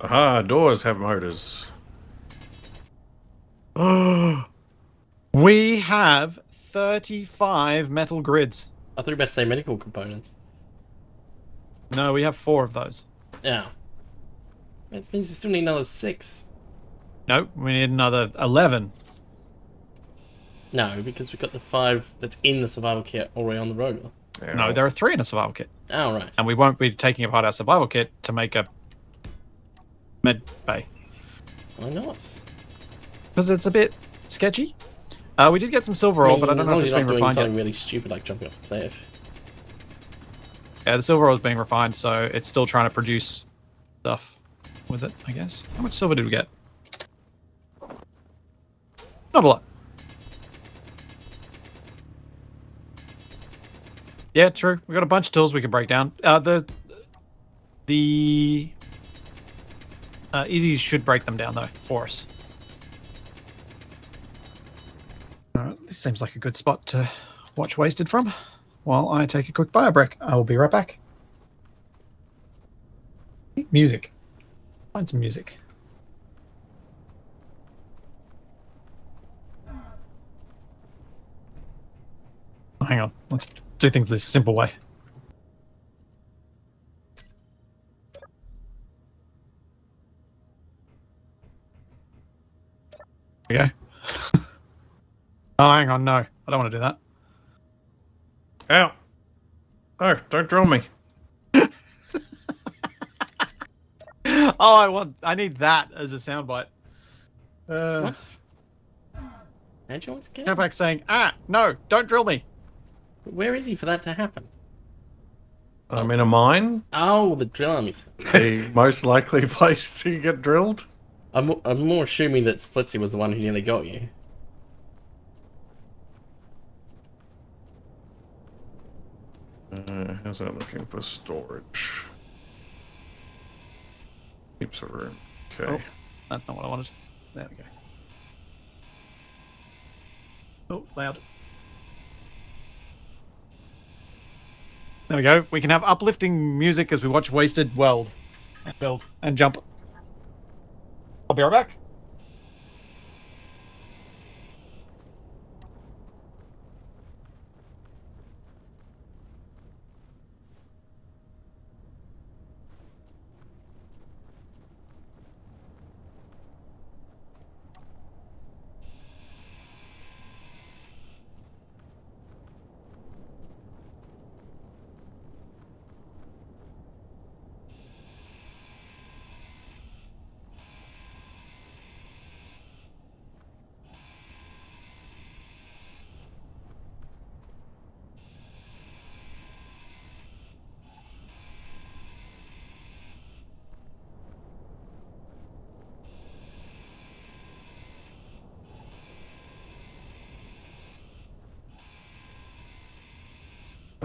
Aha, doors have motors. We have 35 metal grids. I thought you were about to say medical components. No, we have 4 of those. Yeah. That means we still need another 6. No, we need another 11. No, because we've got the 5 that's in the survival kit already on the rover. No, there are 3 in a survival kit. Oh, right. And we won't be taking apart our survival kit to make a med bay. Why not? Because it's a bit sketchy. We did get some silver ore, but I don't as know long if as it's you're been not doing refined something yet. really stupid like jumping off a cliff. Yeah, the silver ore is being refined, so it's still trying to produce stuff with it, I guess. How much silver did we get? Not a lot. Yeah, true. We got a bunch of tools we can break down. The easies should break them down though for us. Alright, this seems like a good spot to watch Wasted from. While I take a quick bio break, I will be right back. Music. Find some music. Hang on, let's do things this simple way. we go. Oh, hang on, no. I don't want to do that. Ow! Oh, don't drill me. Oh, I need that as a soundbite. What? How'd you always get him? Capac saying, no, don't drill me. Where is he for that to happen? I'm in a mine. Oh, the drill armies. The most likely place to get drilled. I'm more assuming that Splitsie was the one who nearly got you. How's that looking for storage? Heaps of room. Okay. Oh, that's not what I wanted. There we go. Oh, loud. There we go. We can have uplifting music as we watch Wasted World. And build. And jump. I'll be right back.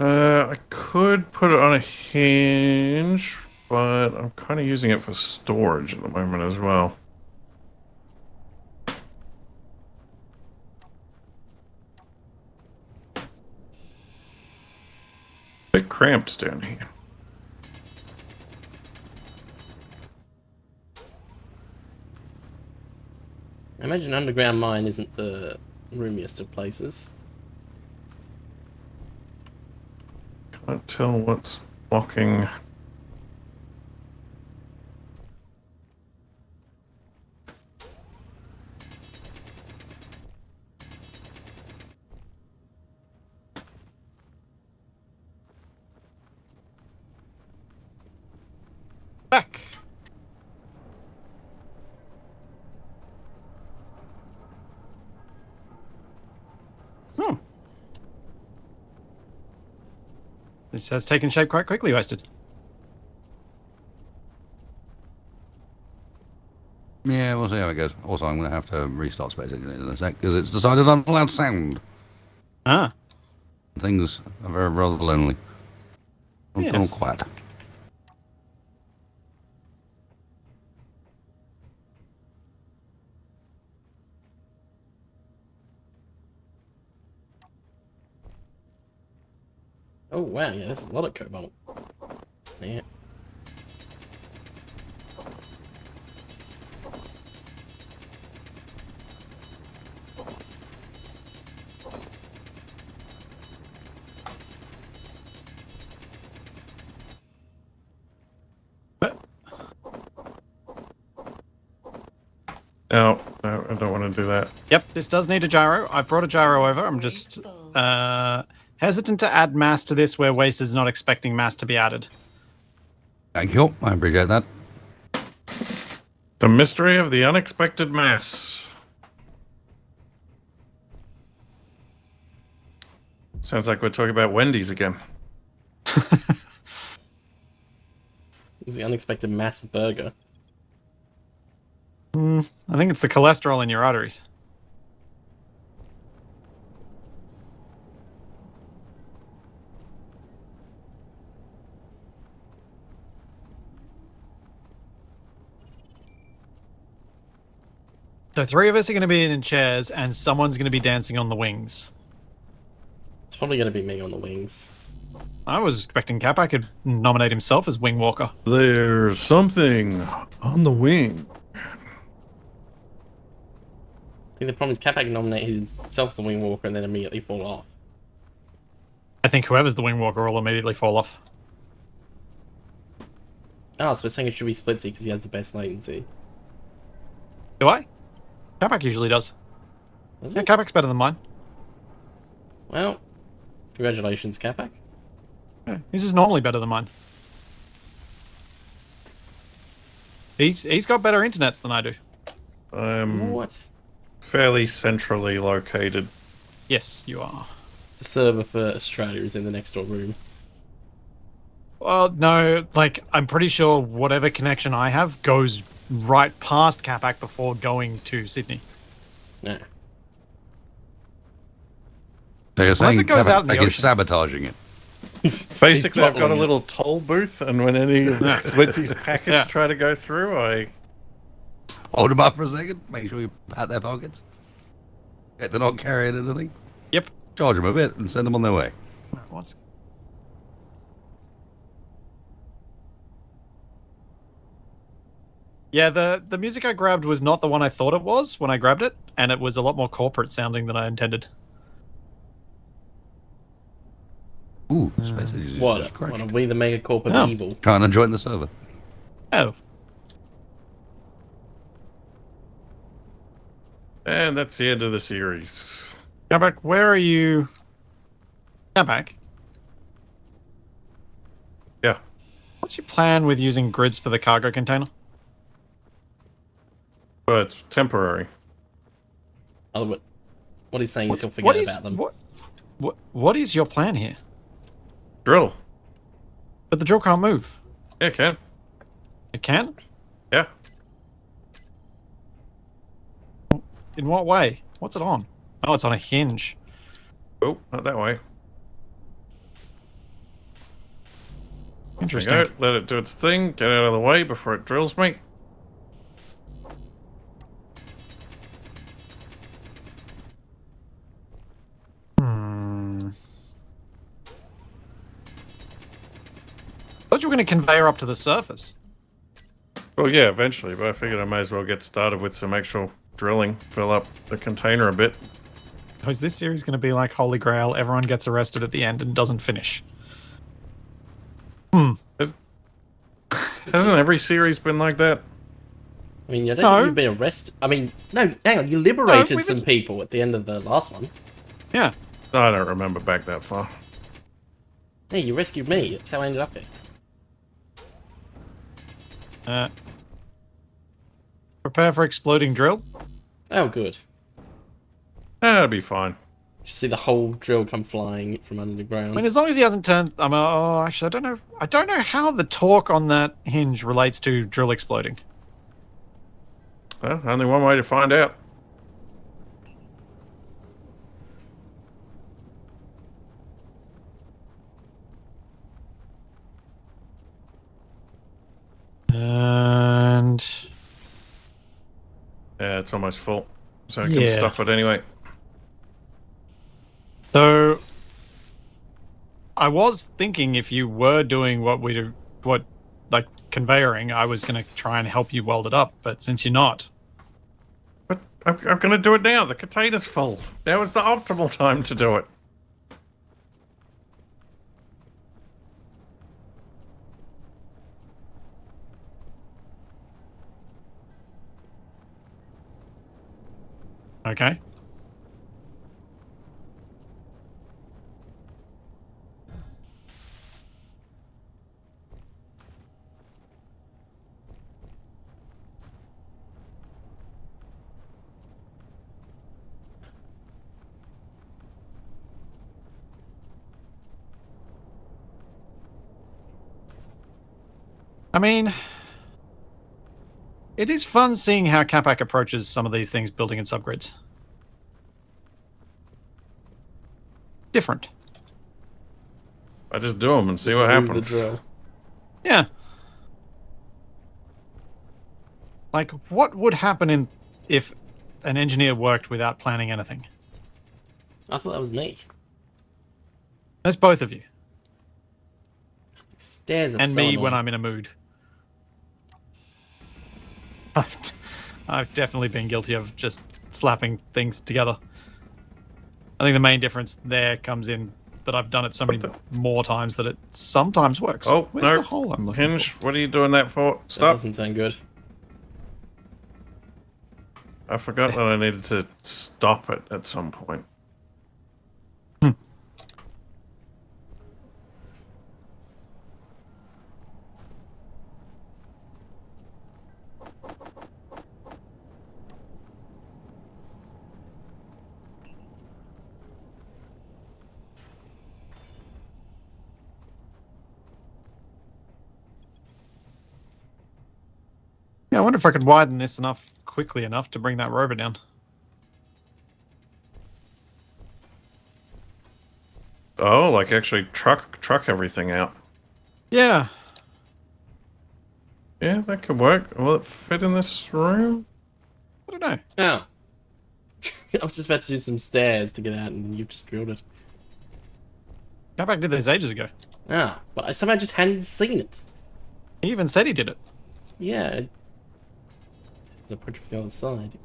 I could put it on a hinge, but I'm kind of using it for storage at the moment as well. Bit cramped down here. I imagine underground mine isn't the roomiest of places. Can't tell what's blocking. Back. This has taken shape quite quickly, Wasted. Yeah, we'll see how it goes. Also, I'm going to have to restart Space Engineers in a sec because it's decided I'm not allowed sound. Ah. Things are very rather lonely. All gone Yes. quiet. Oh wow, yeah, there's a lot of cobalt. Yeah. No, I don't want to do that. Yep, this does need a gyro. I brought a gyro over. I'm just hesitant to add mass to this where Waste is not expecting mass to be added. Thank you. I appreciate that. The mystery of the unexpected mass. Sounds like we're talking about Wendy's again. It was the unexpected massive burger. I think it's the cholesterol in your arteries. So 3 of us are going to be in chairs, and someone's going to be dancing on the wings. It's probably going to be me on the wings. I was expecting Capac could nominate himself as Wing Walker. There's something on the wing. I think the problem is Capac can nominate himself as the wing walker and then immediately fall off. I think whoever's the Wing Walker will immediately fall off. Oh, so we're saying it should be Splitsie because he has the best latency. Do I? Capac usually does. Is Yeah, it? Capac's better than mine. Well, congratulations, Capac. Yeah, his is normally better than mine. He's got better internets than I do. I'm What? fairly centrally located. Yes, you are. The server for Australia is in the next door room. Well, no, like, I'm pretty sure whatever connection I have goes right past Capac before going to Sydney. Yeah. So you're Unless saying it goes out in the Capac is ocean. sabotaging it. Basically, I've got a throttling it. little toll booth, and when any of Splitsie's packets Yeah. try to go through, I Hold them up for a second. Make sure you pat their pockets. If they're not carrying anything, Yep. charge them a bit and send them on their way. What's... Yeah, the music I grabbed was not the one I thought it was when I grabbed it, and it was a lot more corporate sounding than I intended. Ooh, Space Age What? just crashed. What are we the mega corporate Oh. evil? Trying to join the server. Oh, and that's the end of the series. Capac, where are you? Capac, Yeah, what's your plan with using grids for the cargo container? but it's temporary. Oh, what he's saying is he'll What forget is about them. what is your plan here? Drill. But the drill can't move. Yeah, can. It can? Yeah. In what way? What's it on? Oh, it's on a hinge. Oh, not that way. There you Interesting. go. Let it do its thing. Get out of the way before it drills me. Thought you were going to convey her up to the surface. Well, yeah, eventually, but I figured I may as well get started with some actual drilling. Fill up the container a bit. Oh, is this series going to be like Holy Grail? Everyone gets arrested at the end and doesn't finish. Hasn't every series been like that? I mean, I don't No. think you've been arrested. I mean, no, hang on. You liberated we've some been- people at the end of the last one. Yeah. I don't remember back that far. Yeah, you rescued me. That's how I ended up here. Prepare for exploding drill. Oh, good. That'll be fine. Just see the whole drill come flying from under the ground. I mean, as long as he hasn't turned. Oh, actually, I don't know. I don't know how the torque on that hinge relates to drill exploding. Well, only one way to find out. And Yeah, it's almost full. So I can Yeah. stop it anyway. so, I was thinking if you were doing what we do, like conveying, I was going to try and help you weld it up. But since you're not, But I'm going to do it now. The container's full. Now is the optimal time to do it. okay. I mean, it is fun seeing how Capac approaches some of these things building in subgrids. Different. I just do them and see Just what move the happens. drill. Yeah. Like, what would happen if an engineer worked without planning anything? I thought that was me. That's both of you. Stairs are And so me when annoying. I'm in a mood. I've definitely been guilty of just slapping things together. I think the main difference there comes in that I've done it so many more times that it sometimes works. Oh, Where's no. the hole I'm looking Hinge, for? what are you doing that for? That Stop. doesn't sound good. I forgot that I needed to stop it at some point. Yeah, I wonder if I could widen this quickly enough to bring that rover down. Oh, like actually truck everything out. Yeah. Yeah, that could work. Will it fit in this room? I don't know. Oh. I was just about to do some stairs to get out, and you've just drilled it. Capac did this ages ago. Ah, but I somehow just hadn't seen it. He even said he did it. Yeah. The approach from the other side.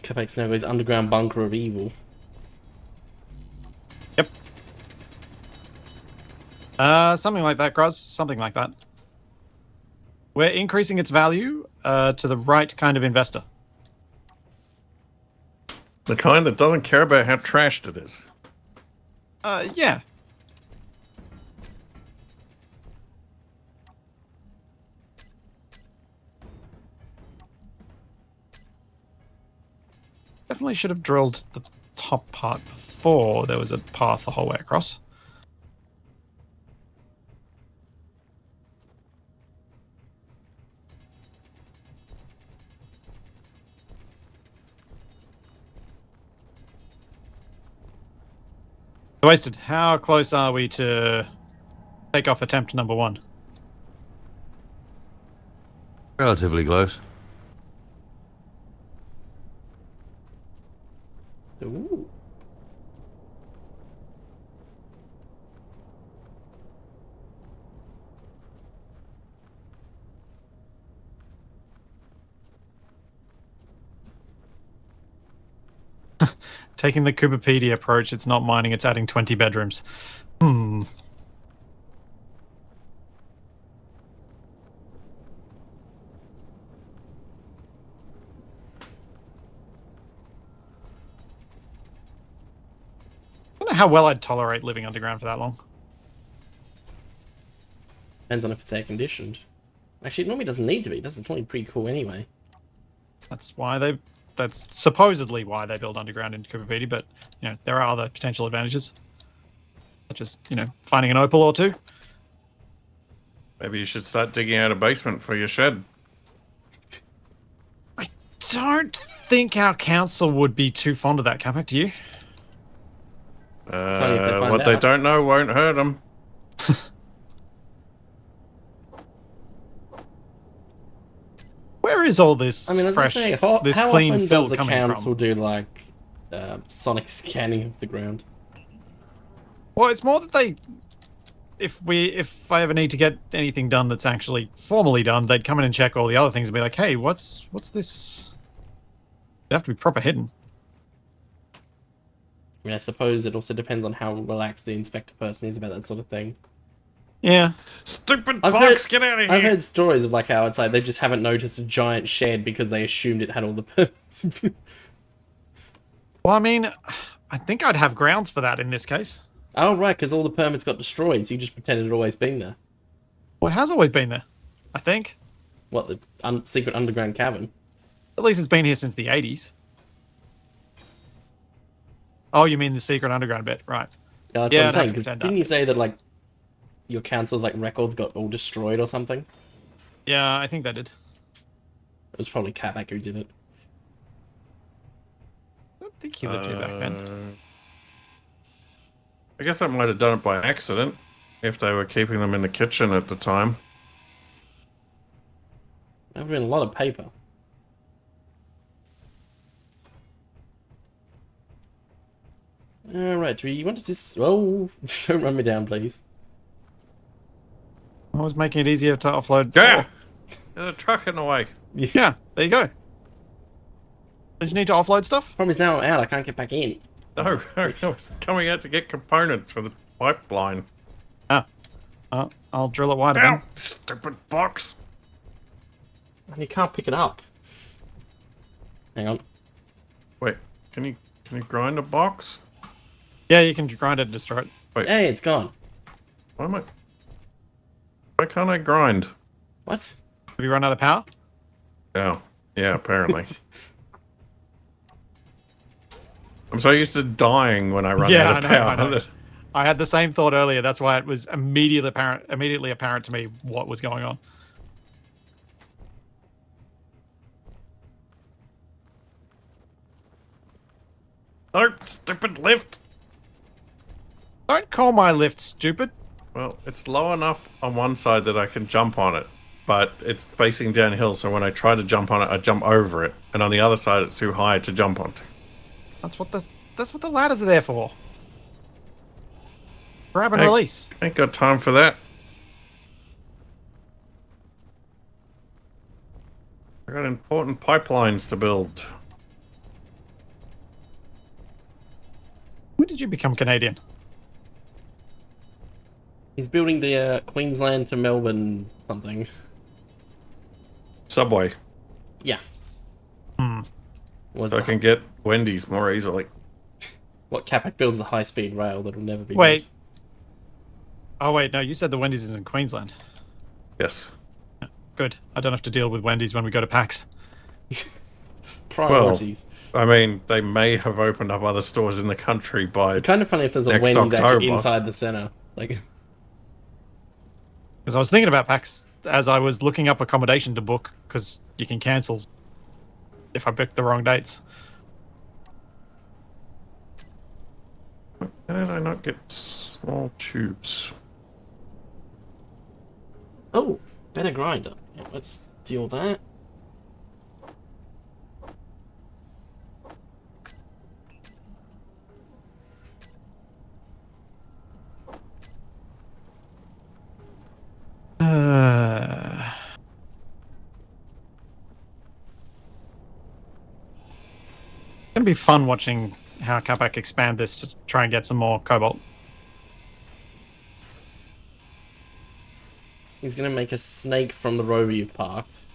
Capac's now got his underground bunker of evil. Yep. Something like that, Graz. Something like that. We're increasing its value to the right kind of investor. The kind that doesn't care about how trashed it is. Yeah. Definitely should have drilled the top part before there was a path the whole way across. Wasted. How close are we to takeoff attempt number 1? Relatively close. Ooh. Taking the Kuberpedia approach, it's not mining, it's adding 20 bedrooms. Hmm. I don't know how well I'd tolerate living underground for that long. Depends on if it's air conditioned. Actually, it normally doesn't need to be. That's normally pretty cool anyway. That's supposedly why they build underground in Kuberpedia, but you know, there are other potential advantages. Such as, you know, finding an opal or two. Maybe you should start digging out a basement for your shed. I don't think our council would be too fond of that, Capac, do you? only if they find What they out. don't know won't hurt them. Where is all this I mean, as I fresh, say, this how clean often fill does the coming council from? do like sonic scanning of the ground? Well, it's more that they, if I ever need to get anything done that's actually formally done, they'd come in and check all the other things and be like, hey, what's this? It'd have to be proper hidden. I mean, I suppose it also depends on how relaxed the inspector person is about that sort of thing. Yeah. Stupid I've box, heard- get out of here! I've heard stories of like how it's like they just haven't noticed a giant shed because they assumed it had all the permits. Well, I mean, I think I'd have grounds for that in this case. Oh, right, because all the permits got destroyed, so you just pretended it had always been there. Well, it has always been there, I think. What, the secret underground cavern? At least it's been here since the 80s. Oh, you mean the secret underground bit, right? Yeah, that's Yeah, what I'd I'm saying, have to because pretend didn't that. you say that, like, your council's, like, records got all destroyed or something? Yeah, I think they did. It was probably Capac who did it. I don't think he lived here back then. I guess I might have done it by accident, if they were keeping them in the kitchen at the time. That would have been a lot of paper. Alright, do we want to just... Oh, don't run me down, please. I was making it easier to offload. Yeah! There's a truck in the way. Yeah, there you go. Did you need to offload stuff? Problem is now I'm out, I can't get back in. No, I was coming out to get components for the pipeline. I'll drill it wider Ow! then. Stupid box! And you can't pick it up. Hang on. Wait, can you grind a box? Yeah, you can grind it and destroy it. Wait, Hey, it's gone. why can't I grind? What? Have you run out of power? Oh, yeah, apparently. I'm so used to dying when I run out of power. I know. I had the same thought earlier. That's why it was immediately apparent to me what was going on. No, stupid lift! Don't call my lift stupid. Well, it's low enough on one side that I can jump on it, but it's facing downhill, so when I try to jump on it, I jump over it, and on the other side, it's too high to jump onto. That's what the ladders are there for. Grab and release. Ain't got time for that. I got important pipelines to build. When did you become Canadian? He's building the Queensland to Melbourne something. Subway. Yeah. Was So I can get Wendy's more easily. what Capac builds the high-speed rail that'll never be Wait. built. Oh wait, no, you said the Wendy's is in Queensland. Yes. Good. I don't have to deal with Wendy's when we go to PAX. Priorities. I mean, they may have opened up other stores in the country by... Kind of funny if there's a Next Wendy's actually October. inside the center. Like, Because I was thinking about PAX as I was looking up accommodation to book, because you can cancel if I book the wrong dates. How did I not get small tubes? oh, better grinder. Yeah, let's deal that. It's gonna be fun watching how Capac expand this to try and get some more cobalt. He's gonna make a snake from the rover you've parked.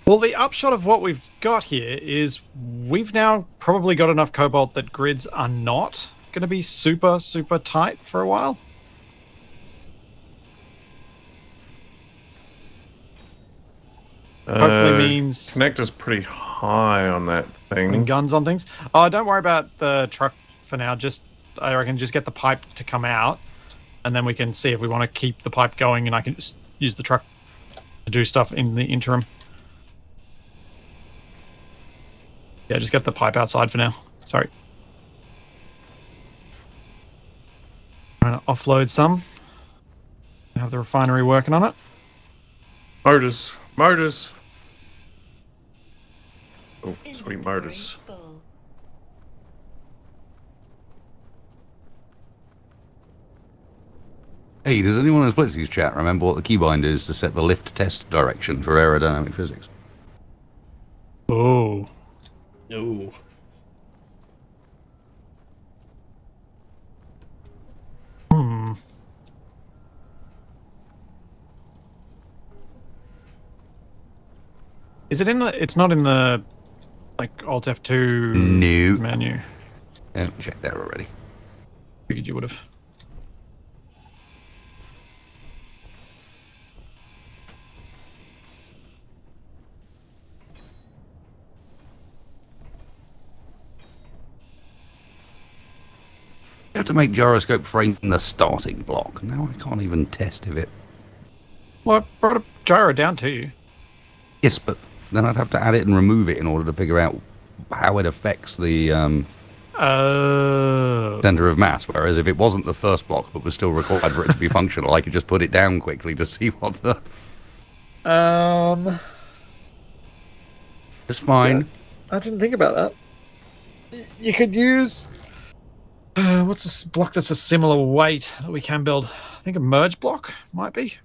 Well, the upshot of what we've got here is we've now probably got enough cobalt that grids are not going to be super, super tight for a while. Hopefully means Connector's pretty high on that putting thing. guns on things. Oh, don't worry about the truck for now. I reckon just get the pipe to come out, and then we can see if we want to keep the pipe going, and I can just use the truck to do stuff in the interim. Yeah, just get the pipe outside for now. Sorry. Trying to offload some. Have the refinery working on it. Motors. Oh, sweet motors. Full. Hey, does anyone in Splitsie's chat remember what the keybind is to set the lift test direction for aerodynamic physics? Oh. Ooh. Is it in the... It's not in the, like, Alt F2 No. menu. Yeah, check that already. Figured you would have. You have to make gyroscope frame the starting block. Now I can't even test if it... Well, I brought a gyro down to you. Yes, but then I'd have to add it and remove it in order to figure out how it affects the center of mass. Whereas if it wasn't the first block but was still required for it to be functional, I could just put it down quickly to see what the... It's fine. Yeah, I didn't think about that. You could use... what's this block that's a similar weight that we can build? I think a merge block might be.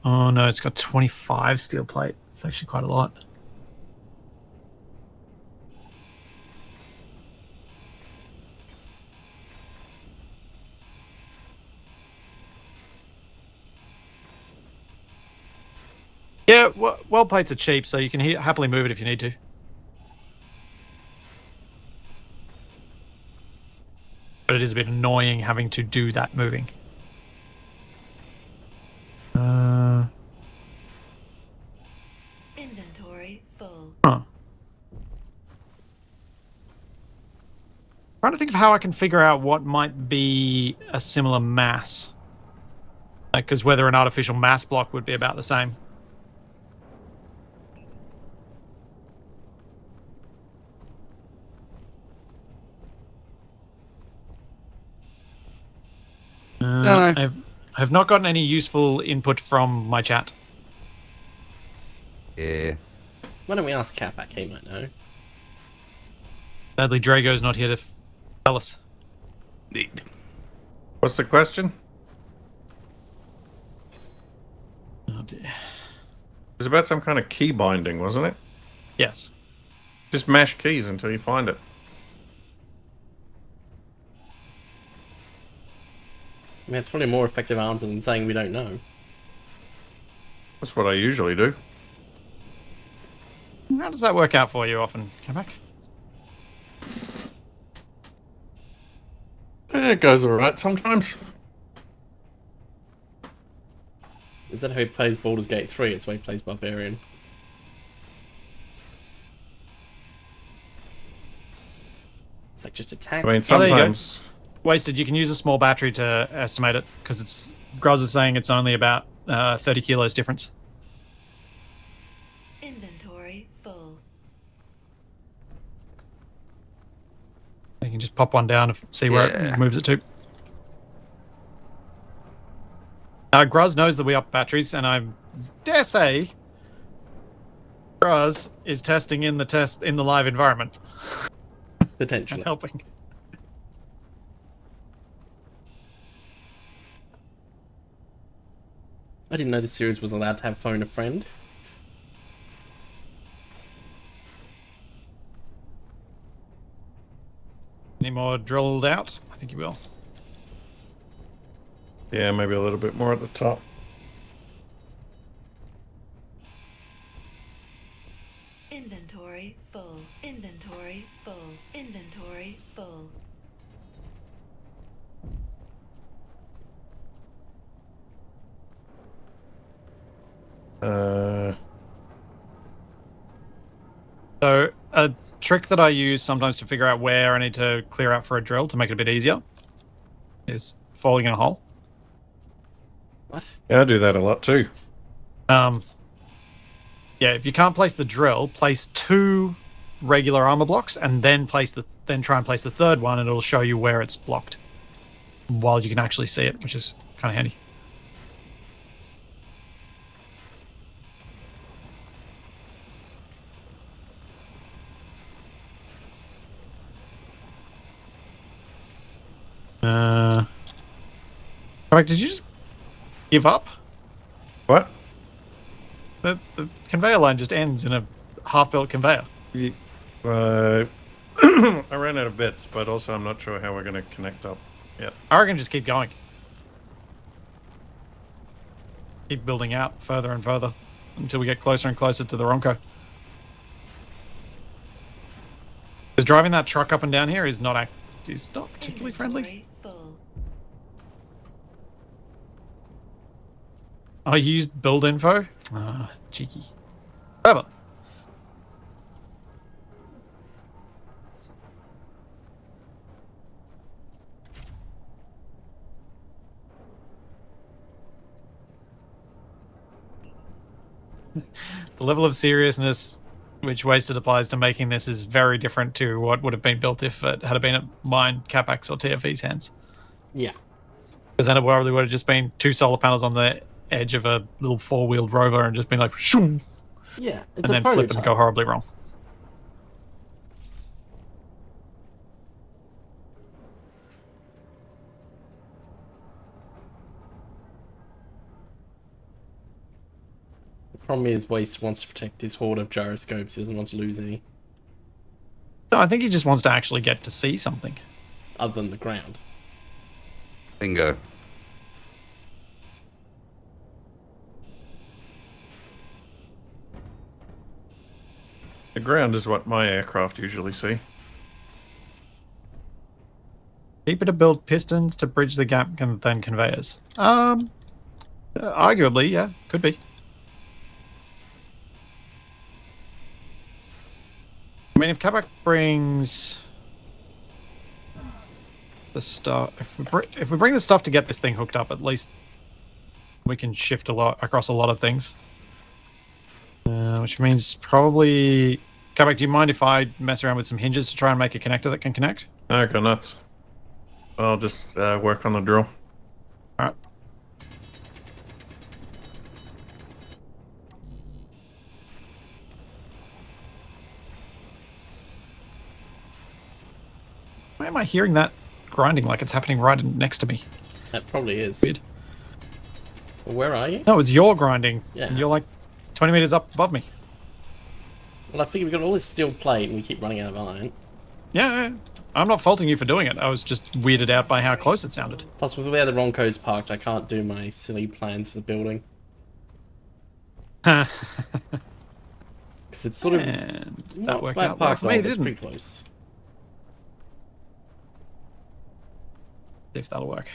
Oh no, it's got 25 steel plate. It's actually quite a lot. Yeah, well plates are cheap, so you can happily move it if you need to. But it is a bit annoying having to do that moving. Inventory full. Huh. Trying to think of how I can figure out what might be a similar mass. Because whether an artificial mass block would be about the same. No. I have not gotten any useful input from my chat. Yeah. Why don't we ask Capac? He might know. Sadly, Drago's not here to tell us. Indeed. What's the question? Oh dear. It was about some kind of key binding, wasn't it? Yes. Just mash keys until you find it. I mean, it's probably a more effective answer than saying we don't know. That's what I usually do. How does that work out for you often, Capac? It goes alright sometimes. Is that how he plays Baldur's Gate 3? It's the way he plays Barbarian. It's like just attack. I mean, Oh, there you go. sometimes. Wasted. You can use a small battery to estimate it because it's Gruz is saying it's only about 30 kilos difference. Inventory full. You can just pop one down and see where Yeah. it moves it to. Gruz knows that we up batteries, and I dare say Gruz is testing in the live environment Potentially. and helping. I didn't know this series was allowed to have phone a friend. Any more drilled out? I think you will. Yeah, maybe a little bit more at the top. Inventory full. Inventory full. Inventory full. So a trick that I use sometimes to figure out where I need to clear out for a drill to make it a bit easier is falling in a hole. What? Yeah, I do that a lot too. Yeah, if you can't place the drill, place 2 regular armor blocks and then try and place the third one, and it'll show you where it's blocked while you can actually see it, which is kind of handy. Alright, did you just give up? What? The conveyor line just ends in a half-built conveyor. I ran out of bits, but also I'm not sure how we're going to connect up yet. I reckon just keep going. Keep building out further and further until we get closer and closer to the Ronco. Because driving that truck up and down here is not particularly friendly. Inventory full. I used build info. Ah, cheeky. Whatever. The level of seriousness which Wasted applies to making this is very different to what would have been built if it had been at mine, Capac's, or TFE's hands. Yeah. Because then it probably would have just been 2 solar panels on the edge of a little 4-wheeled rover and just been like, shoo, Yeah. and It's a then flip prototype. and go horribly wrong. The problem is Waste wants to protect his horde of gyroscopes. He doesn't want to lose any No, I think he just wants to actually get to see something. other than the ground. The ground is what my aircraft usually see. Cheaper to build pistons to bridge the gap than conveyors. Arguably, yeah, could be. I mean, if Capac brings the stuff, if we bring the stuff to get this thing hooked up, at least we can shift a lot across a lot of things. Which means probably, Capac, do you mind if I mess around with some hinges to try and make a connector that can connect? Okay, nuts. I'll just work on the drill. All right. Why am I hearing that grinding like it's happening right next to me? That probably is. Weird. Well, where are you? No, it was your grinding. Yeah. And you're like 20 meters up above me. Well, I figure we've got all this steel plate and we keep running out of iron. Yeah, I'm not faulting you for doing it. I was just weirded out by how close it sounded. Plus, with where the Ronco's parked, I can't do my silly plans for the building. and Because it's sort of that not worked quite out well parked for well, me, but it's didn't it? pretty close. If that'll work.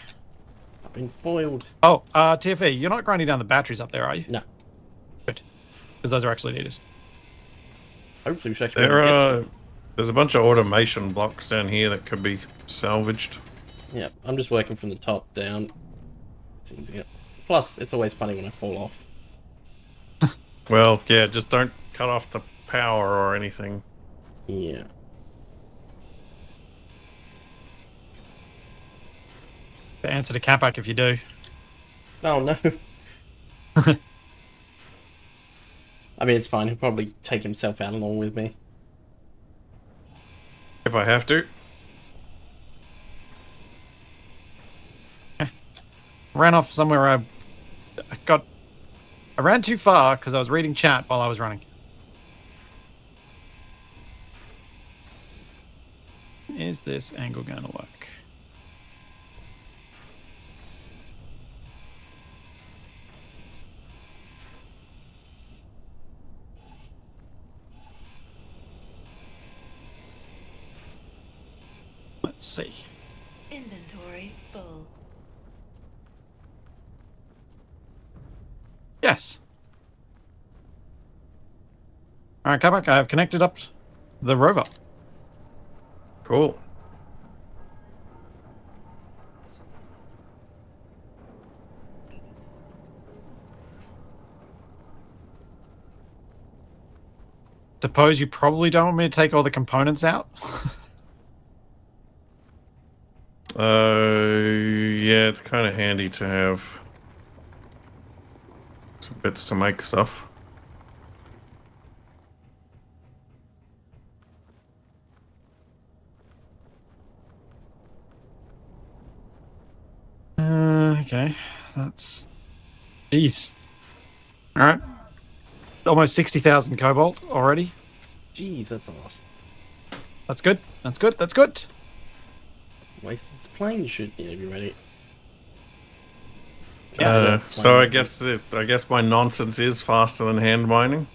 I've been foiled. Oh, TFE, you're not grinding down the batteries up there, are you? No. Good. Because those are actually needed. Hopefully, we should actually be able to get to them. There's a bunch of automation blocks down here that could be salvaged. Yeah, I'm just working from the top down. It's easier. Plus, it's always funny when I fall off. Well, yeah, just don't cut off the power or anything. Yeah. The answer to Capac if you do. Oh, no. I mean, it's fine. He'll probably take himself out along with me. If I have to. Ran off somewhere I ran too far because I was reading chat while I was running. Is this angle going to work? Let's see. Inventory full. Yes. All right, Capac, I have connected up the rover. Cool. Suppose you probably don't want me to take all the components out? Yeah, it's kind of handy to have some bits to make stuff. Okay. That's... Jeez. Alright. Almost 60,000 cobalt already. Jeez, that's a lot. That's good. That's good. That's good. Wasted its plane should be ready. So I guess my nonsense is faster than hand mining.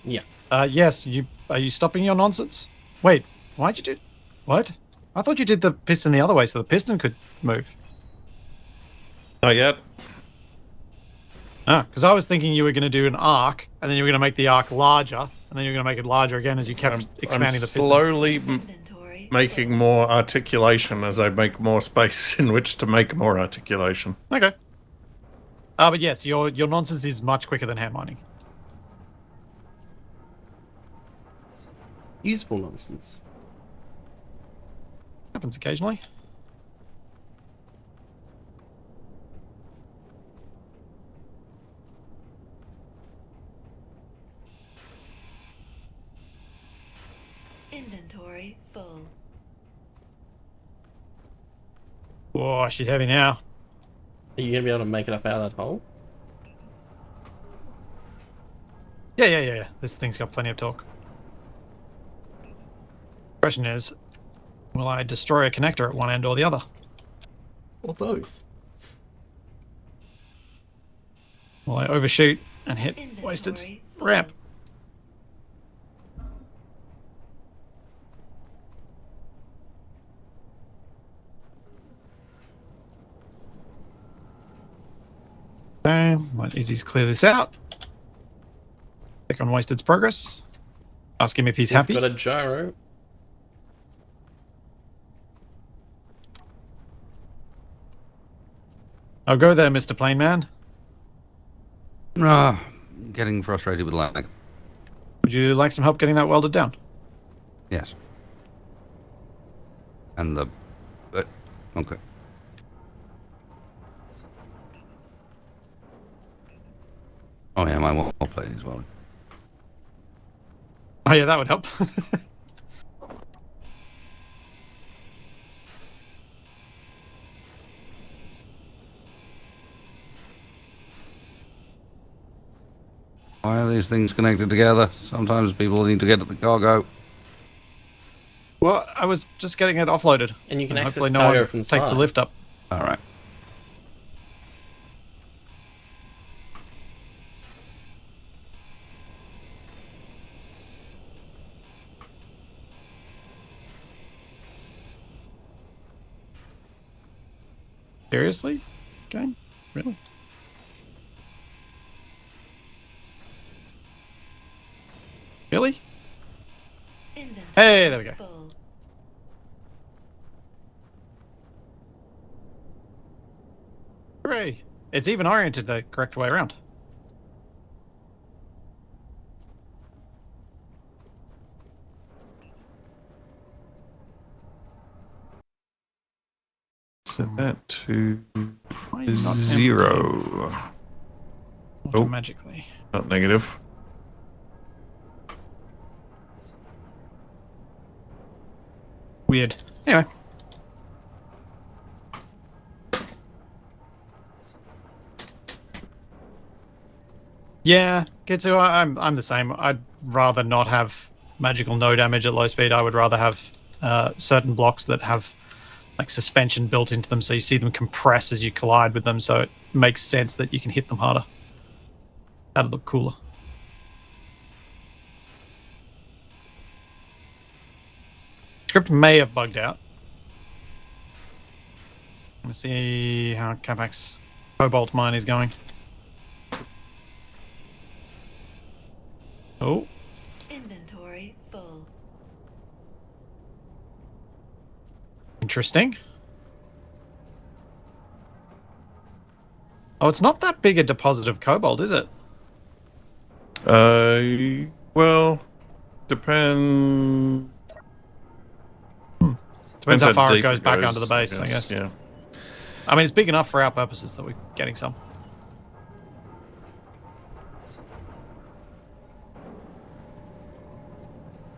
Yeah. Yes, are you stopping your nonsense? Wait, why'd you do... What? I thought you did the piston the other way so the piston could move. Not yet. Ah, because I was thinking you were going to do an arc, and then you were going to make the arc larger, and then you were going to make it larger again as you kept expanding the piston. Slowly Inventory. making more articulation as I make more space in which to make more articulation. Okay. But yes, your nonsense is much quicker than hand mining. Useful nonsense. Happens occasionally. Inventory full. Whoa, she's heavy now. Are you going to be able to make it up out of that hole? Yeah. This thing's got plenty of torque. Question is, will I destroy a connector at one end or the other? Or both? Will I overshoot and hit Inventory wasted full. ramp? Okay, let Izzy's clear this out. Check on Wasted's progress. Ask him if he's happy. Got a gyro. I'll go there, Mr. Plane Man. Ah, getting frustrated with lag. Would you like some help getting that welded down? Yes. And the... okay. Oh yeah, my wall plate as well. Oh yeah, that would help. Why are these things connected together? Sometimes people need to get at the cargo. Well, I was just getting it offloaded. And you can access hopefully no cargo one from the takes the side. lift up. Alright. Seriously? Game? Really? Really? Inventory Hey, there we go. full. Hooray! It's even oriented the correct way around. Set that to Why is it not 0. empty Oh. Magically. Not negative. Weird. Anyway. Yeah, Kitsu, I'm the same. I'd rather not have magical no damage at low speed. I would rather have certain blocks that have like suspension built into them, so you see them compress as you collide with them, so it makes sense that you can hit them harder. That'd look cooler. Script may have bugged out. Let's see how Capac's cobalt mine is going. Oh, Inventory full. interesting. Oh, it's not that big a deposit of cobalt, is it? Well, depend. Depends how far it deep goes back goes, onto the base, I guess. Yeah. I mean, it's big enough for our purposes that we're getting some.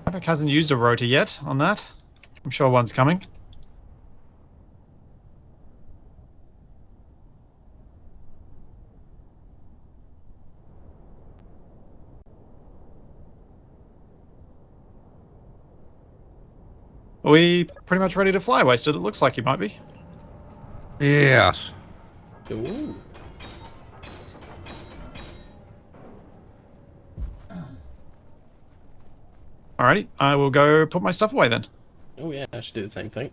Capac hasn't used a rotor yet on that. I'm sure one's coming. Are we pretty much ready to fly, Wasted? It looks like you might be. Yes. Ooh. Alrighty, I will go put my stuff away then. Oh yeah, I should do the same thing.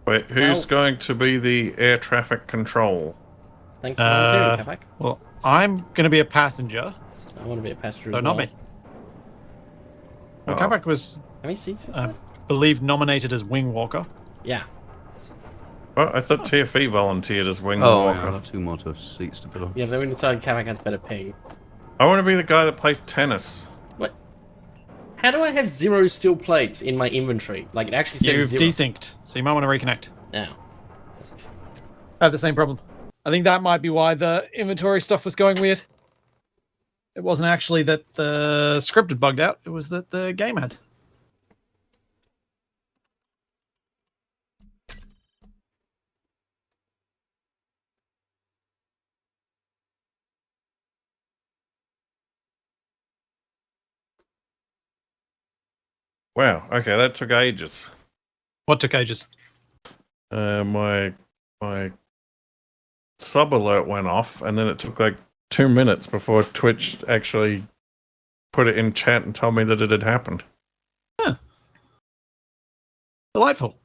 Wait, who's Ow. going to be the air traffic control? Thanks for volunteering, Capac. Well, I'm going to be a passenger, I want to be a passenger so as not well. me. Well, Oh. Capac was, How many seats is I that? believe, nominated as Wing Walker. Yeah. Oh, I thought TFE volunteered as wing Oh, walker. yeah, 2 more seats to put on. Yeah, then we decided Capac has better ping. I want to be the guy that plays tennis. What? How do I have 0 steel plates in my inventory? Like, it actually says You've 0. desynced, so you might want to reconnect. Now. I have the same problem. I think that might be why the inventory stuff was going weird. It wasn't actually that the script had bugged out, it was that the game had. Wow. Okay, that took ages. What took ages? My sub alert went off, and then it took like 2 minutes before Twitch actually put it in chat and told me that it had happened. Delightful.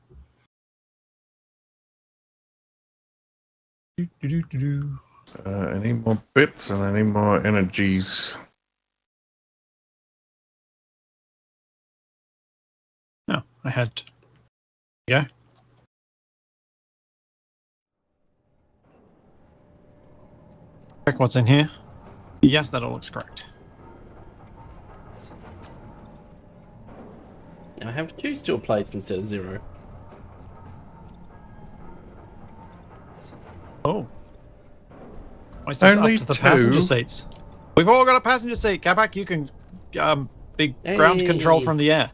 Do. I need more bits and I need more energies. No, I had. Yeah. Check what's in here. Yes, that all looks correct. Now I have 2 steel plates instead of 0. Oh. Wasted up Only to the passenger 2? seats. We've all got a passenger seat. Capac, you can be ground control Hey. from the air.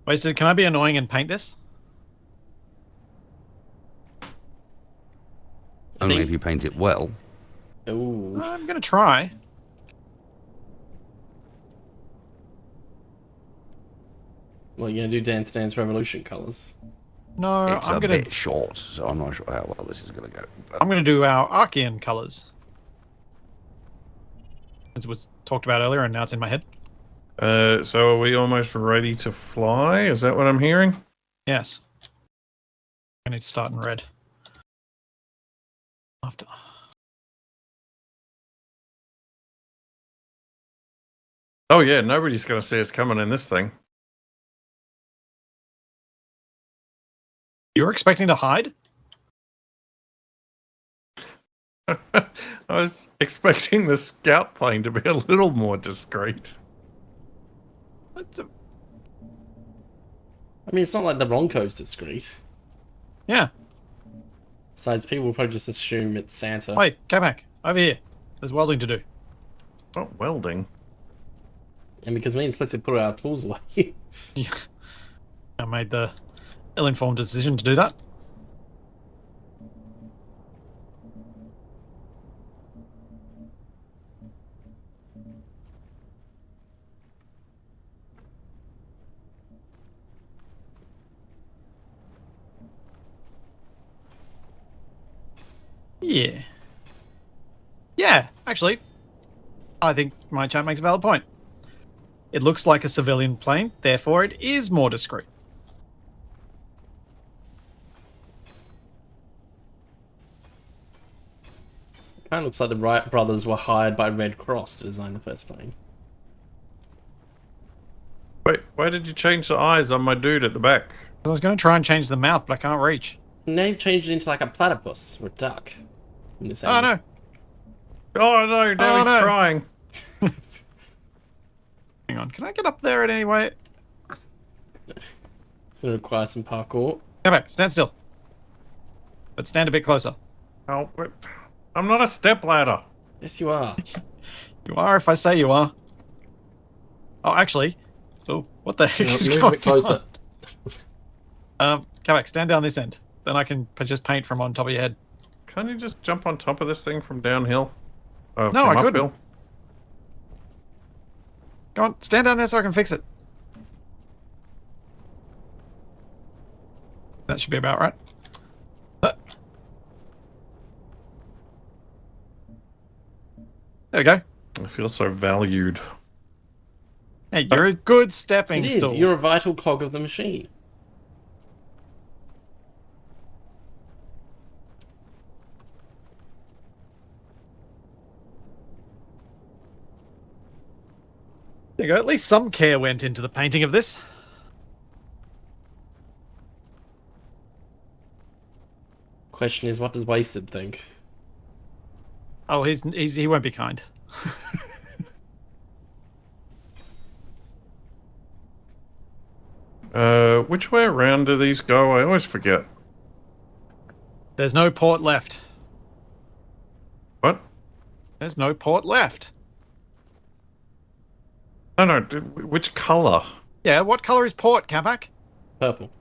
Wasted, can I be annoying and paint this? Only if you paint it well. Ooh. I'm going to try. Well, you're gonna do Dance Dance Revolution colours. No, It's I'm a going to bit short, so I'm not sure how well this is going to go. But I'm going to do our Archean colors. As was talked about earlier and now it's in my head. So are we almost ready to fly? Is that what I'm hearing? Yes. I need to start in red. After. Oh yeah, nobody's going to see us coming in this thing. You were expecting to hide? I was expecting the scout plane to be a little more discreet. What the- I mean, it's not like the Bronco's discreet. Yeah. Besides, people will probably just assume it's Santa. Wait, Capac, over here. There's welding to do. Oh, welding. And because me and Splitsie put our tools away. Yeah. I made the ill-informed decision to do that. Yeah. Yeah, actually, I think my chat makes a valid point. It looks like a civilian plane, therefore it is more discreet. Kind of looks like the Wright brothers were hired by Red Cross to design the first plane. Wait, why did you change the eyes on my dude at the back? I was going to try and change the mouth, but I can't reach. And they've changed it into like a platypus or a duck. From this Oh angle. no. Oh no, now Oh, he's no. crying. Hang on, can I get up there in any way? It's going to require some parkour. Come back, stand still. But stand a bit closer. Oh, wait. I'm not a stepladder. Yes, you are. You are if I say you are. Oh, actually. Oh, what the heck is Move a going bit closer. on? Come back, stand down this end. Then I can just paint from on top of your head. Can't you just jump on top of this thing from downhill? No, from I couldn't. uphill? Go on, stand down there so I can fix it. That should be about right. There we go. I feel so valued. Hey, you're a good stepping It is. stool. You're a vital cog of the machine. There you go. At least some care went into the painting of this. Question is, what does Wasted think? Oh, he won't be kind. Which way around do these go? I always forget. There's no port left. What? There's no port left. No, which color? Yeah, what color is port, Capac? Purple.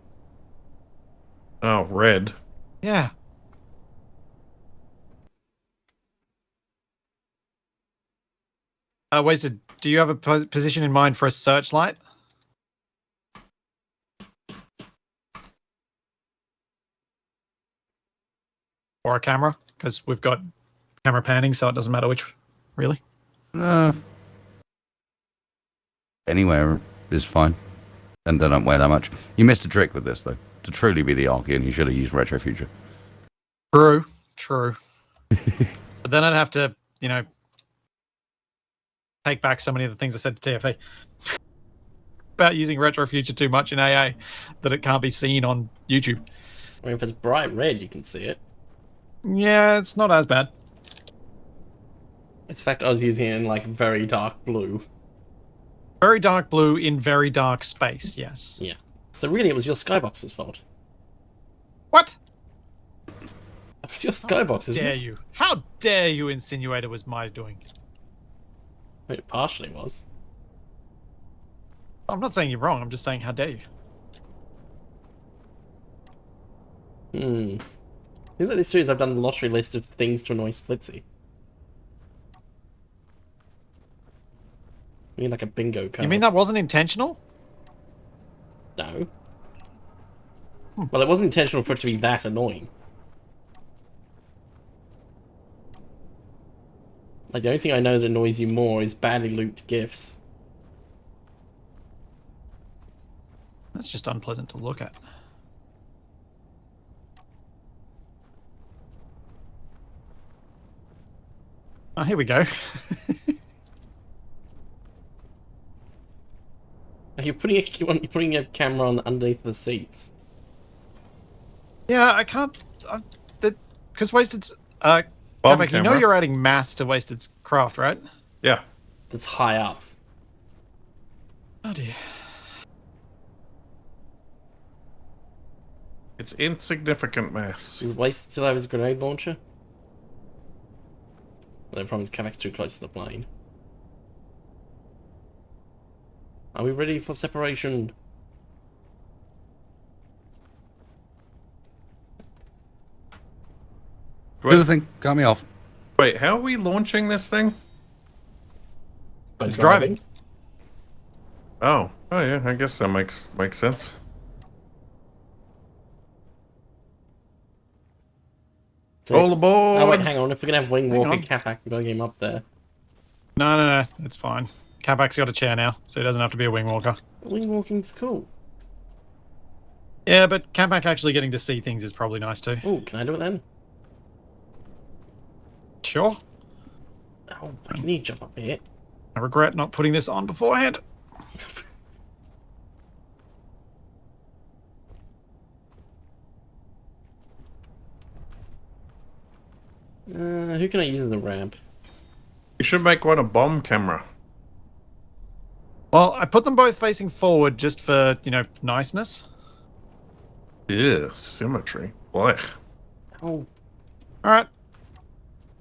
Oh, red. Yeah. Wasted, do you have a position in mind for a searchlight? Or a camera? Because we've got camera panning, so it doesn't matter which. Really? Anywhere is fine. And they don't weigh that much. You missed a trick with this, though. To truly be the Archean, you should have used Retro Future. True. But then I'd have to, take back so many of the things I said to TFE about using Retro Future too much in AA that it can't be seen on YouTube. I mean, if it's bright red, you can see it. Yeah, it's not as bad. In fact, I was using it in like very dark blue. Very dark blue in very dark space, yes. Yeah. So really, it was your skybox's fault. What? It was your skybox, isn't it? You? How dare you insinuate it was my doing? It partially was. I'm not saying you're wrong, I'm just saying how dare you? Seems like this series I've done a lottery list of things to annoy Splitsie. I mean, like a bingo card. You mean that wasn't intentional? No. Well, it wasn't intentional for it to be that annoying. Like, the only thing I know that annoys you more is badly looped GIFs. That's just unpleasant to look at. Oh, here we go. You're putting a camera on underneath the seats. Yeah, I can't... Because Wasted's... Bomb Capac, you know camera. you're adding mass to Wasted's craft, right? Yeah. That's high up. Oh dear. It's insignificant mass. Does Wasted still have his grenade launcher? Well, the problem is Capac's too close to the plane. Are we ready for separation? Do the thing. Cut me off. Wait, how are we launching this thing? By It's driving. Oh yeah, I guess that makes sense. So, All aboard! oh wait, hang on. If we're gonna have wing Hang walk on. and Capac, we're gonna get him up there. No, it's fine. Capac's got a chair now, so he doesn't have to be a wing walker. Wing walking's cool. Yeah, but Capac actually getting to see things is probably nice too. Oh, can I do it then? Sure. Oh, I can need to jump up here. I regret not putting this on beforehand. Who can I use as the ramp? You should make one a bomb camera. Well, I put them both facing forward just for, niceness. Yeah, symmetry. Blech. Oh, Alright.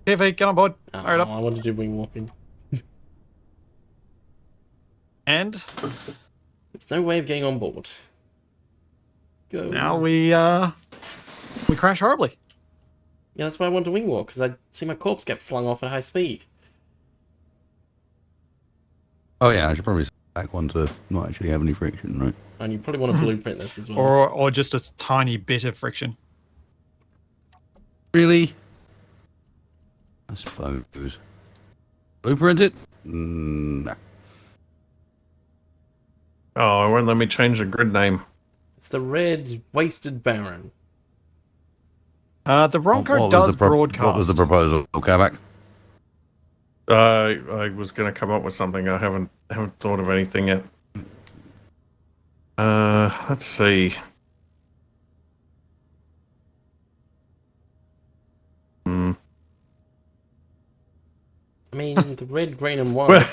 TV, get on board. oh Fire it up. I want to do wing walking. And There's no way of getting on board. Go. now we crash horribly. Yeah, that's why I want to wing walk, because I see my corpse get flung off at high speed. Oh, yeah, I should probably back one to not actually have any friction, right? And you probably want to blueprint this as well. Or just a tiny bit of friction. Really? I suppose. Blueprint it? Nah. Oh, it won't let me change the grid name. It's the red wasted baron. The Ronco does broadcast. What was the proposal, Capac? I was gonna come up with something. I haven't thought of anything yet. Let's see. I mean, the red, green, and white.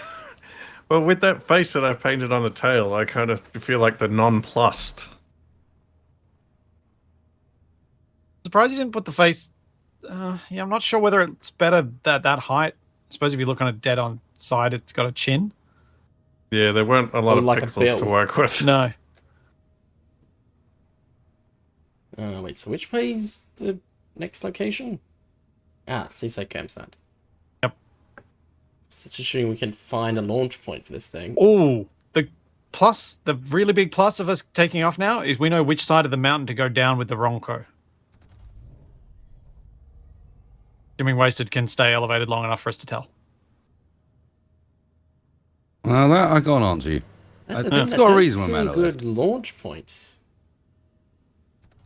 Well, with that face that I painted on the tail, I kind of feel like the nonplussed. Surprised you didn't put the face. Yeah, I'm not sure whether it's better that height. I suppose if you look on it dead on side, it's got a chin. Yeah, there weren't a lot Or of like a pixels to bill. work with. No. Wait, so which way's the next location? Ah, Seaside Campsite. Yep. Such a shame we can find a launch point for this thing. Oh, the really big plus of us taking off now is we know which side of the mountain to go down with the Ronco. Assuming Wasted can stay elevated long enough for us to tell. Well, that I can't answer you. That's the It's thing, I got a don't reason see when a Mano good launch point.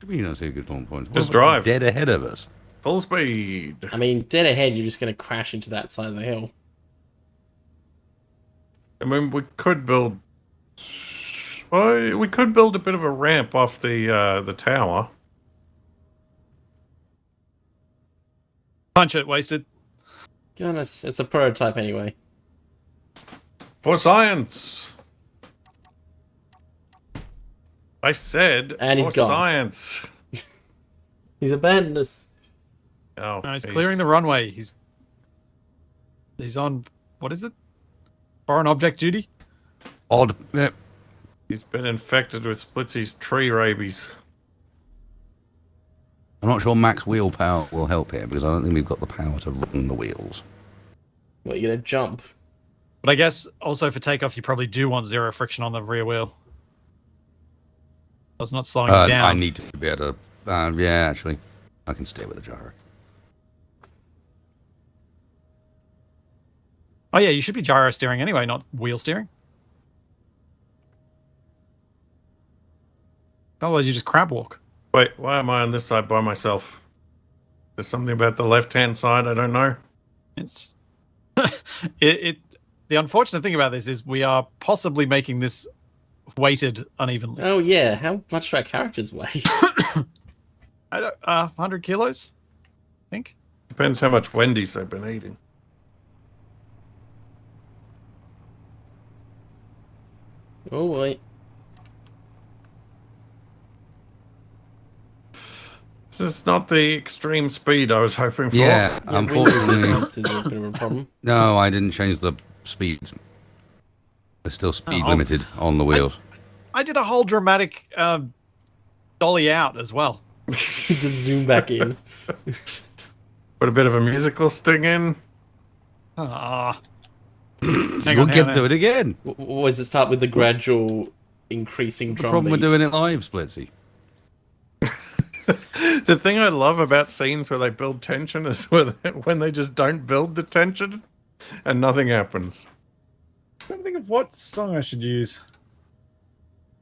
You don't see a good launch point. Just What about drive. dead ahead of us. Full speed. I mean, dead ahead, you're just going to crash into that side of the hill. I mean, we could build. Well, we could build a bit of a ramp off the tower. Punch it, Wasted. Goodness, it's a prototype anyway. For science. I said And he's for gone. science. He's abandoned us. Oh, No, he's clearing the runway. He's on, what is it? Foreign object duty? Odd. Yeah. He's been infected with Splitsie's tree rabies. I'm not sure max wheel power will help here because I don't think we've got the power to run the wheels. What, you're going to jump? But I guess also for takeoff, you probably do want 0 friction on the rear wheel. That's not slowing you down. I need to be able to. Yeah, actually, I can stay with the gyro. Oh yeah, you should be gyro steering anyway, not wheel steering. Otherwise, you just crab walk. Wait, why am I on this side by myself? There's something about the left-hand side I don't know. It's the unfortunate thing about this is we are possibly making this weighted unevenly. Oh yeah, how much do our characters weigh? I don't, 100 kilos, I think. Depends how much Wendy's they've been eating. Oh boy. This is not the extreme speed I was hoping for. Yeah, Wind unfortunately. resistance is a bit of a problem. No, I didn't change the speeds. They're still speed Oh. limited on the wheels. I did a whole dramatic dolly out as well. Just zoom back in. Put a bit of a musical sting in. Ah. We'll get to it again. Was it start with the gradual increasing The drum problem with beat? doing it live, Splitsie. The thing I love about scenes where they build tension is when they just don't build the tension and nothing happens. I'm trying to think of what song I should use.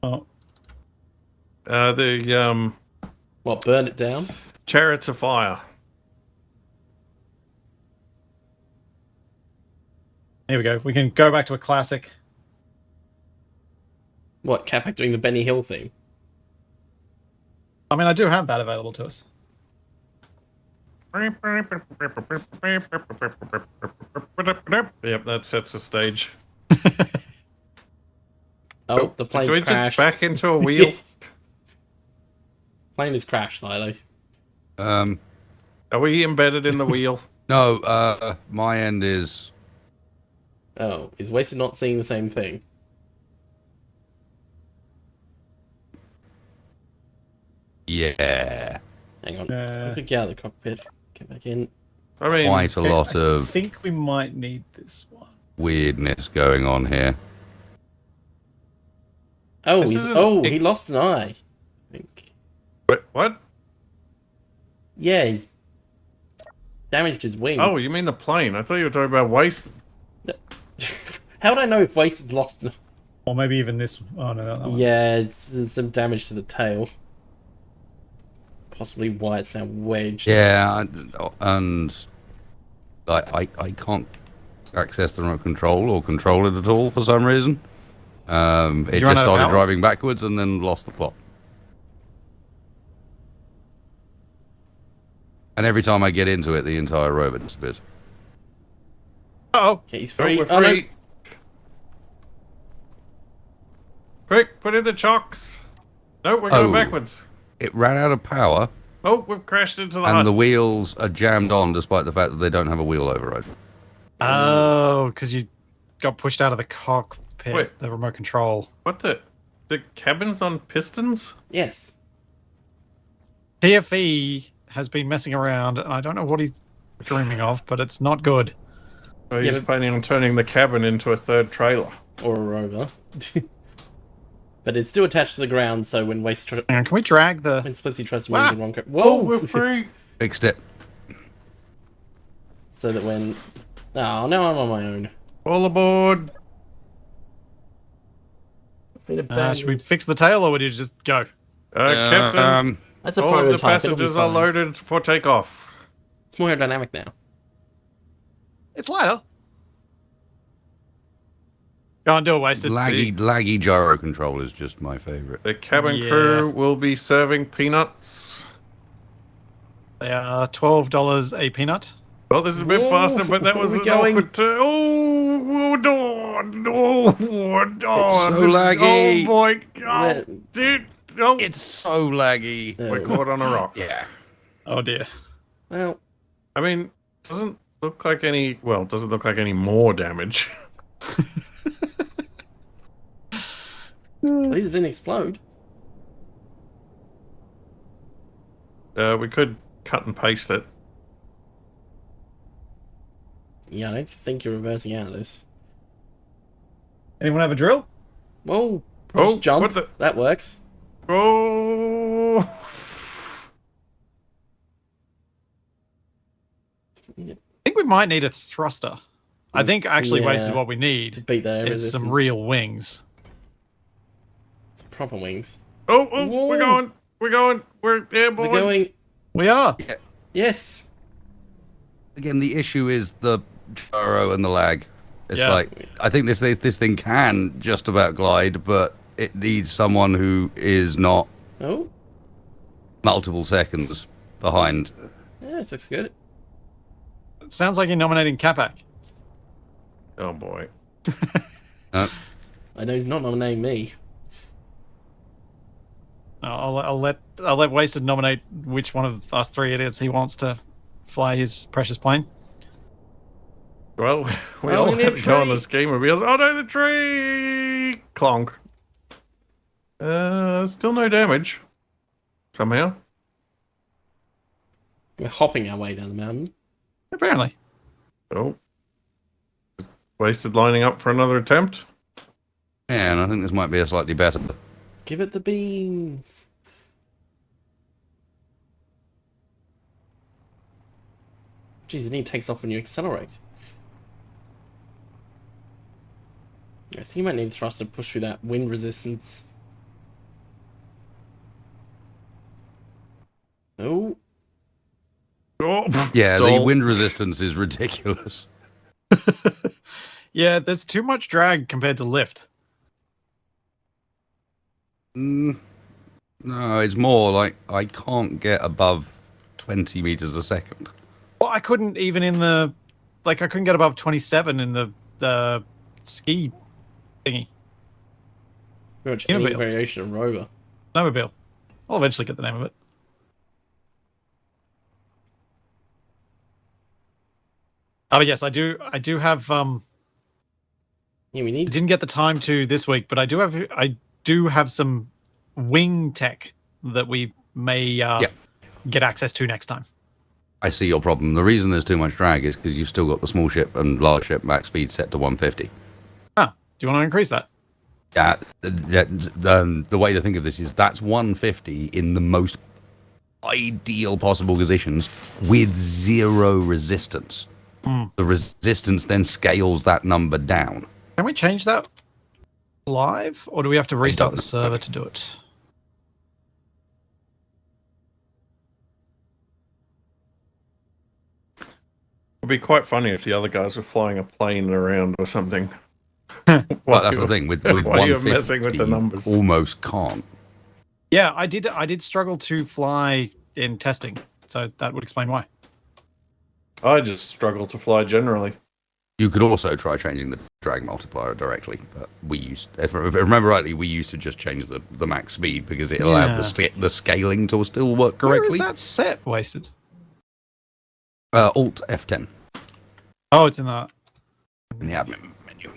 Oh. What, burn it down? Chariots of Fire. Here we go. We can go back to a classic. What, Capac doing the Benny Hill theme? I mean, I do have that available to us. Yep, that sets the stage. Oh, the plane's Do we crashed. just back into a wheel? Yes. Plane has crashed slightly. Are we embedded in the wheel? No, my end is. Oh, is Wasted not seeing the same thing? Yeah. Hang on. I think out of the cockpit. Get back in. I mean, Quite a lot I of think we might need this one. weirdness going on here. Oh, This he's, isn't- oh, he lost an eye. I think. what? Yeah, he's damaged his wing. Oh, you mean the plane? I thought you were talking about waste. How would I know if Wasted's lost an eye? Or maybe even this. Oh, no, that one. Yeah, there's some damage to the tail. Possibly why it's now wedged. Yeah, and I can't access the remote control or control it at all for some reason. It you run just out of started power? driving backwards and then lost the plot. And every time I get into it, the entire robot disappears. Oh, Okay, he's Oh, free. we're Oh, no. free. Quick, put in the chocks. No, we're going Oh. backwards. It ran out of power, Oh, we've crashed into the and hut. the wheels are jammed on despite the fact that they don't have a wheel override. oh, because you got pushed out of the cockpit, Wait. the remote control. What the cabin's on pistons? Yes. TFE has been messing around, and I don't know what he's dreaming of, but it's not good. Oh, he's but- planning on turning the cabin into a third trailer. Or a rover. But it's still attached to the ground, so when Wasted And can we drag the? when Splitsie tries to Ah! move in one Oh, we're Whoa! free. Fixed it. So that when... Oh, now I'm on my own. All aboard. Been abandoned. Should we fix the tail or would you just go? Captain, That's a all of the prototype. It'll be passengers are fine. loaded for takeoff. It's more aerodynamic now. It's lighter. Go on, do it, wasted. Laggy gyro control is just my favourite. The cabin Yeah. crew will be serving peanuts. They are $12 a peanut. Well, this is a bit Whoa, faster, but that was where an we going? awkward turn. Oh, so laggy. Oh, boy. Where- Oh, dude. Oh. It's so laggy. We're caught on a rock. Yeah. Oh dear. Well, I mean, doesn't look like any... Well, doesn't look like any more damage. at least it didn't explode. We could cut and paste it. Yeah, I don't think you're reversing out of this. Anyone have a drill? Whoa. Oh, Just jump. what the- That works. Oh. I think we might need a thruster. I think actually Yeah. wasted what we To need beat that is resistance. some real wings. Some proper wings. Oh, Whoa. we're going. We're airborne. We're going... We are. Yes. Again, the issue is the gyro and the lag. It's Yeah. like, I think this thing can just about glide, but it needs someone who is not Oh. multiple seconds behind. Yeah, this looks good. It sounds like you're nominating Capac. Oh, boy. Uh, I know he's not nominating me. I'll let Wasted nominate which one of us three idiots he wants to fly his precious plane. Well, we Oh, all we need had a to go on tree. the scheme of wheels. Oh, no, the tree! Clonk. Still no damage. Somehow. We're hopping our way down the mountain. Apparently. Oh. Is Wasted lining up for another attempt? yeah, and I think this might be a slightly better. Give it the beans. Jeez, and he takes off when you accelerate. I think you might need a thruster to push through that wind resistance. Oh, Oh, Yeah, the stall. wind resistance is ridiculous. Yeah, there's too much drag compared to lift. No, it's more like I can't get above 20 meters a second. Well, I couldn't even in the... Like, I couldn't get above 27 in the ski thingy. pretty much any Snowmobile. variation of rover. Snowmobile. I'll eventually get the name of it. Oh, but yes, I do have... Yeah, we I need... didn't get the time to this week, but I do have some wing tech that we may get access to next time. I see your problem. The reason there's too much drag is because you've still got the small ship and large ship max speed set to 150. Ah, do you want to increase that? Yeah, the way to think of this is that's 150 in the most ideal possible positions with zero resistance. The resistance then scales that number down. Can we change that live, or do we have to restart the don't server to do it? It'd be quite funny if the other guys were flying a plane around or something. Well, that's the thing with While you're 150, messing with the numbers. almost can't. Yeah, I did struggle to fly in testing, so that would explain why. I just struggle to fly generally. You could also try changing the drag multiplier directly, but if I remember rightly, we used to just change the max speed because it allowed the scaling to still work Where correctly. is that set wasted? Alt F10 Oh, it's in the... in the admin menu.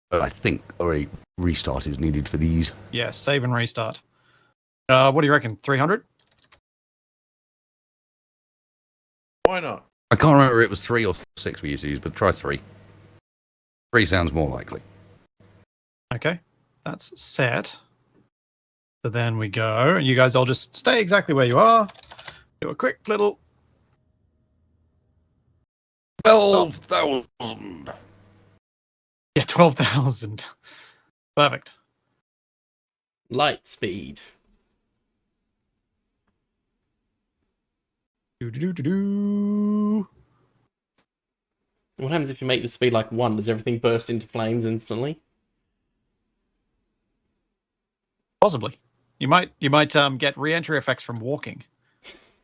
But I think a restart is needed for these. Yeah, save and restart. What do you reckon? 300? Why not? I can't remember if it was 3 or 6 we used to use, but try 3. 3 sounds more likely. Okay, that's set. So then we go, and you guys all just stay exactly where you are. Do a quick little 12,000. Yeah, 12,000. Perfect. Light speed. Do-do-do-do-do. What happens if you make the speed like 1? Does everything burst into flames instantly? Possibly. You might get re-entry effects from walking.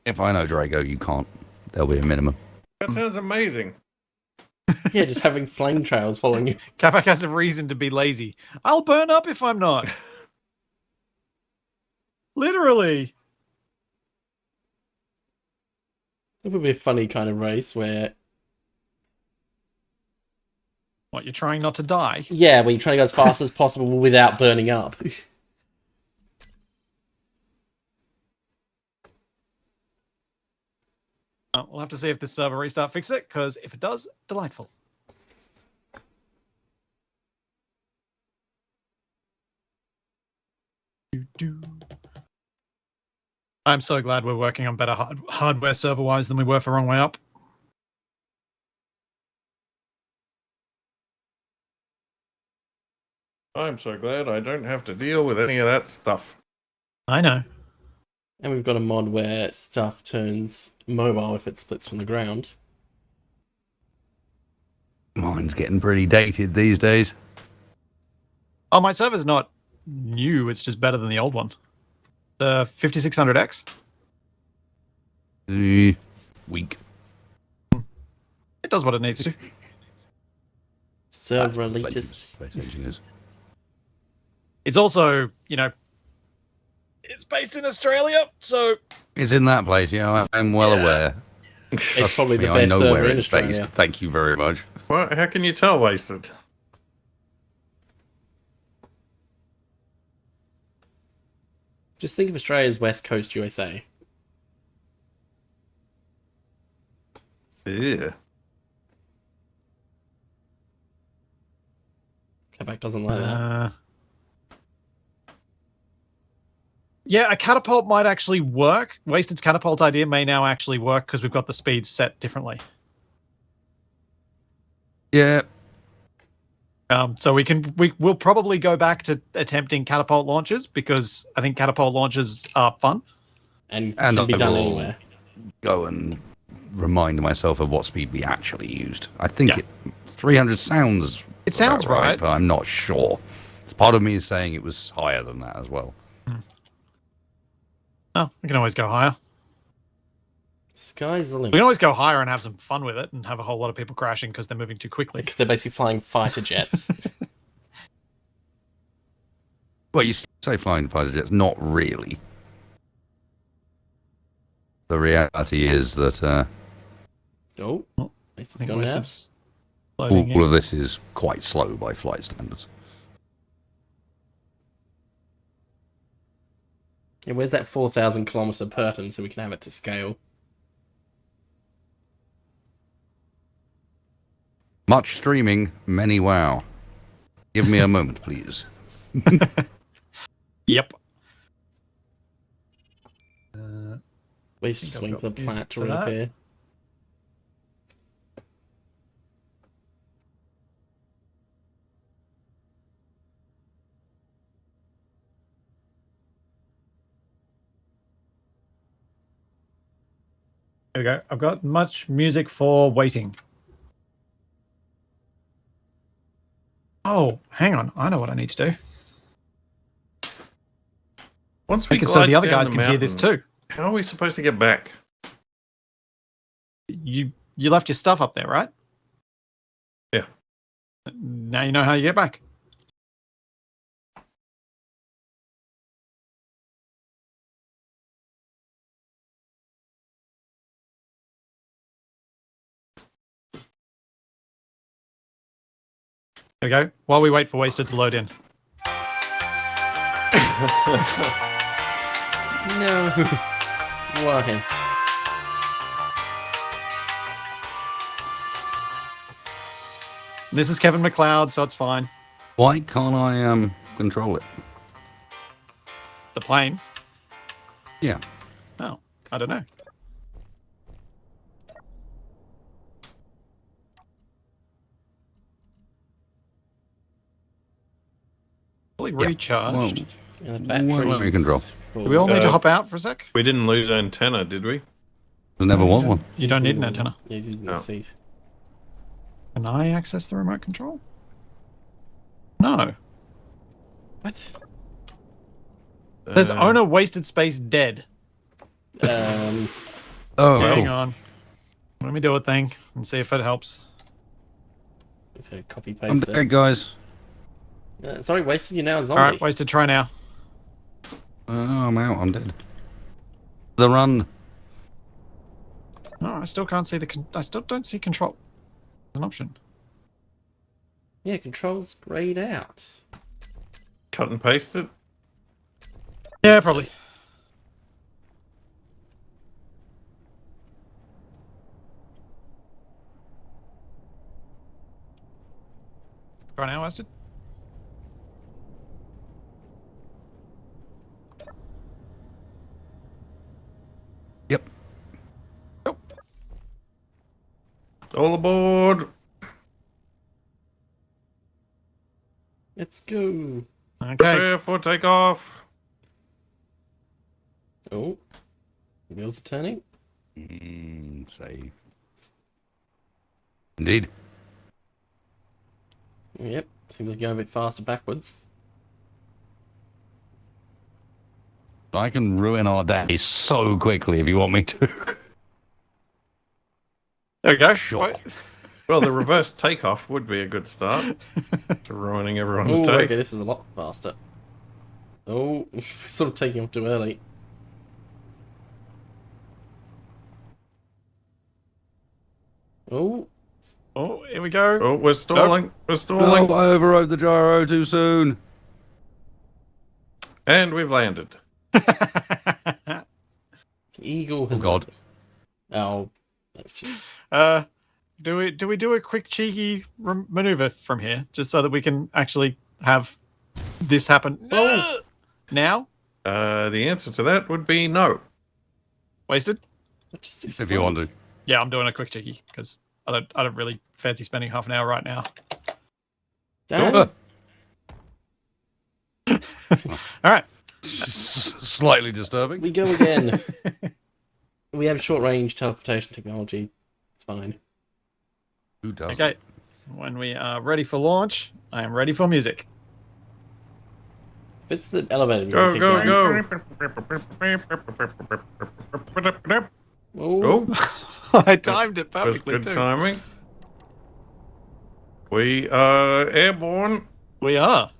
If I know Drago, you can't. There'll be a minimum. That sounds amazing. Yeah, just having flame trails following you. Capac has a reason to be lazy. I'll burn up if I'm not. Literally. It would be a funny kind of race where, What, you're trying not to die? yeah, where you're trying to go as fast as possible without burning up. We'll have to see if this server restart fixes it, because if it does, delightful. I'm so glad we're working on better hardware server-wise than we were for Wrong Way Up. I'm so glad I don't have to deal with any of that stuff. I know. And we've got a mod where stuff turns mobile if it splits from the ground. Mine's getting pretty dated these days. Oh, my server's not new. It's just better than the old one. The 5600X. Weak. It does what it needs to. Server That's elitist. Space Engineers. It's also, it's based in Australia, so It's in that place, yeah, I'm well aware. It's probably the I best know server where in it's Australia. based. Thank you very much. Well, how can you tell, Wasted? Just think of Australia as West Coast USA. Yeah. Capac doesn't like that. Yeah, a catapult might actually work. Wasted's catapult idea may now actually work because we've got the speed set differently. Yeah. So we'll probably go back to attempting catapult launches because I think catapult launches are fun. And And can be I done will anywhere. Go and remind myself of what speed we actually used. I think Yeah. 300 sounds. It sounds about right. but I'm not sure. Part of me is saying it was higher than that as well. Oh, we can always go higher. Sky's the We limit. can always go higher and have some fun with it and have a whole lot of people crashing because they're moving too quickly. Because they're basically flying fighter jets. Well, you say flying fighter jets, not really. The reality is that Oh, I it's think gone now. Wasted's loading all in. of this is quite slow by flight standards. Yeah, where's that 4,000 kilometer Perton so we can have it to scale? Much streaming, many wow. Give me a moment, please. Yep. Let's just I've waiting got for the music planet to for that. reappear. There we go. I've got much music for waiting. Oh, hang on. I know what I need to do. Once we Because so glide the other down guys the can hear this mountain, too. How are we supposed to get back? You left your stuff up there, right? Yeah. Now you know how you get back. There we go. While we wait for Wasted to load in. No. Why? This is Kevin McLeod, so it's fine. Why can't I control it? The plane. Yeah. Oh, I don't know. fully Yeah. recharged. Yeah, the What batteries. control? Do we all need to Uh, hop out for a sec? We didn't lose antenna, did we? There never was one. You don't need an antenna. Yeah, he's using Oh. the seat. Can I access the remote control? No. What? There's Uh, owner wasted space dead. Um, Oh, Well. Hang on. Let me do a thing and see if it helps. so copy I'm paste dead, it. guys. Sorry, wasted you now, zombie. Alright, wasted, try now. Oh, I'm out. I'm dead. The run. No, I still can't see I still don't see control. As an option. Yeah, controls grayed out. cut and paste it. Yeah, probably. Try now, wasted. Yep. All aboard. Let's go. Okay. Prepare for takeoff. Oh, wheels are turning. Save. Indeed. Yep, seems like you're going a bit faster backwards. I can ruin our day so quickly if you want me to. There we go. Sure. Wait. Well, the reverse takeoff would be a good start to ruining everyone's Oh, day. okay, this is a lot faster. Oh, sort of taking off too early. Oh, Oh, here we go. Oh, we're stalling. We're stalling. Oh, I overrode the gyro too soon. And we've landed. the eagle has. Oh, God. Oh, that's just. Do we do a quick cheeky maneuver from here, just so that we can actually have this happen? Oh. Now, The answer to that would be no. wasted. That's just If you want to. Yeah, I'm doing a quick cheeky because I don't really fancy spending half an hour right now. Damn. All right. Slightly disturbing. We go again. We have short range teleportation technology. It's fine. Who does? Okay. When we are ready for launch, I am ready for music. If it's the elevator Go, music, go, go. go. Oh, Oh, I timed it that was perfectly good too. timing. We are airborne. We are,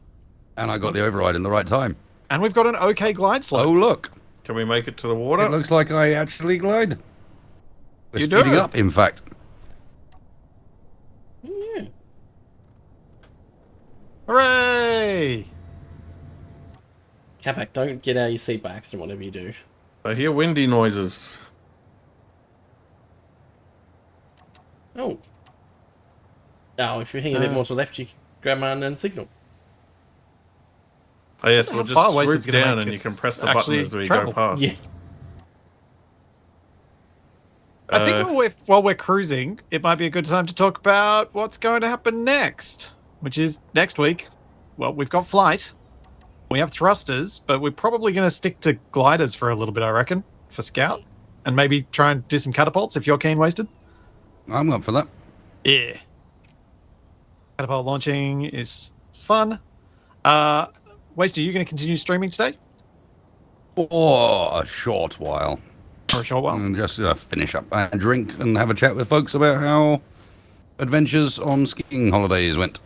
And I got the override in the right time. and we've got an okay glide Oh, slope. look. Can we make it to the It water? looks like I actually glide. We're You speeding do. up, in fact. yeah. Hooray! Capac, don't get out of your seat by accident, whatever you do. I hear windy noises. Oh. Oh, if you're hanging a bit more to the left, you can grab my unknown signal. Oh yes, How we'll far just away is swoop it gonna down make and you us can press the button actually as we travel? go past. Yeah. I think Uh, while we're cruising, it might be a good time to talk about what's going to happen next, which is next week. Well, we've got flight, we have thrusters, but we're probably going to stick to gliders for a little bit, I reckon, for scout, and maybe try and do some catapults if you're keen, wasted. I'm up for that. Yeah, catapult launching is fun. Wasted, are you going to continue streaming today For a short while. for a short while? And just finish up and drink and have a chat with folks about how adventures on skiing holidays went.